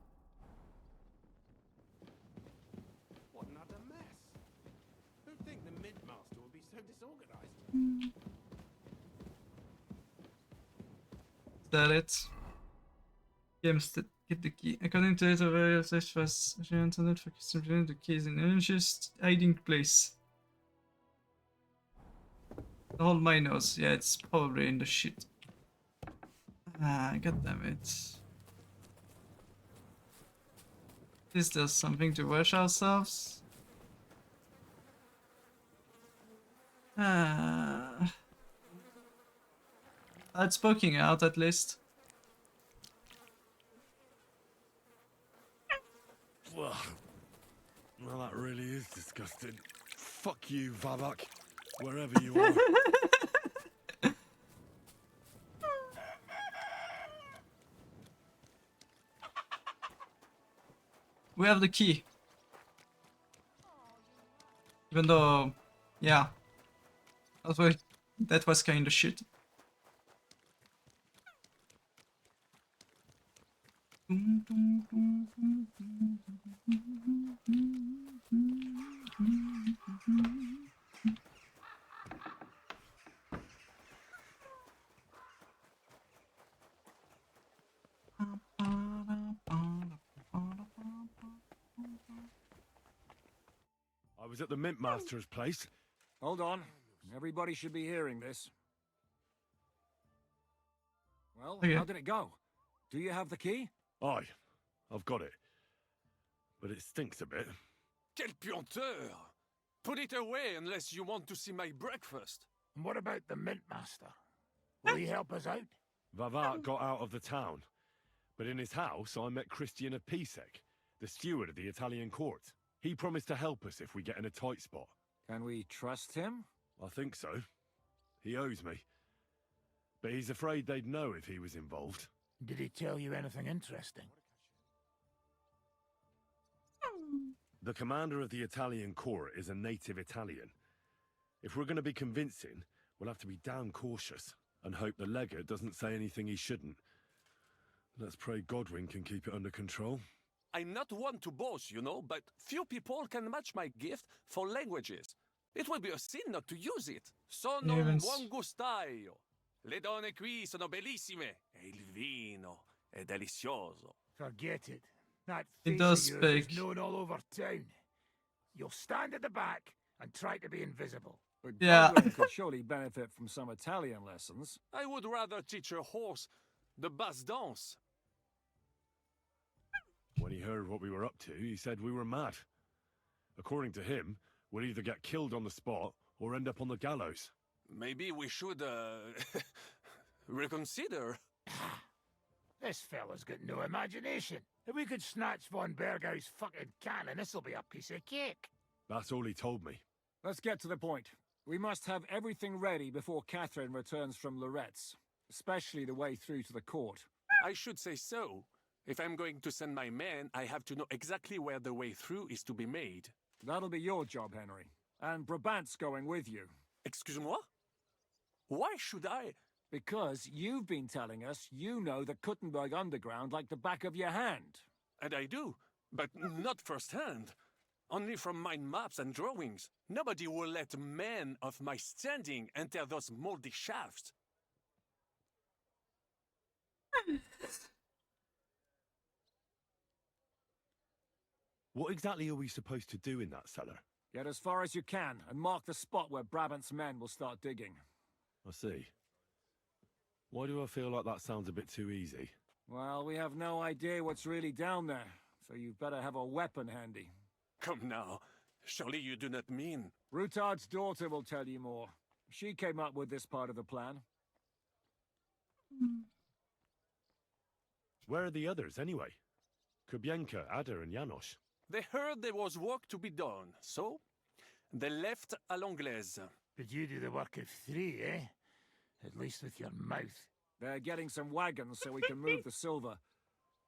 Speaker 5: What an utter mess. Who'd think the Midmaster would be so disorganized?
Speaker 1: Is that it? Get the key. According to the various extras, she intended for Christian, the key is in an just hiding place. Hold my nose. Yeah, it's probably in the shit. God damn it. Is there something to wash ourselves? It's poking out at least.
Speaker 3: Well, that really is disgusting. Fuck you, Vavak. Wherever you are.
Speaker 1: We have the key. Even though, yeah. That was kinda shit.
Speaker 8: was at the Mint Master's place.
Speaker 21: Hold on. Everybody should be hearing this. Well,
Speaker 1: Okay.
Speaker 21: how did it go? Do you have the key?
Speaker 8: Aye, I've got it. But it stinks a bit.
Speaker 4: Quel puanteur! Put it away unless you want to see my breakfast.
Speaker 9: And what about the Mint Master? Will he help us out?
Speaker 8: Vavat got out of the town. But in his house, I met Christian of Pisek, the steward of the Italian court. He promised to help us if we get in a tight spot.
Speaker 21: Can we trust him?
Speaker 8: I think so. He owes me. But he's afraid they'd know if he was involved.
Speaker 9: Did he tell you anything interesting?
Speaker 8: The commander of the Italian court is a native Italian. If we're going to be convincing, we'll have to be damn cautious and hope the legate doesn't say anything he shouldn't. Let's pray Godwin can keep it under control.
Speaker 4: I'm not one to boast, you know, but few people can match my gift for languages. It would be a sin not to use it. Sono un buon gustaio. Le donne qui sono bellissime. E il vino è delizioso.
Speaker 9: Forget it. That
Speaker 1: He
Speaker 9: face
Speaker 1: does
Speaker 9: of yours
Speaker 1: speak.
Speaker 9: is known all over town. You'll stand at the back and try to be invisible.
Speaker 21: But
Speaker 1: Yeah.
Speaker 21: Godwin could surely benefit from some Italian lessons.
Speaker 4: I would rather teach a horse the basse danse.
Speaker 8: When he heard what we were up to, he said we were mad. According to him, we'll either get killed on the spot or end up on the gallows.
Speaker 4: Maybe we should, reconsider.
Speaker 9: This fella's got no imagination. If we could snatch von Bergau's fucking cannon, this'll be a piece of cake.
Speaker 8: That's all he told me.
Speaker 21: Let's get to the point. We must have everything ready before Catherine returns from Loretz, especially the way through to the court.
Speaker 4: I should say so. If I'm going to send my men, I have to know exactly where the way through is to be made.
Speaker 21: That'll be your job, Henry. And Brabant's going with you.
Speaker 4: Excuse-moi? Why should I?
Speaker 21: Because you've been telling us you know the Kuttenberg underground like the back of your hand.
Speaker 4: And I do, but not firsthand. Only from mind maps and drawings. Nobody will let men of my standing enter those moldy shafts.
Speaker 8: What exactly are we supposed to do in that cellar?
Speaker 21: Get as far as you can and mark the spot where Brabant's men will start digging.
Speaker 8: I see. Why do I feel like that sounds a bit too easy?
Speaker 21: Well, we have no idea what's really down there, so you've better have a weapon handy.
Speaker 4: Come now. Surely you do not mean...
Speaker 21: Rutard's daughter will tell you more. She came up with this part of the plan.
Speaker 8: Where are the others, anyway? Kubienka, Ada, and Janos.
Speaker 4: They heard there was work to be done, so they left à l'anglaise.
Speaker 9: But you do the work of 3, eh? At least with your mouth.
Speaker 21: They're getting some wagons so we can move the silver.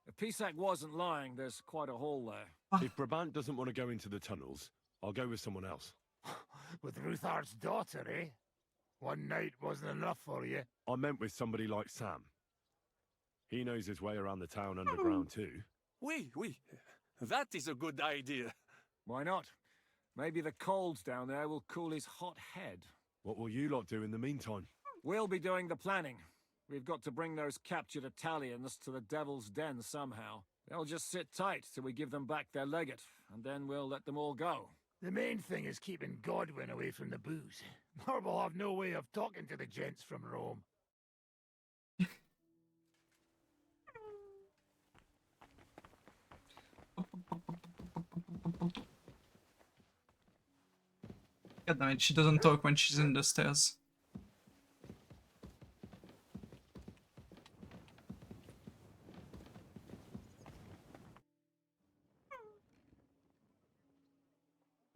Speaker 21: If Pisak wasn't lying, there's quite a hole there.
Speaker 8: If Brabant doesn't want to go into the tunnels, I'll go with someone else.
Speaker 9: With Ruthard's daughter, eh? One night wasn't enough for you.
Speaker 8: I meant with somebody like Sam. He knows his way around the town underground too.
Speaker 4: Oui. That is a good idea.
Speaker 21: Why not? Maybe the cold down there will cool his hot head.
Speaker 8: What will you lot do in the meantime?
Speaker 21: We'll be doing the planning. We've got to bring those captured Italians to the Devil's Den somehow. They'll just sit tight till we give them back their legate, and then we'll let them all go.
Speaker 9: The main thing is keeping Godwin away from the booze. Or we'll have no way of talking to the gents from Rome.
Speaker 1: God damn it, she doesn't talk when she's in the stairs.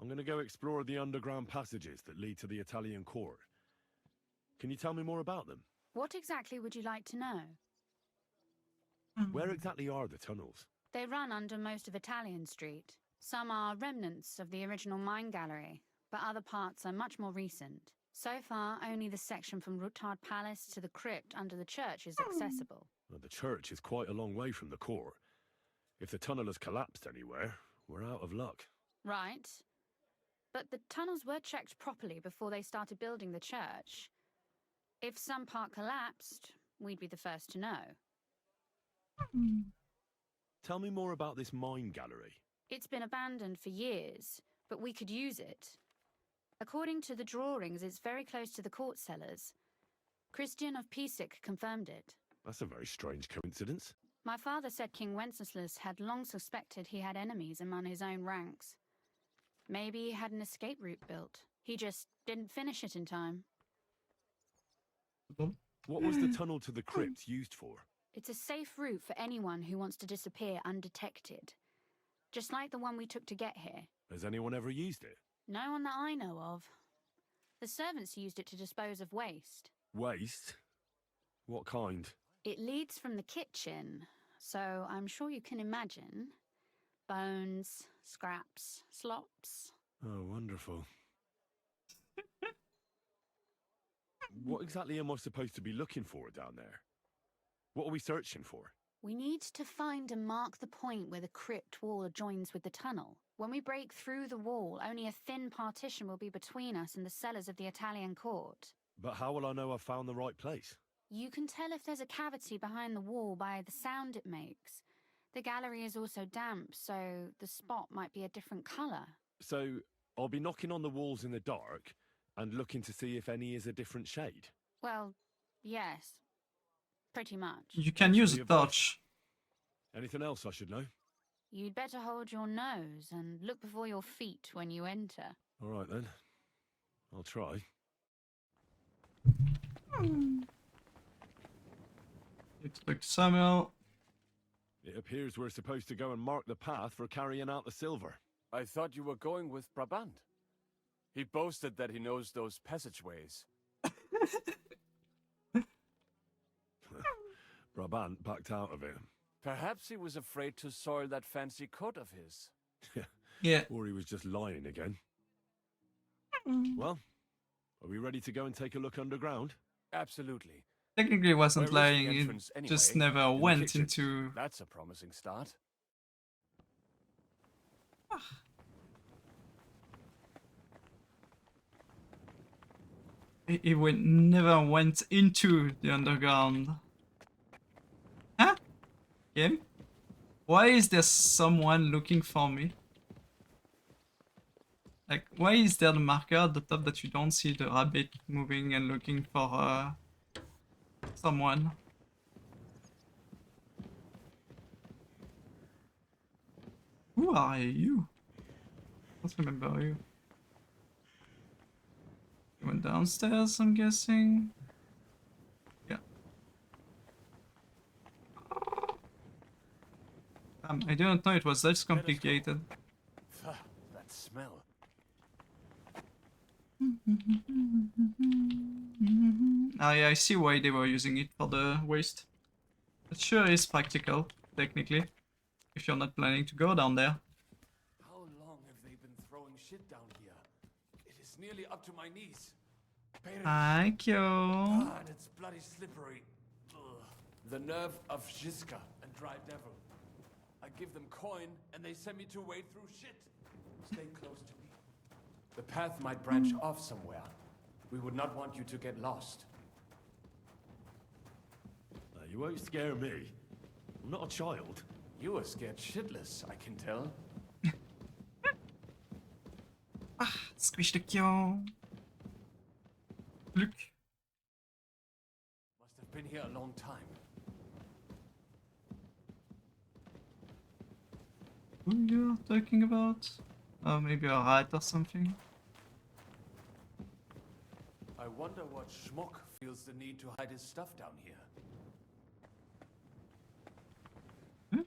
Speaker 8: I'm going to go explore the underground passages that lead to the Italian court. Can you tell me more about them?
Speaker 13: What exactly would you like to know?
Speaker 8: Where exactly are the tunnels?
Speaker 13: They run under most of Italian Street. Some are remnants of the original mine gallery, but other parts are much more recent. So far, only the section from Rutard Palace to the crypt under the church is accessible.
Speaker 8: Well, the church is quite a long way from the court. If the tunnel has collapsed anywhere, we're out of luck.
Speaker 13: Right. But the tunnels were checked properly before they started building the church. If some part collapsed, we'd be the first to know.
Speaker 8: Tell me more about this mine gallery.
Speaker 13: It's been abandoned for years, but we could use it. According to the drawings, it's very close to the court cellars. Christian of Pisek confirmed it.
Speaker 14: That's a very strange coincidence.
Speaker 13: My father said King Wenceslas had long suspected he had enemies among his own ranks. Maybe he had an escape route built. He just didn't finish it in time.
Speaker 14: What was the tunnel to the crypt used for?
Speaker 13: It's a safe route for anyone who wants to disappear undetected. Just like the one we took to get here.
Speaker 14: Has anyone ever used it?
Speaker 13: No one that I know of. The servants used it to dispose of waste.
Speaker 14: Waste? What kind?
Speaker 13: It leads from the kitchen, so I'm sure you can imagine. Bones, scraps, slops.
Speaker 14: Oh, wonderful. What exactly am I supposed to be looking for down there? What are we searching for?
Speaker 13: We need to find and mark the point where the crypt wall joins with the tunnel. When we break through the wall, only a thin partition will be between us and the cellars of the Italian court.
Speaker 14: But how will I know I've found the right place?
Speaker 13: You can tell if there's a cavity behind the wall by the sound it makes. The gallery is also damp, so the spot might be a different colour.
Speaker 14: So, I'll be knocking on the walls in the dark and looking to see if any is a different shade?
Speaker 13: Well, yes. Pretty much.
Speaker 1: You can use a torch.
Speaker 14: Anything else I should know?
Speaker 13: You'd better hold your nose and look before your feet when you enter.
Speaker 14: All right then. I'll try.
Speaker 1: Expect Samuel.
Speaker 14: It appears we're supposed to go and mark the path for carrying out the silver.
Speaker 4: I thought you were going with Brabant. He boasted that he knows those passageways.
Speaker 14: Brabant backed out of it.
Speaker 4: Perhaps he was afraid to soil that fancy coat of his.
Speaker 1: Yeah.
Speaker 14: Or he was just lying again. Well, are we ready to go and take a look underground?
Speaker 4: Absolutely.
Speaker 1: Technically, he wasn't
Speaker 4: Where is the
Speaker 1: lying. He
Speaker 4: entrance
Speaker 1: just
Speaker 4: anyway?
Speaker 1: never
Speaker 4: In the
Speaker 1: went
Speaker 4: kitchen.
Speaker 1: into.
Speaker 4: That's a promising start.
Speaker 1: Never went into the underground. Huh? Game? Why is there someone looking for me? Like, why is there the marker at the top that you don't see the rabbit moving and looking for someone? Who are you? I don't remember you. You went downstairs, I'm guessing. Yeah. I didn't know it was that complicated.
Speaker 4: That smell.
Speaker 1: I see why they were using it for the waste. It sure is practical, technically, if you're not planning to go down there.
Speaker 4: How long have they been throwing shit down here? It is nearly up to my knees.
Speaker 1: Thank you.
Speaker 4: God, it's bloody slippery. Ugh. The nerve of Žižka and Dry Devil. I give them coin and they send me to wade through shit. Stay close to me. The path might branch off somewhere. We would not want you to get lost.
Speaker 14: You won't scare me. I'm not a child.
Speaker 4: You are scared shitless, I can tell.
Speaker 1: Squish the kill. Look.
Speaker 4: Must have been here a long time.
Speaker 1: Who you're talking about? Oh, maybe a rat or something.
Speaker 4: I wonder what schmuck feels the need to hide his stuff down here.
Speaker 1: Hmm?
Speaker 4: Hey,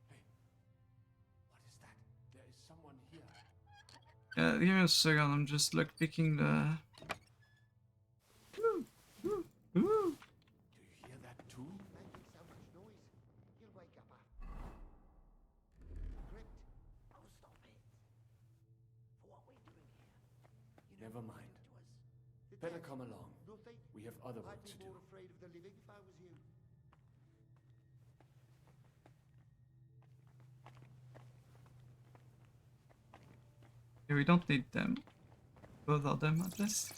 Speaker 4: what is that? There is someone here.
Speaker 1: Yeah, give me a second, I'm just like picking the... Ooh, ooh, ooh.
Speaker 4: Do you hear that too?
Speaker 9: Making so much noise, you'll wake up after. Crypt? Oh, stop it. For what we're doing here. You
Speaker 4: Never mind.
Speaker 9: The
Speaker 4: Better
Speaker 9: dead?
Speaker 4: come along.
Speaker 9: Nothing.
Speaker 4: We have other work
Speaker 9: I'd
Speaker 4: to
Speaker 9: be
Speaker 4: do.
Speaker 9: more afraid of the living if I was you.
Speaker 1: Yeah, we don't need them. Both of them, at least.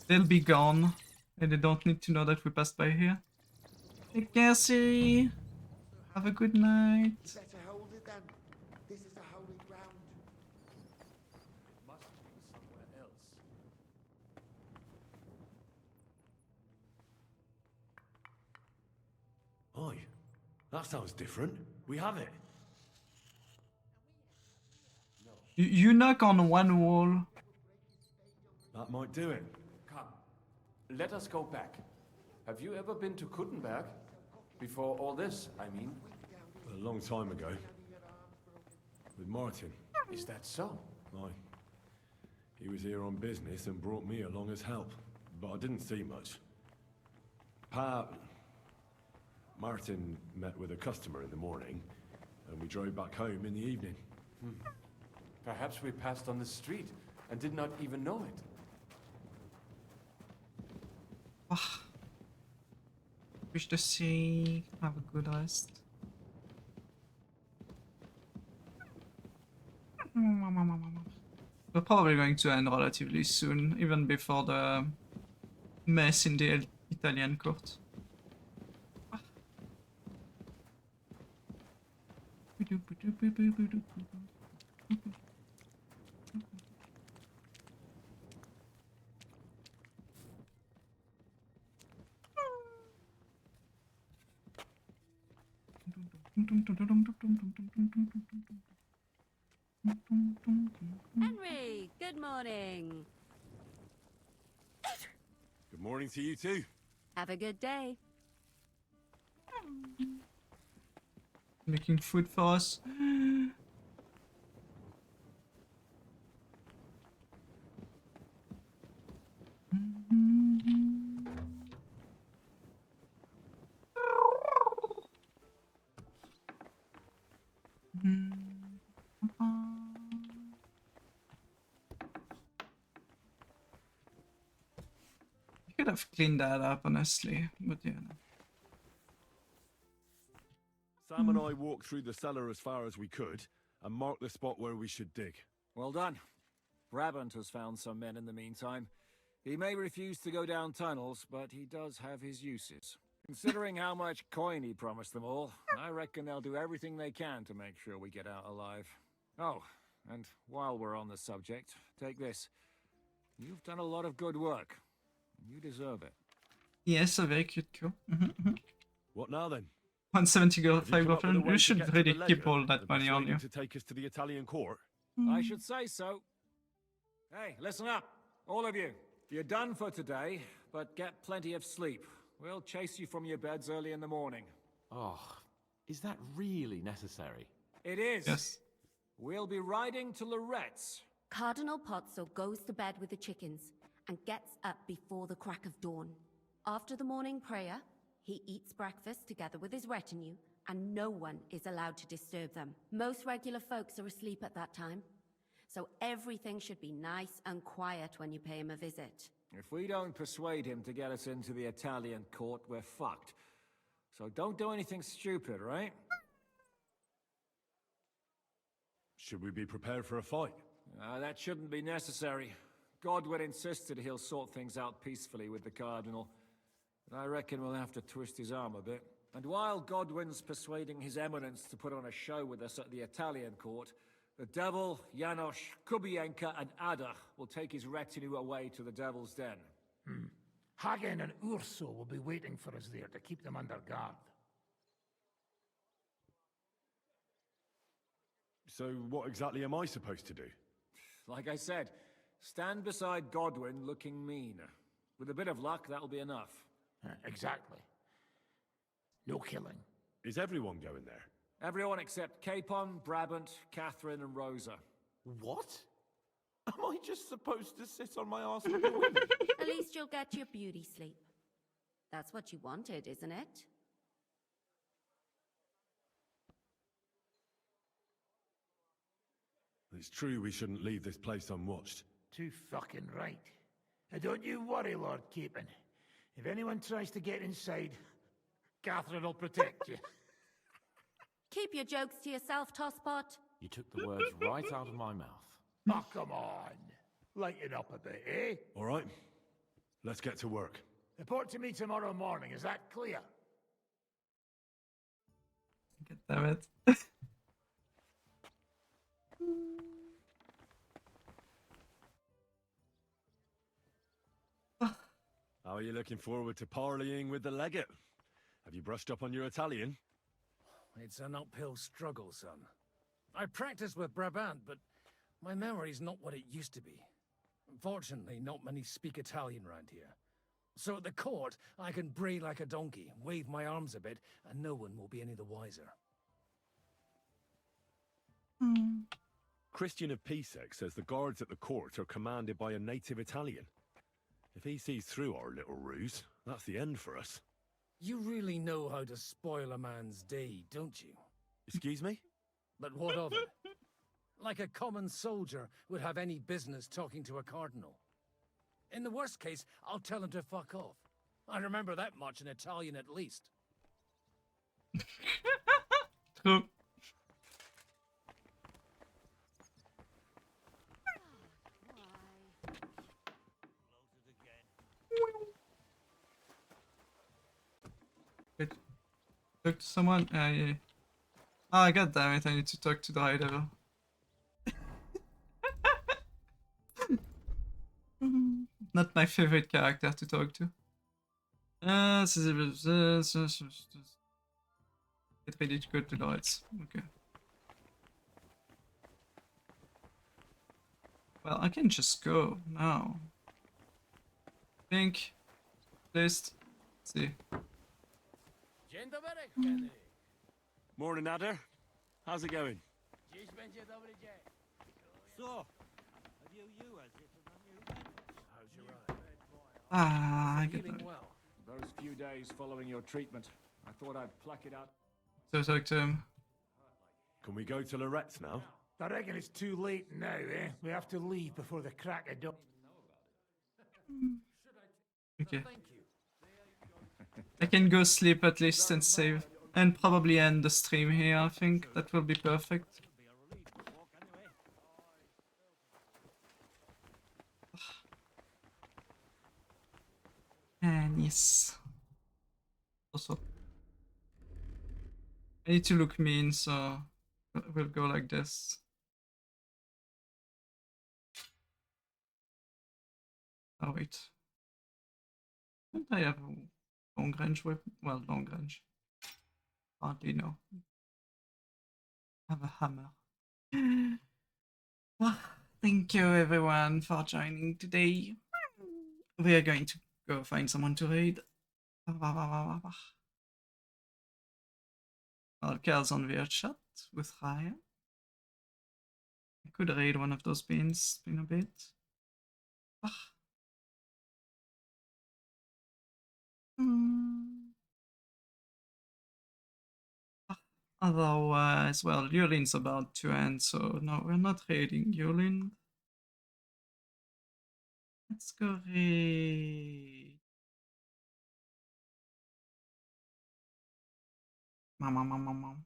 Speaker 1: They'll be gone. And they don't need to know that we passed by here. Take care, Siri. Have a good night.
Speaker 9: You better hold it then. This is a holy ground.
Speaker 3: That sounds different. We have it.
Speaker 1: You knock on one wall.
Speaker 3: That might do it.
Speaker 7: Come, let us go back. Have you ever been to Kuttenberg? Before all this, I mean.
Speaker 3: A long time ago. With Martin.
Speaker 7: Is that so?
Speaker 3: Aye. He was here on business and brought me along as help. But I didn't see much. Martin met with a customer in the morning, and we drove back home in the evening.
Speaker 7: Perhaps we passed on the street and did not even know it.
Speaker 1: Wish to see. Have a good rest. We're probably going to end relatively soon, even before the mess in the Italian court.
Speaker 12: Henry, good morning.
Speaker 3: Good morning to you too.
Speaker 12: Have a good day.
Speaker 1: Making food for us. You could have cleaned that up, honestly, but yeah.
Speaker 3: Sam and I walked through the cellar as far as we could and marked the spot where we should dig.
Speaker 11: Well done. Brabant has found some men in the meantime. He may refuse to go down tunnels, but he does have his uses. Considering how much coin he promised them all, I reckon they'll do everything they can to make sure we get out alive. Oh, and while we're on the subject, take this. You've done a lot of good work. You deserve it.
Speaker 1: Yes, a very cute girl.
Speaker 3: What now then?
Speaker 1: 170
Speaker 3: Have you come up with a
Speaker 1: girlfriend.
Speaker 3: way
Speaker 1: You
Speaker 3: to
Speaker 1: should
Speaker 3: get to
Speaker 1: really
Speaker 3: the
Speaker 1: keep
Speaker 3: ledger
Speaker 1: all that
Speaker 3: and
Speaker 1: money on
Speaker 3: persuade
Speaker 1: you.
Speaker 3: him to take us to the Italian court?
Speaker 11: I should say so. Hey, listen up, all of you. You're done for today, but get plenty of sleep. We'll chase you from your beds early in the morning.
Speaker 7: Oh, is that really necessary?
Speaker 11: It is.
Speaker 1: Yes.
Speaker 11: We'll be riding to Lorette's.
Speaker 12: Cardinal Pozzo goes to bed with the chickens and gets up before the crack of dawn. After the morning prayer, he eats breakfast together with his retinue, and no one is allowed to disturb them. Most regular folks are asleep at that time, so everything should be nice and quiet when you pay him a visit.
Speaker 11: If we don't persuade him to get us into the Italian court, we're fucked. So don't do anything stupid, right?
Speaker 3: Should we be prepared for a fight?
Speaker 11: That shouldn't be necessary. Godwin insisted he'll sort things out peacefully with the Cardinal. But I reckon we'll have to twist his arm a bit. And while Godwin's persuading His Eminence to put on a show with us at the Italian court, the Devil, Janosch, Kubienka, and Ada will take his retinue away to the Devil's Den.
Speaker 9: Hagen and Urso will be waiting for us there to keep them under guard.
Speaker 3: So what exactly am I supposed to do?
Speaker 11: Like I said, stand beside Godwin looking mean. With a bit of luck, that'll be enough.
Speaker 9: Exactly. No killing.
Speaker 3: Is everyone going there?
Speaker 11: Everyone except Capon, Brabant, Catherine, and Rosa.
Speaker 7: What? Am I just supposed to sit on my arse like a woman?
Speaker 12: At least you'll get your beauty sleep. That's what you wanted, isn't it?
Speaker 3: It's true we shouldn't leave this place unwatched.
Speaker 9: Too fucking right. And don't you worry, Lord Capon. If anyone tries to get inside, Catherine will protect you.
Speaker 12: Keep your jokes to yourself, Tosspot.
Speaker 7: You took the words right out of my mouth.
Speaker 9: Oh, come on. Lighten up a bit, eh?
Speaker 3: All right. Let's get to work.
Speaker 9: Report to me tomorrow morning, is that clear?
Speaker 1: Damn it.
Speaker 3: How are you looking forward to parleying with the legate? Have you brushed up on your Italian?
Speaker 17: It's an uphill struggle, son. I practice with Brabant, but my memory's not what it used to be. Fortunately, not many speak Italian round here. So at the court, I can bray like a donkey, wave my arms a bit, and no one will be any the wiser.
Speaker 14: Christian of Pisek says the guards at the court are commanded by a native Italian. If he sees through our little ruse, that's the end for us.
Speaker 17: You really know how to spoil a man's day, don't you?
Speaker 14: Excuse me?
Speaker 17: But what of it? Like a common soldier would have any business talking to a cardinal. In the worst case, I'll tell him to fuck off. I remember that much in Italian at least.
Speaker 1: True. Wait, talk to someone? Yeah. Ah, god damn it, I need to talk to the high level. Not my favorite character to talk to. Get ready to go to the lights. Okay. Well, I can just go now. Think. List. See.
Speaker 14: Morning, Adder. How's it going?
Speaker 9: So,
Speaker 1: Ah, I get
Speaker 17: Feeling
Speaker 1: that.
Speaker 17: well.
Speaker 21: Those few days following your treatment, I thought I'd pluck it out.
Speaker 1: So talk to him.
Speaker 14: Can we go to Lorette's now?
Speaker 9: I reckon it's too late now, eh? We have to leave before the crack of dawn.
Speaker 1: Okay. I can go sleep at least and save. And probably end the stream here, I think. That will be perfect. And yes. Also. I need to look mean, so we'll go like this. Oh wait. Don't I have a long range weapon? Well, long range. Hardly no. I have a hammer. Well, thank you everyone for joining today. We are going to go find someone to raid. Alcal's on weird shot with Raya. I could raid one of those beans in a bit. Otherwise, well, Yulin's about to end, so no, we're not raiding Yulin. Let's go raid. Mom.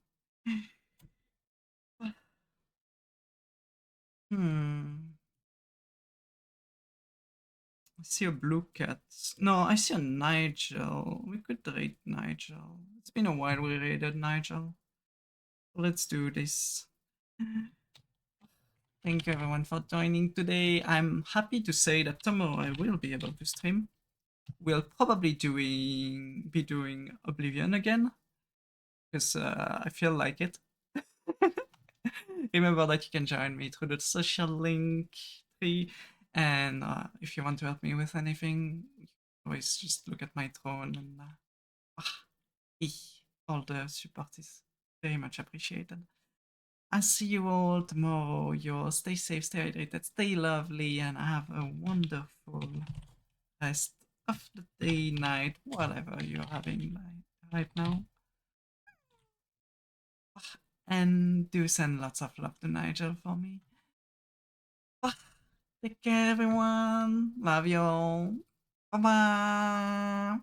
Speaker 1: I see a blue cat. No, I see a Nigel. We could raid Nigel. It's been a while we raided Nigel. Let's do this. Thank you everyone for joining today. I'm happy to say that tomorrow I will be able to stream. We'll probably be doing Oblivion again. Because I feel like it. Remember that you can join me through the social link tree. And if you want to help me with anything, you can always just look at my throne and all the support is very much appreciated. I'll see you all tomorrow. You stay safe, stay hydrated, stay lovely, and have a wonderful rest of the day, night, whatever you're having right now. And do send lots of love to Nigel for me. Take care, everyone. Love you all. Bye-bye.